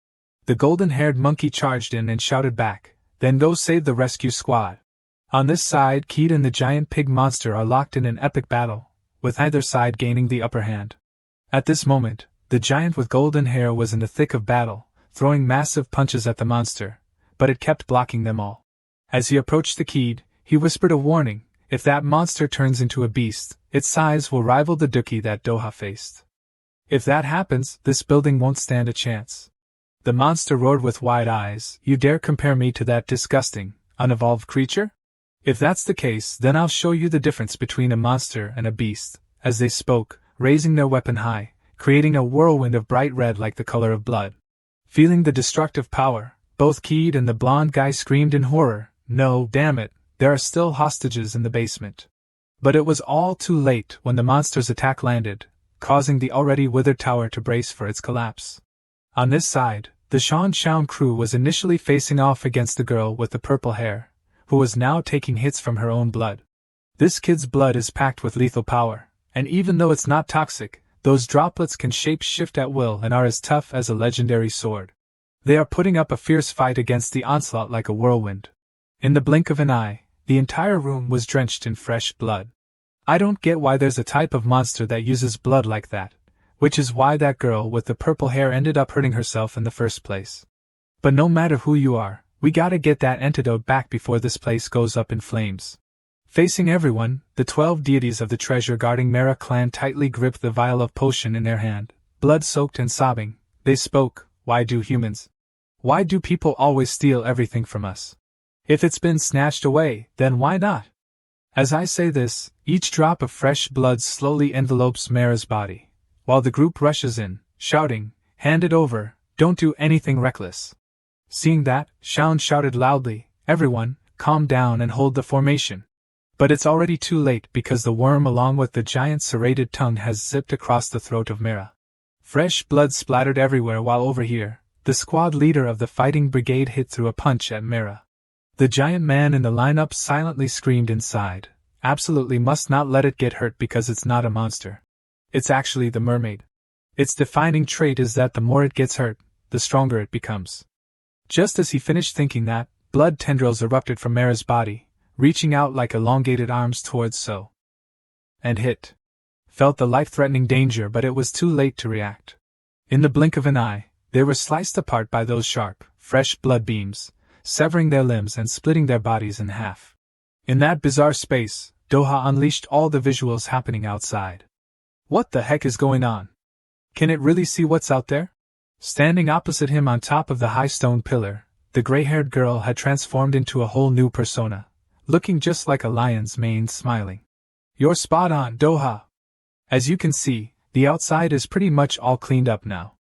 The golden-haired monkey charged in and shouted back, then go save the rescue squad. On this side, Cade and the giant pig monster are locked in an epic battle, with either side gaining the upper hand. At this moment, the giant with golden hair was in the thick of battle, throwing massive punches at the monster, but it kept blocking them all. As he approached the Cade, he whispered a warning, if that monster turns into a beast, its size will rival the Dookie that Doha faced. If that happens, this building won't stand a chance. The monster roared with wide eyes, you dare compare me to that disgusting, unevolved creature? If that's the case, then I'll show you the difference between a monster and a beast. As they spoke, raising their weapon high, creating a whirlwind of bright red like the color of blood. Feeling the destructive power, both Cade and the blonde guy screamed in horror, no, damn it, there are still hostages in the basement. But it was all too late when the monster's attack landed, causing the already withered tower to brace for its collapse. On this side, the Shan-Gyeom crew was initially facing off against the girl with the purple hair, who was now taking hits from her own blood. This kid's blood is packed with lethal power, and even though it's not toxic, those droplets can shape-shift at will and are as tough as a legendary sword. They are putting up a fierce fight against the onslaught like a whirlwind. In the blink of an eye, the entire room was drenched in fresh blood. I don't get why there's a type of monster that uses blood like that, which is why that girl with the purple hair ended up hurting herself in the first place. But no matter who you are, we gotta get that antidote back before this place goes up in flames. Facing everyone, the 12 deities of the treasure-guarding Mera clan tightly gripped the vial of potion in their hand. Blood-soaked and sobbing, they spoke, "Why do humans? Why do people always steal everything from us? If it's been snatched away, then why not?" As I say this, each drop of fresh blood slowly envelopes Mera's body, while the group rushes in, shouting, "Hand it over, don't do anything reckless." Seeing that, Shaun shouted loudly, "Everyone, calm down and hold the formation." But it's already too late because the worm along with the giant serrated tongue has zipped across the throat of Mera. Fresh blood splattered everywhere while over here, the squad leader of the fighting brigade hit through a punch at Mera. The giant man in the lineup silently screamed inside, "Absolutely must not let it get hurt because it's not a monster. It's actually the mermaid. Its defining trait is that the more it gets hurt, the stronger it becomes." Just as he finished thinking that, blood tendrils erupted from Mera's body, reaching out like elongated arms towards So. And hit. Felt the life-threatening danger, but it was too late to react. In the blink of an eye, they were sliced apart by those sharp, fresh blood beams, severing their limbs and splitting their bodies in half. In that bizarre space, Doha unleashed all the visuals happening outside. What the heck is going on? Can it really see what's out there? Standing opposite him on top of the high stone pillar, the gray-haired girl had transformed into a whole new persona, looking just like a lion's mane, smiling. "You're spot on, Doha. As you can see, the outside is pretty much all cleaned up now."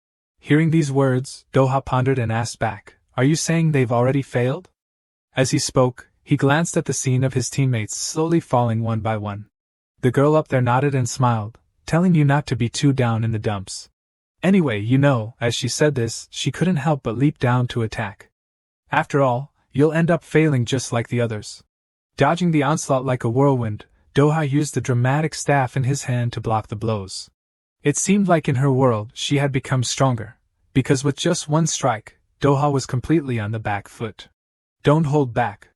Hearing these words, Doha pondered and asked back, "Are you saying they've already failed?" As he spoke, he glanced at the scene of his teammates slowly falling one by one. The girl up there nodded and smiled, telling you not to be too down in the dumps. Anyway, as she said this, she couldn't help but leap down to attack. After all, you'll end up failing just like the others. Dodging the onslaught like a whirlwind, Doha used the dramatic staff in his hand to block the blows. It seemed like in her world she had become stronger, because with just one strike, Doha was completely on the back foot. "Don't hold back."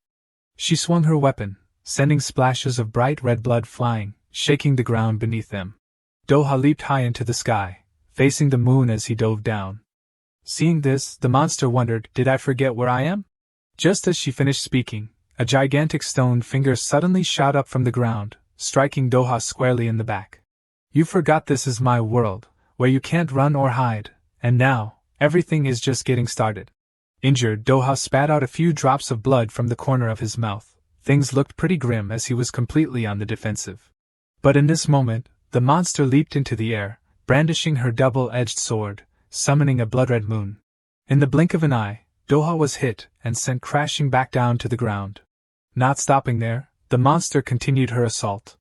She swung her weapon, sending splashes of bright red blood flying, shaking the ground beneath them. Doha leaped high into the sky, facing the moon as he dove down. Seeing this, the monster wondered, "Did I forget where I am?" Just as she finished speaking, a gigantic stone finger suddenly shot up from the ground, striking Doha squarely in the back. "You forgot this is my world, where you can't run or hide, and now, everything is just getting started." Injured, Doha spat out a few drops of blood from the corner of his mouth. Things looked pretty grim as he was completely on the defensive. But in this moment, the monster leaped into the air, brandishing her double-edged sword, summoning a blood-red moon. In the blink of an eye, Doha was hit and sent crashing back down to the ground. Not stopping there, the monster continued her assault.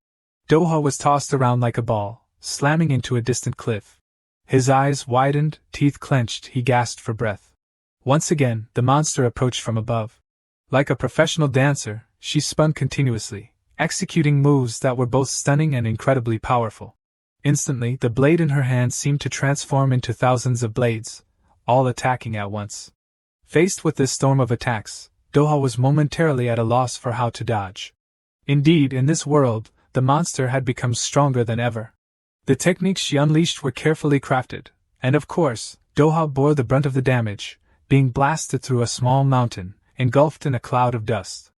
Doha was tossed around like a ball, slamming into a distant cliff. His eyes widened, teeth clenched, he gasped for breath. Once again, the monster approached from above. Like a professional dancer, she spun continuously, executing moves that were both stunning and incredibly powerful. Instantly, the blade in her hand seemed to transform into thousands of blades, all attacking at once. Faced with this storm of attacks, Doha was momentarily at a loss for how to dodge. Indeed, in this world, the monster had become stronger than ever. The techniques she unleashed were carefully crafted, and of course, Doha bore the brunt of the damage, being blasted through a small mountain, engulfed in a cloud of dust.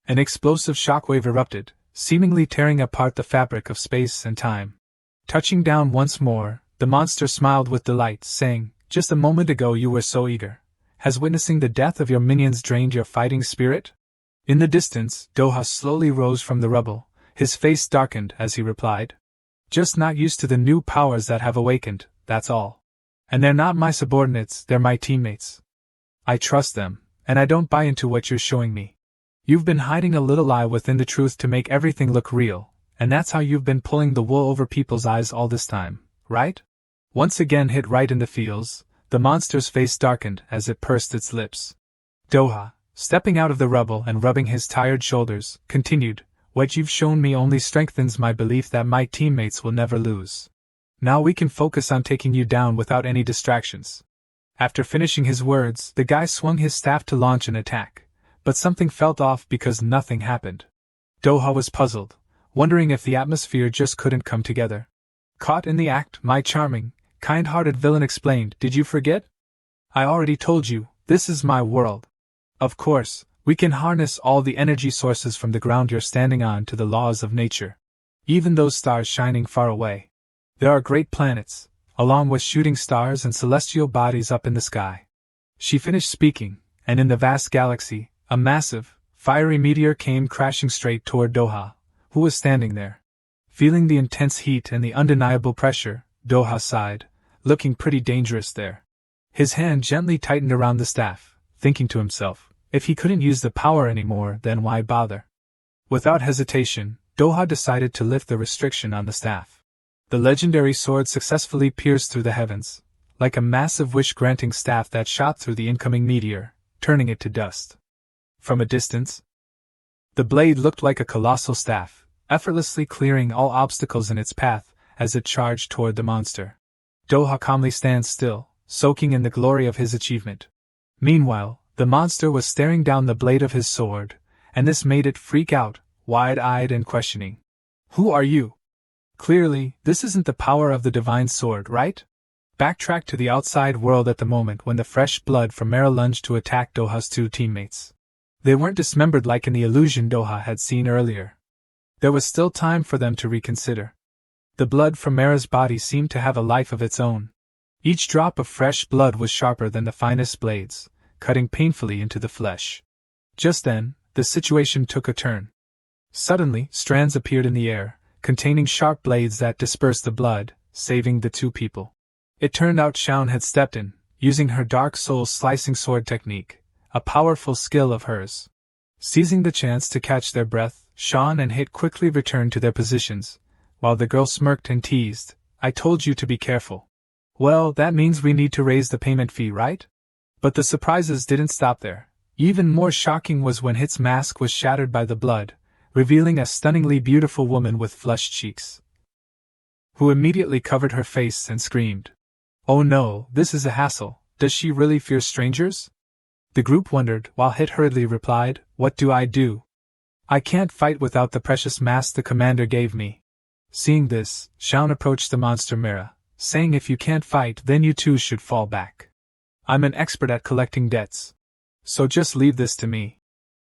An explosive shockwave erupted, seemingly tearing apart the fabric of space and time. Touching down once more, the monster smiled with delight, saying, "Just a moment ago you were so eager. Has witnessing the death of your minions drained your fighting spirit?" In the distance, Doha slowly rose from the rubble, his face darkened as he replied, "Just not used to the new powers that have awakened, that's all. And they're not my subordinates, they're my teammates. I trust them, and I don't buy into what you're showing me. You've been hiding a little lie within the truth to make everything look real, and that's how you've been pulling the wool over people's eyes all this time, right?" Once again hit right in the feels, the monster's face darkened as it pursed its lips. Doha, stepping out of the rubble and rubbing his tired shoulders, continued, "What you've shown me only strengthens my belief that my teammates will never lose. Now we can focus on taking you down without any distractions." After finishing his words, the guy swung his staff to launch an attack, but something felt off because nothing happened. Doha was puzzled. wondering if the atmosphere just couldn't come together. Caught in the act, my charming, kind-hearted villain explained, "Did you forget? I already told you, this is my world. Of course, we can harness all the energy sources from the ground you're standing on to the laws of nature. Even those stars shining far away. There are great planets, along with shooting stars and celestial bodies up in the sky." She finished speaking, and in the vast galaxy, a massive, fiery meteor came crashing straight toward Doha, who was standing there. Feeling the intense heat and the undeniable pressure, Doha sighed, looking pretty dangerous there. His hand gently tightened around the staff, thinking to himself, if he couldn't use the power anymore, then why bother? Without hesitation, Doha decided to lift the restriction on the staff. The legendary sword successfully pierced through the heavens, like a massive wish-granting staff that shot through the incoming meteor, turning it to dust. From a distance, the blade looked like a colossal staff, effortlessly clearing all obstacles in its path as it charged toward the monster. Doha calmly stands still, soaking in the glory of his achievement. Meanwhile, the monster was staring down the blade of his sword, and this made it freak out, wide-eyed and questioning. "Who are you? Clearly, this isn't the power of the divine sword, right?" Backtrack to the outside world at the moment when the fresh blood from Mera lunged to attack Doha's two teammates. They weren't dismembered like in the illusion Doha had seen earlier. There was still time for them to reconsider. The blood from Mera's body seemed to have a life of its own. Each drop of fresh blood was sharper than the finest blades, cutting painfully into the flesh. Just then, the situation took a turn. Suddenly, strands appeared in the air, containing sharp blades that dispersed the blood, saving the two people. It turned out Shaun had stepped in, using her Dark Soul slicing sword technique, a powerful skill of hers. Seizing the chance to catch their breath, Shaun and Hit quickly returned to their positions, while the girl smirked and teased, "I told you to be careful." "Well, that means we need to raise the payment fee, right?" But the surprises didn't stop there. Even more shocking was when Hit's mask was shattered by the blood, revealing a stunningly beautiful woman with flushed cheeks, who immediately covered her face and screamed, "Oh no, this is a hassle. Does she really fear strangers?" The group wondered, while Hit hurriedly replied, "What do I do? I can't fight without the precious mask the commander gave me." Seeing this, Shaun approached the monster Mera, saying, "If you can't fight, then you too should fall back. I'm an expert at collecting debts. So just leave this to me."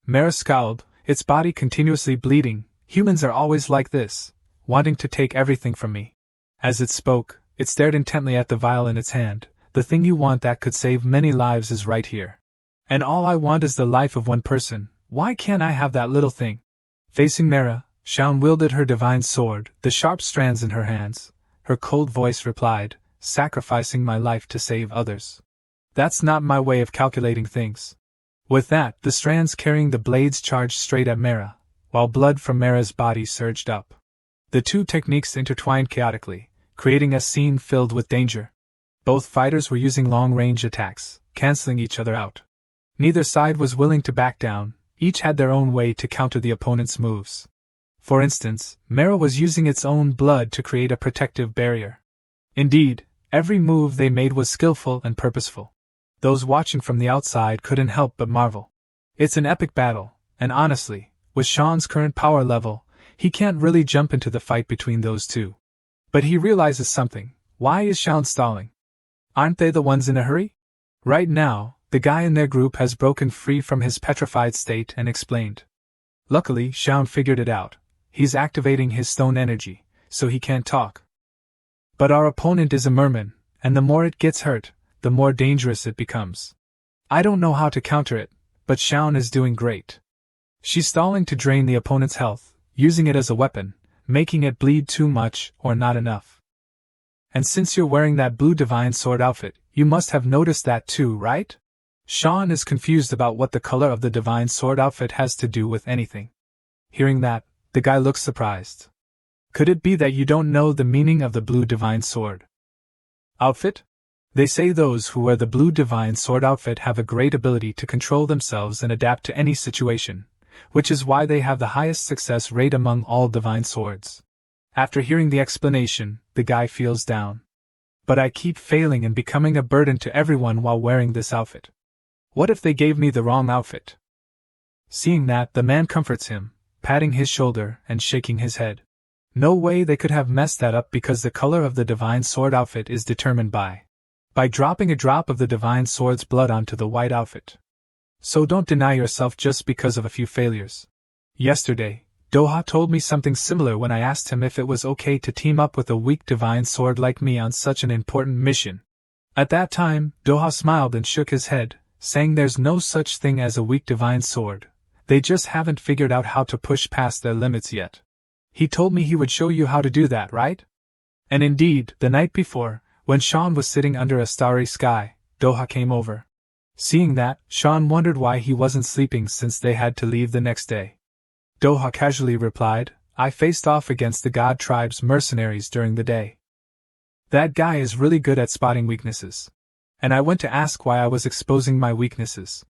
Mera scowled, its body continuously bleeding. "Humans are always like this, wanting to take everything from me." As it spoke, it stared intently at the vial in its hand. "The thing you want that could save many lives is right here. And all I want is the life of one person. Why can't I have that little thing?" Facing Mera, Shaun wielded her divine sword, the sharp strands in her hands. Her cold voice replied, "Sacrificing my life to save others. That's not my way of calculating things." With that, the strands carrying the blades charged straight at Mera, while blood from Mera's body surged up. The two techniques intertwined chaotically, creating a scene filled with danger. Both fighters were using long-range attacks, canceling each other out. Neither side was willing to back down, each had their own way to counter the opponent's moves. For instance, Mera was using its own blood to create a protective barrier. Indeed, every move they made was skillful and purposeful. Those watching from the outside couldn't help but marvel. It's an epic battle, and honestly, with Shaun's current power level, he can't really jump into the fight between those two. But he realizes something. Why is Shaun stalling? Aren't they the ones in a hurry? Right now, the guy in their group has broken free from his petrified state and explained. Luckily, Shaun figured it out. He's activating his stone energy, so he can't talk. But our opponent is a merman, and the more it gets hurt, the more dangerous it becomes. I don't know how to counter it, but Shaun is doing great. She's stalling to drain the opponent's health, using it as a weapon, making it bleed too much or not enough. And since you're wearing that blue divine sword outfit, you must have noticed that too, right? Shaun is confused about what the color of the divine sword outfit has to do with anything. Hearing that, the guy looks surprised. Could it be that you don't know the meaning of the blue divine sword outfit? They say those who wear the blue divine sword outfit have a great ability to control themselves and adapt to any situation, which is why they have the highest success rate among all divine swords. After hearing the explanation, the guy feels down. But I keep failing and becoming a burden to everyone while wearing this outfit. What if they gave me the wrong outfit? Seeing that, the man comforts him, patting his shoulder and shaking his head. No way they could have messed that up because the color of the Divine Sword outfit is determined by dropping a drop of the Divine Sword's blood onto the white outfit. So don't deny yourself just because of a few failures. Yesterday, Doha told me something similar when I asked him if it was okay to team up with a weak Divine Sword like me on such an important mission. At that time, Doha smiled and shook his head, saying there's no such thing as a weak Divine Sword. They just haven't figured out how to push past their limits yet. He told me he would show you how to do that, right? And indeed, the night before, when Sean was sitting under a starry sky, Doha came over. Seeing that, Sean wondered why he wasn't sleeping since they had to leave the next day. Doha casually replied, I faced off against the God Tribe's mercenaries during the day. That guy is really good at spotting weaknesses. And I went to ask why I was exposing my weaknesses.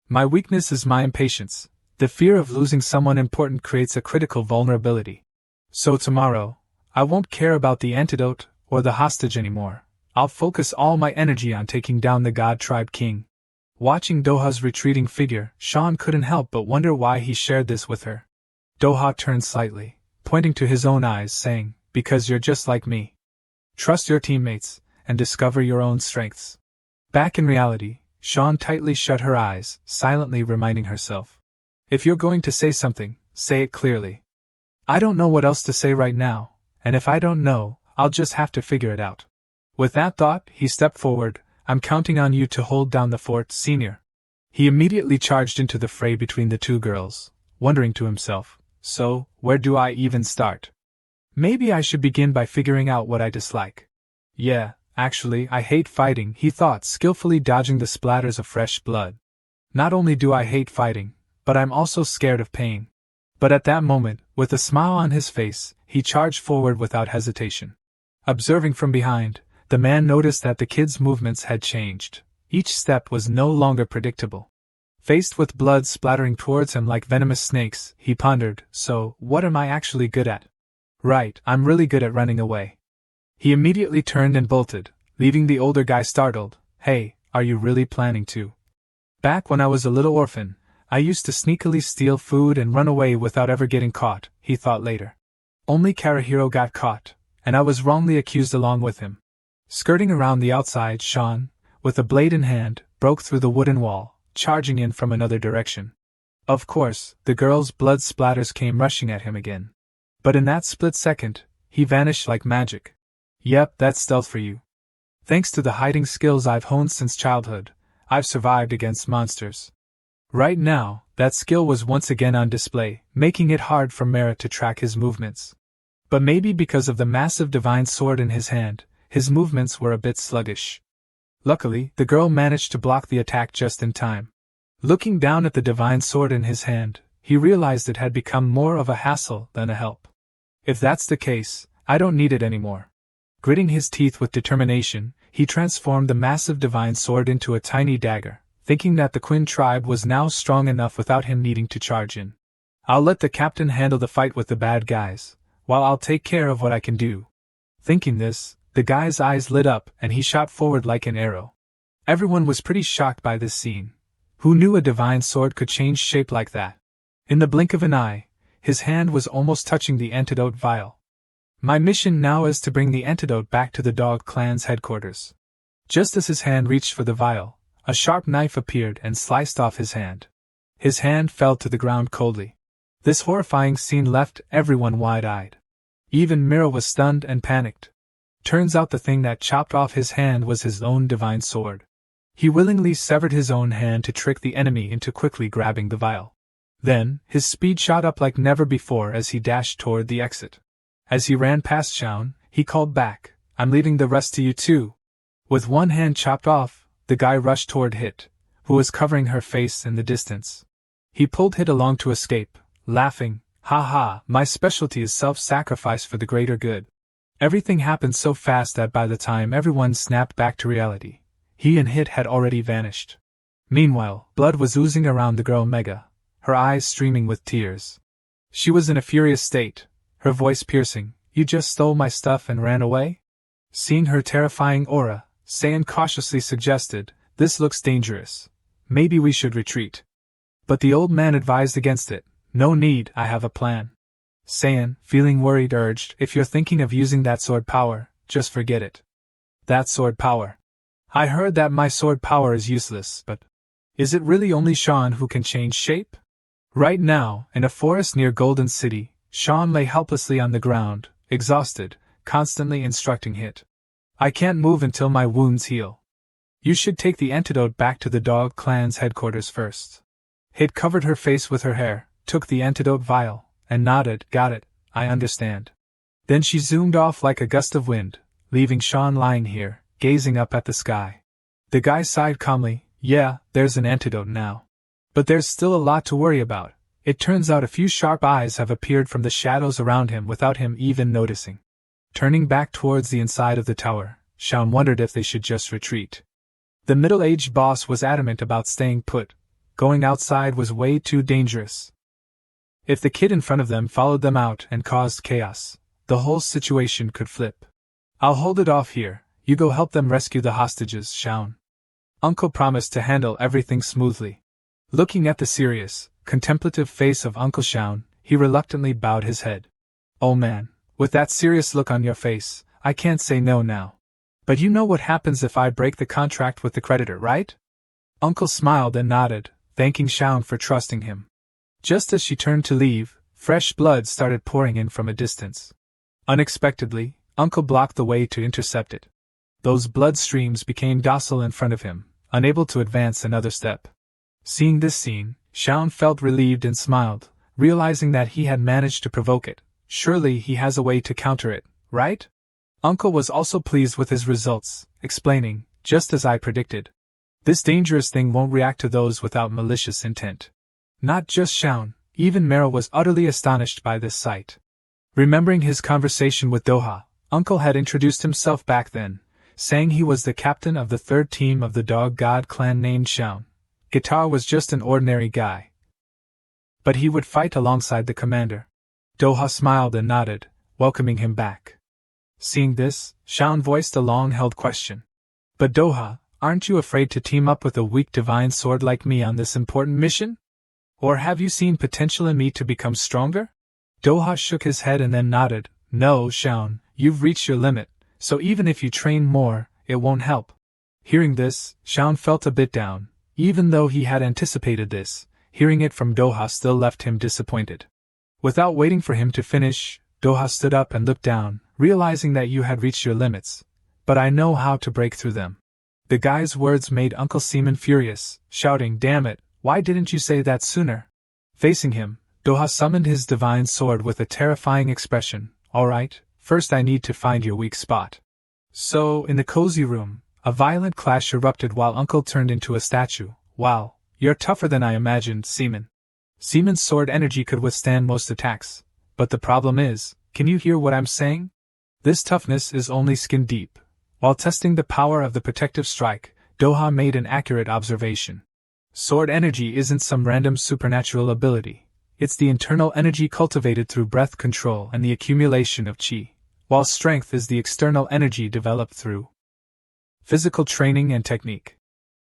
My weakness is my impatience. The fear of losing someone important creates a critical vulnerability. So tomorrow, I won't care about the antidote or the hostage anymore. I'll focus all my energy on taking down the God Tribe King. Watching Doha's retreating figure, Sean couldn't help but wonder why he shared this with her. Doha turned slightly, pointing to his own eyes, saying, because you're just like me. Trust your teammates, and discover your own strengths. Back in reality, Sean tightly shut her eyes, silently reminding herself. If you're going to say something, say it clearly. I don't know what else to say right now, and if I don't know, I'll just have to figure it out. With that thought, he stepped forward. I'm counting on you to hold down the fort, senior. He immediately charged into the fray between the two girls, wondering to himself, so, where do I even start? Maybe I should begin by figuring out what I dislike. Yeah, actually, I hate fighting, he thought, skillfully dodging the splatters of fresh blood. Not only do I hate fighting, but I'm also scared of pain. But at that moment, with a smile on his face, he charged forward without hesitation. Observing from behind, the man noticed that the kid's movements had changed. Each step was no longer predictable. Faced with blood splattering towards him like venomous snakes, he pondered, so, what am I actually good at? Right, I'm really good at running away. He immediately turned and bolted, leaving the older guy startled. Hey, are you really planning to? Back when I was a little orphan, I used to sneakily steal food and run away without ever getting caught, he thought later. Only Karahiro got caught, and I was wrongly accused along with him. Skirting around the outside, Sean, with a blade in hand, broke through the wooden wall, charging in from another direction. Of course, the girl's blood splatters came rushing at him again. But in that split second, he vanished like magic. Yep, that's stealth for you. Thanks to the hiding skills I've honed since childhood, I've survived against monsters. Right now, that skill was once again on display, making it hard for Mera to track his movements. But maybe because of the massive divine sword in his hand, his movements were a bit sluggish. Luckily, the girl managed to block the attack just in time. Looking down at the divine sword in his hand, he realized it had become more of a hassle than a help. If that's the case, I don't need it anymore. Gritting his teeth with determination, he transformed the massive divine sword into a tiny dagger, thinking that the Quinn tribe was now strong enough without him needing to charge in. I'll let the captain handle the fight with the bad guys, while I'll take care of what I can do. Thinking this, the guy's eyes lit up and he shot forward like an arrow. Everyone was pretty shocked by this scene. Who knew a divine sword could change shape like that? In the blink of an eye, his hand was almost touching the antidote vial. My mission now is to bring the antidote back to the Dog Clan's headquarters. Just as his hand reached for the vial, a sharp knife appeared and sliced off his hand. His hand fell to the ground coldly. This horrifying scene left everyone wide-eyed. Even Mera was stunned and panicked. Turns out the thing that chopped off his hand was his own divine sword. He willingly severed his own hand to trick the enemy into quickly grabbing the vial. Then, his speed shot up like never before as he dashed toward the exit. As he ran past Shaun, he called back, I'm leaving the rest to you too. With one hand chopped off, the guy rushed toward Hit, who was covering her face in the distance. He pulled Hit along to escape, laughing, ha ha, my specialty is self-sacrifice for the greater good. Everything happened so fast that by the time everyone snapped back to reality, he and Hit had already vanished. Meanwhile, blood was oozing around the girl Mega, her eyes streaming with tears. She was in a furious state, her voice piercing, you just stole my stuff and ran away? Seeing her terrifying aura, Saiyan cautiously suggested, this looks dangerous. Maybe we should retreat. But the old man advised against it, No need, I have a plan. Saiyan, feeling worried, urged, if you're thinking of using that sword power, just forget it. That sword power. I heard that my sword power is useless, but is it really only Sean who can change shape? Right now, in a forest near Golden City, Sean lay helplessly on the ground, exhausted, constantly instructing Hit. I can't move until my wounds heal. You should take the antidote back to the dog clan's headquarters first. Hit covered her face with her hair, took the antidote vial, and nodded, got it, I understand. Then she zoomed off like a gust of wind, leaving Sean lying here, gazing up at the sky. The guy sighed calmly, yeah, there's an antidote now. But there's still a lot to worry about. It turns out a few sharp eyes have appeared from the shadows around him without him even noticing. Turning back towards the inside of the tower, Sean wondered if they should just retreat. The middle-aged boss was adamant about staying put. Going outside was way too dangerous. If the kid in front of them followed them out and caused chaos, the whole situation could flip. I'll hold it off here, you go help them rescue the hostages, Sean. Uncle promised to handle everything smoothly. Looking at the serious, contemplative face of Uncle Sean, he reluctantly bowed his head. Oh man, with that serious look on your face, I can't say no now. But you know what happens if I break the contract with the creditor, right? Uncle smiled and nodded, thanking Sean for trusting him. Just as she turned to leave, fresh blood started pouring in from a distance. Unexpectedly, Uncle blocked the way to intercept it. Those blood streams became docile in front of him, unable to advance another step. Seeing this scene, Sean felt relieved and smiled, realizing that he had managed to provoke it. Surely he has a way to counter it, right? Uncle was also pleased with his results, explaining, just as I predicted. This dangerous thing won't react to those without malicious intent. Not just Sean, even Mera was utterly astonished by this sight. Remembering his conversation with Doha, Uncle had introduced himself back then, saying he was the captain of the third team of the Dog God clan named Sean. Guitar was just an ordinary guy. But he would fight alongside the commander. Doha smiled and nodded, welcoming him back. Seeing this, Sean voiced a long-held question. But Doha, aren't you afraid to team up with a weak divine sword like me on this important mission? Or have you seen potential in me to become stronger? Doha shook his head and then nodded. No, Sean, you've reached your limit, so even if you train more, it won't help. Hearing this, Sean felt a bit down. Even though he had anticipated this, hearing it from Doha still left him disappointed. Without waiting for him to finish, Doha stood up and looked down, realizing that you had reached your limits. But I know how to break through them. The guy's words made Uncle Seaman furious, shouting, damn it, why didn't you say that sooner? Facing him, Doha summoned his divine sword with a terrifying expression. Alright, first I need to find your weak spot. So, in the cozy room, a violent clash erupted while Uncle turned into a statue. Wow, you're tougher than I imagined, Seaman. Seaman's sword energy could withstand most attacks. But the problem is, can you hear what I'm saying? This toughness is only skin deep. While testing the power of the protective strike, Doha made an accurate observation. Sword energy isn't some random supernatural ability. It's the internal energy cultivated through breath control and the accumulation of chi, while strength is the external energy developed through physical training and technique.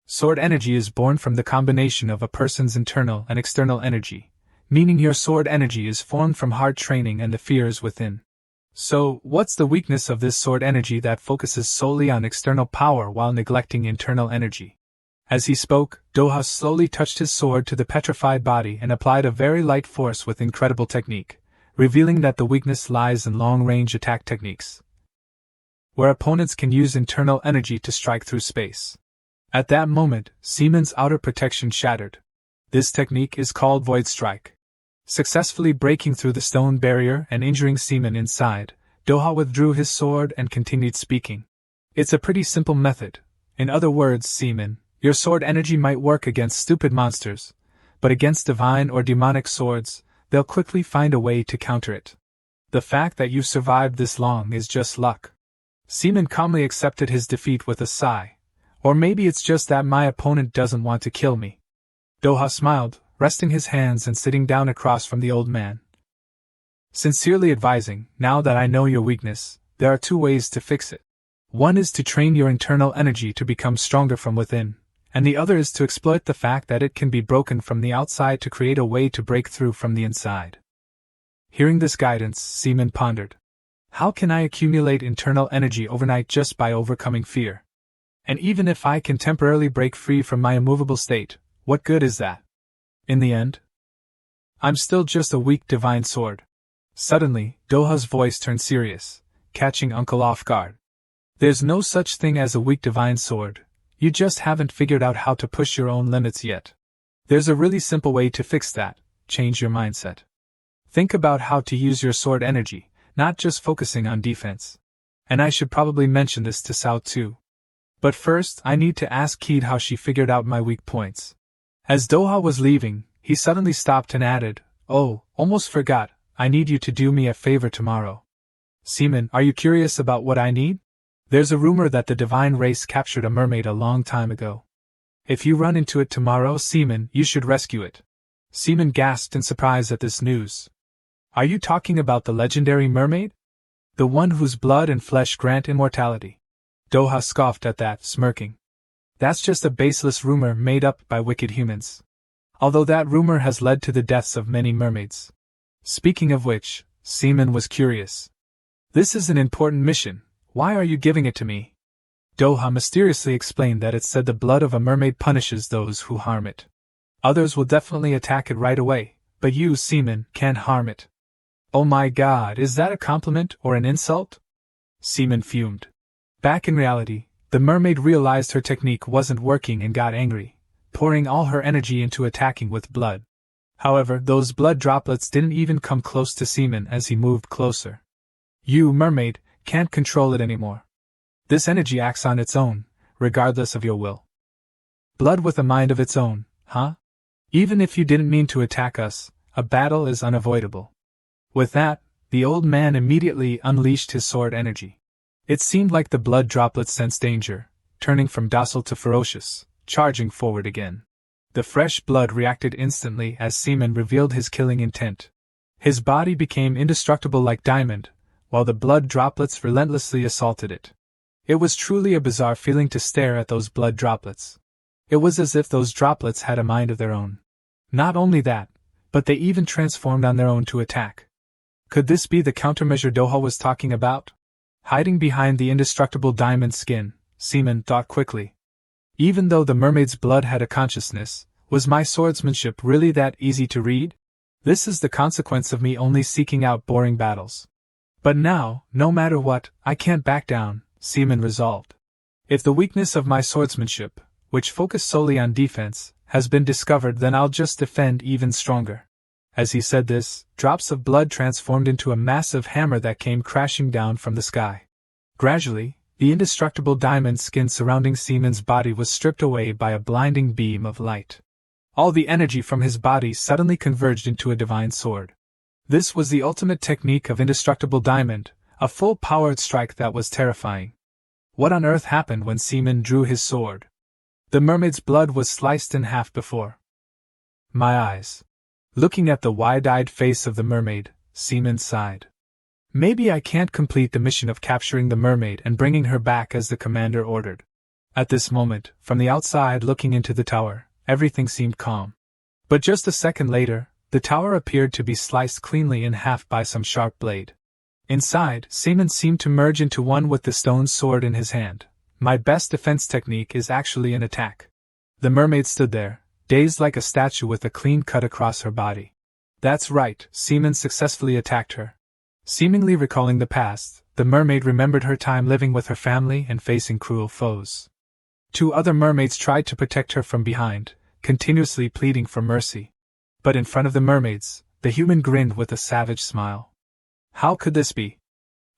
Sword energy is born from the combination of a person's internal and external energy, meaning your sword energy is formed from hard training and the fears within. So, what's the weakness of this sword energy that focuses solely on external power while neglecting internal energy? As he spoke, Doha slowly touched his sword to the petrified body and applied a very light force with incredible technique, revealing that the weakness lies in long-range attack techniques, where opponents can use internal energy to strike through space. At that moment, Seaman's outer protection shattered. This technique is called Void Strike. Successfully breaking through the stone barrier and injuring Seaman inside, Doha withdrew his sword and continued speaking. It's a pretty simple method. In other words, Seaman, your sword energy might work against stupid monsters, but against divine or demonic swords, they'll quickly find a way to counter it. The fact that you've survived this long is just luck. Seaman calmly accepted his defeat with a sigh. Or maybe it's just that my opponent doesn't want to kill me. Doha smiled, resting his hands and sitting down across from the old man. Sincerely advising, now that I know your weakness, there are two ways to fix it. One is to train your internal energy to become stronger from within, and the other is to exploit the fact that it can be broken from the outside to create a way to break through from the inside. Hearing this guidance, Seaman pondered. How can I accumulate internal energy overnight just by overcoming fear? And even if I can temporarily break free from my immovable state, what good is that? In the end, I'm still just a weak divine sword. Suddenly, Doha's voice turned serious, catching Uncle off guard. There's no such thing as a weak divine sword, you just haven't figured out how to push your own limits yet. There's a really simple way to fix that: change your mindset. Think about how to use your sword energy, not just focusing on defense. And I should probably mention this to Sao too. But first, I need to ask Keed how she figured out my weak points. As Doha was leaving, he suddenly stopped and added, "Oh, almost forgot, I need you to do me a favor tomorrow." Seaman, are you curious about what I need? There's a rumor that the divine race captured a mermaid a long time ago. If you run into it tomorrow, Seaman, you should rescue it. Seaman gasped in surprise at this news. Are you talking about the legendary mermaid? The one whose blood and flesh grant immortality? Doha scoffed at that, smirking. That's just a baseless rumor made up by wicked humans. Although that rumor has led to the deaths of many mermaids. Speaking of which, Seaman was curious. This is an important mission. Why are you giving it to me? Doha mysteriously explained that it said the blood of a mermaid punishes those who harm it. Others will definitely attack it right away, but you, Seaman, can't harm it. Oh my god, is that a compliment or an insult? Seaman fumed. Back in reality, the mermaid realized her technique wasn't working and got angry, pouring all her energy into attacking with blood. However, those blood droplets didn't even come close to Seaman as he moved closer. You, mermaid, can't control it anymore. This energy acts on its own, regardless of your will. Blood with a mind of its own, huh? Even if you didn't mean to attack us, a battle is unavoidable. With that, the old man immediately unleashed his sword energy. It seemed like the blood droplets sensed danger, turning from docile to ferocious, charging forward again. The fresh blood reacted instantly as Seaman revealed his killing intent. His body became indestructible like diamond, while the blood droplets relentlessly assaulted it. It was truly a bizarre feeling to stare at those blood droplets. It was as if those droplets had a mind of their own. Not only that, but they even transformed on their own to attack. Could this be the countermeasure Doha was talking about? Hiding behind the indestructible diamond skin, Seaman thought quickly. Even though the mermaid's blood had a consciousness, was my swordsmanship really that easy to read? This is the consequence of me only seeking out boring battles. But now, no matter what, I can't back down, Seaman resolved. If the weakness of my swordsmanship, which focused solely on defense, has been discovered, then I'll just defend even stronger. As he said this, drops of blood transformed into a massive hammer that came crashing down from the sky. Gradually, the indestructible diamond skin surrounding Seaman's body was stripped away by a blinding beam of light. All the energy from his body suddenly converged into a divine sword. This was the ultimate technique of indestructible diamond, a full-powered strike that was terrifying. What on earth happened when Seaman drew his sword? The mermaid's blood was sliced in half before my eyes. Looking at the wide-eyed face of the mermaid, Seaman sighed. Maybe I can't complete the mission of capturing the mermaid and bringing her back as the commander ordered. At this moment, from the outside looking into the tower, everything seemed calm. But just a second later, the tower appeared to be sliced cleanly in half by some sharp blade. Inside, Seaman seemed to merge into one with the stone sword in his hand. My best defense technique is actually an attack. The mermaid stood there, dazed like a statue with a clean cut across her body. That's right, Seaman successfully attacked her. Seemingly recalling the past, the mermaid remembered her time living with her family and facing cruel foes. 2 other mermaids tried to protect her from behind, continuously pleading for mercy. But in front of the mermaids, the human grinned with a savage smile. How could this be?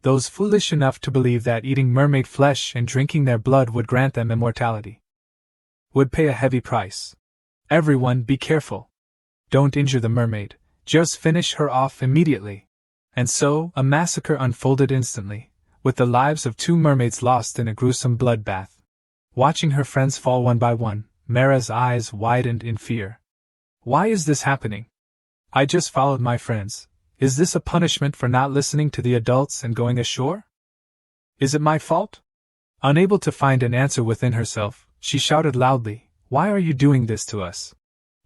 Those foolish enough to believe that eating mermaid flesh and drinking their blood would grant them immortality would pay a heavy price. Everyone be careful. Don't injure the mermaid, just finish her off immediately. And so, a massacre unfolded instantly, with the lives of 2 mermaids lost in a gruesome bloodbath. Watching her friends fall one by one, Mera's eyes widened in fear. Why is this happening? I just followed my friends. Is this a punishment for not listening to the adults and going ashore? Is it my fault? Unable to find an answer within herself, she shouted loudly, Why are you doing this to us?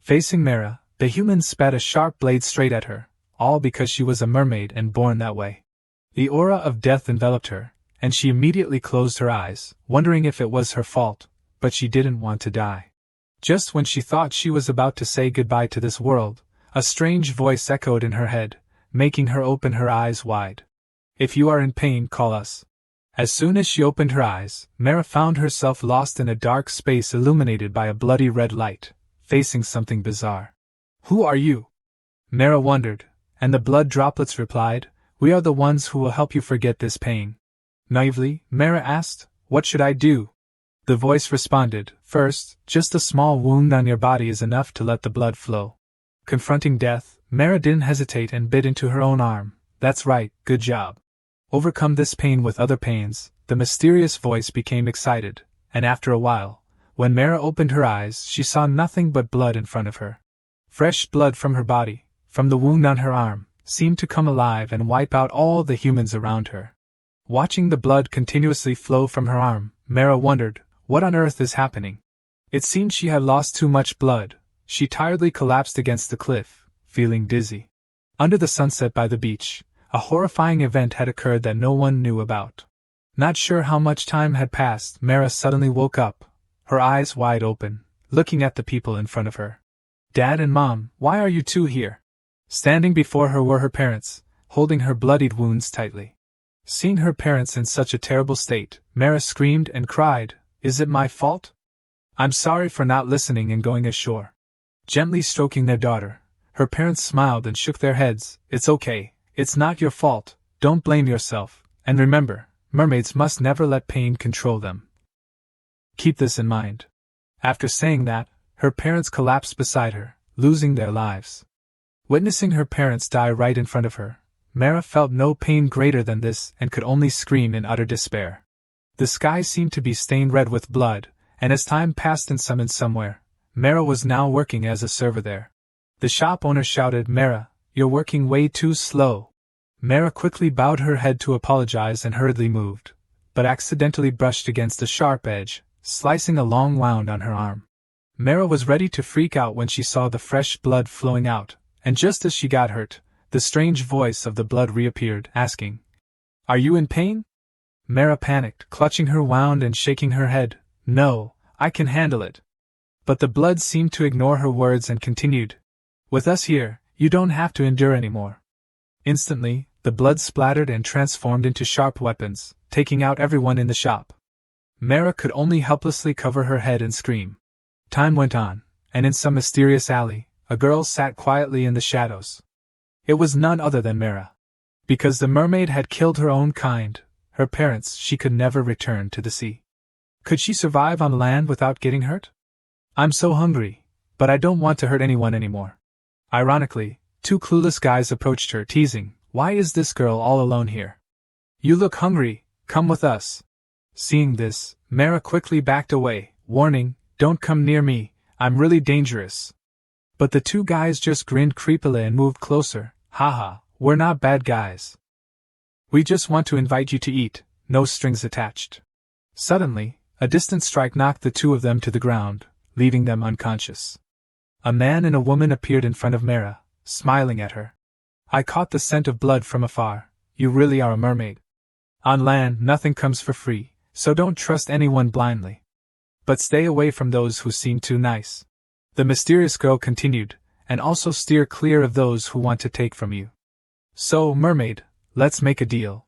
Facing Mera, the human spat a sharp blade straight at her, all because she was a mermaid and born that way. The aura of death enveloped her, and she immediately closed her eyes, wondering if it was her fault, but she didn't want to die. Just when she thought she was about to say goodbye to this world, a strange voice echoed in her head, making her open her eyes wide. If you are in pain, call us. As soon as she opened her eyes, Mera found herself lost in a dark space illuminated by a bloody red light, facing something bizarre. Who are you? Mera wondered, and the blood droplets replied, We are the ones who will help you forget this pain. Naively, Mera asked, What should I do? The voice responded, First, just a small wound on your body is enough to let the blood flow. Confronting death, Mera didn't hesitate and bit into her own arm. That's right, good job. Overcome this pain with other pains, the mysterious voice became excited, and after a while, when Mera opened her eyes, she saw nothing but blood in front of her. Fresh blood from her body, from the wound on her arm, seemed to come alive and wipe out all the humans around her. Watching the blood continuously flow from her arm, Mera wondered, what on earth is happening? It seemed she had lost too much blood. She tiredly collapsed against the cliff, feeling dizzy. Under the sunset by the beach, a horrifying event had occurred that no one knew about. Not sure how much time had passed, Mera suddenly woke up, her eyes wide open, looking at the people in front of her. Dad and Mom, why are you two here? Standing before her were her parents, holding her bloodied wounds tightly. Seeing her parents in such a terrible state, Mera screamed and cried, Is it my fault? I'm sorry for not listening and going ashore. Gently stroking their daughter, her parents smiled and shook their heads. It's okay. It's not your fault, don't blame yourself, and remember, mermaids must never let pain control them. Keep this in mind. After saying that, her parents collapsed beside her, losing their lives. Witnessing her parents die right in front of her, Mera felt no pain greater than this and could only scream in utter despair. The sky seemed to be stained red with blood, and as time passed and summoned somewhere, Mera was now working as a server there. The shop owner shouted, Mera, you're working way too slow. Mera quickly bowed her head to apologize and hurriedly moved, but accidentally brushed against a sharp edge, slicing a long wound on her arm. Mera was ready to freak out when she saw the fresh blood flowing out, and just as she got hurt, the strange voice of the blood reappeared, asking, Are you in pain? Mera panicked, clutching her wound and shaking her head. No, I can handle it. But the blood seemed to ignore her words and continued, With us here, you don't have to endure anymore. Instantly, the blood splattered and transformed into sharp weapons, taking out everyone in the shop. Mera could only helplessly cover her head and scream. Time went on, and in some mysterious alley, a girl sat quietly in the shadows. It was none other than Mera. Because the mermaid had killed her own kind, her parents, she could never return to the sea. Could she survive on land without getting hurt? I'm so hungry, but I don't want to hurt anyone anymore. Ironically, two clueless guys approached her, teasing, Why is this girl all alone here? You look hungry, come with us. Seeing this, Mera quickly backed away, warning, Don't come near me, I'm really dangerous. But the two guys just grinned creepily and moved closer. Haha, we're not bad guys. We just want to invite you to eat, no strings attached. Suddenly, a distant strike knocked the two of them to the ground, leaving them unconscious. A man and a woman appeared in front of Mera, smiling at her. I caught the scent of blood from afar. You really are a mermaid. On land, nothing comes for free, so don't trust anyone blindly. But stay away from those who seem too nice. The mysterious girl continued, and also steer clear of those who want to take from you. So, mermaid, let's make a deal.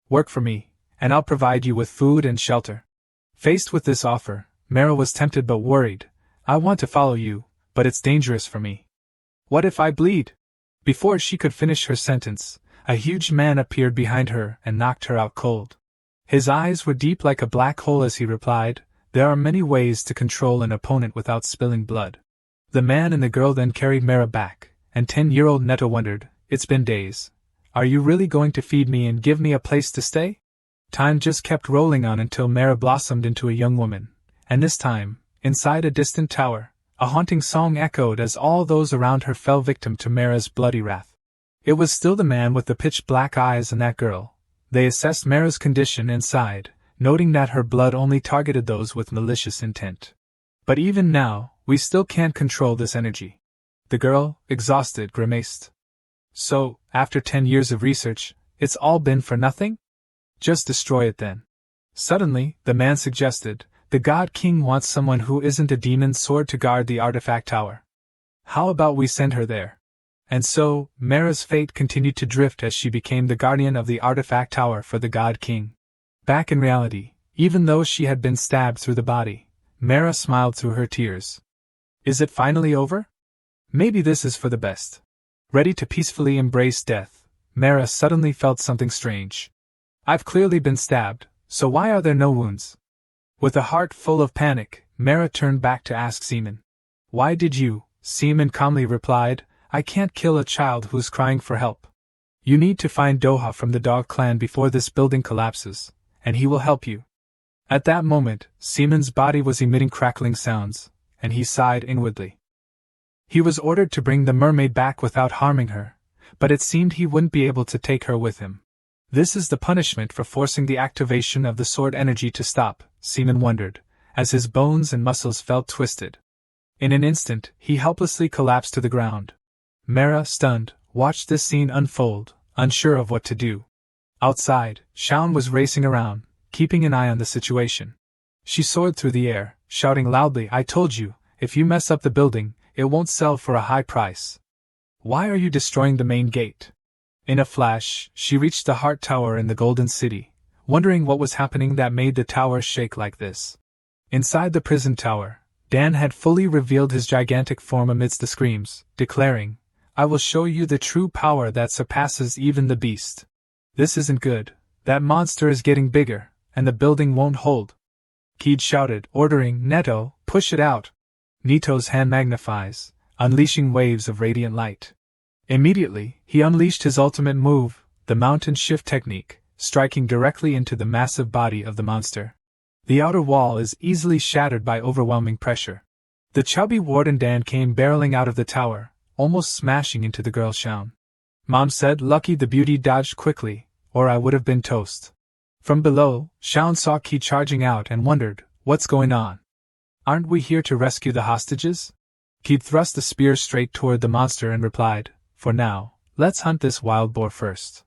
Work for me, and I'll provide you with food and shelter. Faced with this offer, Mera was tempted but worried. I want to follow you, but it's dangerous for me. What if I bleed? Before she could finish her sentence, a huge man appeared behind her and knocked her out cold. His eyes were deep like a black hole as he replied, There are many ways to control an opponent without spilling blood. The man and the girl then carried Mera back, and 10-year-old Netto wondered, It's been days. Are you really going to feed me and give me a place to stay? Time just kept rolling on until Mera blossomed into a young woman, and this time, inside a distant tower, a haunting song echoed as all those around her fell victim to Mera's bloody wrath. It was still the man with the pitch-black eyes and that girl. They assessed Mera's condition and sighed, noting that her blood only targeted those with malicious intent. But even now, we still can't control this energy. The girl, exhausted, grimaced. So, after 10 years of research, it's all been for nothing? Just destroy it then. Suddenly, the man suggested, the God King wants someone who isn't a demon sword to guard the artifact tower. How about we send her there? And so, Mera's fate continued to drift as she became the guardian of the artifact tower for the God King. Back in reality, even though she had been stabbed through the body, Mera smiled through her tears. Is it finally over? Maybe this is for the best. Ready to peacefully embrace death, Mera suddenly felt something strange. I've clearly been stabbed, so why are there no wounds? With a heart full of panic, Mera turned back to ask Seaman. Why did you? Seaman calmly replied, I can't kill a child who's crying for help. You need to find Doha from the dog clan before this building collapses, and he will help you. At that moment, Seaman's body was emitting crackling sounds, and he sighed inwardly. He was ordered to bring the mermaid back without harming her, but it seemed he wouldn't be able to take her with him. This is the punishment for forcing the activation of the sword energy to stop, Seaman wondered, as his bones and muscles felt twisted. In an instant, he helplessly collapsed to the ground. Mera, stunned, watched this scene unfold, unsure of what to do. Outside, Shaun was racing around, keeping an eye on the situation. She soared through the air, shouting loudly, I told you, if you mess up the building, it won't sell for a high price. Why are you destroying the main gate? In a flash, she reached the Heart Tower in the Golden City, wondering what was happening that made the tower shake like this. Inside the prison tower, Dan had fully revealed his gigantic form amidst the screams, declaring, I will show you the true power that surpasses even the beast. This isn't good. That monster is getting bigger, and the building won't hold. Keed shouted, ordering, Netto, push it out. Netto's hand magnifies, unleashing waves of radiant light. Immediately, he unleashed his ultimate move, the mountain shift technique, striking directly into the massive body of the monster. The outer wall is easily shattered by overwhelming pressure. The chubby Warden Dan came barreling out of the tower, almost smashing into the girl Shaun. Mom said lucky the beauty dodged quickly, or I would have been toast. From below, Shaun saw Ki charging out and wondered, what's going on? Aren't we here to rescue the hostages? Ki thrust the spear straight toward the monster and replied, for now, let's hunt this wild boar first.